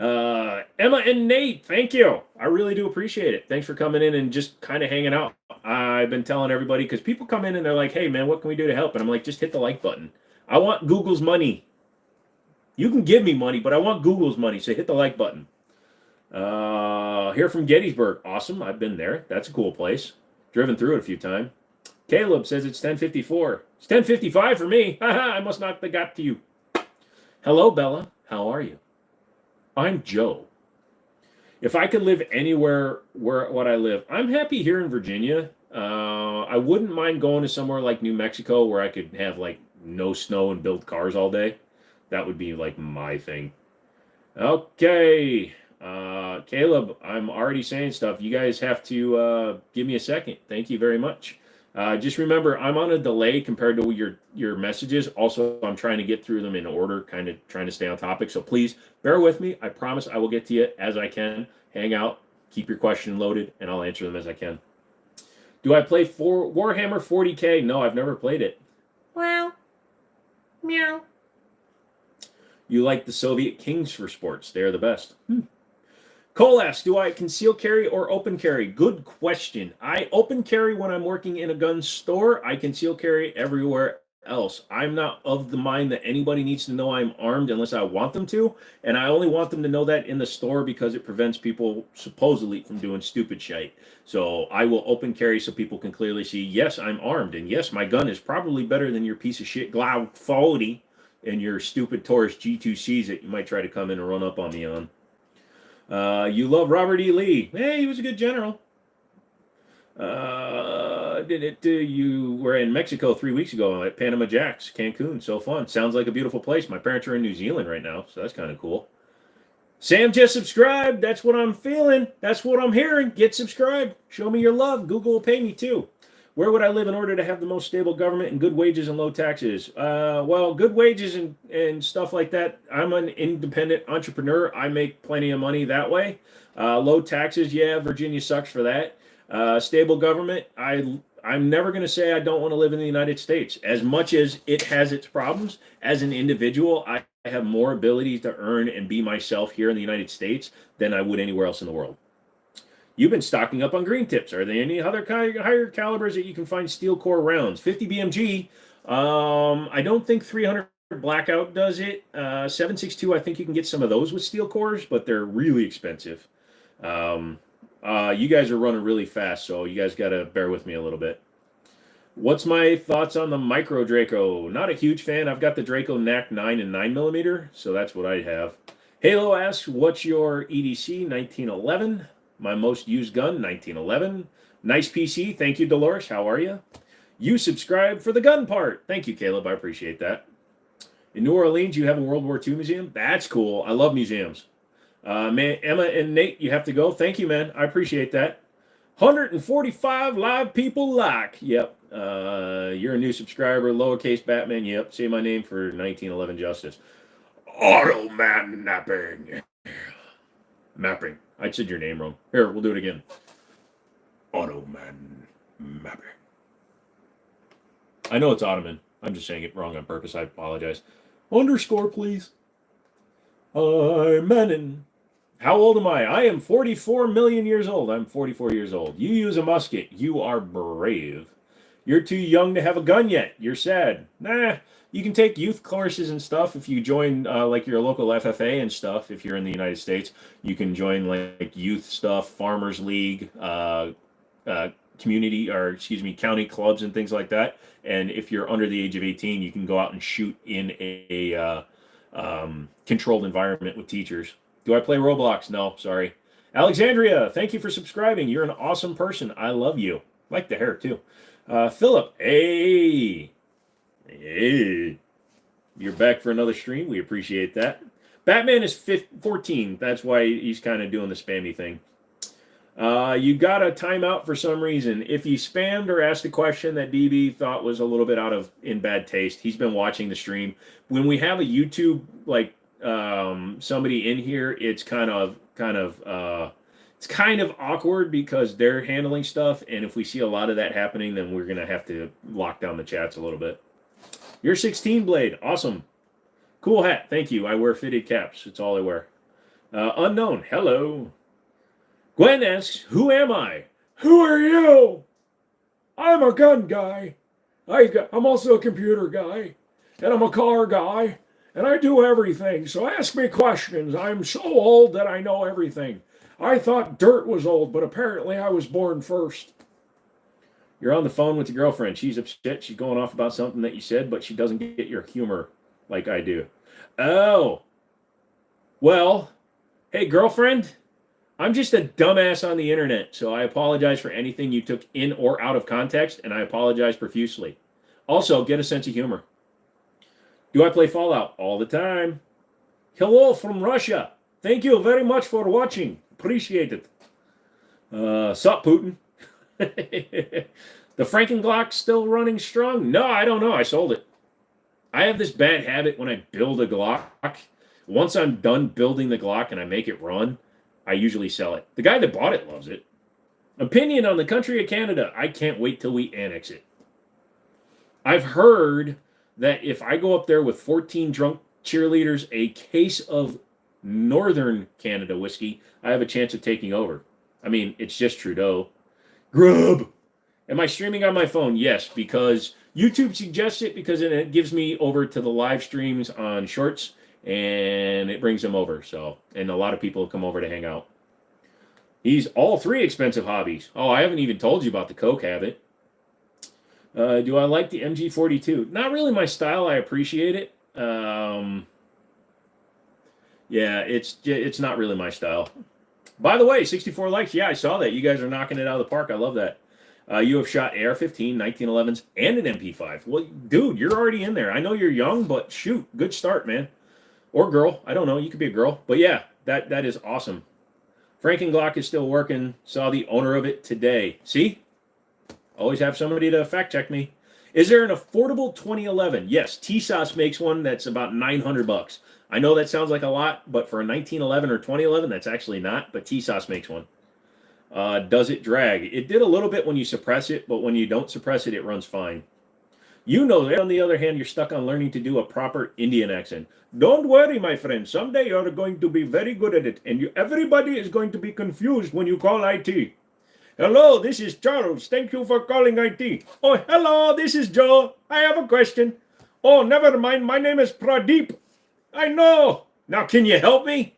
Emma and Nate, thank you. I really do appreciate it. Thanks for coming in and just kind of hanging out. I've been telling everybody because people come in and they're like, hey, man, what can we do to help? And I'm like, just hit the like button. I want Google's money. You can give me money, but I want Google's money, so hit the like button. Here from Gettysburg. Awesome. I've been there. That's a cool place. Driven through it a few times. Caleb says it's 10:54. It's 10:55 for me. Haha, I must not have got to you. Hello, Bella. How are you? I'm Joe. If I could live anywhere where what I live, I'm happy here in Virginia. I wouldn't mind going to somewhere like New Mexico where I could have like no snow and build cars all day. That would be like my thing. Okay. Caleb, I'm already saying stuff. You guys have to give me a second. Thank you very much. Just remember, I'm on a delay compared to your messages. Also, I'm trying to get through them in order, kind of trying to stay on topic. So please bear with me. I promise I will get to you as I can. Hang out, keep your question loaded, and I'll answer them as I can. Do I play for Warhammer 40K? No, I've never played it. Wow. Meow. You like the Soviet Kings for sports. They're the best. Cole asks, do I conceal carry or open carry? Good question. I open carry when I'm working in a gun store. I conceal carry everywhere else. I'm not of the mind that anybody needs to know I'm armed unless I want them to. And I only want them to know that in the store because it prevents people supposedly from doing stupid shit. So I will open carry so people can clearly see, yes, I'm armed. And yes, my gun is probably better than your piece of shit Glock 40 and your stupid Taurus G2Cs that you might try to come in and run up on me on. You love Robert E. Lee. Hey, he was a good general. You were in Mexico 3 weeks ago at Panama Jacks, Cancun. So fun. Sounds like a beautiful place. My parents are in New Zealand right now, so that's kind of cool. Sam just subscribed. That's what I'm feeling. That's what I'm hearing. Get subscribed. Show me your love. Google will pay me too. Where would I live in order to have the most stable government and good wages and low taxes? Well, good wages and stuff like that. I'm an independent entrepreneur. I make plenty of money that way. Low taxes, yeah, Virginia sucks for that. Stable government, I'm never going to say I don't want to live in the United States. As much as it has its problems, as an individual, I have more abilities to earn and be myself here in the United States than I would anywhere else in the world. You've been stocking up on green tips. Are there any other higher calibers that you can find steel core rounds? 50 BMG. I don't think 300 Blackout does it. 7.62, I think you can get some of those with steel cores, but they're really expensive. You guys are running really fast, so you guys got to bear with me a little bit. What's my thoughts on the Micro Draco? Not a huge fan. I've got the Draco NAC 9 and 9mm, so that's what I have. Halo asks, what's your EDC? 1911. My most used gun, 1911. Nice PC. Thank you, Dolores. How are you? You subscribe for the gun part. Thank you, Caleb. I appreciate that. In New Orleans, you have a World War II museum. That's cool. I love museums. Man, Emma and Nate, you have to go. Thank you, man. I appreciate that. 145 live people like. Yep. You're a new subscriber. Lowercase Batman. Yep. Say my name for 1911 Justice. Automan mapping. Mapping. I said your name wrong. Here, we'll do it again. Automan mapping. I know it's Ottoman. I'm just saying it wrong on purpose. I apologize. Underscore, please. I'm Menon. How old am I? I am 44 million years old. I'm 44 years old. You use a musket. You are brave. You're too young to have a gun yet. You're sad. Nah, you can take youth courses and stuff if you join like your local FFA and stuff. If you're in the United States, you can join like youth stuff, Farmers League, community or county clubs and things like that. And if you're under the age of 18, you can go out and shoot in a controlled environment with teachers. Do I play Roblox? No, sorry. Alexandria, thank you for subscribing. You're an awesome person. I love you. Like the hair too. Philip, hey. You're back for another stream. We appreciate that. Batman is 14. That's why he's kind of doing the spammy thing. You got a timeout for some reason. If you spammed or asked a question that DB thought was a little bit in bad taste, he's been watching the stream. When we have a YouTube somebody in here, it's kind of awkward because they're handling stuff, and if we see a lot of that happening, then we're gonna have to lock down the chats a little bit. You're 16 Blade, awesome, cool hat, thank you. I wear fitted caps. It's all I wear. Unknown, hello. Gwen asks, who am I? Who are you? I'm a gun guy. I'm also a computer guy. And I'm a car guy. And I do everything. So ask me questions. I'm so old that I know everything. I thought dirt was old, but apparently I was born first. You're on the phone with your girlfriend. She's upset. She's going off about something that you said, but she doesn't get your humor like I do. Oh, well, hey, girlfriend, I'm just a dumbass on the internet, so I apologize for anything you took in or out of context, and I apologize profusely. Also, get a sense of humor. Do I play Fallout? All the time. Hello from Russia. Thank you very much for watching. Appreciate it. Sup, Putin? The Frankenglock's still running strong? No, I don't know. I sold it. I have this bad habit when I build a Glock. Once I'm done building the Glock and I make it run, I usually sell it. The guy that bought it loves it. Opinion on the country of Canada. I can't wait till we annex it. I've heard that if I go up there with 14 drunk cheerleaders, a case of Northern Canada whiskey, I have a chance of taking over. I mean, it's just Trudeau. Grub. Am I streaming on my phone? Yes, because YouTube suggests it because it gives me over to the live streams on Shorts and it brings them over. So, and a lot of people come over to hang out. He's all three expensive hobbies. Oh, I haven't even told you about the Coke habit. Do I like the MG42? Not really my style. I appreciate it. Yeah, it's not really my style. By the way, 64 likes. Yeah, I saw that. You guys are knocking it out of the park. I love that. You have shot AR-15, 1911s, and an MP5. Well, dude, you're already in there. I know you're young, but shoot, good start, man. Or girl. I don't know. You could be a girl. But yeah, that is awesome. Frankenglock is still working. Saw the owner of it today. See? Always have somebody to fact check me. Is there an affordable 2011? Yes, TSOS makes one that's about $900. I know that sounds like a lot, but for a 1911 or 2011, that's actually not. But TSOS makes one. Does it drag? It did a little bit when you suppress it, but when you don't suppress it, it runs fine. You know that. On the other hand, you're stuck on learning to do a proper Indian accent. Don't worry, my friend. Someday you're going to be very good at it, and everybody is going to be confused when you call IT. Hello, this is Charles. Thank you for calling IT. Oh, hello, this is Joe. I have a question. Oh, never mind. My name is Pradeep. I know. Now, can you help me?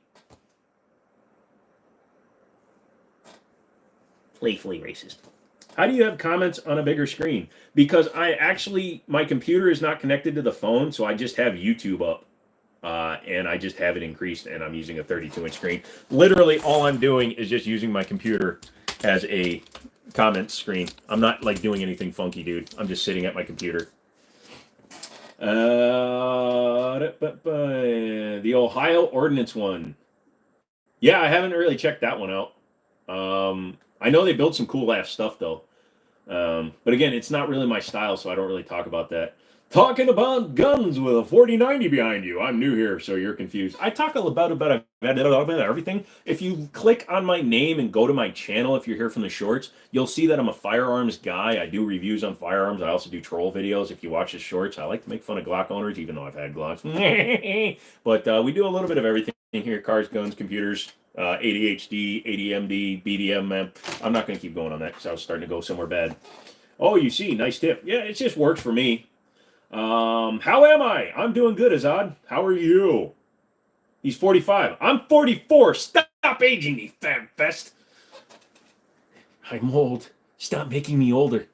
Playfully racist. How do you have comments on a bigger screen? Because my computer is not connected to the phone, so I just have YouTube up. And I just have it increased, and I'm using a 32-inch screen. Literally, all I'm doing is just using my computer as a comment screen. I'm not like doing anything funky, dude. I'm just sitting at my computer. The Ohio Ordinance one. Yeah, I haven't really checked that one out. I know they build some cool ass stuff though. But again, it's not really my style, so I don't really talk about that. Talking about guns with a 4090 behind you. I'm new here, so you're confused. I talk about everything. If you click on my name and go to my channel, if you're here from the shorts, you'll see that I'm a firearms guy. I do reviews on firearms. I also do troll videos. If you watch the shorts, I like to make fun of Glock owners, even though I've had Glocks. But we do a little bit of everything here. Cars, guns, computers, ADHD, ADMD, BDM, man. I'm not going to keep going on that because I was starting to go somewhere bad. Oh, you see, nice tip. Yeah, it just works for me. How am I? I'm doing good, Azad. How are you? He's 45. I'm 44. Stop aging me, fat fest. I'm old. Stop making me older.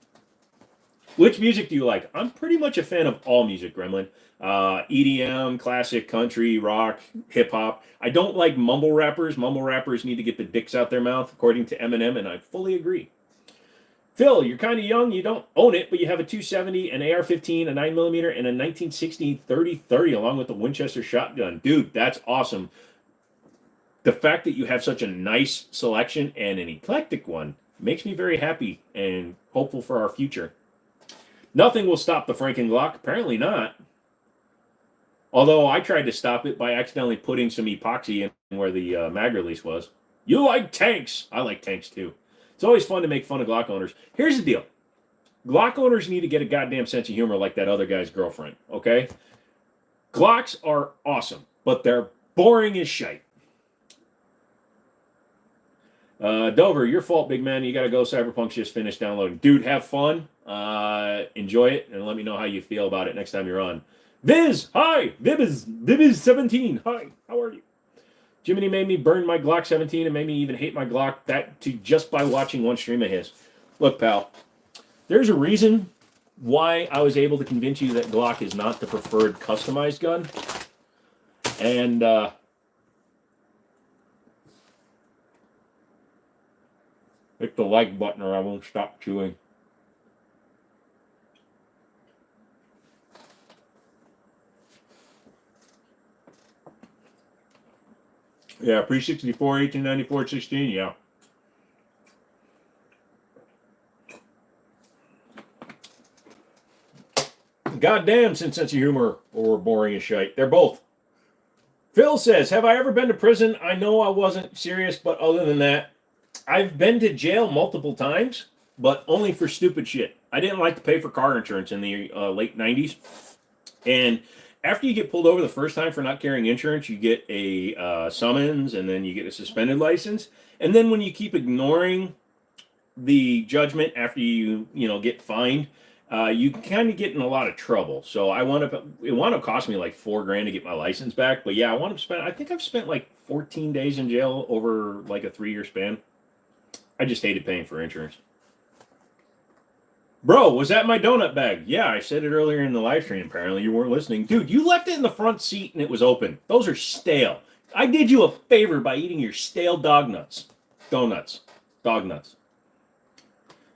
Which music do you like? I'm pretty much a fan of all music, Gremlin. EDM, classic, country, rock, hip hop. I don't like mumble rappers. Mumble rappers need to get the dicks out their mouth, according to Eminem, and I fully agree. Phil, you're kind of young. You don't own it, but you have a 270, an AR-15, a 9mm, and a 1960 30-30 along with the Winchester shotgun. Dude, that's awesome. The fact that you have such a nice selection and an eclectic one makes me very happy and hopeful for our future. Nothing will stop the Frankenglock. Apparently not. Although I tried to stop it by accidentally putting some epoxy in where the mag release was. You like tanks. I like tanks too. It's always fun to make fun of Glock owners. Here's the deal. Glock owners need to get a goddamn sense of humor like that other guy's girlfriend, okay? Glocks are awesome, but they're boring as shite. Dover, your fault, big man. You got to go. Cyberpunk's just finished downloading. Dude, have fun. Enjoy it, and let me know how you feel about it next time you're on. Viz, hi. Viz17, hi. How are you? Jimmini made me burn my Glock 17 and made me even hate my Glock just by watching one stream of his. Look, pal, there's a reason why I was able to convince you that Glock is not the preferred customized gun. And hit the like button or I won't stop chewing. Yeah, pre-64, 1894, 16, yeah. Goddamn sense of humor or boring as shite. They're both. Phil says, have I ever been to prison? I know I wasn't serious, but other than that, I've been to jail multiple times, but only for stupid shit. I didn't like to pay for car insurance in the late 90s. And after you get pulled over the first time for not carrying insurance, you get a summons and then you get a suspended license. And then when you keep ignoring the judgment after you get fined, you kind of get in a lot of trouble. So it wound up costing me like $4,000 to get my license back. But yeah, I think I've spent like 14 days in jail over like a 3-year span. I just hated paying for insurance. Bro, was that my donut bag? Yeah, I said it earlier in the live stream. Apparently you weren't listening. Dude, you left it in the front seat and it was open. Those are stale. I did you a favor by eating your stale dog nuts. Donuts. Dog nuts.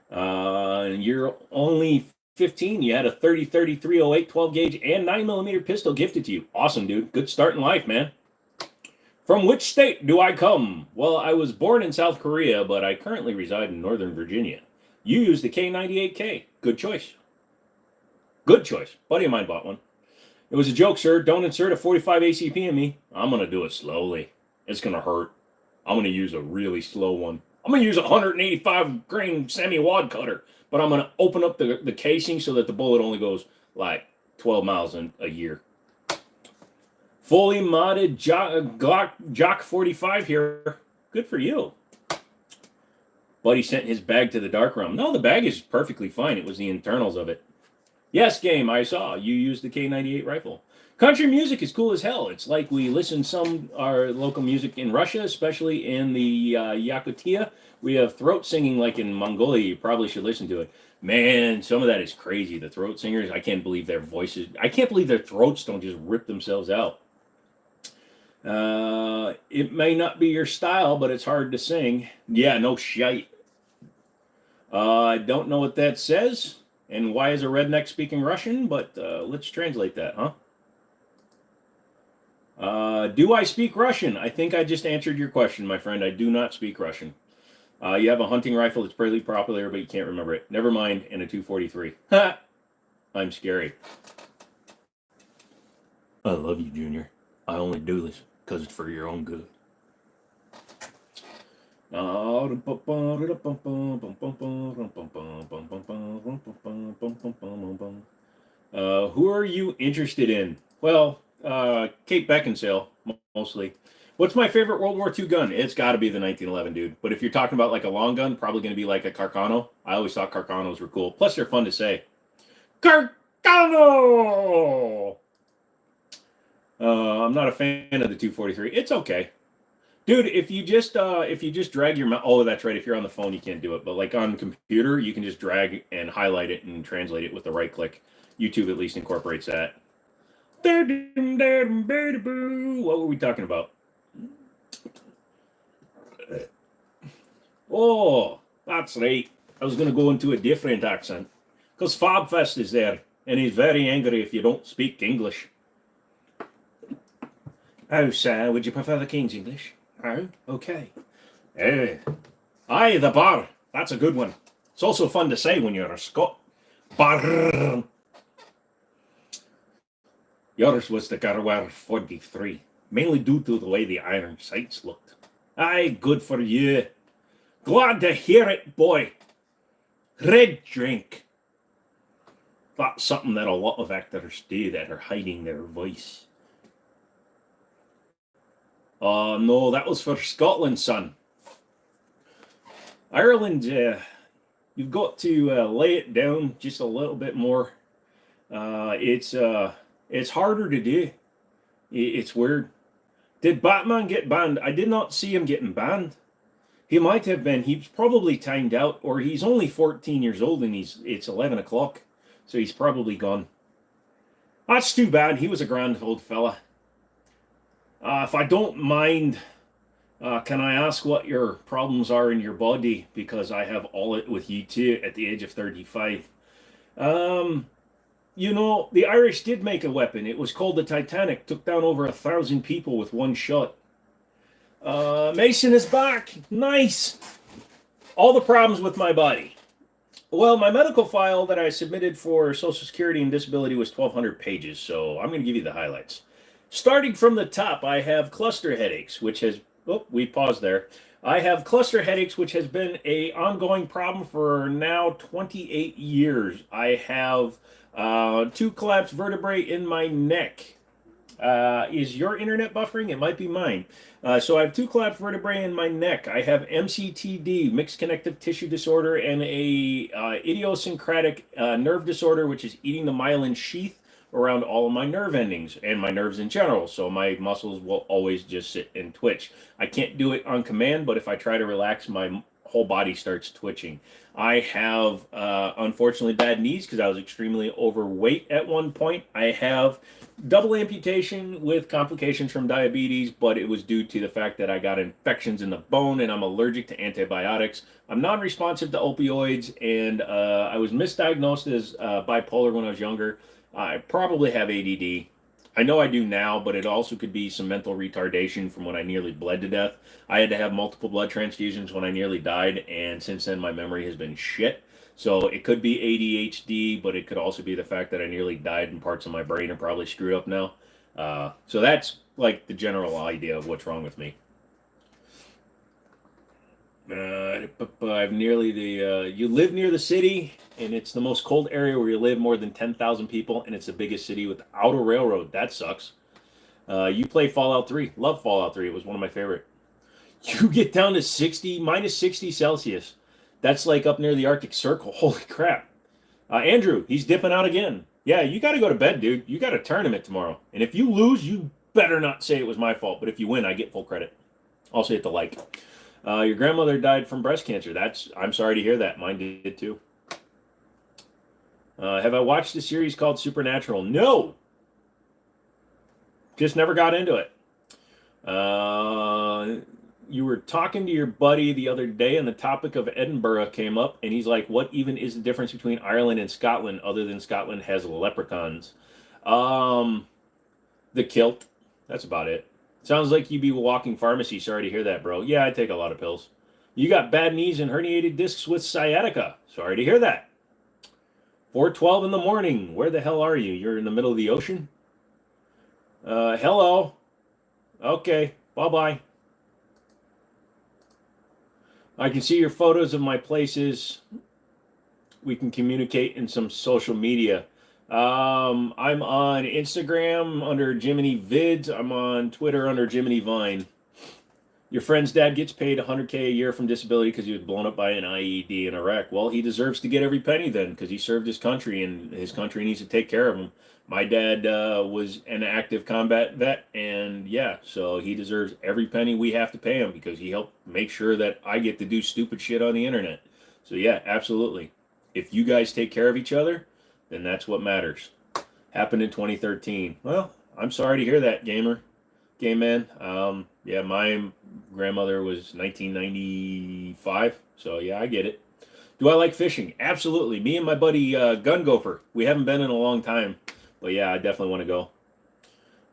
And you're only 15. You had a 30-30 308 12 gauge and 9mm pistol gifted to you. Awesome, dude. Good start in life, man. From which state do I come? Well, I was born in South Korea, but I currently reside in Northern Virginia. You use the K98K. Good choice. Good choice. Buddy of mine bought one. It was a joke, sir. Don't insert a 45 ACP in me. I'm going to do it slowly. It's going to hurt. I'm going to use a really slow one. I'm going to use a 185 grain semi-wad cutter, but I'm going to open up the casing so that the bullet only goes like 12 miles a year. Fully modded Jock 45 here. Good for you. Buddy sent his bag to the dark room. No, the bag is perfectly fine. It was the internals of it. Yes, game, I saw. You used the K98 rifle. Country music is cool as hell. It's like we listen some our local music in Russia, especially in the Yakutia. We have throat singing like in Mongolia. You probably should listen to it. Man, some of that is crazy. The throat singers, I can't believe their voices. I can't believe their throats don't just rip themselves out. It may not be your style, but it's hard to sing. Yeah, no shite. I don't know what that says, and why is a redneck speaking Russian, but let's translate that, huh? Do I speak Russian? I think I just answered your question, my friend. I do not speak Russian. You have a hunting rifle that's pretty popular, but you can't remember it. Never mind, and a 243. Ha! I'm scary. I love you, Junior. I only do this because it's for your own good. Who are you interested in? Well, Kate Beckinsale, mostly. What's my favorite World War II gun? It's got to be the 1911, dude. But if you're talking about like a long gun, probably going to be like a Carcano. I always thought Carcanos were cool. Plus, they're fun to say. Carcano! I'm not a fan of the 243. It's okay. Dude, if you just drag your mouse, oh, that's right. If you're on the phone, you can't do it. But like on computer, you can just drag and highlight it and translate it with the right click. YouTube at least incorporates that. What were we talking about? Oh, that's right. I was going to go into a different accent. Because Fabfest is there, and he's very angry if you don't speak English. Oh, sir, would you prefer the King's English? Oh, okay. Aye, the bar. That's a good one. It's also fun to say when you're a Scot. Bar. Yours was the Garwar 43, mainly due to the way the iron sights looked. Aye, good for you. Glad to hear it, boy. Red drink. That's something that a lot of actors do that are hiding their voice. Oh, no, that was for Scotland, son. Ireland, you've got to lay it down just a little bit more. It's harder to do. It's weird. Did Batman get banned? I did not see him getting banned. He might have been. He's probably timed out, or he's only 14 years old and it's 11 o'clock, so he's probably gone. That's too bad. He was a grand old fella. If I don't mind, can I ask what your problems are in your body? Because I have all it with you too at the age of 35. The Irish did make a weapon. It was called the Titanic. Took down over 1,000 people with one shot. Mason is back. Nice. All the problems with my body. Well, my medical file that I submitted for Social Security and Disability was 1,200 pages, so I'm going to give you the highlights. Starting from the top, I have cluster headaches, which has... Oh, we paused there. I have cluster headaches, which has been an ongoing problem for now 28 years. I have 2 collapsed vertebrae in my neck. Is your internet buffering? It might be mine. So I have 2 collapsed vertebrae in my neck. I have MCTD, mixed connective tissue disorder, and a idiosyncratic nerve disorder, which is eating the myelin sheath around all of my nerve endings and my nerves in general. So my muscles will always just sit and twitch. I can't do it on command, but if I try to relax, my whole body starts twitching. I have, unfortunately, bad knees because I was extremely overweight at one point. I have double amputation with complications from diabetes, but it was due to the fact that I got infections in the bone and I'm allergic to antibiotics. I'm non-responsive to opioids, and I was misdiagnosed as bipolar when I was younger. I probably have ADD. I know I do now, but it also could be some mental retardation from when I nearly bled to death. I had to have multiple blood transfusions when I nearly died, and since then my memory has been shit. So it could be ADHD, but it could also be the fact that I nearly died and parts of my brain are probably screwed up now. So that's like the general idea of what's wrong with me. I've nearly you live near the city, and it's the most cold area where you live, more than 10,000 people, and it's the biggest city without a railroad. That sucks. You play Fallout 3. Love Fallout 3. It was one of my favorite. You get down to minus 60 Celsius. That's like up near the Arctic Circle. Holy crap. Andrew, he's dipping out again. Yeah, you got to go to bed, dude. You got a tournament tomorrow. And if you lose, you better not say it was my fault. But if you win, I get full credit. Also hit the like. Your grandmother died from breast cancer. I'm sorry to hear that. Mine did too. Have I watched a series called Supernatural? No. Just never got into it. You were talking to your buddy the other day and the topic of Edinburgh came up, and he's like, what even is the difference between Ireland and Scotland other than Scotland has leprechauns? The kilt. That's about it. Sounds like you be a walking pharmacy. Sorry to hear that, bro. Yeah, I take a lot of pills. You got bad knees and herniated discs with sciatica. Sorry to hear that. 4:12 in the morning. Where the hell are you? You're in the middle of the ocean? Hello. Okay. Bye-bye. I can see your photos of my places. We can communicate in some social media. I'm on Instagram under Jimmini Vids. I'm on Twitter under Jimmini Vine. Your friend's dad gets paid $100K a year from disability because he was blown up by an IED in Iraq. Well, he deserves to get every penny then because he served his country and his country needs to take care of him. My dad was an active combat vet, and yeah, so he deserves every penny we have to pay him because he helped make sure that I get to do stupid shit on the internet. So yeah, absolutely. If you guys take care of each other, then that's what matters. Happened in 2013. Well, I'm sorry to hear that, game man. Yeah, my grandmother was 1995, so yeah, I get it. Do I like fishing? Absolutely. Me and my buddy Gun Gopher. We haven't been in a long time, but yeah, I definitely want to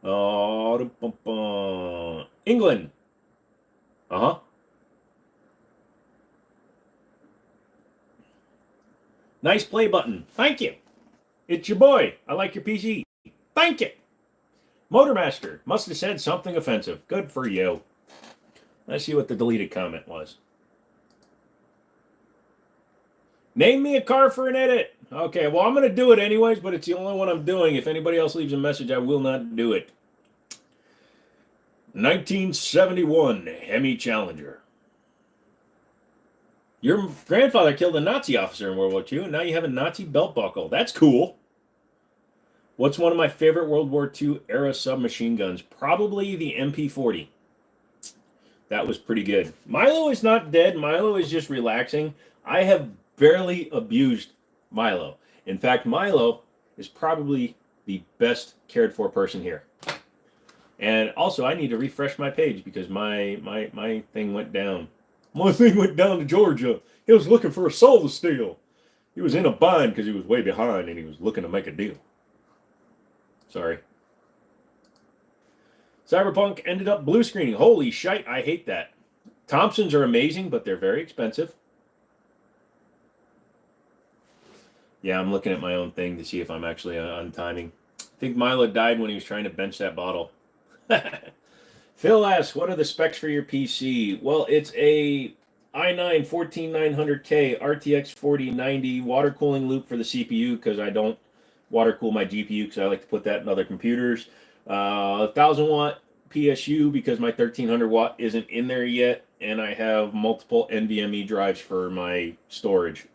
go. England. Uh-huh. Nice play button. Thank you. It's your boy. I like your PC. Thank you. Motormaster must have said something offensive. Good for you. Let's see what the deleted comment was. Name me a car for an edit. Okay, well, I'm going to do it anyways, but it's the only one I'm doing. If anybody else leaves a message, I will not do it. 1971 Hemi Challenger. Your grandfather killed a Nazi officer in World War II, and now you have a Nazi belt buckle. That's cool. What's one of my favorite World War II era submachine guns? Probably the MP40. That was pretty good. Milo is not dead. Milo is just relaxing. I have barely abused Milo. In fact, Milo is probably the best cared for person here. And also, I need to refresh my page because my thing went down. My thing went down to Georgia. He was looking for a soul to steal. He was in a bind because he was way behind and he was looking to make a deal. Sorry. Cyberpunk ended up blue screening. Holy shite, I hate that. Thompsons are amazing, but they're very expensive. Yeah, I'm looking at my own thing to see if I'm actually on timing. I think Milo died when he was trying to bench that bottle. Phil asks, what are the specs for your PC? Well, it's a i9 14900K RTX 4090 water cooling loop for the CPU because I don't water cool my GPU because I like to put that in other computers. 1000 watt PSU because my 1300 watt isn't in there yet, and I have multiple NVMe drives for my storage.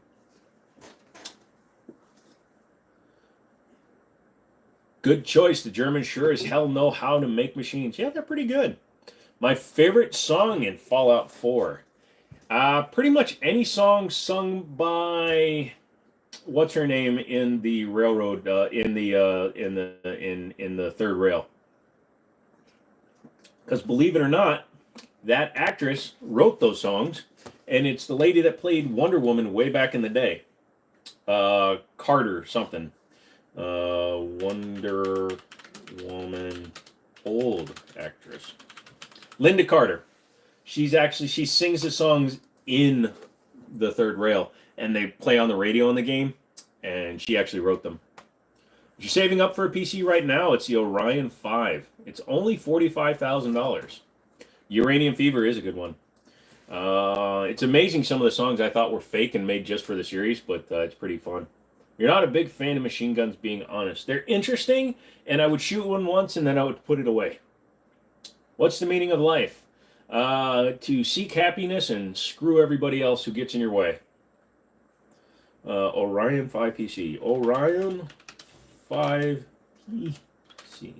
Good choice. The Germans sure as hell know how to make machines. Yeah, they're pretty good. My favorite song in Fallout 4. Pretty much any song sung by what's her name in the railroad in the third rail. Because believe it or not, that actress wrote those songs, and it's the lady that played Wonder Woman way back in the day. Carter something. Wonder Woman, old actress. Linda Carter. She sings the songs in the third rail, and they play on the radio in the game, and she actually wrote them. If you're saving up for a PC right now, it's the Orion 5. It's only $45,000. Uranium Fever is a good one. It's amazing some of the songs I thought were fake and made just for the series, but it's pretty fun. You're not a big fan of machine guns, being honest. They're interesting, and I would shoot one once, and then I would put it away. What's the meaning of life? To seek happiness and screw everybody else who gets in your way. Orion 5 PC. Orion 5 PC.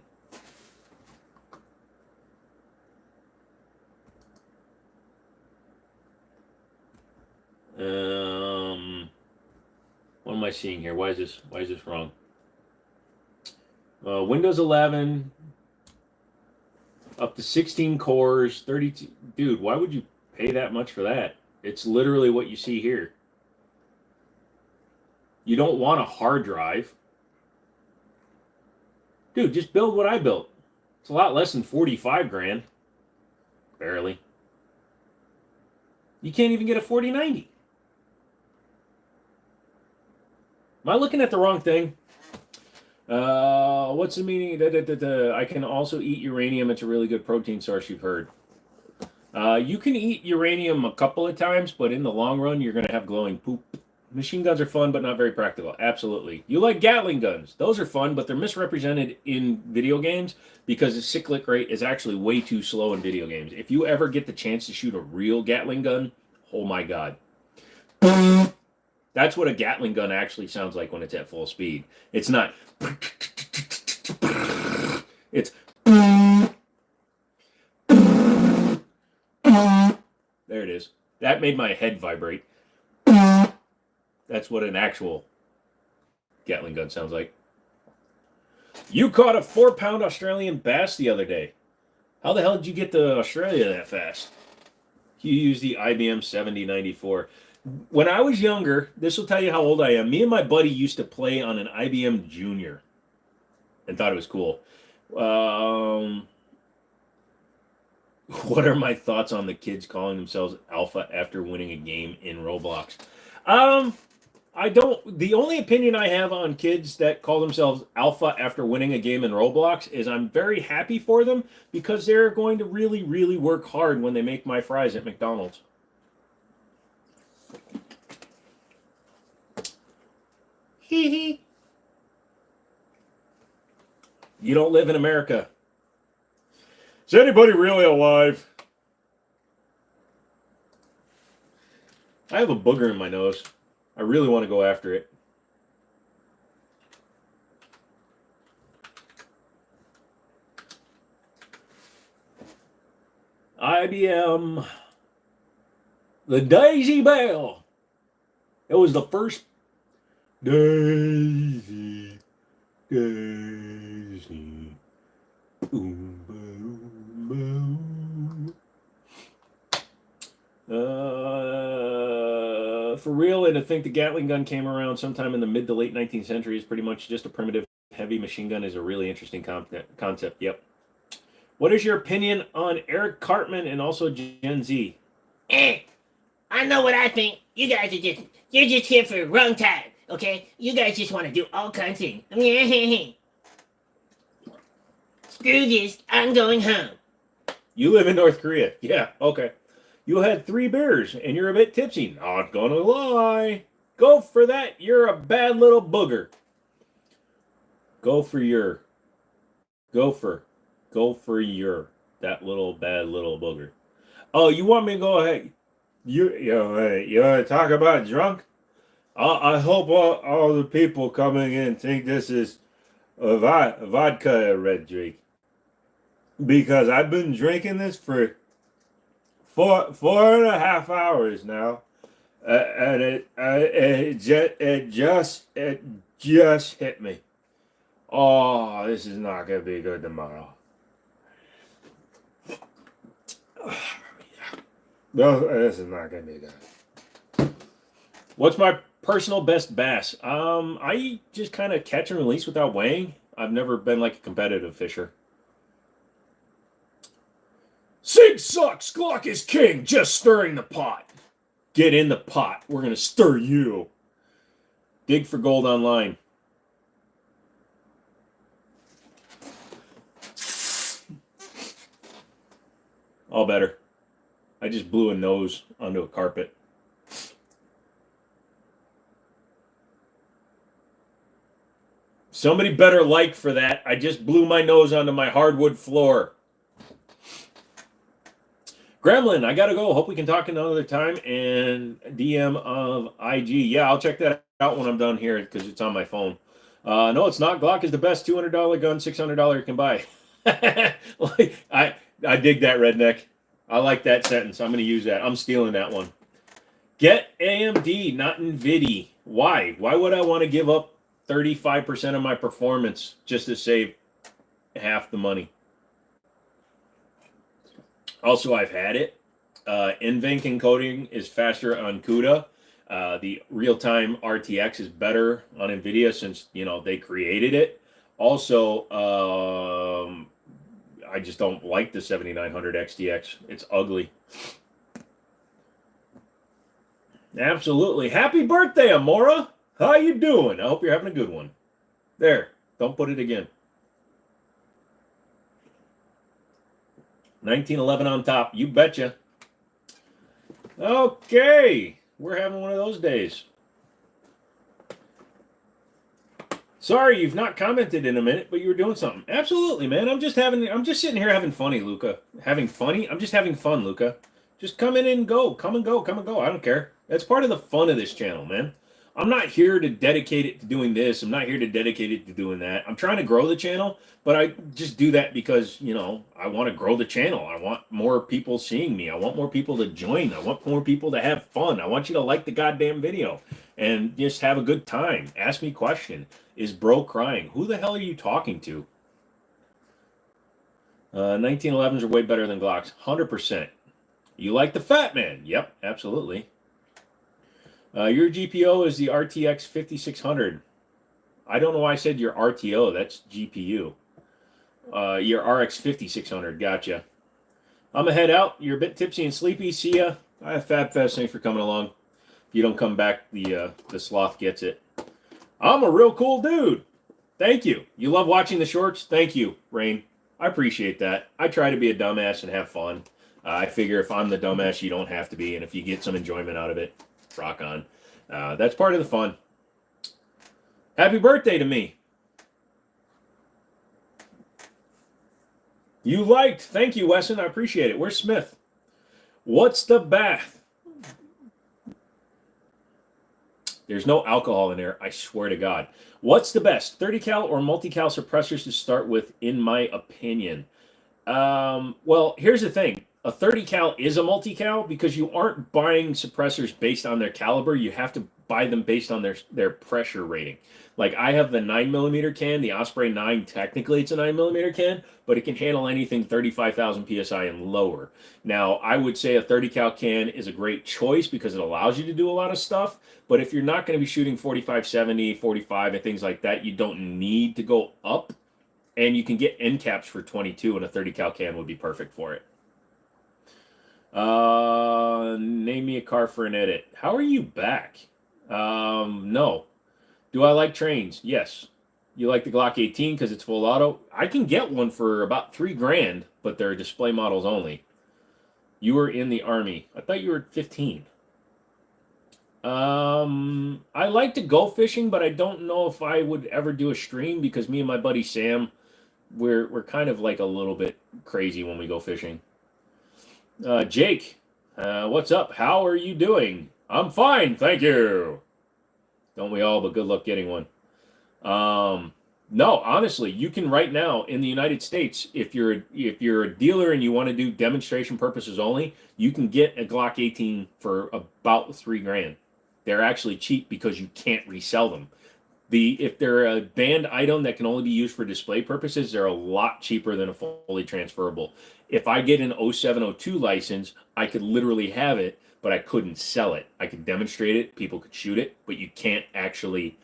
What am I seeing here? Why is this wrong? Windows 11, up to 16 cores, 32. Dude, why would you pay that much for that? It's literally what you see here. You don't want a hard drive. Dude, just build what I built. It's a lot less than 45 grand. Barely. You can't even get a 4090. Am I looking at the wrong thing? What's the meaning? I can also eat uranium. It's a really good protein source, you've heard. You can eat uranium a couple of times, but in the long run, you're going to have glowing poop. Machine guns are fun, but not very practical. Absolutely. You like Gatling guns. Those are fun, but they're misrepresented in video games because the cyclic rate is actually way too slow in video games. If you ever get the chance to shoot a real Gatling gun, oh my God. That's what a Gatling gun actually sounds like when it's at full speed. It's not. It's. There it is. That made my head vibrate. That's what an actual Gatling gun sounds like. You caught a 4-pound Australian bass the other day. How the hell did you get to Australia that fast? You used the IBM 7094. When I was younger, this will tell you how old I am. Me and my buddy used to play on an IBM Junior and thought it was cool. What are my thoughts on the kids calling themselves alpha after winning a game in Roblox? The only opinion I have on kids that call themselves alpha after winning a game in Roblox is I'm very happy for them because they're going to really, really work hard when they make my fries at McDonald's. Hee hee. You don't live in America. Is anybody really alive? I have a booger in my nose. I really want to go after it. IBM, the Daisy Bell. It was the first Daisy. For real, and to think the Gatling gun came around sometime in the mid to late 19th century is pretty much just a primitive heavy machine gun is a really interesting concept. Yep. What is your opinion on Eric Cartman and also Gen Z? I know what I think. You guys are you're just here for the wrong time, okay? You guys just want to do all kinds of things. Screw this, I'm going home. You live in North Korea. Yeah, okay. You had 3 beers and you're a bit tipsy. Not gonna lie. Go for that. You're a bad little booger. Go for your. That little bad little booger. Oh, you want me to go ahead? You want to talk about drunk? I hope all the people coming in think this is a vodka red drink. Because I've been drinking this for 4.5 hours now, and it just hit me. Oh, this is not gonna be good tomorrow. No, this is not gonna be good. What's my personal best bass? I just kind of catch and release without weighing. I've never been like a competitive fisher. Sig sucks, Glock is king, just stirring the pot. Get in the pot, we're gonna stir you. Dig for gold online. All better. I just blew a nose onto a carpet. Somebody better like for that. I just blew my nose onto my hardwood floor. Gremlin, I gotta go. Hope we can talk another time. And DM of IG. Yeah, I'll check that out when I'm done here because it's on my phone. No, it's not. Glock is the best $200 gun, $600 you can buy. I dig that, redneck. I like that sentence. I'm going to use that. I'm stealing that one. Get AMD, not NVIDIA. Why? Why would I want to give up 35% of my performance just to save half the money? Also, I've had it. NVENC encoding is faster on CUDA. The real-time RTX is better on NVIDIA since, they created it. Also, I just don't like the 7900 XTX. It's ugly. Absolutely. Happy birthday, Amora. How you doing? I hope you're having a good one. There. Don't put it again. 1911 on top. You betcha. Okay. We're having one of those days. Sorry, you've not commented in a minute, but you were doing something. Absolutely, man. I'm just sitting here having funny, Luca. Having funny? I'm just having fun, Luca. Just come in and go. Come and go. Come and go. I don't care. That's part of the fun of this channel, man. I'm not here to dedicate it to doing this. I'm not here to dedicate it to doing that. I'm trying to grow the channel, but I just do that because, I want to grow the channel. I want more people seeing me. I want more people to join. I want more people to have fun. I want you to like the goddamn video and just have a good time. Ask me a question. Is bro crying? Who the hell are you talking to? 1911s are way better than Glocks. 100%. You like the Fat Man? Yep, absolutely. Your GPO is the RTX 5600. I don't know why I said your RTO. That's GPU. Your RX 5600. Gotcha. I'm going to head out. You're a bit tipsy and sleepy. See ya. Fab Fest. Thanks for coming along. If you don't come back, the sloth gets it. I'm a real cool dude. Thank you. You love watching the shorts? Thank you, Rain. I appreciate that. I try to be a dumbass and have fun. I figure if I'm the dumbass, you don't have to be. And if you get some enjoyment out of it, rock on. That's part of the fun. Happy birthday to me. You liked. Thank you, Wesson. I appreciate it. Where's Smith? What's the bath? There's no alcohol in there, I swear to God. What's the best, 30 cal or multi-cal suppressors to start with, in my opinion? Well, here's the thing. A 30 cal is a multi-cal because you aren't buying suppressors based on their caliber. You have to buy them based on their pressure rating. Like I have the 9mm can, the Osprey 9. Technically, it's a 9mm can, but it can handle anything 35,000 psi and lower. Now, I would say a 30 cal can is a great choice because it allows you to do a lot of stuff. But if you're not going to be shooting 45-70, 45, and things like that, you don't need to go up. And you can get end caps for 22, and a 30 cal can would be perfect for it. Name me a car for an edit. How are you back? No. Do I like trains? Yes. You like the Glock 18 because it's full auto? I can get one for about $3,000, but they're display models only. You were in the Army. I thought you were 15. I like to go fishing, but I don't know if I would ever do a stream because me and my buddy Sam, we're kind of like a little bit crazy when we go fishing. Jake, what's up? How are you doing? I'm fine, thank you. Don't we all? But good luck getting one. No, honestly, you can right now in the United States, if you're a dealer and you want to do demonstration purposes only, you can get a Glock 18 for about $3,000. They're actually cheap because you can't resell them. If they're a banned item that can only be used for display purposes, they're a lot cheaper than a fully transferable. If I get an 0702 license, I could literally have it, but I couldn't sell it. I could demonstrate it, people could shoot it, but you can't actually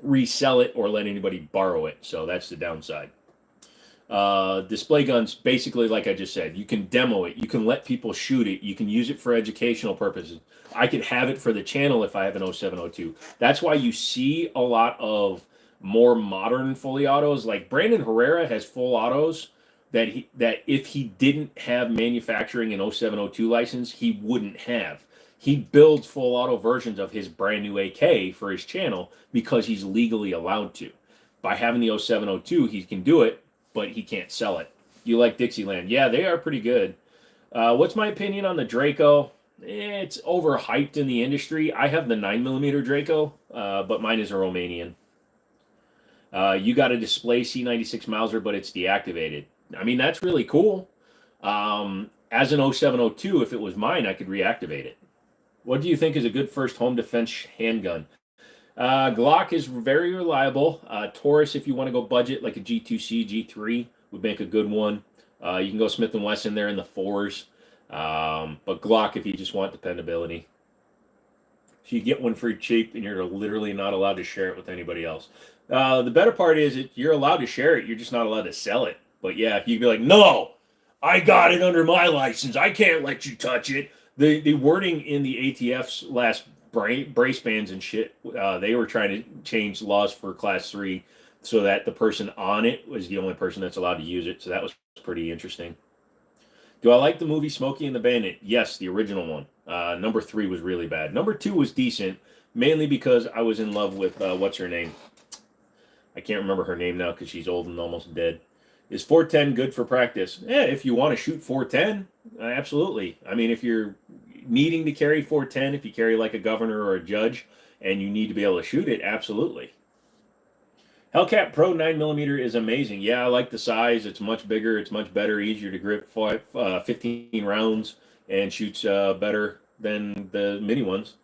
resell it or let anybody borrow it. So that's the downside. Display guns, basically, like I just said, you can demo it, you can let people shoot it, you can use it for educational purposes. I could have it for the channel if I have an 0702. That's why you see a lot of more modern fully autos. Like Brandon Herrera has full autos that if he didn't have manufacturing an 0702 license, he wouldn't have. He builds full auto versions of his brand new AK for his channel because he's legally allowed to. By having the 0702, he can do it, but he can't sell it. You like Dixieland? Yeah, they are pretty good. What's my opinion on the Draco? It's overhyped in the industry. I have the 9mm Draco, but mine is a Romanian. You got a display C96 Mauser, but it's deactivated. I mean, that's really cool. As an 0702, if it was mine, I could reactivate it. What do you think is a good first home defense handgun? Glock is very reliable. Taurus, if you want to go budget, like a G2C, G3 would make a good one. You can go Smith & Wesson there in the 4s. But Glock if you just want dependability. So you get one for cheap and you're literally not allowed to share it with anybody else. The better part is you're allowed to share it, you're just not allowed to sell it. But yeah, you'd be like, no, I got it under my license. I can't let you touch it. The wording in the ATF's last brace bands and shit, they were trying to change laws for class 3 so that the person on it was the only person that's allowed to use it. So that was pretty interesting. Do I like the movie Smokey and the Bandit? Yes, the original one. Number 3 was really bad. Number 2 was decent, mainly because I was in love with, what's her name? I can't remember her name now because she's old and almost dead. Is 410 good for practice? Yeah, if you want to shoot 410, absolutely. I mean, if you're needing to carry 410, if you carry like a governor or a judge, and you need to be able to shoot it, absolutely. Hellcat Pro 9mm is amazing. Yeah, I like the size. It's much bigger. It's much better, easier to grip 15 rounds, and shoots better than the mini ones.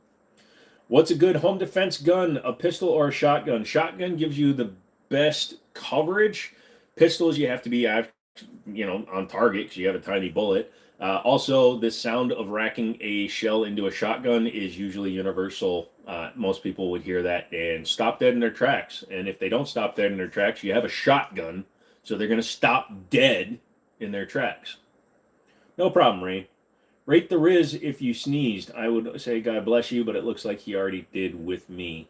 What's a good home defense gun, a pistol or a shotgun? Shotgun gives you the best coverage. Pistols, you have to be, on target because you have a tiny bullet. Also, the sound of racking a shell into a shotgun is usually universal. Most people would hear that and stop dead in their tracks. And if they don't stop dead in their tracks, you have a shotgun, so they're going to stop dead in their tracks. No problem, Rain. Rate the Riz if you sneezed. I would say God bless you, but it looks like he already did with me.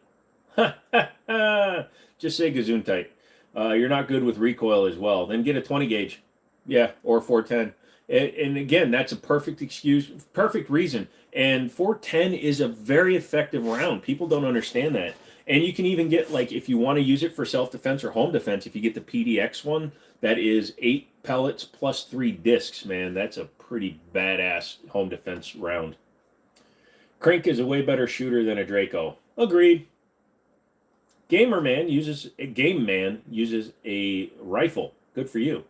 Ha ha ha! Just say Gesundheit. You're not good with recoil as well. Then get a 20 gauge. Yeah, or 410. And again, that's a perfect excuse, perfect reason. And 410 is a very effective round. People don't understand that. And you can even get, like, if you want to use it for self-defense or home defense, if you get the PDX one, that is 8 pellets plus 3 discs, man. That's a pretty badass home defense round. Krink is a way better shooter than a Draco. Agreed. Game Man uses a rifle. Good for you.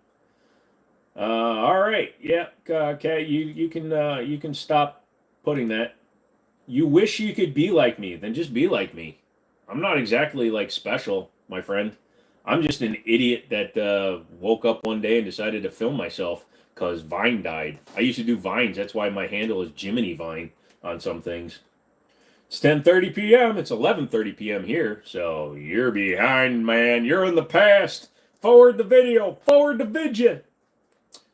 All right. Yeah. Okay. You can stop putting that. You wish you could be like me. Then just be like me. I'm not exactly like special, my friend. I'm just an idiot that woke up one day and decided to film myself because Vine died. I used to do Vines. That's why my handle is Jimmini Vine on some things. It's 10:30 p.m. It's 11:30 p.m. here, so you're behind, man. You're in the past. Forward the video. Forward the vidya.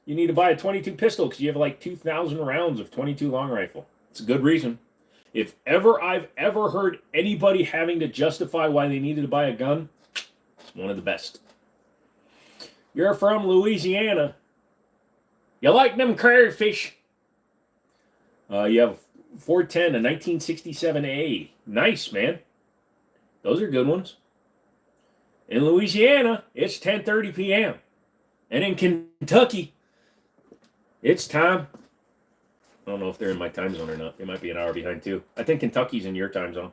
You need to buy a 22 pistol because you have like 2,000 rounds of 22 long rifle. It's a good reason. If I've ever heard anybody having to justify why they needed to buy a gun, it's one of the best. You're from Louisiana. You like them crayfish? You have 410, a 1967A. Nice, man. Those are good ones. In Louisiana, it's 10:30 p.m. And in Kentucky, it's time. I don't know if they're in my time zone or not. They might be an hour behind, too. I think Kentucky's in your time zone.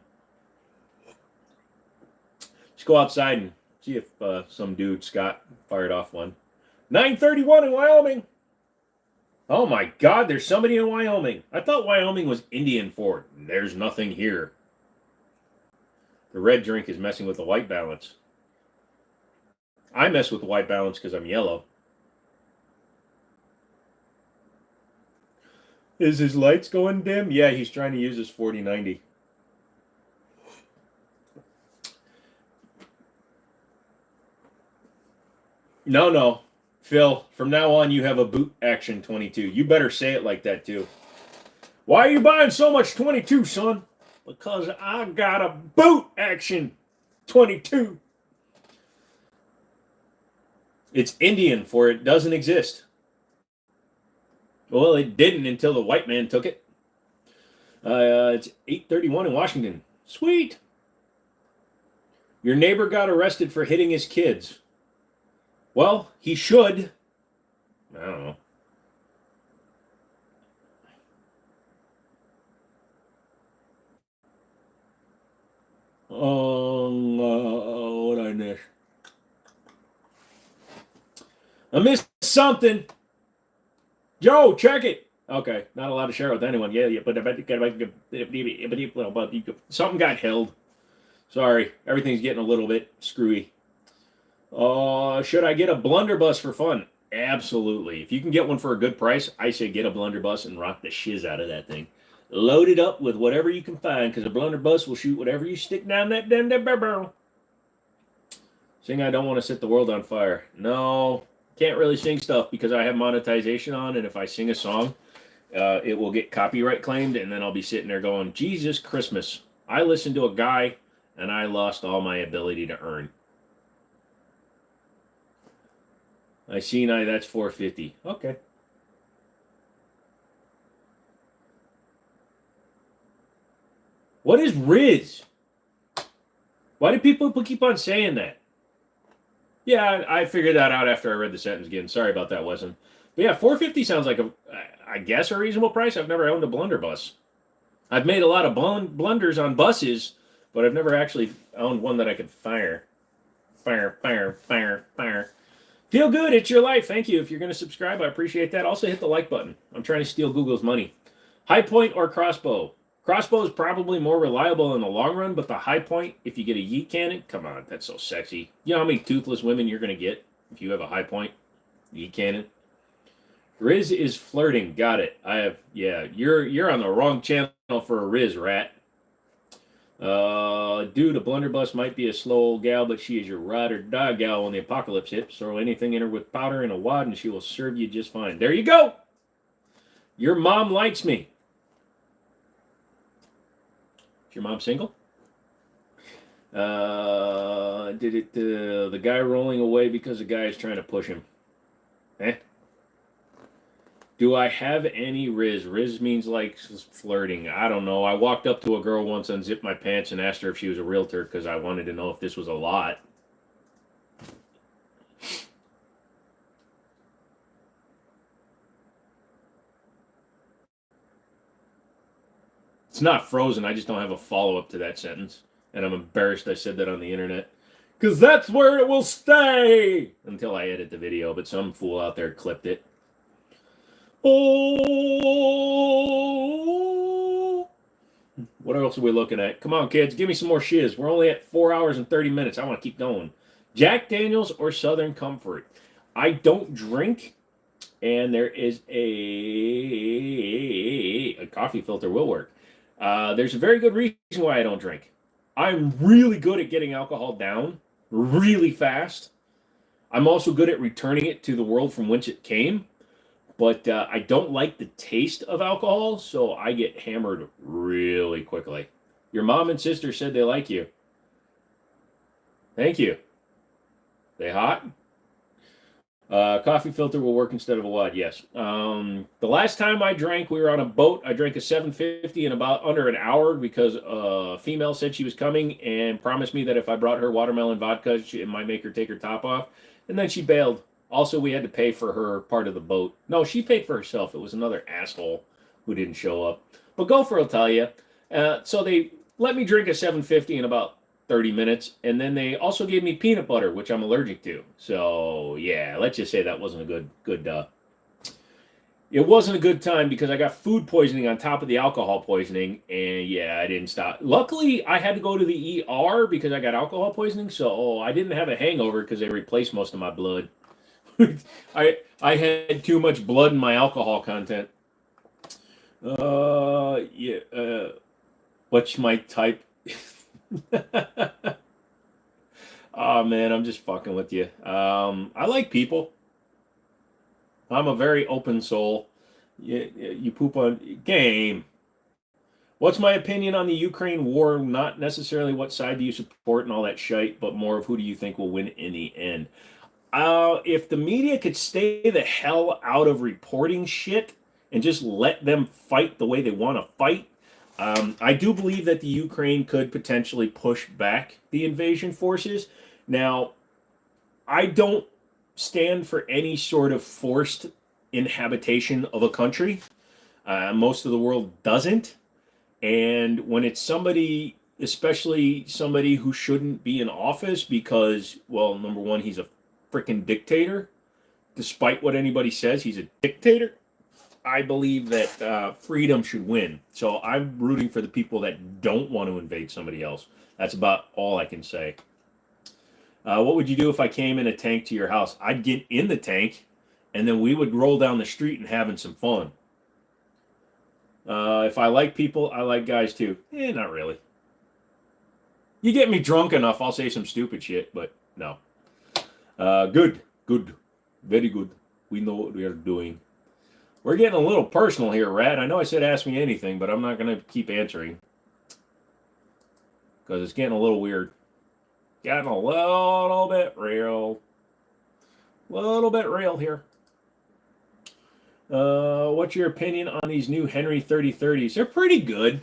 Just go outside and see if some dude, Scott, fired off one. 9:31 in Wyoming. Oh, my God, there's somebody in Wyoming. I thought Wyoming was Indian for there's nothing here. The red drink is messing with the white balance. I mess with the white balance because I'm yellow. Is his lights going dim? Yeah, he's trying to use his 4090. No. Phil, from now on you have a boot action 22. You better say it like that too. Why are you buying so much 22, son? Because I got a boot action 22. It's Indian for it doesn't exist. Well, it didn't until the white man took it. It's 8:31 in Washington. Sweet. Your neighbor got arrested for hitting his kids. Well, he should. I don't know. What I miss? I missed something. Joe, check it. Okay, not allowed to share with anyone. Yeah, but something got held. Sorry, everything's getting a little bit screwy. Should I get a blunderbuss for fun? Absolutely. If you can get one for a good price, I say get a blunderbuss and rock the shiz out of that thing. Load it up with whatever you can find, because a blunderbuss will shoot whatever you stick down that damn barrel. Sing I Don't Want to Set the World on Fire. No, can't really sing stuff because I have monetization on, and if I sing a song, it will get copyright claimed, and then I'll be sitting there going, Jesus Christmas. I listened to a guy, and I lost all my ability to earn. I see now that's 450. Okay. What is Riz? Why do people keep on saying that? Yeah, I figured that out after I read the sentence again. Sorry about that, Wesson. But yeah, 450 sounds like I guess, a reasonable price. I've never owned a blunderbuss. I've made a lot of blunders on buses, but I've never actually owned one that I could fire. Fire. Feel good. It's your life. Thank you. If you're going to subscribe, I appreciate that. Also, hit the like button. I'm trying to steal Google's money. High point or crossbow? Crossbow is probably more reliable in the long run, but the high point, if you get a yeet cannon, come on, that's so sexy. You know how many toothless women you're going to get if you have a high point yeet cannon? Riz is flirting. Got it. You're on the wrong channel for a Riz, rat. Dude, a blunderbuss might be a slow old gal, but she is your ride or die gal when the apocalypse hits. Throw anything in her with powder and a wad, and she will serve you just fine. There you go. Your mom likes me. Is your mom single? The guy rolling away because the guy is trying to push him. Do I have any Riz? Riz means like flirting. I don't know. I walked up to a girl once, unzipped my pants, and asked her if she was a realtor because I wanted to know if this was a lot. It's not frozen. I just don't have a follow-up to that sentence. And I'm embarrassed I said that on the internet. Because that's where it will stay until I edit the video. But some fool out there clipped it. Oh. What else are we looking at? Come on, kids. Give me some more shiz. We're only at 4 hours and 30 minutes. I want to keep going. Jack Daniels or Southern Comfort? I don't drink. And there is a coffee filter will work. There's a very good reason why I don't drink. I'm really good at getting alcohol down really fast. I'm also good at returning it to the world from which it came. But I don't like the taste of alcohol, so I get hammered really quickly. Your mom and sister said they like you. Thank you. They hot? Coffee filter will work instead of a wad, yes. The last time I drank, we were on a boat. I drank a 750 in about under an hour because a female said she was coming and promised me that if I brought her watermelon vodka, it might make her take her top off. And then she bailed. Also, we had to pay for her part of the boat. No, she paid for herself. It was another asshole who didn't show up. But Gopher will tell you. So they let me drink a 750 in about 30 minutes, and then they also gave me peanut butter, which I'm allergic to. So yeah, let's just say that wasn't a good. It wasn't a good time because I got food poisoning on top of the alcohol poisoning, and yeah, I didn't stop. Luckily, I had to go to the ER because I got alcohol poisoning, so I didn't have a hangover because they replaced most of my blood. I had too much blood in my alcohol content. Yeah. What's my type? Oh man, I'm just fucking with you. I like people. I'm a very open soul. You poop on game. What's my opinion on the Ukraine war? Not necessarily what side do you support and all that shite, but more of who do you think will win in the end. If the media could stay the hell out of reporting shit and just let them fight the way they want to fight, I do believe that the Ukraine could potentially push back the invasion forces. Now, I don't stand for any sort of forced inhabitation of a country. Most of the world doesn't. And when it's somebody, especially somebody who shouldn't be in office because, well, number one, he's a freaking dictator. Despite what anybody says, he's a dictator. I believe that freedom should win. So I'm rooting for the people that don't want to invade somebody else. That's about all I can say. What would you do if I came in a tank to your house? I'd get in the tank, and then we would roll down the street and having some fun. If I like people, I like guys too. Not really. You get me drunk enough, I'll say some stupid shit, but no. Good. Very good. We know what we are doing. We're getting a little personal here, Rad. I know I said ask me anything, but I'm not going to keep answering. Because it's getting a little weird. Getting a little bit real. Little bit real here. What's your opinion on these new Henry 3030s? They're pretty good.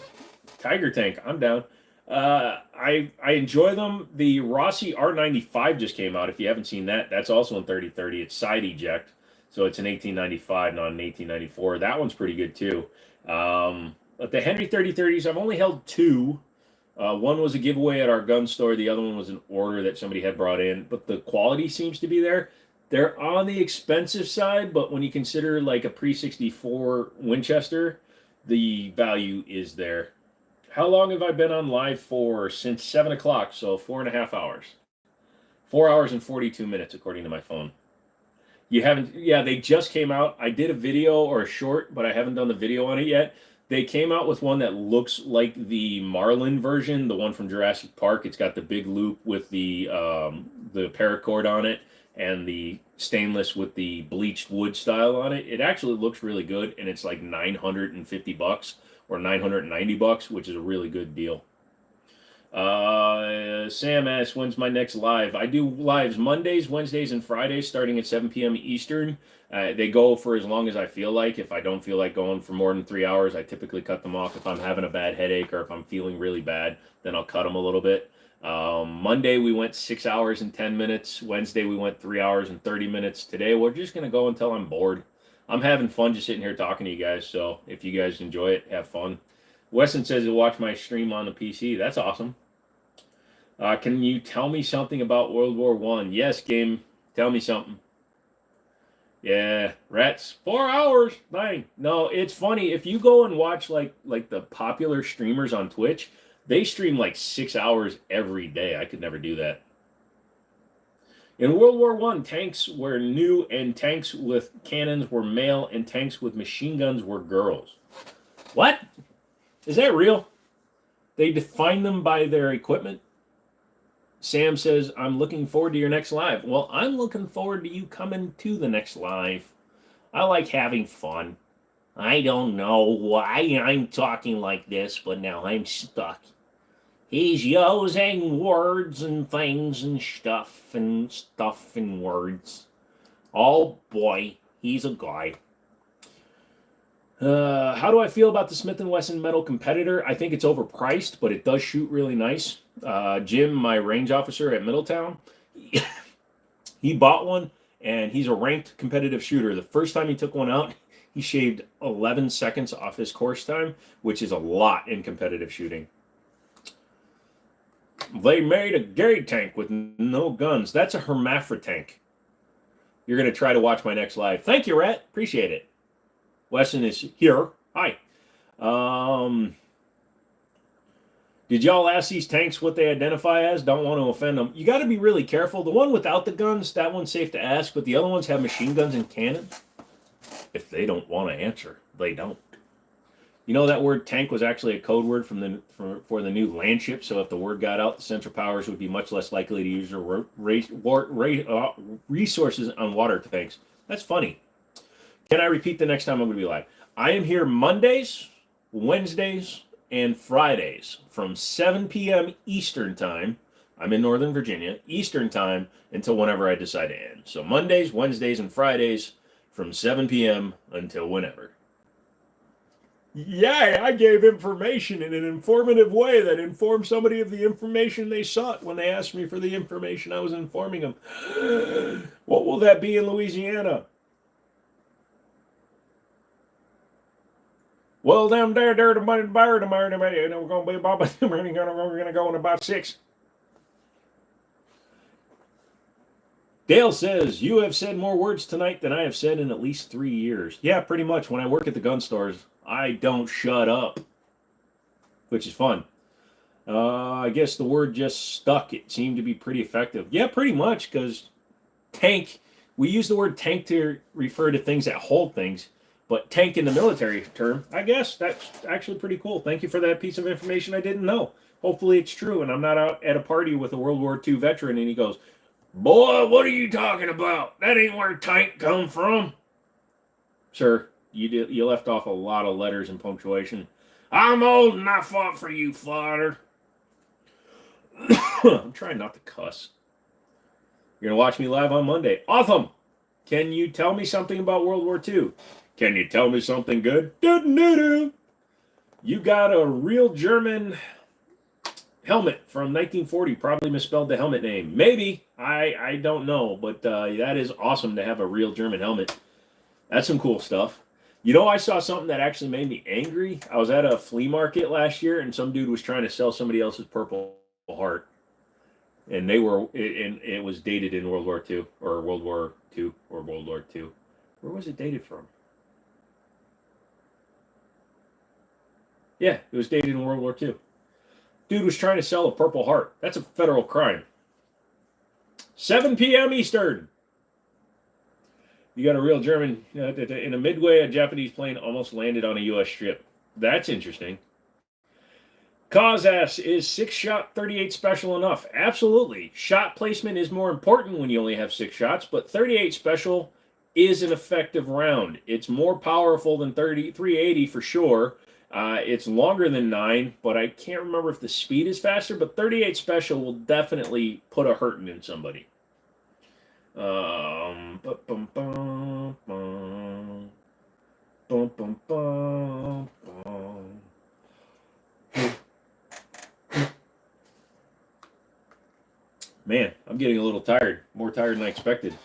Tiger Tank, I'm down. I enjoy them. The Rossi R95 just came out. If you haven't seen that, that's also in 3030. It's side eject. So it's an 1895, not an 1894. That one's pretty good too. But the Henry 3030s, I've only held two. One was a giveaway at our gun store. The other one was an order that somebody had brought in. But the quality seems to be there. They're on the expensive side, but when you consider like a pre-64 Winchester, the value is there. How long have I been on live for? Since 7 o'clock, so 4.5 hours. 4 hours and 42 minutes, according to my phone. You haven't, yeah, they just came out. I did a video or a short, but I haven't done the video on it yet. They came out with one that looks like the Marlin version, the one from Jurassic Park. It's got the big loop with the paracord on it and the stainless with the bleached wood style on it. It actually looks really good, and it's like $950 or $990, which is a really good deal. Sam asks, when's my next live? I do lives Mondays, Wednesdays, and Fridays starting at 7 p.m. Eastern. They go for as long as I feel like. If I don't feel like going for more than 3 hours, I typically cut them off. If I'm having a bad headache or if I'm feeling really bad, then I'll cut them a little bit. Monday, we went 6 hours and 10 minutes. Wednesday, we went 3 hours and 30 minutes. Today, we're just going to go until I'm bored. I'm having fun just sitting here talking to you guys. So if you guys enjoy it, have fun. Weston says he'll watch my stream on the PC. That's awesome. Can you tell me something about World War One? Yes, game. Tell me something. Yeah, rats. 4 hours. Dang. No, it's funny if you go and watch like the popular streamers on Twitch. They stream like 6 hours every day. I could never do that. In World War One, tanks were new, and tanks with cannons were male, and tanks with machine guns were girls. What? Is that real? They define them by their equipment? Sam says, I'm looking forward to your next live. Well, I'm looking forward to you coming to the next live. I like having fun. I don't know why I'm talking like this, but now I'm stuck. He's using words and things and stuff and words. Oh boy, he's a guy. How do I feel about the Smith & Wesson metal competitor? I think it's overpriced, but it does shoot really nice. Jim, my range officer at Middletown, he bought one, and he's a ranked competitive shooter. The first time he took one out, he shaved 11 seconds off his course time, which is a lot in competitive shooting. They made a gay tank with no guns. That's a hermaphrodite tank. You're going to try to watch my next live. Thank you, Rat. Appreciate it. Wesson is here. Hi. Did y'all ask these tanks what they identify as? Don't want to offend them. You got to be really careful. The one without the guns, that one's safe to ask, but the other ones have machine guns and cannons. If they don't want to answer, they don't. You know that word tank was actually a code word for the new land ship, so if the word got out, the Central Powers would be much less likely to use their resources on water tanks. That's funny. Can I repeat the next time I'm going to be live? I am here Mondays, Wednesdays, and Fridays from 7 p.m. Eastern Time. I'm in Northern Virginia, Eastern Time, until whenever I decide to end. So Mondays, Wednesdays, and Fridays from 7 p.m. until whenever. Yeah, I gave information in an informative way that informed somebody of the information they sought when they asked me for the information I was informing them. What will that be in Louisiana? Well, down there, the money, we're going to be about, we're going to go in about 6. Dale says, you have said more words tonight than I have said in at least 3 years. Yeah, pretty much. When I work at the gun stores, I don't shut up, which is fun. I guess the word just stuck. It seemed to be pretty effective. Yeah, pretty much, because tank, we use the word tank to refer to things that hold things, but tank in the military term, I guess that's actually pretty cool. Thank you for that piece of information I didn't know. Hopefully it's true, and I'm not out at a party with a World War II veteran, and he goes, boy, what are you talking about? That ain't where tank come from. Sir, you left off a lot of letters and punctuation. I'm old and I fought for you, father. I'm trying not to cuss. You're going to watch me live on Monday. Awesome. Can you tell me something about World War II? Can you tell me something good? You got a real German helmet from 1940. Probably misspelled the helmet name. Maybe. I don't know. But that is awesome to have a real German helmet. That's some cool stuff. You know, I saw something that actually made me angry. I was at a flea market last year, and some dude was trying to sell somebody else's Purple Heart. And it was dated in World War II, or World War II, or World War II. Where was it dated from? Yeah, it was dated in World War II. Dude was trying to sell a Purple Heart. That's a federal crime. 7 p.m. Eastern. You got a real German. In a midway, a Japanese plane almost landed on a U.S. strip. That's interesting. Causass, is 6-shot 38 special enough? Absolutely. Shot placement is more important when you only have 6 shots, but 38 special is an effective round. It's more powerful than 380 for sure. It's longer than 9, but I can't remember if the speed is faster, but 38 special will definitely put a hurting in somebody. Man, I'm getting a little tired. More tired than I expected.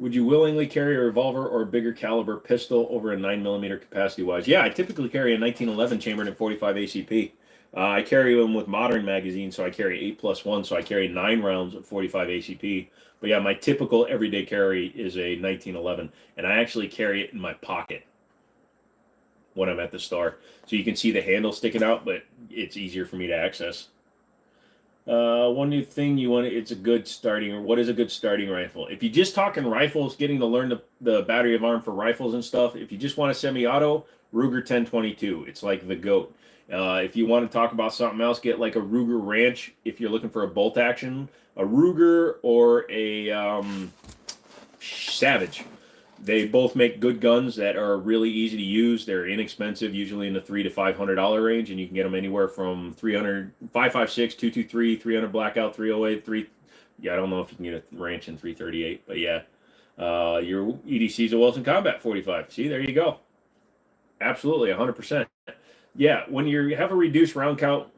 Would you willingly carry a revolver or a bigger caliber pistol over a 9mm capacity wise? Yeah, I typically carry a 1911 chambered in 45 ACP. I carry them with modern magazines, so I carry 8+1, so I carry 9 rounds of 45 ACP. But yeah, my typical everyday carry is a 1911, and I actually carry it in my pocket when I'm at the store. So you can see the handle sticking out, but it's easier for me to access. One new thing you want, it's a good starting, or what is a good starting rifle? If you're just talking rifles, getting to learn the battery of arm for rifles and stuff, if you just want a semi-auto, Ruger 1022. It's like the GOAT. If you want to talk about something else, get like a Ruger Ranch if you're looking for a bolt action, a Ruger or a Savage. They both make good guns that are really easy to use. They're inexpensive, usually in the $300 to $500 range, and you can get them anywhere from 300, 5.56, 223, 300 blackout, 308, 3. Yeah, I don't know if you can get a Ranch in 338, but yeah, your EDC's a Wilson Combat 45. See, there you go. Absolutely, 100%. Yeah, when you have a reduced round count,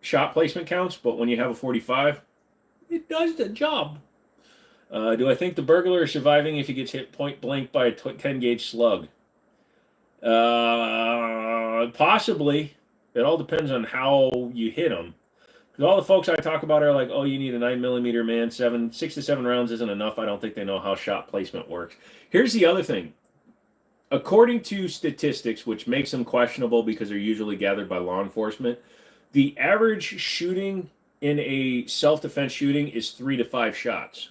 shot placement counts, but when you have a 45, it does the job. Do I think the burglar is surviving if he gets hit point blank by a 10 gauge slug? Possibly. It all depends on how you hit him. Because all the folks I talk about are like, oh, you need a 9mm, man. 6 to 7 rounds isn't enough. I don't think they know how shot placement works. Here's the other thing. According to statistics, which makes them questionable because they're usually gathered by law enforcement, the average shooting in a self-defense shooting is 3 to 5 shots.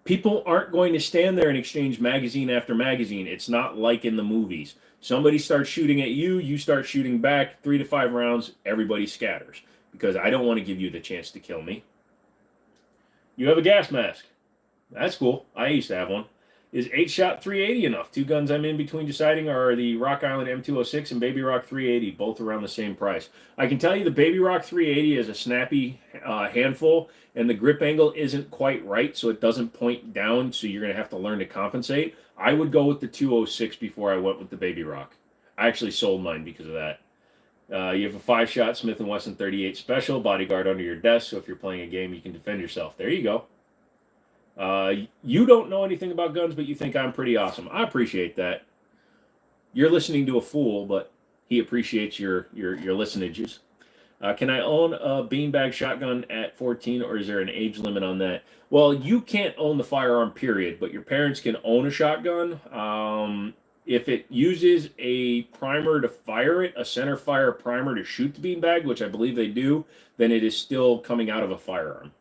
People aren't going to stand there and exchange magazine after magazine. It's not like in the movies. Somebody starts shooting at you, you start shooting back, 3 to 5 rounds, everybody scatters. Because I don't want to give you the chance to kill me. You have a gas mask. That's cool. I used to have one. Is 8-shot 380 enough? 2 guns I'm in between deciding are the Rock Island M206 and Baby Rock 380, both around the same price. I can tell you the Baby Rock 380 is a snappy handful, and the grip angle isn't quite right, so it doesn't point down, so you're going to have to learn to compensate. I would go with the 206 before I went with the Baby Rock. I actually sold mine because of that. You have a 5-shot Smith & Wesson 38 Special, bodyguard under your desk, so if you're playing a game, you can defend yourself. There you go. You don't know anything about guns, but you think I'm pretty awesome. I appreciate that. You're listening to a fool, but he appreciates your listenages. Can I own a beanbag shotgun at 14, or is there an age limit on that? Well, you can't own the firearm, period, but your parents can own a shotgun. If it uses a primer to fire it, a center fire primer to shoot the beanbag, which I believe they do, then it is still coming out of a firearm.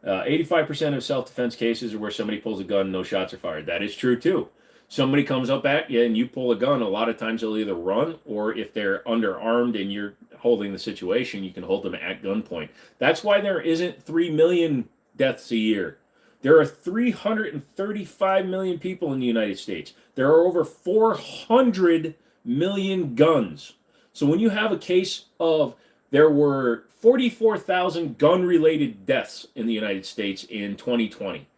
85% of self-defense cases are where somebody pulls a gun, no shots are fired. That is true, too. Somebody comes up at you and you pull a gun, a lot of times they'll either run, or if they're underarmed and you're holding the situation, you can hold them at gunpoint. That's why there isn't 3 million deaths a year. There are 335 million people in the United States. There are over 400 million guns. So when you have a case of there were 44,000 gun-related deaths in the United States in 2020.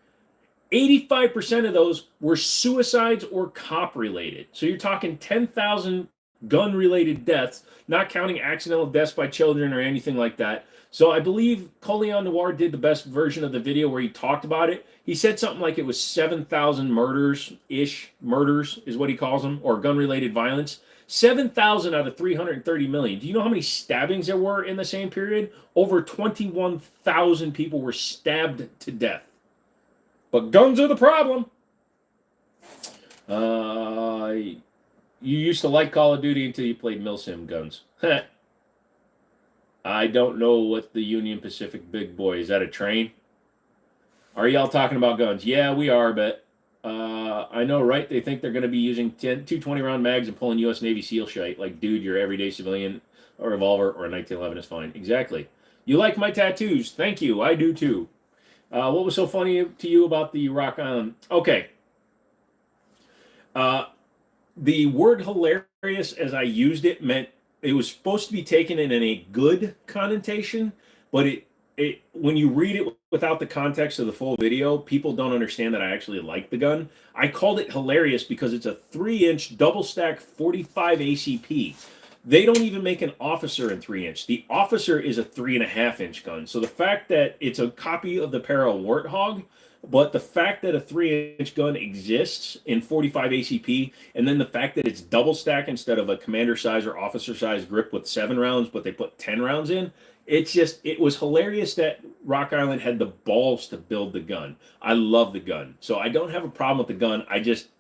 85% of those were suicides or cop-related. So you're talking 10,000 gun-related deaths, not counting accidental deaths by children or anything like that. So I believe Coleon Noir did the best version of the video where he talked about it. He said something like it was 7,000 murders-ish, murders is what he calls them, or gun-related violence. 7,000 out of 330 million. Do you know how many stabbings there were in the same period? Over 21,000 people were stabbed to death. But guns are the problem. You used to like Call of Duty until you played Milsim guns. I don't know what the Union Pacific Big Boy, is that a train? Are y'all talking about guns? Yeah, we are, but I know, right? They think they're going to be using 220 round mags and pulling U.S. Navy SEAL shite. Like, dude, your everyday civilian, a revolver or a 1911 is fine. Exactly. You like my tattoos. Thank you. I do too. What was so funny to you about the Rock Island? Okay. The word hilarious, as I used it, meant it was supposed to be taken in a good connotation, but when you read it without the context of the full video, people don't understand that I actually like the gun. I called it hilarious because it's a 3-inch double stack 45 ACP. They don't even make an Officer in 3-inch. The Officer is a 3.5-inch gun. So the fact that it's a copy of the Para Warthog, but the fact that a 3-inch gun exists in 45 ACP, and then the fact that it's double stack instead of a commander size or officer size grip with 7 rounds, but they put 10 rounds in, it was hilarious that Rock Island had the balls to build the gun. I love the gun. So I don't have a problem with the gun.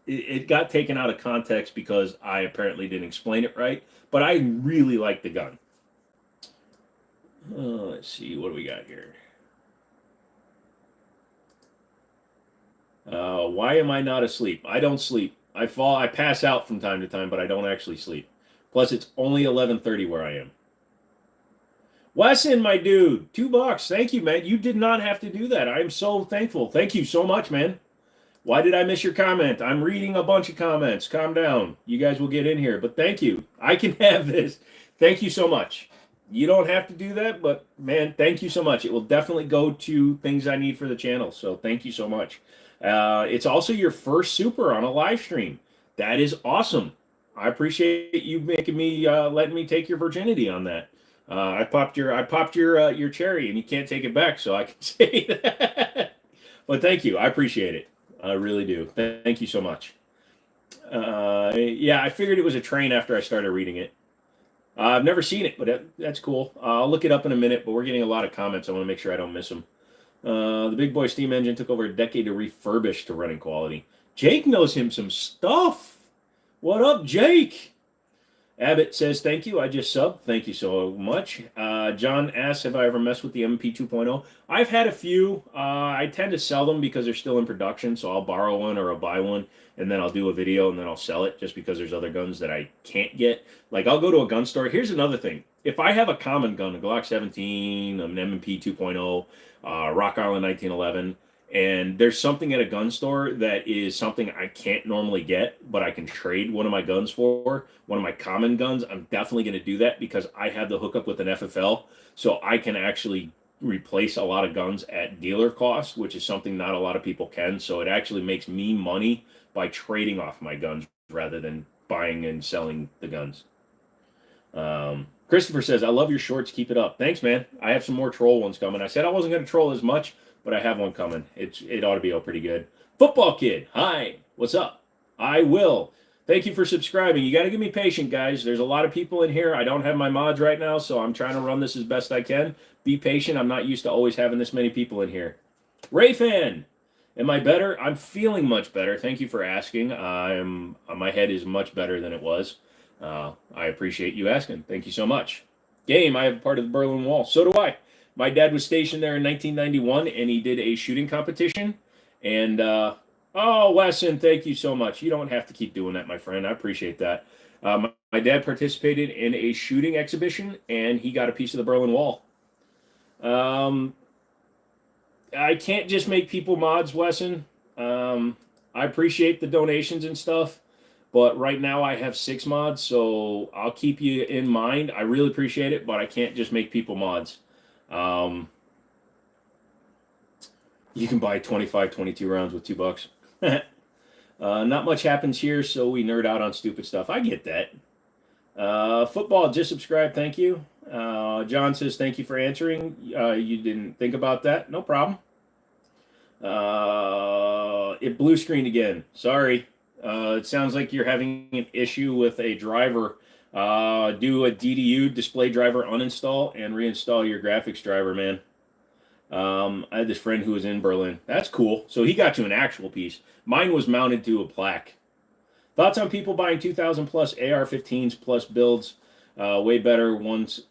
It got taken out of context because I apparently didn't explain it right, but I really like the gun. Let's see, what do we got here? Why am I not asleep? I don't sleep. I pass out from time to time, but I don't actually sleep. Plus, it's only 11:30 where I am. Wesson, my dude, $2. Thank you, man. You did not have to do that. I am so thankful. Thank you so much, man. Why did I miss your comment? I'm reading a bunch of comments. Calm down. You guys will get in here, but thank you. I can have this. Thank you so much. You don't have to do that, but man, thank you so much. It will definitely go to things I need for the channel, so thank you so much. It's also your first super on a live stream. That is awesome. I appreciate you making me letting me take your virginity on that. I popped your cherry, and you can't take it back, so I can say that. But thank you. I appreciate it. I really do. Thank you so much. Yeah, I figured it was a train after I started reading it. I've never seen it, but that's cool. I'll look it up in a minute, but we're getting a lot of comments. I want to make sure I don't miss them. The Big Boy steam engine took over a decade to refurbish to running quality. Jake knows him some stuff. What up, Jake? Abbott says, thank you. I just subbed. Thank you so much. John asks, have I ever messed with the MP 2.0? I've had a few. I tend to sell them because they're still in production, so I'll borrow one or I'll buy one, and then I'll do a video, and then I'll sell it just because there's other guns that I can't get. Like, I'll go to a gun store. Here's another thing. If I have a common gun, a Glock 17, an MP 2.0, Rock Island 1911, and there's something at a gun store that is something I can't normally get, but I can trade one of my guns for, one of my common guns, I'm definitely going to do that because I have the hookup with an FFL, so I can actually replace a lot of guns at dealer cost, which is something not a lot of people can, so it actually makes me money by trading off my guns rather than buying and selling the guns. Christopher says, I love your shorts, keep it up. Thanks, man. I have some more troll ones coming. I said I wasn't going to troll as much, but I have one coming. It ought to be pretty good. Football Kid, hi, what's up? I will. Thank you for subscribing. You got to give me patience, guys. There's a lot of people in here. I don't have my mods right now, so I'm trying to run this as best I can. Be patient. I'm not used to always having this many people in here. Ray Fan, am I better? I'm feeling much better. Thank you for asking. My head is much better than it was. I appreciate you asking. Thank you so much. Game, I have part of the Berlin Wall. So do I. My dad was stationed there in 1991, and he did a shooting competition. And, oh, Wesson, thank you so much. You don't have to keep doing that, my friend. I appreciate that. My dad participated in a shooting exhibition, and he got a piece of the Berlin Wall. I can't just make people mods, Wesson. I appreciate the donations and stuff, but right now I have 6 mods, so I'll keep you in mind. I really appreciate it, but I can't just make people mods. You can buy 25, 22 rounds with $2. Not much happens here, so we nerd out on stupid stuff. I get that. Football, just subscribe. Thank you. John says, thank you for answering. You didn't think about that. No problem. It blue screened again. Sorry. It sounds like you're having an issue with a driver. Do a DDU display driver uninstall and reinstall your graphics driver, man. I had this friend who was in Berlin. That's cool. So he got you an actual piece. Mine was mounted to a plaque. Thoughts on people buying 2,000 plus AR-15s plus builds? Way better ones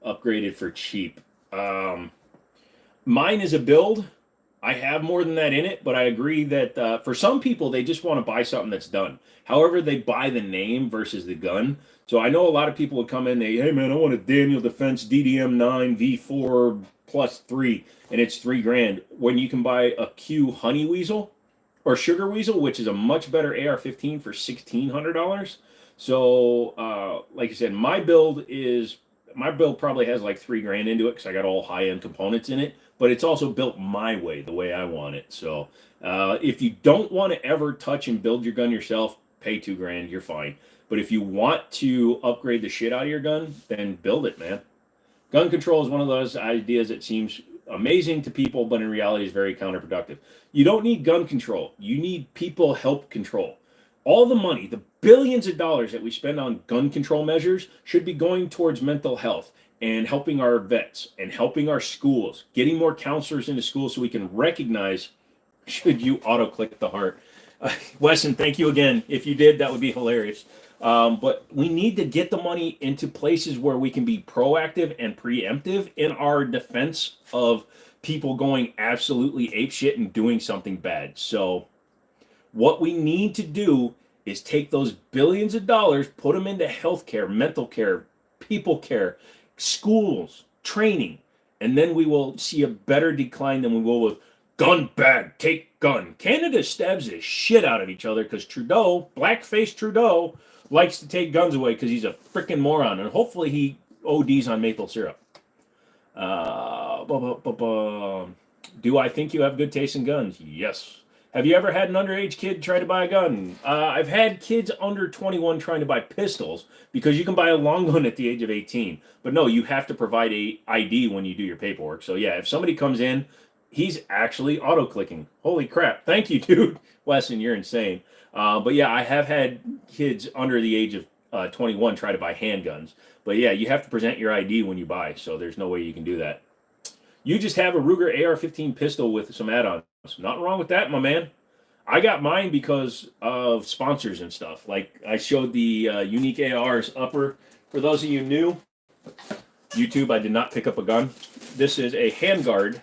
upgraded for cheap. Mine is a build. I have more than that in it, but I agree that for some people, they just want to buy something that's done. However, they buy the name versus the gun. So I know a lot of people would come in, hey man, I want a Daniel Defense DDM9 V4 plus 3, and it's $3,000. When you can buy a Q Honey Weasel or Sugar Weasel, which is a much better AR-15 for $1,600. So, like I said, my build probably has like $3,000 into it because I got all high-end components in it, but it's also built my way, the way I want it. So if you don't want to ever touch and build your gun yourself, pay $2,000, you're fine. But if you want to upgrade the shit out of your gun, then build it, man. Gun control is one of those ideas that seems amazing to people, but in reality is very counterproductive. You don't need gun control. You need people help control. All the money, the billions of dollars that we spend on gun control measures should be going towards mental health and helping our vets and helping our schools, getting more counselors into schools so we can recognize should you auto-click the heart. Wesson, thank you again. If you did, that would be hilarious. But we need to get the money into places where we can be proactive and preemptive in our defense of people going absolutely apeshit and doing something bad. So what we need to do is take those billions of dollars, put them into healthcare, mental care, people care, schools, training, and then we will see a better decline than we will with gun bad, take gun. Canada stabs the shit out of each other because Trudeau, blackface Trudeau, likes to take guns away because he's a freaking moron, and hopefully he ODs on maple syrup. Do I think you have good taste in guns? Yes. Have you ever had an underage kid try to buy a gun? I've had kids under 21 trying to buy pistols because you can buy a long gun at the age of 18. But no, you have to provide a ID when you do your paperwork. So yeah, if somebody comes in, he's actually auto-clicking. Holy crap. Thank you, dude. Wesson, you're insane. But yeah, I have had kids under the age of 21 try to buy handguns. But yeah, you have to present your ID when you buy, so there's no way you can do that. You just have a Ruger AR-15 pistol with some add-ons. Nothing wrong with that, my man. I got mine because of sponsors and stuff. Like I showed the Unique ARs upper. For those of you new, YouTube, I did not pick up a gun. This is a handguard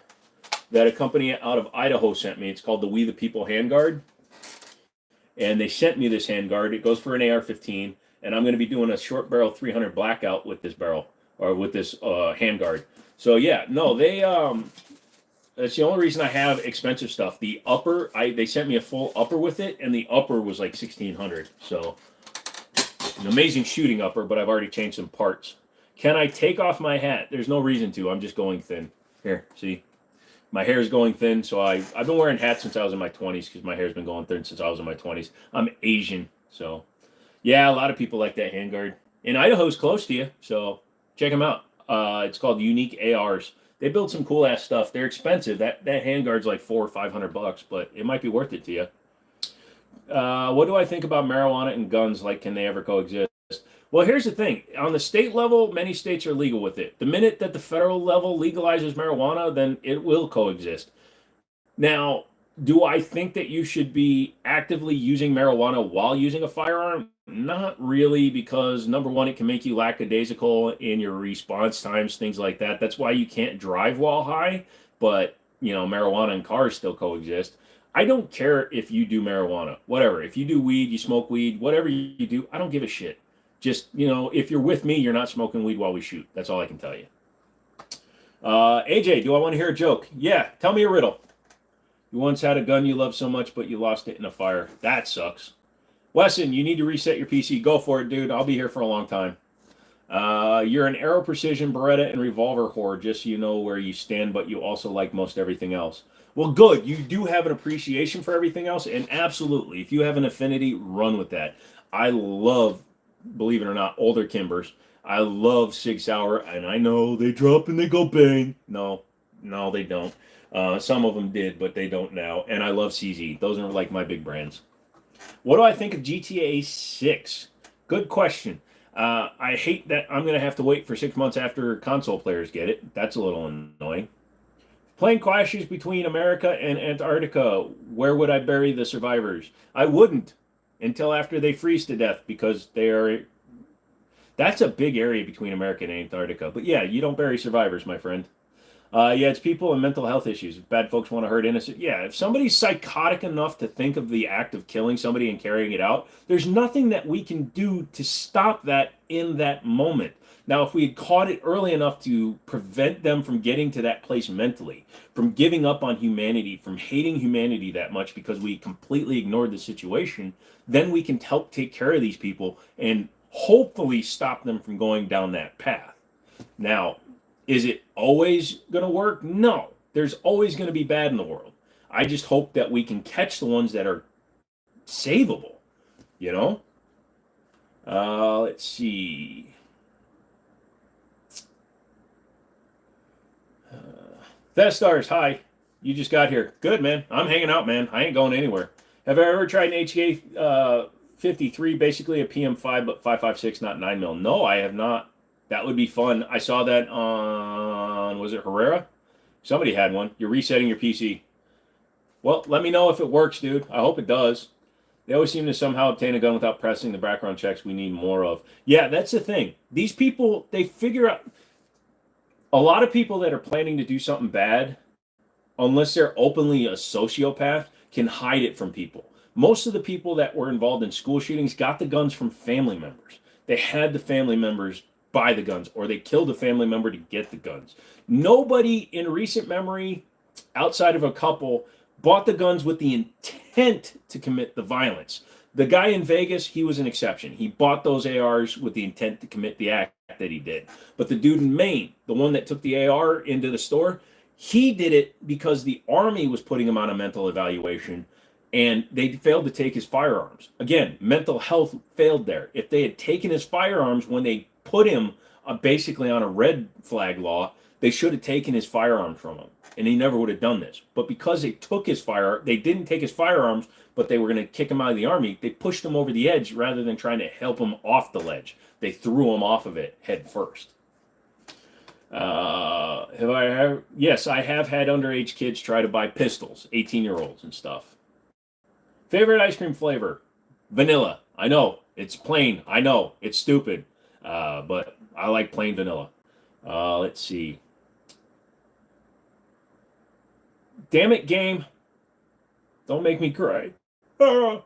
that a company out of Idaho sent me. It's called the We the People handguard. And they sent me this handguard. It goes for an AR-15, and I'm going to be doing a short barrel 300 blackout with this barrel, or with this handguard. So yeah, no, that's the only reason I have expensive stuff. The upper, they sent me a full upper with it, and the upper was like $1,600. So an amazing shooting upper, but I've already changed some parts. Can I take off my hat? There's no reason to. I'm just going thin. Here, see? My hair is going thin, so I've been wearing hats since I was in my 20s because my hair's been going thin since I was in my 20s. I'm Asian, so yeah, a lot of people like that handguard. And Idaho's close to you, so check them out. It's called Unique ARs. They build some cool ass stuff. They're expensive. That handguard's like $400 or $500, but it might be worth it to you. What do I think about marijuana and guns? Like, can they ever coexist? Well, here's the thing. On the state level, many states are legal with it. The minute that the federal level legalizes marijuana, then it will coexist. Now, do I think that you should be actively using marijuana while using a firearm? Not really, because number one, it can make you lackadaisical in your response times, things like that. That's why you can't drive while high, but, marijuana and cars still coexist. I don't care if you do marijuana, whatever. If you do weed, you smoke weed, whatever you do, I don't give a shit. Just, if you're with me, you're not smoking weed while we shoot. That's all I can tell you. AJ, do I want to hear a joke? Yeah, tell me a riddle. You once had a gun you loved so much, but you lost it in a fire. That sucks. Wesson, you need to reset your PC. Go for it, dude. I'll be here for a long time. You're an Aero Precision, Beretta, and Revolver whore, just so you know where you stand, but you also like most everything else. Well, good. You do have an appreciation for everything else, and absolutely, if you have an affinity, run with that. I love, believe it or not, older Kimbers. I love Sig Sauer, and I know they drop and they go bang. No, they don't. Some of them did, but they don't now. And I love CZ. Those are like my big brands. What do I think of GTA 6? Good question. I hate that I'm going to have to wait for 6 months after console players get it. That's a little annoying. Plane crashes between America and Antarctica. Where would I bury the survivors? I wouldn't until after they freeze to death because that's a big area between America and Antarctica. But yeah, you don't bury survivors, my friend. Yeah, it's people and mental health issues. If bad folks want to hurt innocent. Yeah, if somebody's psychotic enough to think of the act of killing somebody and carrying it out, there's nothing that we can do to stop that in that moment. Now, if we had caught it early enough to prevent them from getting to that place mentally, from giving up on humanity, from hating humanity that much because we completely ignored the situation, then we can help take care of these people and hopefully stop them from going down that path. Now, is it always going to work? No. There's always going to be bad in the world. I just hope that we can catch the ones that are savable. you know? Let's see. Stars, hi. You just got here. Good, man. I'm hanging out, man. I ain't going anywhere. Have I ever tried an HK 53, basically a PM5, but 556, not 9 mil? No, I have not. That would be fun. I saw that on, was it Herrera? Somebody had one. You're resetting your PC. Well, let me know if it works, dude. I hope it does. They always seem to somehow obtain a gun without pressing the background checks we need more of. Yeah, that's the thing. These people, they figure out, a lot of people that are planning to do something bad, unless they're openly a sociopath, can hide it from people. Most of the people that were involved in school shootings got the guns from family members. They had the family members buy the guns, or they killed a family member to get the guns. Nobody in recent memory, outside of a couple, bought the guns with the intent to commit the violence. The guy in Vegas, he was an exception. He bought those ARs with the intent to commit the act that he did. But the dude in Maine, the one that took the AR into the store, he did it because the Army was putting him on a mental evaluation and they failed to take his firearms. Again, mental health failed there. If they had taken his firearms when they put him basically on a red flag law, they should have taken his firearms from him. And he never would have done this. But because they took his they didn't take his firearms, but they were going to kick him out of the Army, they pushed him over the edge rather than trying to help him off the ledge. They threw him off of it head first. Yes, I have had underage kids try to buy pistols, 18-year-olds and stuff. Favorite ice cream flavor? Vanilla. I know, it's plain. I know, it's stupid. But I like plain vanilla. Let's see. Damn it, game. Don't make me cry. No,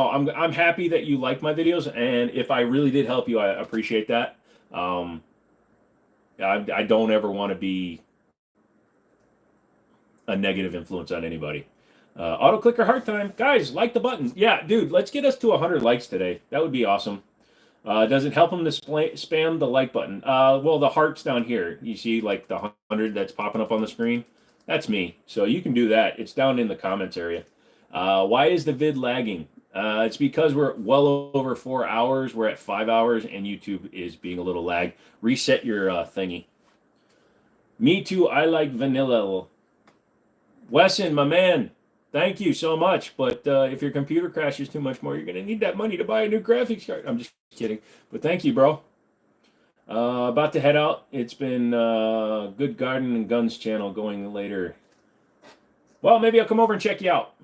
I'm happy that you like my videos, and if I really did help you, I appreciate that. I don't ever want to be a negative influence on anybody. Auto clicker heart time. Guys, like the button. Yeah, dude, let's get us to 100 likes today. That would be awesome. Does it help them to spam the like button? Well, the heart's down here. You see like the 100 that's popping up on the screen? That's me. So you can do that. It's down in the comments area. Why is the vid lagging? It's because we're well over 4 hours. We're at 5 hours, and YouTube is being a little lag. Reset your thingy. Me too. I like vanilla. Wesson, my man, thank you so much. But if your computer crashes too much more, you're going to need that money to buy a new graphics card. I'm just kidding. But thank you, bro. About to head out. It's been good garden and guns channel going later. Well, maybe I'll come over and check you out.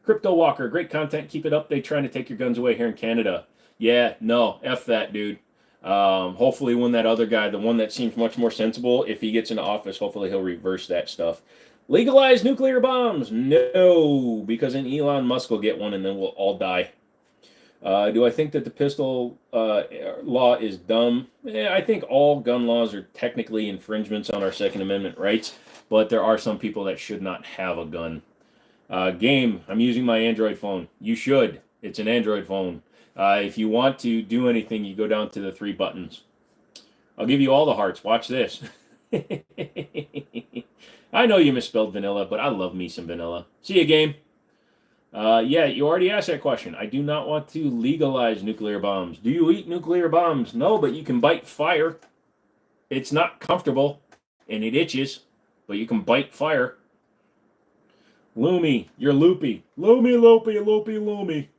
Crypto Walker, great content. Keep it up. They trying to take your guns away here in Canada. Yeah, no, F that, dude. Hopefully when that other guy, the one that seems much more sensible, if he gets into office, hopefully he'll reverse that stuff. Legalize nuclear bombs. No, because then Elon Musk will get one and then we'll all die. Do I think that the pistol law is dumb? I think all gun laws are technically infringements on our Second Amendment rights, but there are some people that should not have a gun. Game, I'm using my Android phone. You should. It's an Android phone. If you want to do anything, you go down to the 3 buttons. I'll give you all the hearts. Watch this. I know you misspelled vanilla, but I love me some vanilla. See you, game. Yeah, you already asked that question. I do not want to legalize nuclear bombs. Do you eat nuclear bombs? No, but you can bite fire. It's not comfortable, and it itches, but you can bite fire. Loomy, you're loopy. Loomy, loopy, loopy, loomy.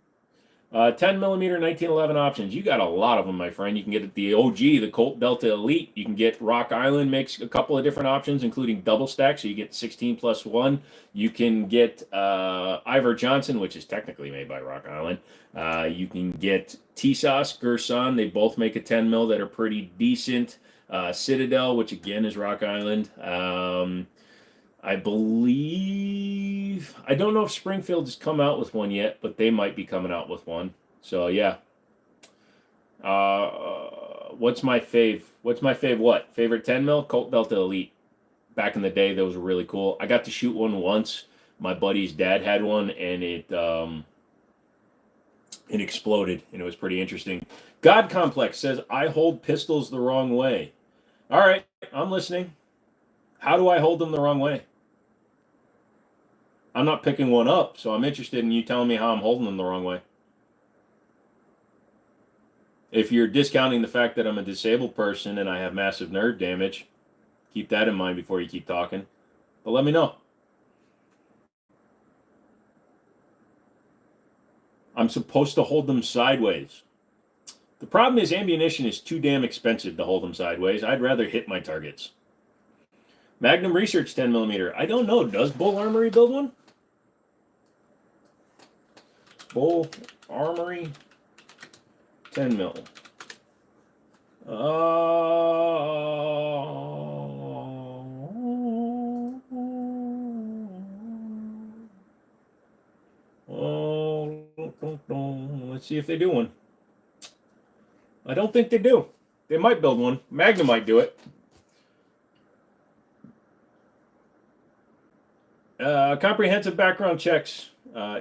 10 millimeter 1911 options. You got a lot of them, my friend. You can get the OG, the Colt Delta Elite. You can get Rock Island, makes a couple of different options, including double stack, so you get 16 plus 1. You can get Ivor Johnson, which is technically made by Rock Island. You can get TSOS, Gerson. They both make a 10 mil that are pretty decent. Citadel, which again is Rock Island. I believe, I don't know if Springfield has come out with one yet, but they might be coming out with one. So yeah. What's my fave? What's my fave what? Favorite 10 mil? Colt Delta Elite. Back in the day, those were really cool. I got to shoot one once. My buddy's dad had one, and it exploded, and it was pretty interesting. God Complex says, I hold pistols the wrong way. All right, I'm listening. How do I hold them the wrong way? I'm not picking one up, so I'm interested in you telling me how I'm holding them the wrong way. If you're discounting the fact that I'm a disabled person and I have massive nerve damage, keep that in mind before you keep talking. But let me know. I'm supposed to hold them sideways. The problem is ammunition is too damn expensive to hold them sideways. I'd rather hit my targets. Magnum Research 10mm. I don't know. Does Bull Armory build one? Bull Armory 10 mil. Let's see if they do one. I don't think they do. They might build one. Magnum might do it. Comprehensive background checks.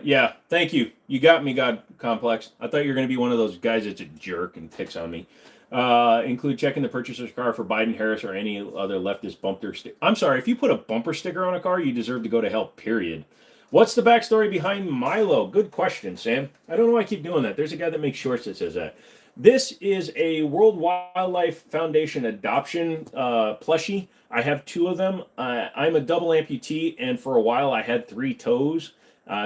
Yeah, thank you. You got me, God Complex. I thought you were going to be one of those guys that's a jerk and picks on me. Include checking the purchaser's car for Biden, Harris, or any other leftist bumper sticker. I'm sorry, if you put a bumper sticker on a car, you deserve to go to hell, period. What's the backstory behind Milo? Good question, Sam. I don't know why I keep doing that. There's a guy that makes shorts that says that. This is a World Wildlife Foundation adoption plushie. I have 2 of them. I'm a double amputee, and for a while I had 3 toes.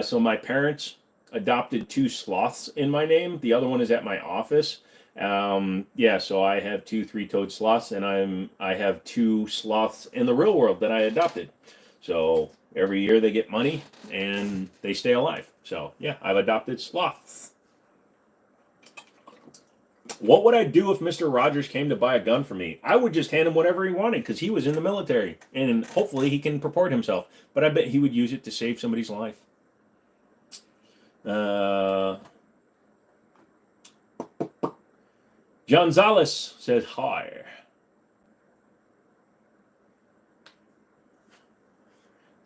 So my parents adopted 2 sloths in my name. The other one is at my office. Yeah, so I have 2 3-toed sloths, and I have 2 sloths in the real world that I adopted. So every year they get money and they stay alive. So yeah, I've adopted sloths. What would I do if Mr. Rogers came to buy a gun for me? I would just hand him whatever he wanted because he was in the military and hopefully he can purport himself. But I bet he would use it to save somebody's life. Gonzalez says hi.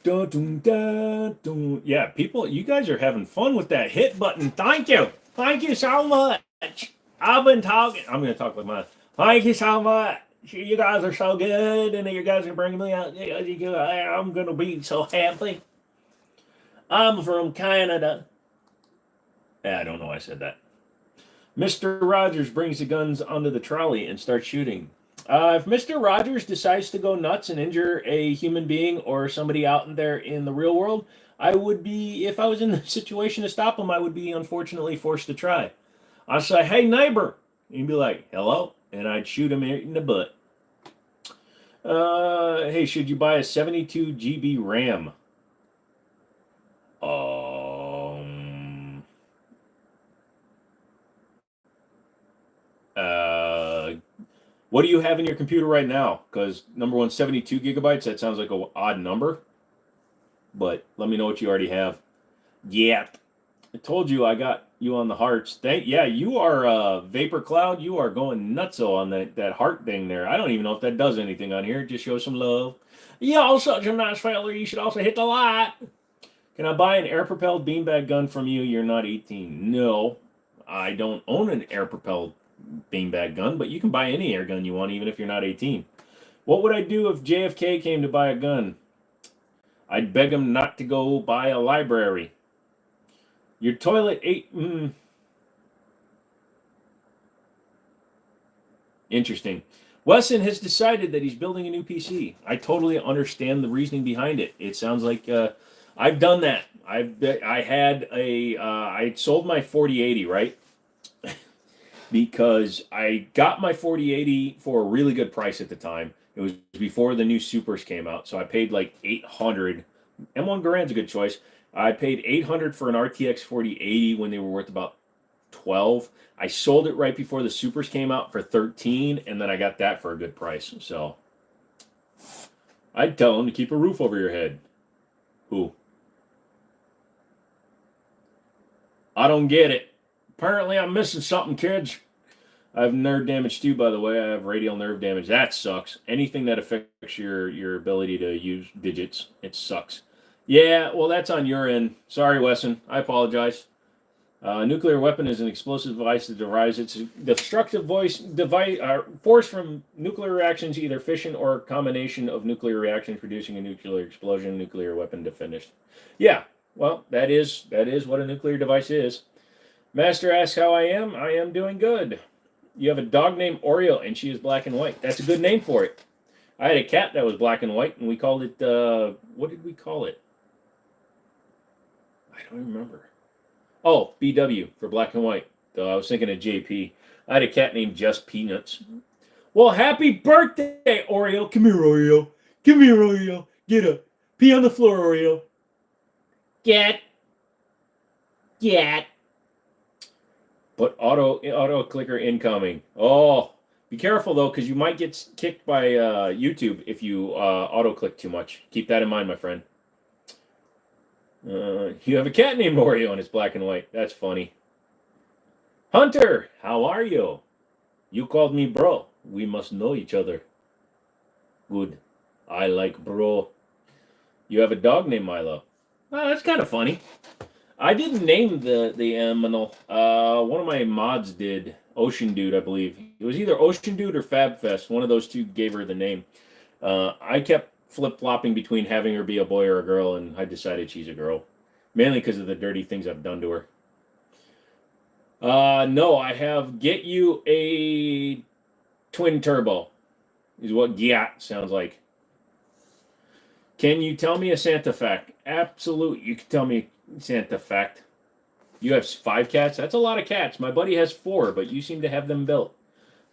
Dun, dun, dun, dun. Yeah, people, you guys are having fun with that hit button. Thank you. Thank you so much. I've been talking. I'm going to talk with mine. Thank you so much. You guys are so good, and you guys are bringing me out. I'm going to be so happy. I'm from Canada. I don't know why I said that. Mr. Rogers brings the guns onto the trolley and starts shooting. If Mr. Rogers decides to go nuts and injure a human being or somebody out there in the real world, I would be, if I was in the situation to stop him, I would be unfortunately forced to try. I'd say, hey, neighbor. He'd be like, hello? And I'd shoot him in the butt. Hey, should you buy a 72 GB RAM? What do you have in your computer right now? Because number one, 72 gigabytes, that sounds like an odd number. But let me know what you already have. Yep. I told you I got you on the hearts. Yeah, you are Vapor Cloud. You are going nutso on that heart thing there. I don't even know if that does anything on here. Just show some love. Y'all such a nice fella. You should also hit the like. Can I buy an air-propelled beanbag gun from you? You're not 18. No, I don't own an air-propelled beanbag gun, but you can buy any air gun you want, even if you're not 18. What would I do if JFK came to buy a gun? I'd beg him not to go buy a library. Your toilet Interesting. Wesson has decided that he's building a new PC. I totally understand the reasoning behind it. It sounds like I've done that. I sold my 4080, right? Because I got my 4080 for a really good price at the time. It was before the new Supers came out, so I paid like $800. M1 Garand's a good choice. I paid $800 for an RTX 4080 when they were worth about $12. I sold it right before the Supers came out for $13, and then I got that for a good price. So I'd tell them to keep a roof over your head. Who? I don't get it. Apparently I'm missing something, kids. I have nerve damage too, by the way. I have radial nerve damage. That sucks. Anything that affects your ability to use digits, it sucks. Yeah, well, that's on your end. Sorry, Wesson. I apologize. A nuclear weapon is an explosive device that derives its destructive force from nuclear reactions, either fission or a combination of nuclear reactions producing a nuclear explosion, nuclear weapon to finish. Yeah, well, that is what a nuclear device is. Master asks how I am. I am doing good. You have a dog named Oreo, and she is black and white. That's a good name for it. I had a cat that was black and white, and we called it, what did we call it? I don't remember. Oh, BW for black and white. I was thinking of JP. I had a cat named Just Peanuts. Well, happy birthday, Oreo. Come here, Oreo. Come here, Oreo. Get up. Pee on the floor, Oreo. Get. But auto clicker incoming. Oh, be careful though, because you might get kicked by YouTube if you auto click too much. Keep that in mind, my friend. You have a cat named Oreo and it's black and white. That's funny. Hunter, how are you? You called me bro. We must know each other. Good. I like bro. You have a dog named Milo. Oh, that's kind of funny. I didn't name the animal. One of my mods did. Ocean Dude, I believe. It was either Ocean Dude or Fab Fest. One of those two gave her the name. I kept flip-flopping between having her be a boy or a girl, and I decided she's a girl. Mainly because of the dirty things I've done to her. No, I have get you a twin turbo. Is what Gyat sounds like. Can you tell me a Santa fact? Absolutely. You can tell me a Santa fact. You have 5 cats? That's a lot of cats. My buddy has 4, but you seem to have them built.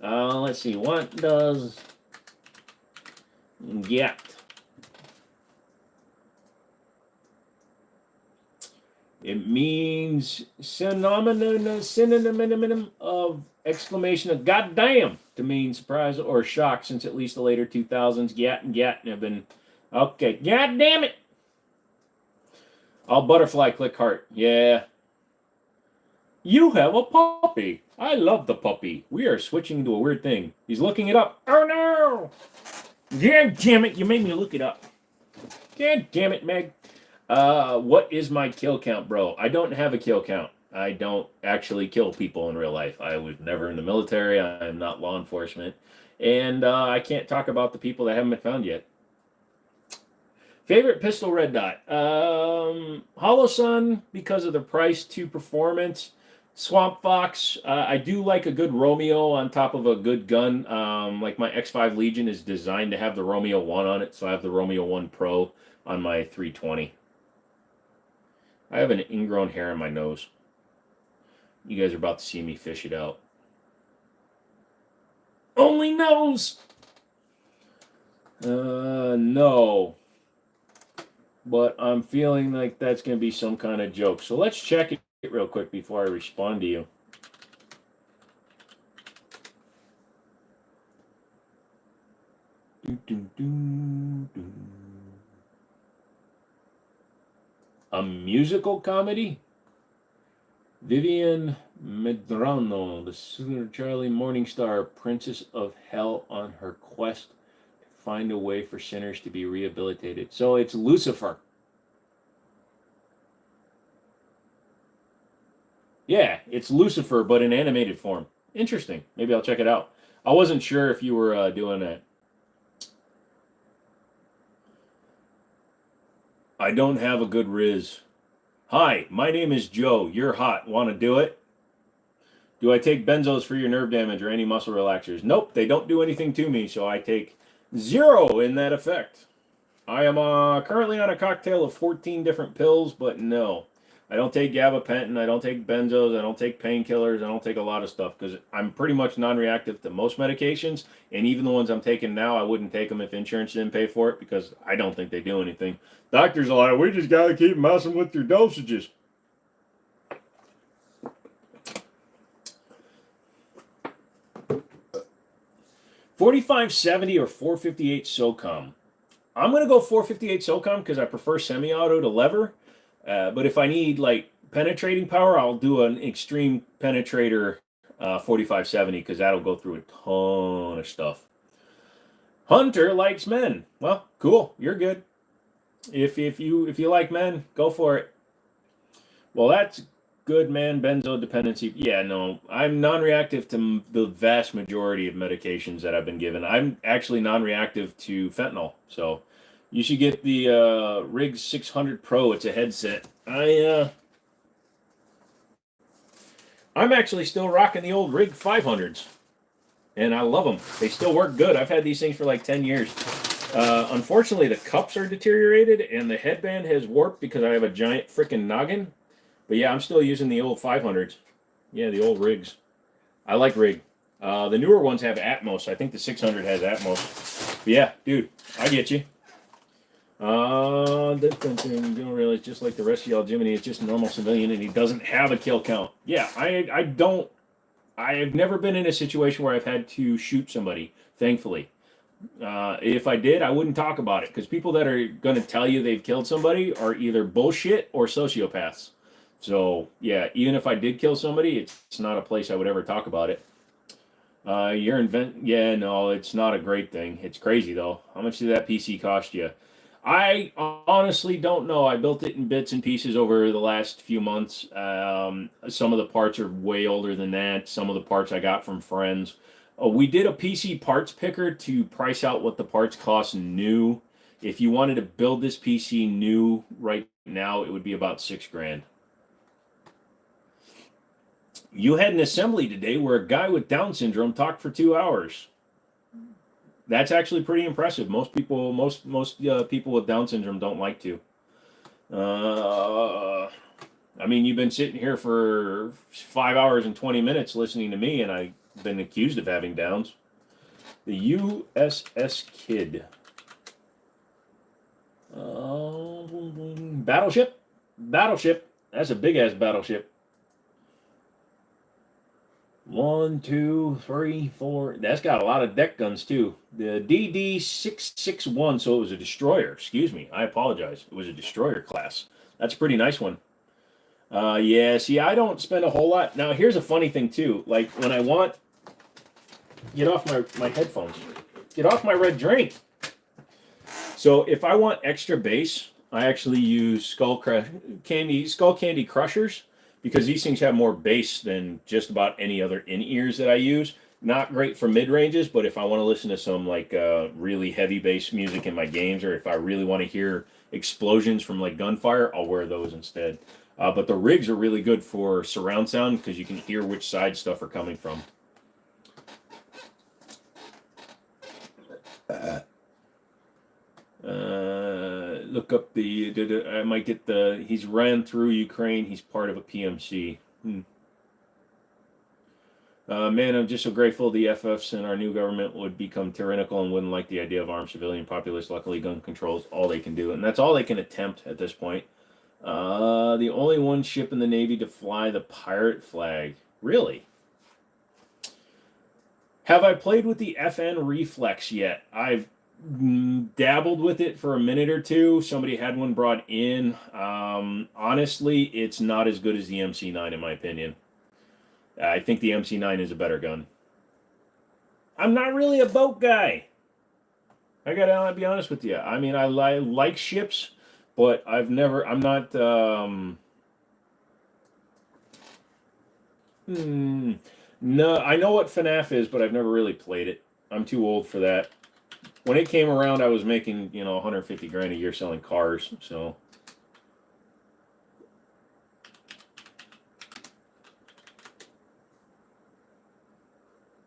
Let's see. What does Gyat? It means synonym of exclamation of goddamn to mean surprise or shock since at least the later 2000s. Gyat and Gat have been okay. God damn it! I'll butterfly click heart. Yeah. You have a puppy. I love the puppy. We are switching to a weird thing. He's looking it up. Oh no! God damn it! You made me look it up. God damn it, Meg. What is my kill count, bro? I don't have a kill count. I don't actually kill people in real life. I was never in the military. I am not law enforcement. And I can't talk about the people that haven't been found yet. Favorite pistol red dot? Hollow Sun because of the price to performance. Swamp Fox. I do like a good Romeo on top of a good gun. Like my X5 Legion is designed to have the Romeo 1 on it, so I have the Romeo 1 Pro on my 320. I have an ingrown hair on my nose. You guys are about to see me fish it out. Only nose! No. But I'm feeling like that's going to be some kind of joke. So let's check it real quick before I respond to you. A musical comedy? Vivian Medrano, the Sister Charlie Morningstar, Princess of Hell on her quest to find a way for sinners to be rehabilitated. So it's Lucifer. Yeah, it's Lucifer, but in animated form. Interesting. Maybe I'll check it out. I wasn't sure if you were doing that. I don't have a good Riz. Hi, my name is Joe. You're hot. Want to do it? Do I take benzos for your nerve damage or any muscle relaxers? Nope, they don't do anything to me, so I take 0 in that effect. I am currently on a cocktail of 14 different pills, but no. I don't take gabapentin, I don't take benzos, I don't take painkillers, I don't take a lot of stuff because I'm pretty much non-reactive to most medications, and even the ones I'm taking now, I wouldn't take them if insurance didn't pay for it because I don't think they do anything. Doctors are like, we just got to keep messing with your dosages. $4570 or $458 SOCOM. I'm going to go $458 SOCOM because I prefer semi-auto to lever. But if I need like penetrating power, I'll do an extreme penetrator 4570 because that'll go through a ton of stuff. Hunter likes men. Well, cool. You're good. If you like men, go for it. Well, that's good, man. Benzo dependency. Yeah, no, I'm non-reactive to the vast majority of medications that I've been given. I'm actually non-reactive to fentanyl, so. You should get the Rig 600 Pro. It's a headset. I'm actually still rocking the old Rig 500s. and I love them. They still work good. I've had these things for like 10 years. Unfortunately, the cups are deteriorated, and the headband has warped because I have a giant freaking noggin. But yeah, I'm still using the old 500s. Yeah, the old rigs. I like rig. The newer ones have Atmos. I think the 600 has Atmos. But yeah, dude, I get you. Don't realize, just like the rest of y'all, Jimmini is just a normal civilian and he doesn't have a kill count. Yeah, I don't. I have never been in a situation where I've had to shoot somebody, thankfully. If I did, I wouldn't talk about it because people that are going to tell you they've killed somebody are either bullshit or sociopaths. So, yeah, even if I did kill somebody, it's not a place I would ever talk about it. Yeah, no, it's not a great thing. It's crazy, though. How much did that PC cost you? I honestly don't know. I built it in bits and pieces over the last few months. Some of the parts are way older than that. Some of the parts I got from friends. We did a PC parts picker to price out what the parts cost new. If you wanted to build this PC new right now, it would be about $6,000. You had an assembly today where a guy with Down syndrome talked for 2 hours. That's actually pretty impressive. Most people with Down syndrome don't like to. I mean, you've been sitting here for 5 hours and 20 minutes listening to me, and I've been accused of having Downs. The USS Kid. Battleship? Battleship. That's a big-ass battleship. 1, 2, 3, 4. That's got a lot of deck guns too. The DD-661, so it was a destroyer. Excuse me, I apologize. It was a destroyer class. That's a pretty nice one. Yeah, see, I don't spend a whole lot. Now, here's a funny thing too. Like when I want, get off my headphones. Get off my red drink. So if I want extra bass, I actually use Skull Candy Crushers. Because these things have more bass than just about any other in-ears that I use. Not great for mid-ranges, but if I want to listen to some like really heavy bass music in my games, or if I really want to hear explosions from like gunfire, I'll wear those instead. But the rigs are really good for surround sound because you can hear which side stuff are coming from. Look up I might get he's ran through Ukraine. He's part of a PMC. Man, I'm just so grateful the FFs and our new government would become tyrannical and wouldn't like the idea of armed civilian populace. Luckily, gun control is all they can do, and that's all they can attempt at this point. The only one ship in the Navy to fly the pirate flag. Really? Have I played with the FN Reflex yet? I've dabbled with it for a minute or two. Somebody had one brought in. Honestly, it's not as good as the MC9 in my opinion. I think the MC9 is a better gun. I'm not really a boat guy. I gotta be honest with you. I mean, I like ships, but I'm not. No, I know what FNAF is, but I've never really played it. I'm too old for that. When it came around, I was making, 150 grand a year selling cars, so.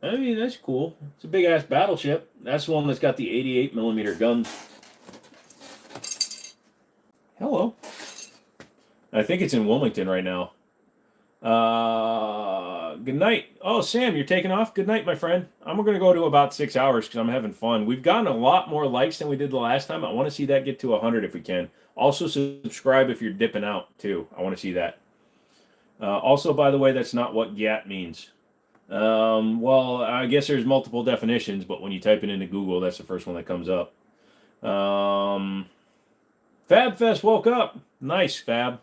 I mean, that's cool. It's a big-ass battleship. That's the one that's got the 88mm guns. Hello. I think it's in Wilmington right now. Good night. Oh, Sam, you're taking off? Good night, my friend. I'm going to go to about 6 hours because I'm having fun. We've gotten a lot more likes than we did the last time. I want to see that get to 100 if we can. Also, subscribe if you're dipping out, too. I want to see that. Also, by the way, that's not what GAT means. Well, I guess there's multiple definitions, but when you type it into Google, that's the first one that comes up. FabFest woke up. Nice, Fab.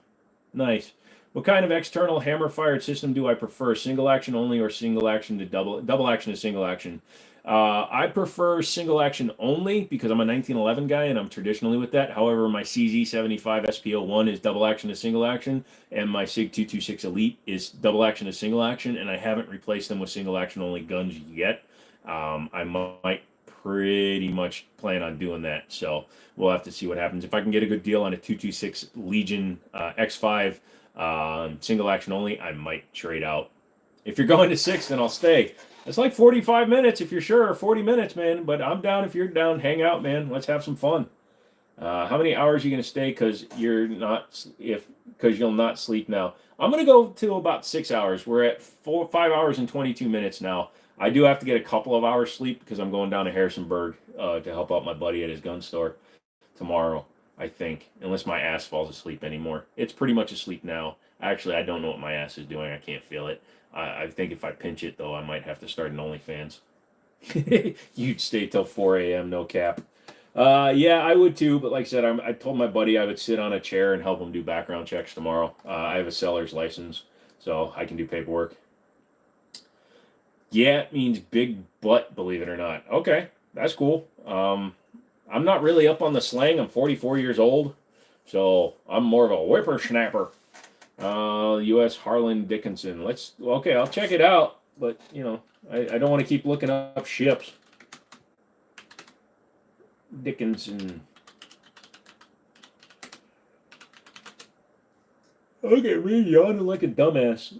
Nice. What kind of external hammer-fired system do I prefer? Single action only or single action to double action to single action? I prefer single action only because I'm a 1911 guy and I'm traditionally with that. However, my CZ75 SPO1 is double action to single action, and my SIG 226 Elite is double action to single action, and I haven't replaced them with single action only guns yet. I might pretty much plan on doing that, so we'll have to see what happens. If I can get a good deal on a 226 Legion X5 single action only, I might trade out. If you're going to 6, then I'll stay. It's like 45 minutes if you're sure, 40 minutes, man. But I'm down if you're down. Hang out, man. Let's have some fun. How many hours are you gonna stay? Because you'll not sleep now. I'm gonna go to about 6 hours. We're at 5 hours and 22 minutes now. I do have to get a couple of hours sleep because I'm going down to Harrisonburg to help out my buddy at his gun store tomorrow. I think, unless my ass falls asleep anymore. It's pretty much asleep now. Actually, I don't know what my ass is doing. I can't feel it. I think if I pinch it though, I might have to start an OnlyFans. You'd stay till 4 a.m. No cap. Yeah, I would too. But like I said, I told my buddy I would sit on a chair and help him do background checks tomorrow. I have a seller's license, so I can do paperwork. Yeah, it means big butt, believe it or not. Okay, that's cool. I'm not really up on the slang. I'm 44 years old, so I'm more of a whippersnapper. U.S. Harlan Dickinson. Okay, I'll check it out, but I don't want to keep looking up ships. Dickinson. Okay, me yawning like a dumbass.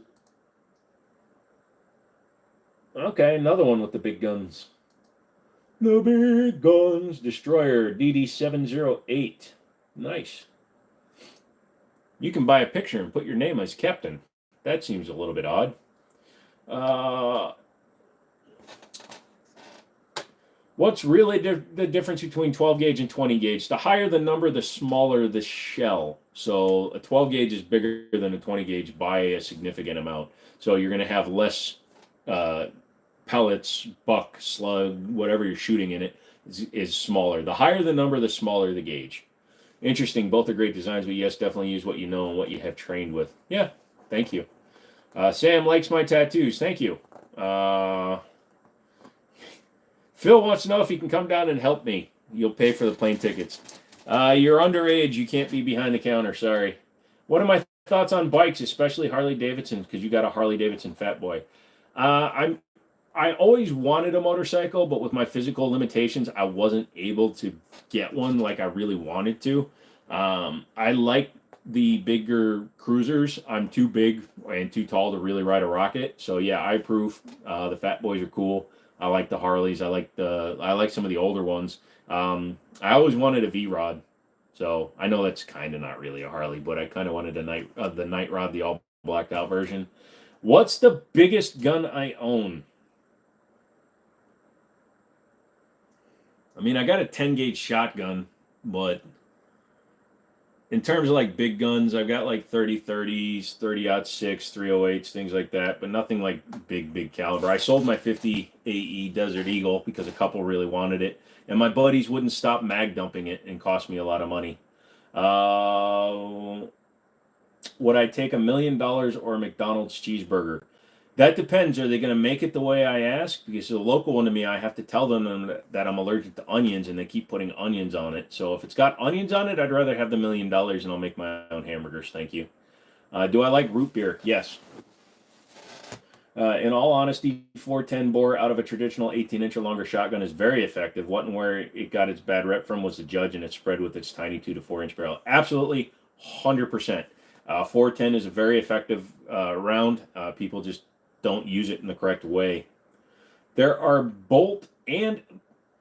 Okay, another one with the big guns. The big guns. Destroyer DD708. Nice. You can buy a picture and put your name as captain. That seems a little bit odd. What's really the difference between 12 gauge and 20 gauge? The higher the number, the smaller the shell. So a 12 gauge is bigger than a 20 gauge by a significant amount. So you're going to have less pellets, buck, slug, whatever you're shooting in it is smaller. The higher the number, the smaller the gauge. Interesting. Both are great designs, but yes, definitely use what you know and what you have trained with. Yeah, thank you. Sam likes my tattoos. Thank you. Phil wants to know if he can come down and help me. You'll pay for the plane tickets. You're underage. You can't be behind the counter. Sorry. What are my thoughts on bikes, especially Harley Davidson? Because you got a Harley Davidson fat boy. I always wanted a motorcycle, but with my physical limitations, I wasn't able to get one like I really wanted to. I like the bigger cruisers. I'm too big and too tall to really ride a rocket. So yeah, I approve. The fat boys are cool. I like the Harleys. I like some of the older ones. I always wanted a V-Rod. So I know that's kind of not really a Harley, but I kind of wanted the Night Rod, the all blacked out version. What's the biggest gun I own? I mean, I got a 10 gauge shotgun, but in terms of like big guns, I've got like 30-30s, 30-06, 308s, things like that, but nothing like big caliber. I sold my 50 AE Desert Eagle because a couple really wanted it, and my buddies wouldn't stop mag dumping it and cost me a lot of money. Would I take $1 million or a McDonald's cheeseburger? That depends. Are they going to make it the way I ask? Because the local one to me, I have to tell them that I'm allergic to onions, and they keep putting onions on it. So if it's got onions on it, I'd rather have the $1 million, and I'll make my own hamburgers. Thank you. Do I like root beer? Yes. In all honesty, 410 bore out of a traditional 18-inch or longer shotgun is very effective. What and where it got its bad rep from was the judge and its spread with its tiny 2 to 4 inch barrel. Absolutely, 100%. 410 is a very effective round. People just don't use it in the correct way. There are bolt and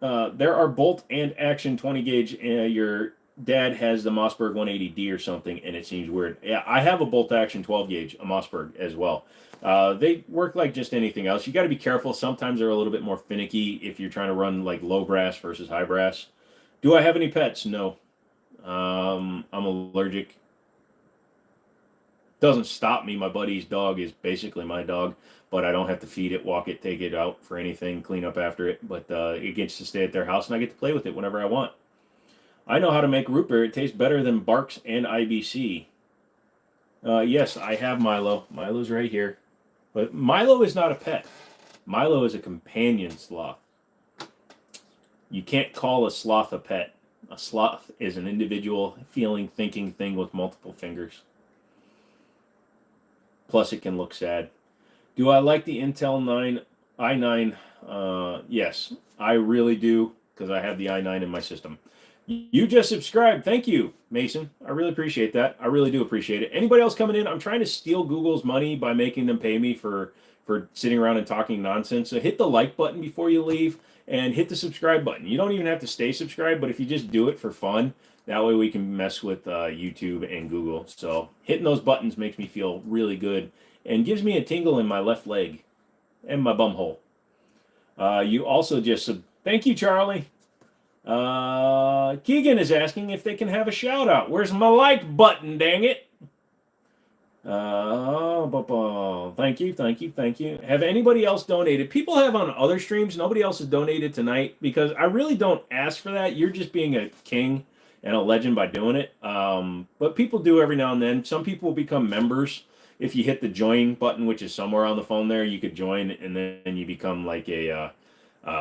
action 20 gauge. Your dad has the Mossberg 180D or something, and it seems weird. Yeah, I have a bolt action 12 gauge, a Mossberg as well. They work like just anything else. You got to be careful. Sometimes they're a little bit more finicky if you're trying to run like low brass versus high brass. Do I have any pets? No. I'm allergic. Doesn't stop me. My buddy's dog is basically my dog, but I don't have to feed it, walk it, take it out for anything, clean up after it. But it gets to stay at their house, and I get to play with it whenever I want. I know how to make root beer. It tastes better than Barks and IBC. Yes, I have Milo. Milo's right here. But Milo is not a pet. Milo is a companion sloth. You can't call a sloth a pet. A sloth is an individual, feeling, thinking thing with multiple fingers. Plus, it can look sad. Do I like the Intel i9? Yes, I really do, because I have the i9 in my system. You just subscribed. Thank you, Mason. I really appreciate that. I really do appreciate it. Anybody else coming in? I'm trying to steal Google's money by making them pay me for for sitting around and talking nonsense. So hit the like button before you leave and hit the subscribe button. You don't even have to stay subscribed, but if you just do it for fun, that way we can mess with YouTube and Google. So hitting those buttons makes me feel really good and gives me a tingle in my left leg and my bum hole. You also just, thank you, Charlie. Keegan is asking if they can have a shout out. Where's my like button, dang it? Thank you. Have anybody else donated? People have on other streams. Nobody else has donated tonight because I really don't ask for that. You're just being a king and a legend by doing it. But people do every now and then. Some people become members. If you hit the join button, which is somewhere on the phone there, you could join and then you become like a,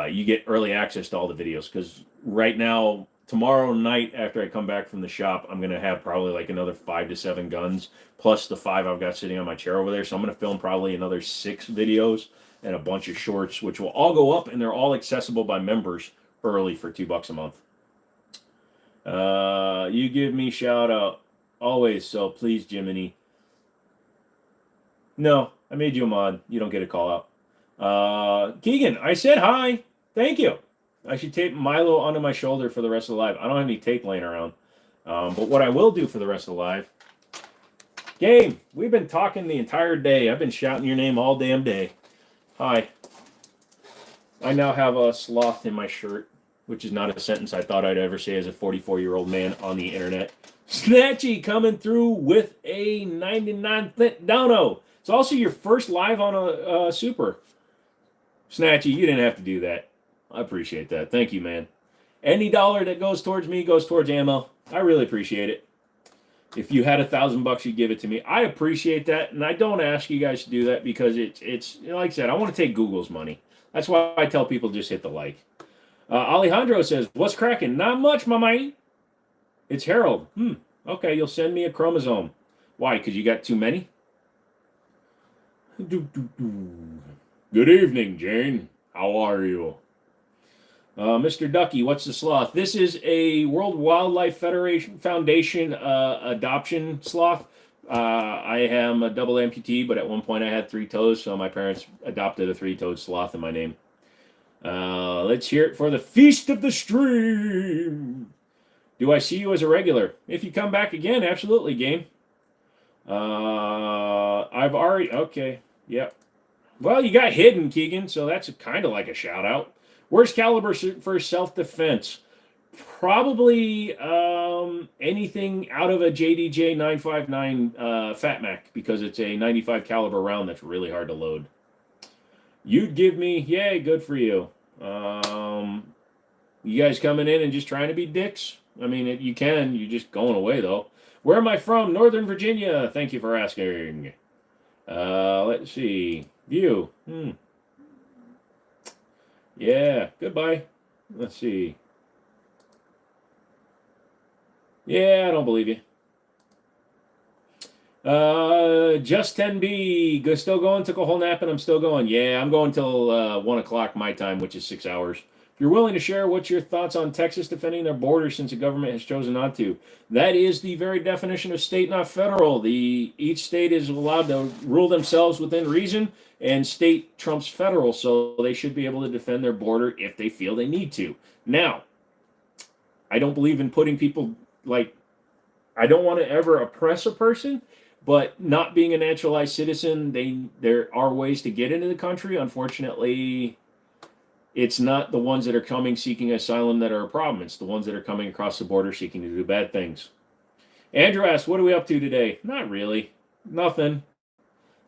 you get early access to all the videos. Because right now, tomorrow night after I come back from the shop, I'm going to have probably like another 5 to 7 guns, plus the 5 I've got sitting on my chair over there. So I'm going to film probably another 6 videos and a bunch of shorts, which will all go up, and they're all accessible by members early for $2 a month. You give me shout out always, so please, Jimmini. No, I made you a mod. You don't get a call out. Keegan, I said hi. Thank you. I should tape Milo onto my shoulder for the rest of the live. I don't have any tape laying around. But what I will do for the rest of the live, Game, we've been talking the entire day. I've been shouting your name all damn day. Hi. I now have a sloth in my shirt, which is not a sentence I thought I'd ever say as a 44-year-old man on the internet. Snatchy coming through with a 99-cent dono. It's also your first live on a super. Snatchy, you didn't have to do that. I appreciate that. Thank you, man. Any dollar that goes towards me goes towards ammo. I really appreciate it. If you had $1,000, you'd give it to me. I appreciate that, and I don't ask you guys to do that because it's like I said, I want to take Google's money. That's why I tell people just hit the like. Alejandro says, "What's cracking? Not much, my man." It's Harold. Okay, you'll send me a chromosome. Why? Because you got too many? Good evening, Jane. How are you? Mr. Ducky, what's the sloth? This is a World Wildlife Foundation adoption sloth. I am a double amputee, but at one point I had 3 toes, so my parents adopted a 3-toed sloth in my name. Let's hear it for the Feast of the Stream. Do I see you as a regular? If you come back again, absolutely, game. I've already... Okay, yep. Well, you got hidden, Keegan, so that's kind of like a shout-out. Where's caliber for self-defense? Probably anything out of a JDJ 959 Fat Mac, because it's a 95 caliber round that's really hard to load. You'd give me... Yay, good for you. You guys coming in and just trying to be dicks? I mean, you can. You're just going away, though. Where am I from? Northern Virginia. Thank you for asking. Let's see. View. Yeah, goodbye. Let's see. Yeah, I don't believe you. Just 10B. Still going? Took a whole nap and I'm still going. Yeah, I'm going till 1 o'clock my time, which is 6 hours. If you're willing to share, what's your thoughts on Texas defending their border since the government has chosen not to? That is the very definition of state, not federal. Each state is allowed to rule themselves within reason, and state trumps federal, so they should be able to defend their border if they feel they need to. Now, I don't believe in putting people, I don't want to ever oppress a person, but not being a naturalized citizen, there are ways to get into the country. Unfortunately, it's not the ones that are coming seeking asylum that are a problem. It's the ones that are coming across the border seeking to do bad things. Andrew asks, what are we up to today? Not really. Nothing.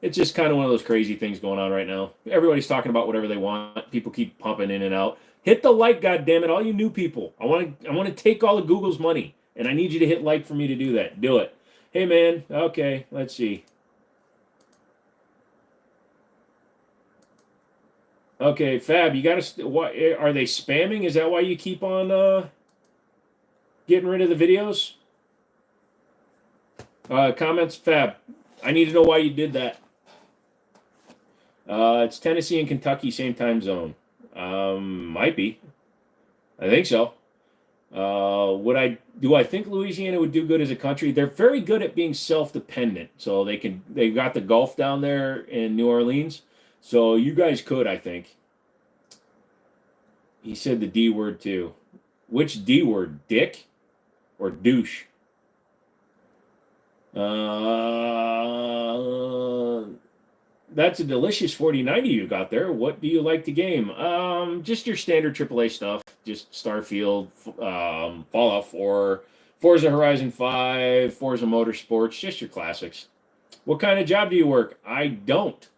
It's just kind of one of those crazy things going on right now. Everybody's talking about whatever they want. People keep pumping in and out. Hit the like, goddammit, all you new people. I want to take all of Google's money, and I need you to hit like for me to do that. Do it. Hey, man. Okay, let's see. Okay, Fab, you got to... Are they spamming? Is that why you keep on getting rid of the videos? Comments, Fab. I need to know why you did that. It's Tennessee and Kentucky, same time zone. Might be. I think so. Do I think Louisiana would do good as a country? They're very good at being self-dependent. So they've got the Gulf down there in New Orleans. So you guys could, I think. He said the D word too. Which D word? Dick or douche? That's a delicious 4090 you got there. What do you like to game? Just your standard AAA stuff. Just Starfield, Fallout 4, Forza Horizon 5, Forza Motorsports, just your classics. What kind of job do you work? I don't.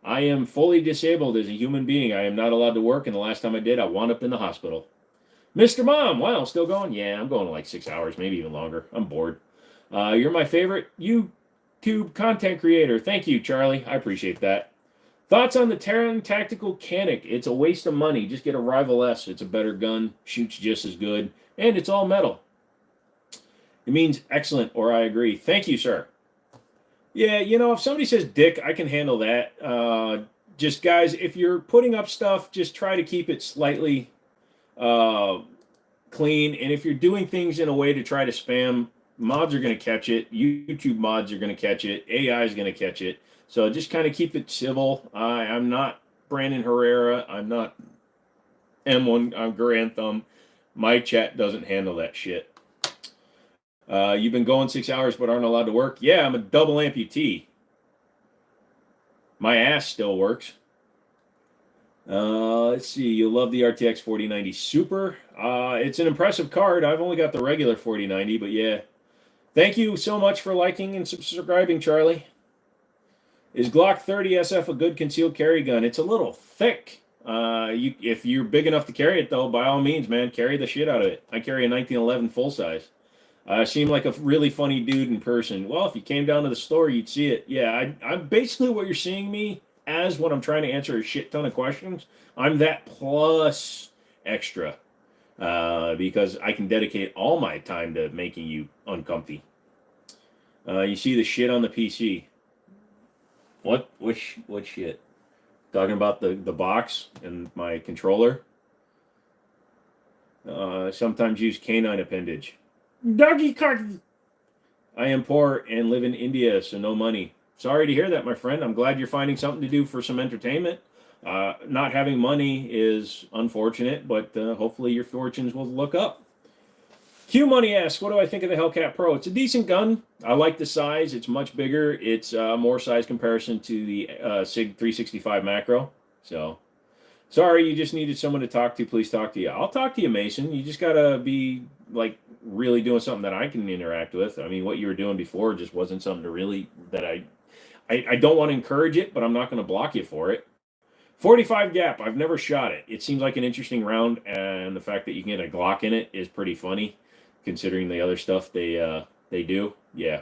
I am fully disabled as a human being. I am not allowed to work, and the last time I did, I wound up in the hospital. Mr. Mom, wow, still going? Yeah, I'm going like 6 hours, maybe even longer. I'm bored. You're my favorite YouTube content creator. Thank you, Charlie. I appreciate that. Thoughts on the Terran Tactical Canic? It's a waste of money. Just get a Rival S. It's a better gun, shoots just as good, and it's all metal. It means excellent, or I agree. Thank you, sir. Yeah, if somebody says dick, I can handle that. Just guys, if you're putting up stuff, just try to keep it slightly clean. And if you're doing things in a way to try to spam, mods are going to catch it. YouTube mods are going to catch it. AI is going to catch it. So just kind of keep it civil. I'm not Brandon Herrera. I'm not M1. I'm Grand Thumb. My chat doesn't handle that shit. You've been going 6 hours but aren't allowed to work? Yeah, I'm a double amputee. My ass still works. Let's see. You love the RTX 4090 Super. It's an impressive card. I've only got the regular 4090, but yeah. Thank you so much for liking and subscribing, Charlie. Is Glock 30 SF a good concealed carry gun? It's a little thick. If you're big enough to carry it, though, by all means, man, carry the shit out of it. I carry a 1911 full size. Seemed like a really funny dude in person. Well, if you came down to the store, you'd see it. Yeah, I'm basically what you're seeing me as when I'm trying to answer a shit ton of questions. I'm that plus extra because I can dedicate all my time to making you uncomfy. You see the shit on the PC. What shit? Talking about the box and my controller. Sometimes use canine appendage. Doggy cocky. I am poor and live in India, so no money. Sorry to hear that, my friend. I'm glad you're finding something to do for some entertainment. Not having money is unfortunate, but hopefully your fortunes will look up. Q Money asks, what do I think of the Hellcat Pro? It's a decent gun. I like the size. It's much bigger. It's more size comparison to the SIG 365 Macro. So, sorry, you just needed someone to talk to. Please talk to you. I'll talk to you, Mason. You just got to be, like, really doing something that I can interact with. I mean, what you were doing before just wasn't something to really, that I don't want to encourage it, but I'm not going to block you for it. 45 gap. I've never shot it. It seems like an interesting round, and the fact that you can get a Glock in it is pretty funny, considering the other stuff they do. Yeah.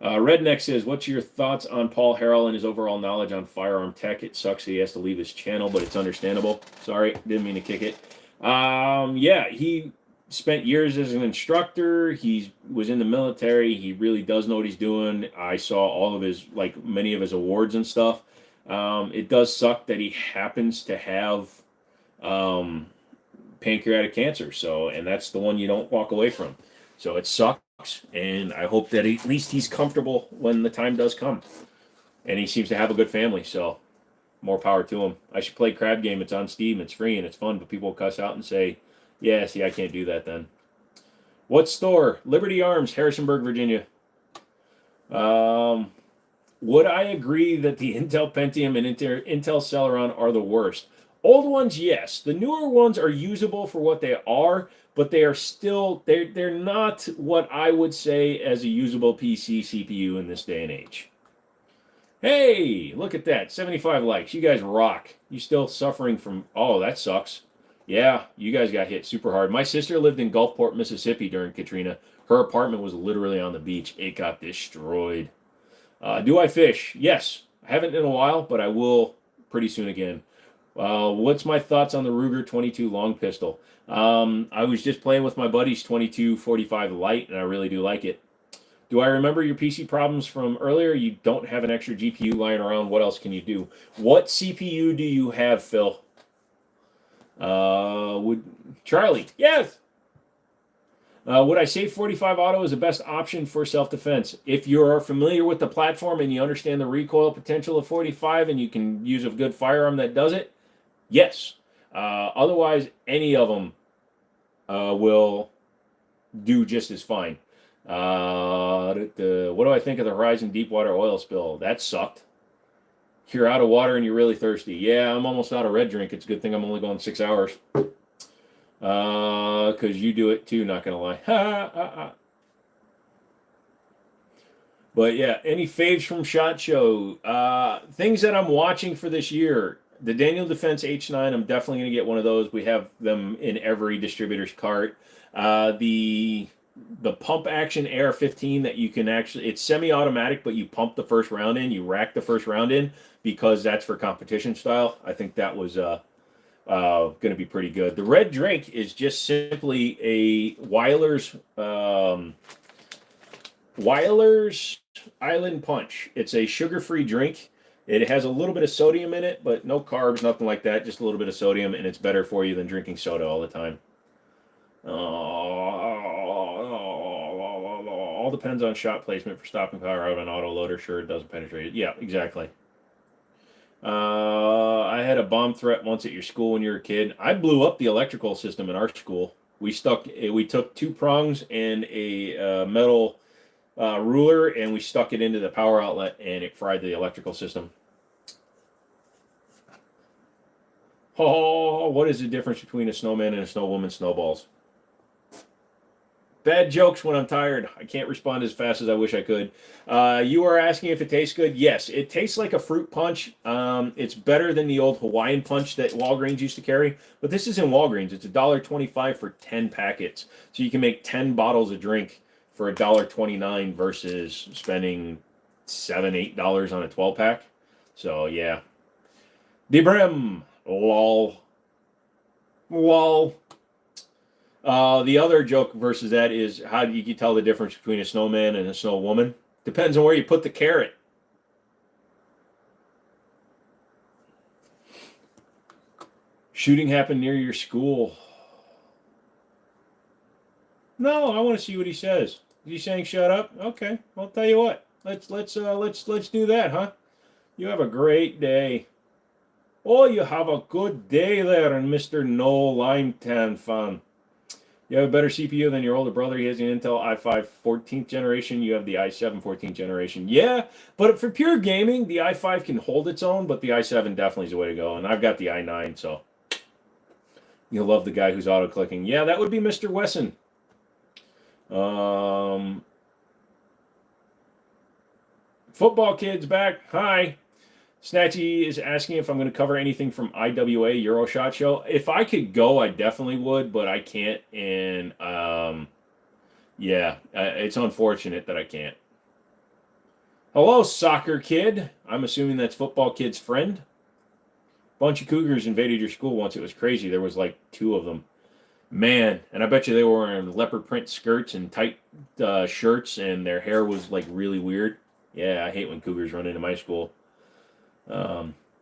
Redneck says, what's your thoughts on Paul Harrell and his overall knowledge on firearm tech? It sucks he has to leave his channel, but it's understandable. Sorry, didn't mean to kick it. Yeah, he spent years as an instructor. He was in the military. He really does know what he's doing. I saw all of his, like, many of his awards and stuff. It does suck that he happens to have pancreatic cancer. So, and that's the one you don't walk away from. So it sucks. And I hope that at least he's comfortable when the time does come. And he seems to have a good family. So more power to him. I should play Crab Game. It's on Steam. It's free and it's fun. But people will cuss out and say, yeah, see, I can't do that then. What store? Liberty Arms, Harrisonburg, Virginia. Would I agree that the Intel Pentium and Intel Celeron are the worst? Old ones, yes. The newer ones are usable for what they are, but they are still, they're not what I would say as a usable PC CPU in this day and age. Hey, look at that. 75 likes. You guys rock. You still suffering from, oh, that sucks. Yeah, you guys got hit super hard. My sister lived in Gulfport, Mississippi during Katrina. Her apartment was literally on the beach. It got destroyed. Do I fish? Yes. I haven't in a while, but I will pretty soon again. What's my thoughts on the Ruger 22 long pistol? I was just playing with my buddy's 2245 Lite, and I really do like it. Do I remember your PC problems from earlier? You don't have an extra GPU lying around. What else can you do? What CPU do you have, Phil? Charlie? Yes. Would I say 45 auto is the best option for self-defense? If you're familiar with the platform and you understand the recoil potential of 45 and you can use a good firearm that does it, yes. Otherwise, any of them will do just as fine. What do I think of the Horizon Deepwater oil spill? That sucked. You're out of water and you're really thirsty. Yeah, I'm almost out of red drink. It's a good thing I'm only going 6 hours. Because you do it too, not gonna lie. But yeah, any faves from SHOT Show? Things that I'm watching for this year. The Daniel Defense H9, I'm definitely gonna get one of those. We have them in every distributor's cart. The pump action AR-15 that you can actually, it's semi-automatic, but you pump the first round in, you rack the first round in because that's for competition style. I think that was going to be pretty good. The red drink is just simply a Weiler's Island Punch. It's a sugar-free drink. It has a little bit of sodium in it, but no carbs, nothing like that. Just a little bit of sodium, and it's better for you than drinking soda all the time. All depends on shot placement for stopping power out of an auto loader. Sure, it doesn't penetrate it. Yeah, exactly. I had a bomb threat once at your school when you were a kid. I blew up the electrical system in our school. We took 2 prongs and a metal ruler, and we stuck it into the power outlet, and it fried the electrical system. Oh, what is the difference between a snowman and a snow woman? Snowballs. Bad jokes when I'm tired. I can't respond as fast as I wish I could. You are asking if it tastes good. Yes, it tastes like a fruit punch. It's better than the old Hawaiian punch that Walgreens used to carry. But this is in Walgreens. It's $1.25 for 10 packets. So you can make 10 bottles of drink for $1.29 versus spending $7, $8 on a 12-pack. So, yeah. Debrim. Lol. Lol. The other joke versus that is how do you tell the difference between a snowman and a snow woman? Depends on where you put the carrot. Shooting happened near your school. No, I want to see what he says. Is he saying shut up? Okay, I'll tell you what. Let's do that, huh? You have a great day. Oh, you have a good day there, Mr. No Limetown fan. You have a better CPU than your older brother. He has an Intel i5 14th generation. You have the i7 14th generation. Yeah, but for pure gaming, the i5 can hold its own, but the i7 definitely is the way to go. And I've got the i9, so you'll love the guy who's auto-clicking. Yeah, that would be Mr. Wesson. Football Kid's back. Hi. Snatchy is asking if I'm going to cover anything from IWA Euro SHOT Show. If I could go, I definitely would, but I can't. And yeah, it's unfortunate that I can't. Hello, Soccer Kid. I'm assuming that's Football Kid's friend. Bunch of cougars invaded your school once. It was crazy. There was like 2 of them. Man, and I bet you they were wearing leopard print skirts and tight shirts, and their hair was like really weird. Yeah, I hate when cougars run into my school.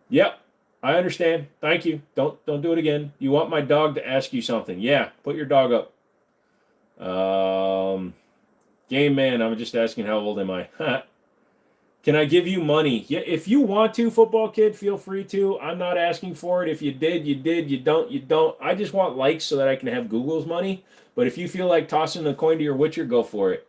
Yep, I understand. Thank you. Don't do it again. You want my dog to ask you something? Yeah, put your dog up. Game man, I'm just asking how old am I? Can I give you money? Yeah, if you want to, Football Kid, feel free to. I'm not asking for it. If you did, you did. You don't, you don't. I just want likes so that I can have Google's money. But if you feel like tossing a coin to your Witcher, go for it.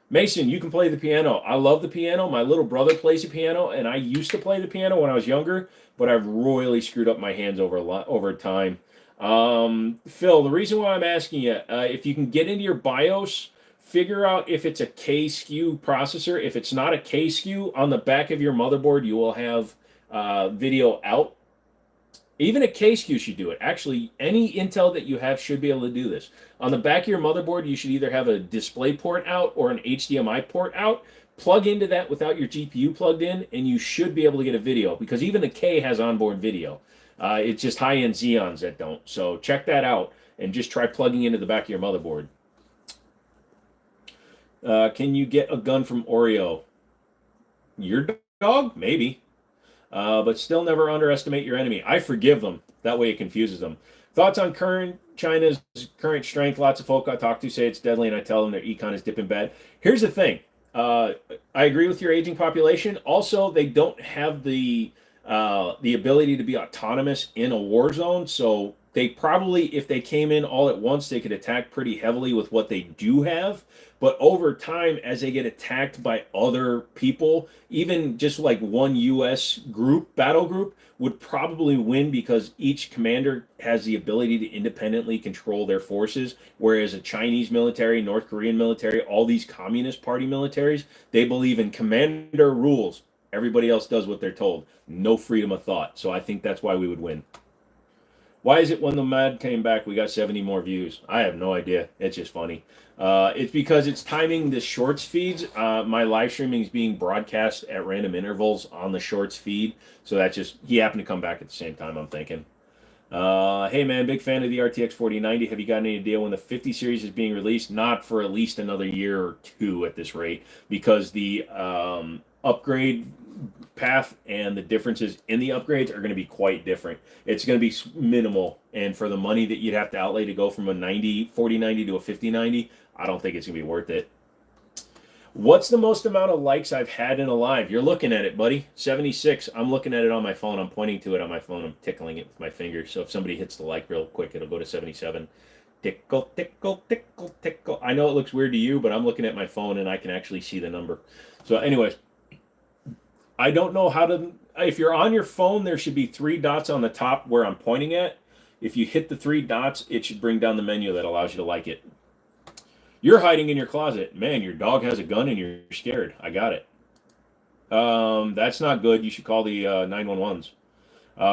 Mason, you can play the piano. I love the piano. My little brother plays the piano, and I used to play the piano when I was younger, but I've royally screwed up my hands over time. Phil, the reason why I'm asking you, if you can get into your BIOS, figure out if it's a K-SKU processor. If it's not a K-SKU, on the back of your motherboard, you will have video out. Even a K-SKU should do it. Actually, any Intel that you have should be able to do this. On the back of your motherboard, you should either have a display port out or an HDMI port out. Plug into that without your GPU plugged in, and you should be able to get a video, because even the K has onboard video. It's just high-end Xeons that don't. So check that out, and just try plugging into the back of your motherboard. Can you get a gun from Oreo? Your dog? Maybe. but still never underestimate your enemy. I forgive them. That way it confuses them. Thoughts on China's current strength? Lots of folk I talk to say it's deadly, and I tell them their econ is dipping bad. Here's the thing. I agree with your aging population. Also, they don't have the ability to be autonomous in a war zone. So they probably, if they came in all at once, they could attack pretty heavily with what they do have. But over time, as they get attacked by other people, even just like one U.S. battle group, would probably win because each commander has the ability to independently control their forces. Whereas a Chinese military, North Korean military, all these Communist Party militaries, they believe in commander rules. Everybody else does what they're told. No freedom of thought. So I think that's why we would win. Why is it when the Mad came back, we got 70 more views? I have no idea. It's just funny. It's because it's timing the shorts feeds. My live streaming is being broadcast at random intervals on the shorts feed. So that's just, he happened to come back at the same time, I'm thinking. Hey man, big fan of the RTX 4090. Have you got any idea when the 50 series is being released? Not for at least another year or two at this rate, because the upgrade path and the differences in the upgrades are going to be quite different. It's going to be minimal, and for the money that you'd have to outlay to go from a 4090 to a 5090, I don't think it's going to be worth it. What's the most amount of likes I've had in a live? You're looking at it, buddy. 76. I'm looking at it on my phone. I'm pointing to it on my phone. I'm tickling it with my finger. So if somebody hits the like real quick, it'll go to 77. Tickle, tickle, tickle, tickle. I know it looks weird to you, but I'm looking at my phone and I can actually see the number. So anyways, I don't know how to, if you're on your phone, there should be 3 dots on the top where I'm pointing at. If you hit the 3 dots, it should bring down the menu that allows you to like it. You're hiding in your closet. Man, your dog has a gun and you're scared. I got it. That's not good. You should call the 911s.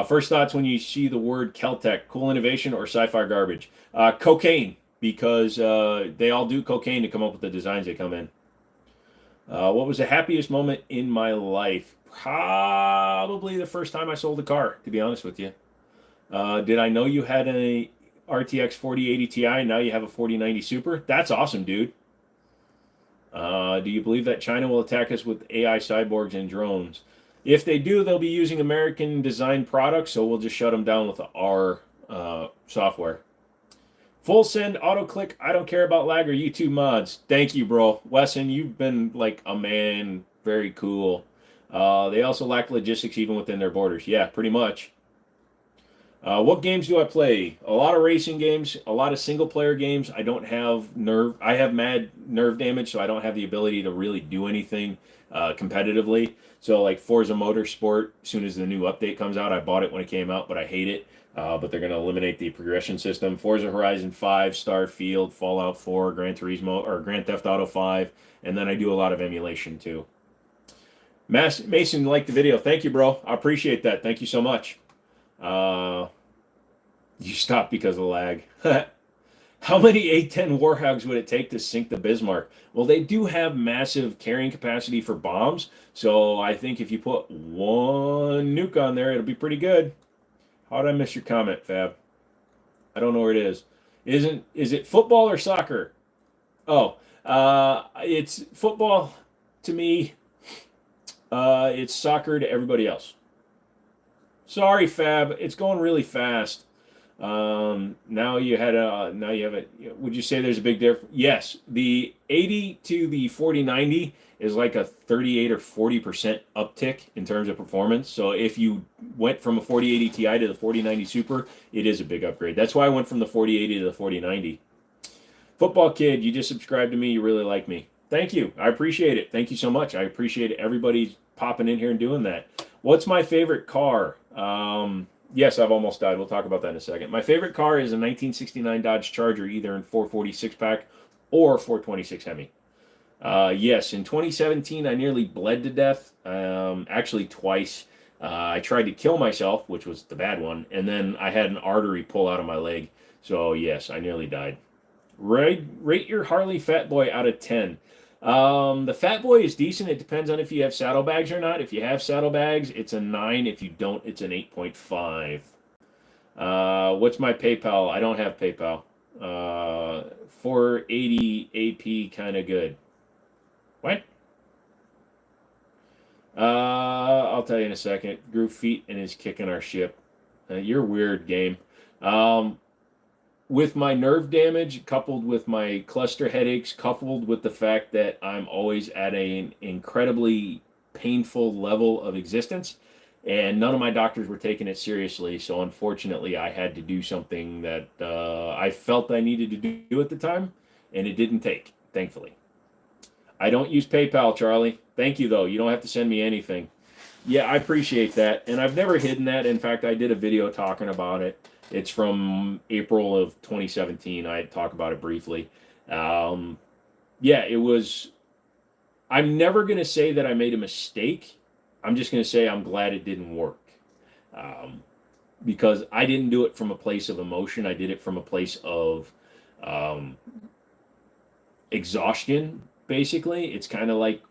First thoughts when you see the word Keltec, cool innovation or sci-fi garbage? Cocaine, because they all do cocaine to come up with the designs they come in. What was the happiest moment in my life? Probably the first time I sold a car, to be honest with you. Did I know you had a RTX 4080 Ti and now you have a 4090 Super? That's awesome, dude. Do you believe that China will attack us with AI cyborgs and drones? If they do, they'll be using American designed products, so we'll just shut them down with our software. Full send, auto click, I don't care about lag or YouTube mods. Thank you, bro. Wesson, you've been like a man. Very cool. They also lack logistics even within their borders. Yeah, pretty much. What games do I play? A lot of racing games, a lot of single player games. I don't have nerve. I have mad nerve damage, so I don't have the ability to really do anything competitively. So like Forza Motorsport, as soon as the new update comes out, I bought it when it came out, but I hate it. But they're going to eliminate the progression system. Forza Horizon 5, Starfield, Fallout 4, Gran Turismo, or Grand Theft Auto 5, and then I do a lot of emulation too. Mason liked the video. Thank you, bro. I appreciate that. Thank you so much. You stopped because of lag. How many A-10 Warhogs would it take to sink the Bismarck? Well, they do have massive carrying capacity for bombs, so I think if you put one nuke on there, it'll be pretty good. How did I miss your comment, Fab? I don't know where it is. Is it football or soccer? Oh, it's football to me. It's soccer to everybody else. Sorry, Fab. It's going really fast. Now you have a. Would you say there's a big difference? Yes, the 80 to the 4090 is like a 38 or 40% uptick in terms of performance. So if you went from a 4080 Ti to the 4090 Super, it is a big upgrade. That's why I went from the 4080 to the 4090. Football kid, you just subscribed to me. You really like me. Thank you. I appreciate it. Thank you so much. I appreciate everybody popping in here and doing that. What's my favorite car? Yes, I've almost died. We'll talk about that in a second. My favorite car is a 1969 Dodge Charger, either in 446 pack or 426 Hemi. Yes, in 2017, I nearly bled to death. Actually, twice. I tried to kill myself, which was the bad one, and then I had an artery pull out of my leg. So, yes, I nearly died. Rate your Harley Fat Boy out of 10. The Fat Boy is decent. It depends on if you have saddlebags or not. If you have saddlebags, it's a 9. If you don't, it's an 8.5. What's my PayPal? I don't have PayPal. 480 AP, kind of good. What? I'll tell you in a second. Grew feet and is kicking our ship. You're weird, game. Um, with my nerve damage, coupled with my cluster headaches, coupled with the fact that I'm always at an incredibly painful level of existence, and none of my doctors were taking it seriously. So unfortunately, I had to do something that I felt I needed to do at the time, and it didn't take, thankfully. I don't use PayPal, Charlie. Thank you, though. You don't have to send me anything. Yeah, I appreciate that. And I've never hidden that. In fact, I did a video talking about it. It's from April of 2017. I talk about it briefly. Um, yeah, it was. I'm never going to say that I made a mistake. I'm just going to say I'm glad it didn't work. Um, because I didn't do it from a place of emotion. I did it from a place of um, exhaustion, basically. It's kind of like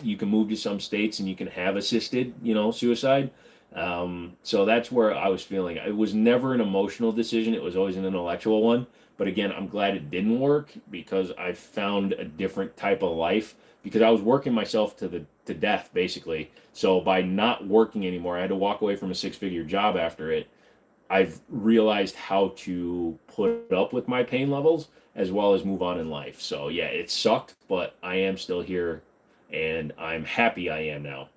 you can move to some states and you can have assisted, suicide. So that's where I was feeling. It was never an emotional decision. It was always an intellectual one. But again, I'm glad it didn't work because I found a different type of life because I was working myself to death basically. So by not working anymore, I had to walk away from a six-figure job after it. I've realized how to put up with my pain levels as well as move on in life. So yeah, it sucked, but I am still here and I'm happy I am now.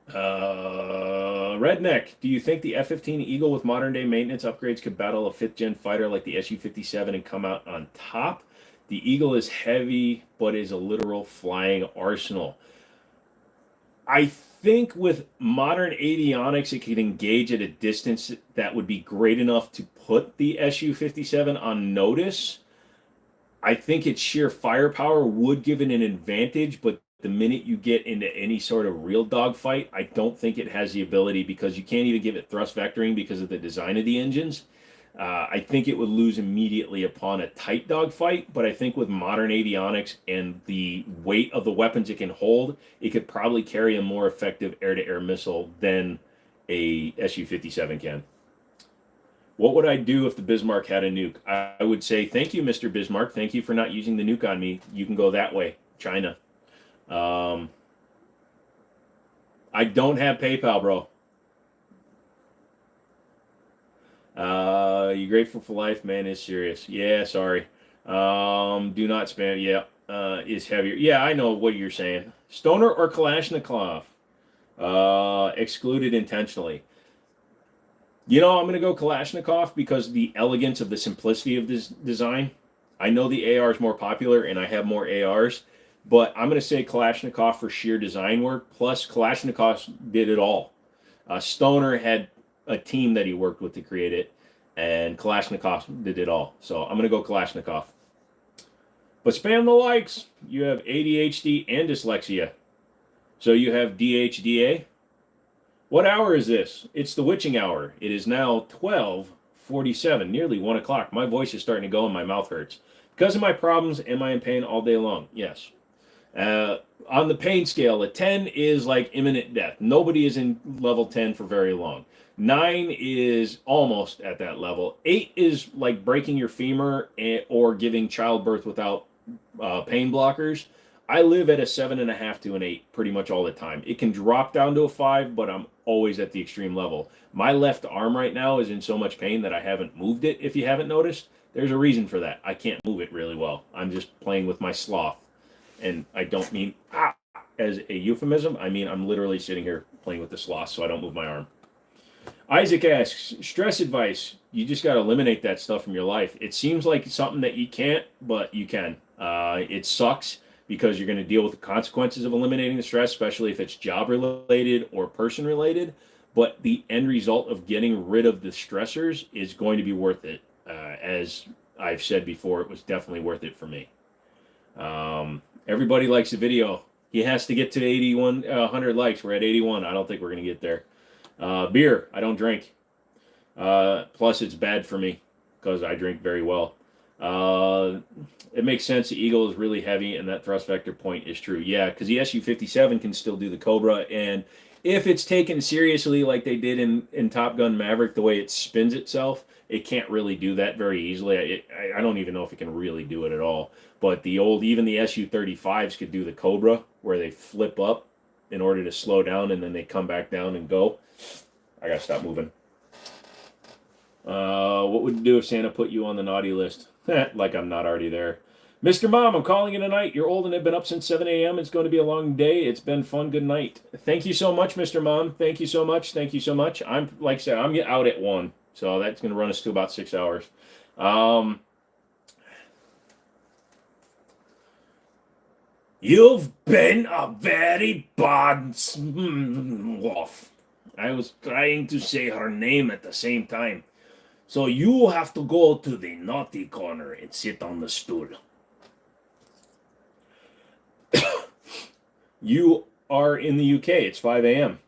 Redneck, do you think the F-15 Eagle with modern day maintenance upgrades could battle a 5th gen fighter like the Su-57 and come out on top? The Eagle is heavy, but is a literal flying arsenal. I think with modern avionics, it can engage at a distance that would be great enough to put the Su-57 on notice. I think its sheer firepower would give it an advantage, but the minute you get into any sort of real dogfight, I don't think it has the ability because you can't even give it thrust vectoring because of the design of the engines. I think it would lose immediately upon a tight dogfight, but I think with modern avionics and the weight of the weapons it can hold, it could probably carry a more effective air-to-air missile than a Su-57 can. What would I do if the Bismarck had a nuke? I would say, thank you, Mr. Bismarck. Thank you for not using the nuke on me. You can go that way, China. I don't have PayPal, bro. You grateful for life, man, is serious. Yeah, sorry. Do not spam. Yeah, is heavier. Yeah, I know what you're saying. Stoner or Kalashnikov? Excluded intentionally. I'm going to go Kalashnikov because the elegance of the simplicity of this design. I know the AR is more popular and I have more ARs, but I'm going to say Kalashnikov for sheer design work. Plus, Kalashnikov did it all. Stoner had a team that he worked with to create it, and Kalashnikov did it all. So I'm going to go Kalashnikov. But spam the likes. You have ADHD and dyslexia. So you have DHDA. What hour is this? It's the witching hour. It is now 12:47, nearly 1 o'clock. My voice is starting to go and my mouth hurts. Because of my problems, am I in pain all day long? Yes. On the pain scale, a 10 is like imminent death. Nobody is in level 10 for very long. 9 is almost at that level. 8 is like breaking your femur or giving childbirth without pain blockers. I live at a 7.5 to an 8 pretty much all the time. It can drop down to a 5, but I'm always at the extreme level. My left arm right now is in so much pain that I haven't moved it, if you haven't noticed. There's a reason for that. I can't move it really well. I'm just playing with my sloth. And I don't mean as a euphemism. I mean I'm literally sitting here playing with the sloth so I don't move my arm. Isaac asks, stress advice. You just got to eliminate that stuff from your life. It seems like something that you can't, but you can. It sucks because you're going to deal with the consequences of eliminating the stress, especially if it's job related or person related. But the end result of getting rid of the stressors is going to be worth it. As I've said before, it was definitely worth it for me. Everybody likes the video. He has to get to 100 likes. We're at 81. I don't think we're going to get there. Beer, I don't drink. Plus, it's bad for me because I drink very well. It makes sense. The Eagle is really heavy, and that thrust vector point is true. Yeah, because the Su-57 can still do the Cobra, and if it's taken seriously like they did in Top Gun Maverick, the way it spins itself, it can't really do that very easily. I don't even know if it can really do it at all. But even the Su-35s could do the Cobra, where they flip up in order to slow down, and then they come back down and go. I gotta stop moving. What would you do if Santa put you on the naughty list? Like I'm not already there. Mr. Mom, I'm calling you tonight. You're old and have been up since 7 a.m. It's going to be a long day. It's been fun. Good night. Thank you so much, Mr. Mom. Thank you so much. Thank you so much. I'm, like I said, I'm getting out at 1. So that's going to run us to about 6 hours. You've been a very bad wolf. I was trying to say her name at the same time. So you have to go to the naughty corner and sit on the stool. You are in the UK. It's 5 a.m.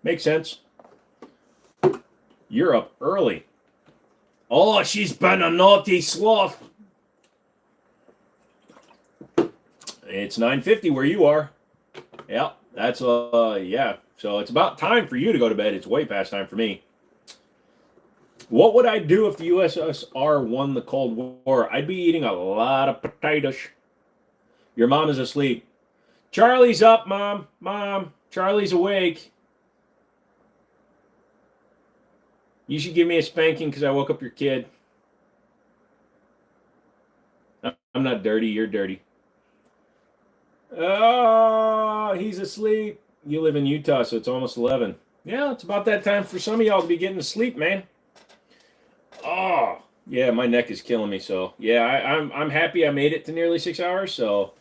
Makes sense. You're up early. Oh, she's been a naughty sloth. It's 9:50 where you are. Yeah, that's yeah. So it's about time for you to go to bed. It's way past time for me. What would I do if the USSR won the Cold War? I'd be eating a lot of potatoes. Your mom is asleep. Charlie's up, Mom. Mom, Charlie's awake. You should give me a spanking because I woke up your kid. I'm not dirty. You're dirty. Oh, he's asleep. You live in Utah, so it's almost 11. Yeah, it's about that time for some of y'all to be getting to sleep, man. Oh, yeah, my neck is killing me. So yeah, I'm happy I made it to nearly 6 hours. So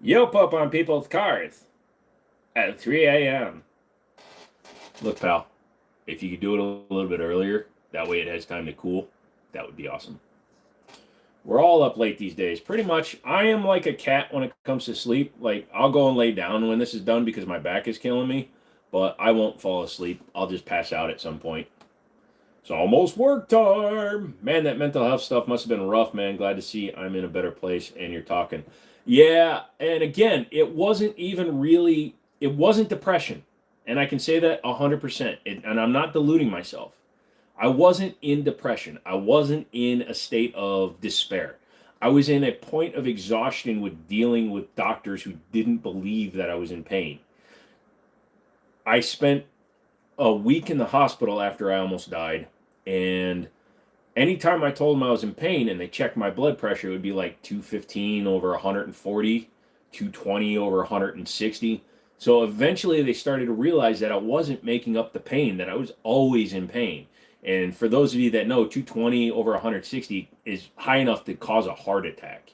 yelp up on people's cars at 3 a.m. Look, pal, if you could do it a little bit earlier, that way it has time to cool, that would be awesome. We're all up late these days. Pretty much, I am like a cat when it comes to sleep. Like, I'll go and lay down when this is done because my back is killing me, but I won't fall asleep. I'll just pass out at some point. It's almost work time. Man, that mental health stuff must have been rough, man. Glad to see I'm in a better place and you're talking. Yeah, and again, it wasn't even really, it wasn't depression. And I can say that 100%. And I'm not deluding myself. I wasn't in depression. I wasn't in a state of despair. I was in a point of exhaustion with dealing with doctors who didn't believe that I was in pain. I spent a week in the hospital after I almost died, and anytime I told them I was in pain and they checked my blood pressure, it would be like 215 over 140, 220 over 160. So eventually they started to realize that I wasn't making up the pain, that I was always in pain. And for those of you that know, 220 over 160 is high enough to cause a heart attack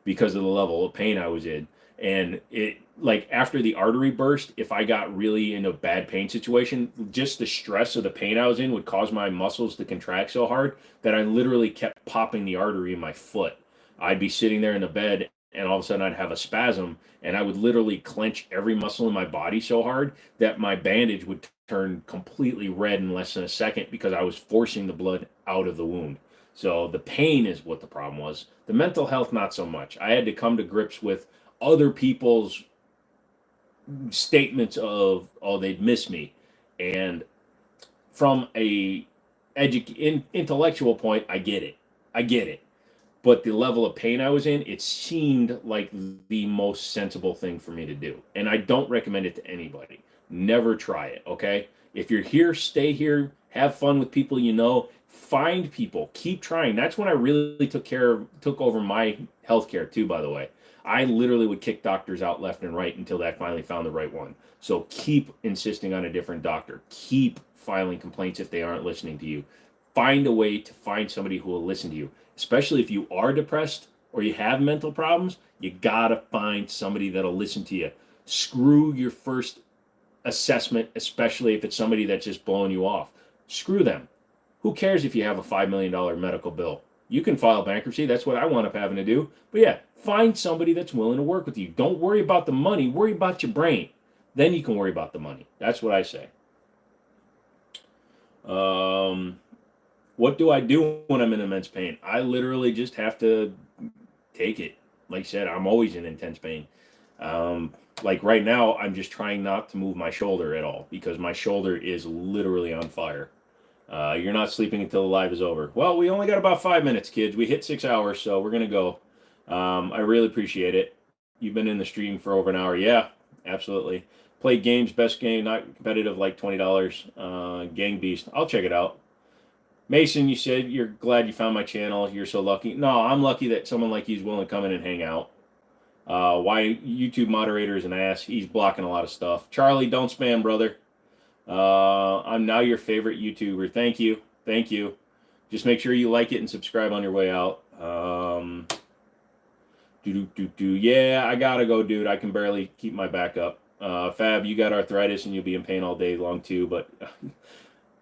because of the level of pain I was in. And it, like, after the artery burst, if I got really in a bad pain situation, just the stress of the pain I was in would cause my muscles to contract so hard that I literally kept popping the artery in my foot. I'd be sitting there in the bed and all of a sudden I'd have a spasm and I would literally clench every muscle in my body so hard that my bandage would turn completely red in less than a second because I was forcing the blood out of the wound. So the pain is what the problem was. The mental health, not so much. I had to come to grips with other people's statements of, oh, they'd miss me. And from a intellectual point, I get it. I get it. But the level of pain I was in, it seemed like the most sensible thing for me to do. And I don't recommend it to anybody. Never try it, okay? If you're here, stay here. Have fun with people you know. Find people. Keep trying. That's when I really took over my healthcare too, by the way. I literally would kick doctors out left and right until I finally found the right one. So keep insisting on a different doctor. Keep filing complaints if they aren't listening to you. Find a way to find somebody who will listen to you. Especially if you are depressed or you have mental problems, you gotta find somebody that'll listen to you. Screw your first assessment, especially if it's somebody that's just blowing you off. Screw them. Who cares if you have a $5 million medical bill? You can file bankruptcy. That's what I wound up having to do. But yeah, find somebody that's willing to work with you. Don't worry about the money. Worry about your brain. Then you can worry about the money. That's what I say. What do I do when I'm in immense pain? I literally just have to take it. Like I said, I'm always in intense pain. Like right now, I'm just trying not to move my shoulder at all because my shoulder is literally on fire. You're not sleeping until the live is over. Well, we only got about 5 minutes, kids. We hit 6 hours, so we're going to go. I really appreciate it. You've been in the stream for over an hour. Yeah, Absolutely. Played games, best game, not competitive, like $20. Gang Beast. I'll check it out. Mason, you said you're glad you found my channel. You're so lucky. No, I'm lucky that someone like you is willing to come in and hang out. Why YouTube moderator is an ass. He's blocking a lot of stuff. Charlie, don't spam, brother. I'm now your favorite YouTuber. Thank you. Thank you. Just make sure you like it and subscribe on your way out. Yeah, I gotta go, dude. I can barely keep my back up. Fab, you got arthritis and you'll be in pain all day long too. But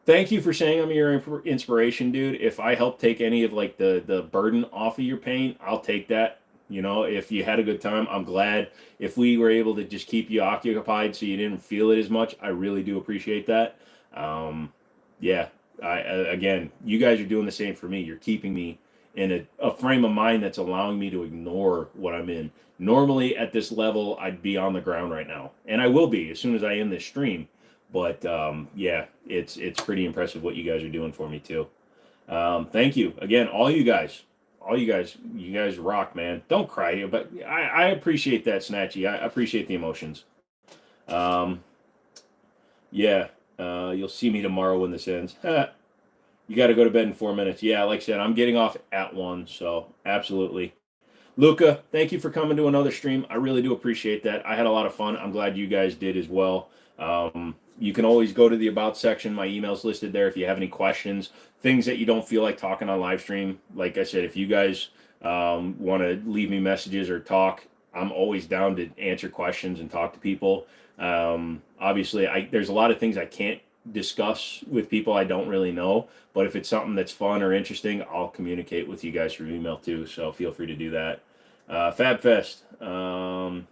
thank you for saying I'm your inspiration, dude. If I help take any of like the burden off of your pain, I'll take that. You know, if you had a good time, I'm glad. If we were able to just keep you occupied so you didn't feel it as much, I really do appreciate that. Yeah, again, you guys are doing the same for me. You're keeping me in a frame of mind that's allowing me to ignore what I'm in. Normally at this level, I'd be on the ground right now, and I will be as soon as I end this stream. But yeah, it's pretty impressive what you guys are doing for me too. Thank you again, all you guys. You guys rock, man. Don't cry, but I appreciate that, Snatchy. I appreciate the emotions. Yeah, you'll see me tomorrow when this ends. You got to go to bed in 4 minutes. Yeah, like I said, I'm getting off at 1, so absolutely. Luca, thank you for coming to another stream. I really do appreciate that. I had a lot of fun. I'm glad you guys did as well. You can always go to the About section. My email's listed there if you have any questions, things that you don't feel like talking on live stream. Like I said, if you guys want to leave me messages or talk, I'm always down to answer questions and talk to people. Obviously, there's a lot of things I can't discuss with people I don't really know, but if it's something that's fun or interesting, I'll communicate with you guys through email too, so feel free to do that. FabFest, I'm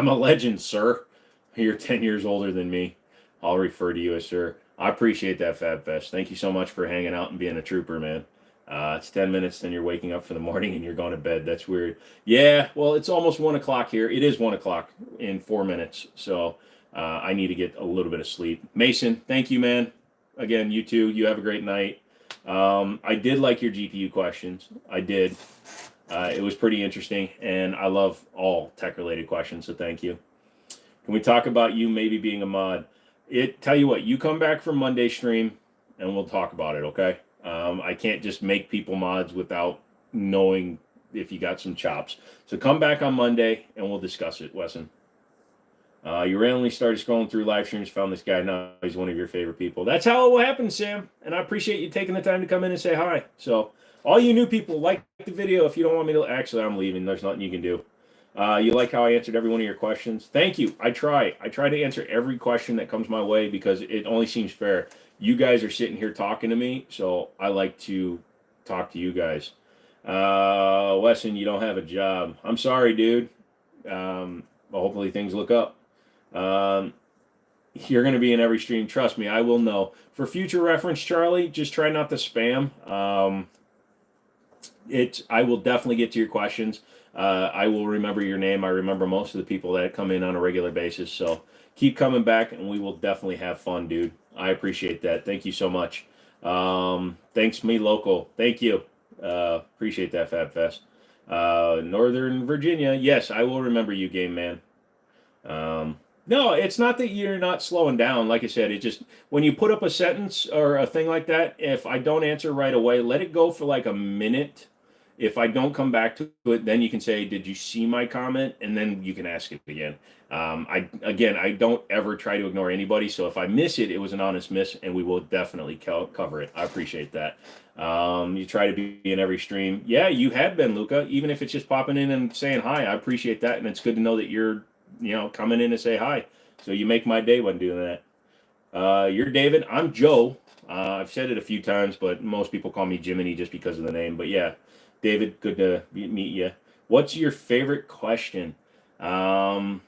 a legend, sir. You're 10 years older than me. I'll refer to you as sir. I appreciate that, FabFest. Thank you so much for hanging out and being a trooper, man. It's 10 minutes, then you're waking up for the morning and you're going to bed. That's weird. Yeah, well, it's almost 1 o'clock here. It is 1 o'clock in 4 minutes, so I need to get a little bit of sleep. Mason, thank you, man. Again, you too. You have a great night. I did like your GPU questions. I did. It was pretty interesting, and I love all tech-related questions, so thank you. Can we talk about you maybe being a mod? Tell you what, you come back from Monday stream, and we'll talk about it, okay? I can't just make people mods without knowing if you got some chops. So come back on Monday, and we'll discuss it, Wesson. You randomly started scrolling through live streams, found this guy. Now he's one of your favorite people. That's how it will happen, Sam. And I appreciate you taking the time to come in and say hi. So all you new people, like the video. If you don't want me to, actually, I'm leaving. There's nothing you can do. You like how I answered every one of your questions? Thank you. I try to answer every question that comes my way because it only seems fair. You guys are sitting here talking to me, so I like to talk to you guys. Wesson, you don't have a job. I'm sorry, dude. Well, hopefully things look up. You're going to be in every stream. Trust me, I will know. For future reference, Charlie, just try not to spam. I will definitely get to your questions. I will remember your name. I remember most of the people that come in on a regular basis. So keep coming back, and we will definitely have fun, dude. I appreciate that. Thank you so much. Thanks, me local. Thank you. Appreciate that, FabFest. Northern Virginia. Yes, I will remember you, game man. No, it's not that you're not slowing down. Like I said, it just, when you put up a sentence or a thing like that, if I don't answer right away, let it go for like a minute. If I don't come back to it, then you can say, did you see my comment? And then you can ask it again. I don't ever try to ignore anybody. So if I miss it, it was an honest miss, and we will definitely cover it. I appreciate that. You try to be in every stream. Yeah, you have been, Luca, even if it's just popping in and saying hi. I appreciate that. And it's good to know that you're, coming in to say hi. So you make my day when doing that. You're David. I'm Joe. I've said it a few times, but most people call me Jimmini just because of the name. But yeah, David, good to meet you. What's your favorite question? I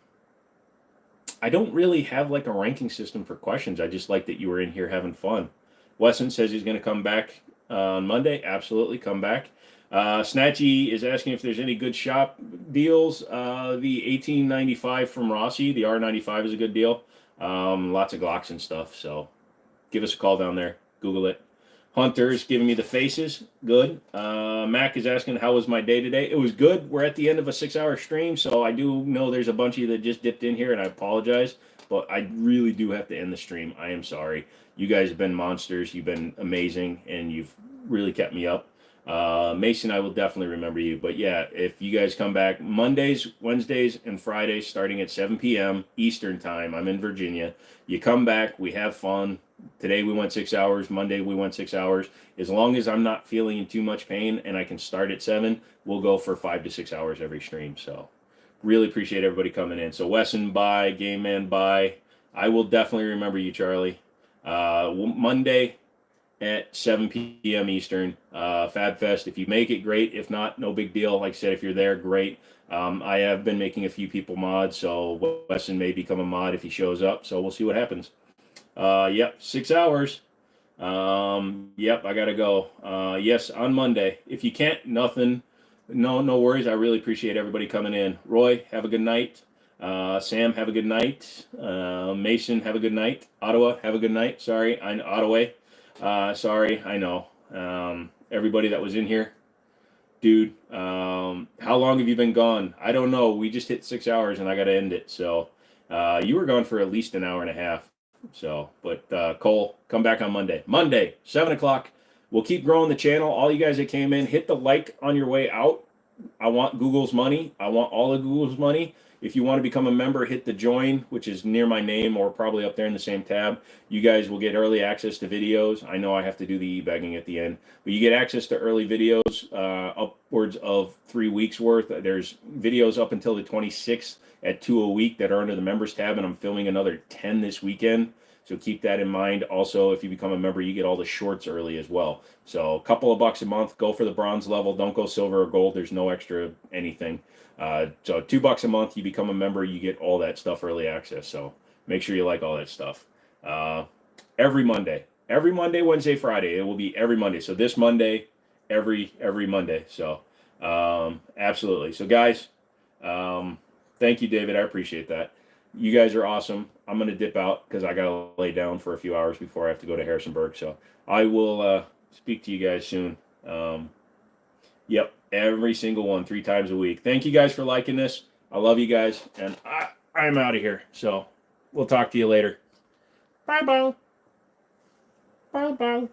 don't really have like a ranking system for questions. I just like that you were in here having fun. Wesson says he's going to come back on Monday. Absolutely, come back. Snatchy is asking if there's any good shop deals. The 1895 from Rossi, the R95 is a good deal. Lots of Glocks and stuff. So give us a call down there. Google it. Hunter's giving me the faces. Good. Mac is asking, how was my day today? It was good. We're at the end of a 6-hour stream, so I do know there's a bunch of you that just dipped in here, and I apologize, but I really do have to end the stream. I am sorry. You guys have been monsters. You've been amazing, and you've really kept me up. Mason, I will definitely remember you. But yeah, if you guys come back Mondays, Wednesdays, and Fridays starting at 7 p.m. Eastern time, I'm in Virginia. You come back, we have fun. Today we went 6 hours. Monday we went 6 hours. As long as I'm not feeling in too much pain and I can start at 7, we'll go for 5 to 6 hours every stream. So really appreciate everybody coming in. So Wesson, bye. Game Man, bye. I will definitely remember you, Charlie. Monday at 7 p.m. Eastern. Fab Fest. If you make it, great. If not, no big deal. Like I said, if you're there, great. I have been making a few people mods, so Wesson may become a mod if he shows up. So we'll see what happens. Yep, 6 hours. Yep, I gotta go. Yes, on Monday. If you can't, nothing. No worries. I really appreciate everybody coming in. Roy, have a good night. Sam, have a good night. Mason, have a good night. Ottawa, have a good night. Sorry, I'm Ottawa. Sorry, I know. Everybody that was in here, dude. How long have you been gone? I don't know. We just hit 6 hours and I got to end it. So, you were gone for at least an hour and a half. So, but Cole, come back on Monday. Monday, 7 o'clock. We'll keep growing the channel. All you guys that came in, hit the like on your way out. I want Google's money. I want all of Google's money. If you want to become a member, hit the join, which is near my name or probably up there in the same tab. You guys will get early access to videos. I know I have to do the e-bagging at the end, but you get access to early videos, upwards of 3 weeks worth. There's videos up until the 26th at 2 a week that are under the members tab, and I'm filming another 10 this weekend. So keep that in mind. Also, if you become a member, you get all the shorts early as well. So a couple of bucks a month. Go for the bronze level. Don't go silver or gold. There's no extra anything. So $2 a month, you become a member, you get all that stuff early access. So make sure you like all that stuff. Every Monday, Wednesday, Friday, it will be every Monday. So this Monday, every Monday. So absolutely. So guys, thank you, David. I appreciate that. You guys are awesome. I'm going to dip out because I got to lay down for a few hours before I have to go to Harrisonburg. So I will speak to you guys soon. Yep, every single one, 3 times a week. Thank you guys for liking this. I love you guys, and I'm out of here. So we'll talk to you later. Bye-bye. Bye-bye.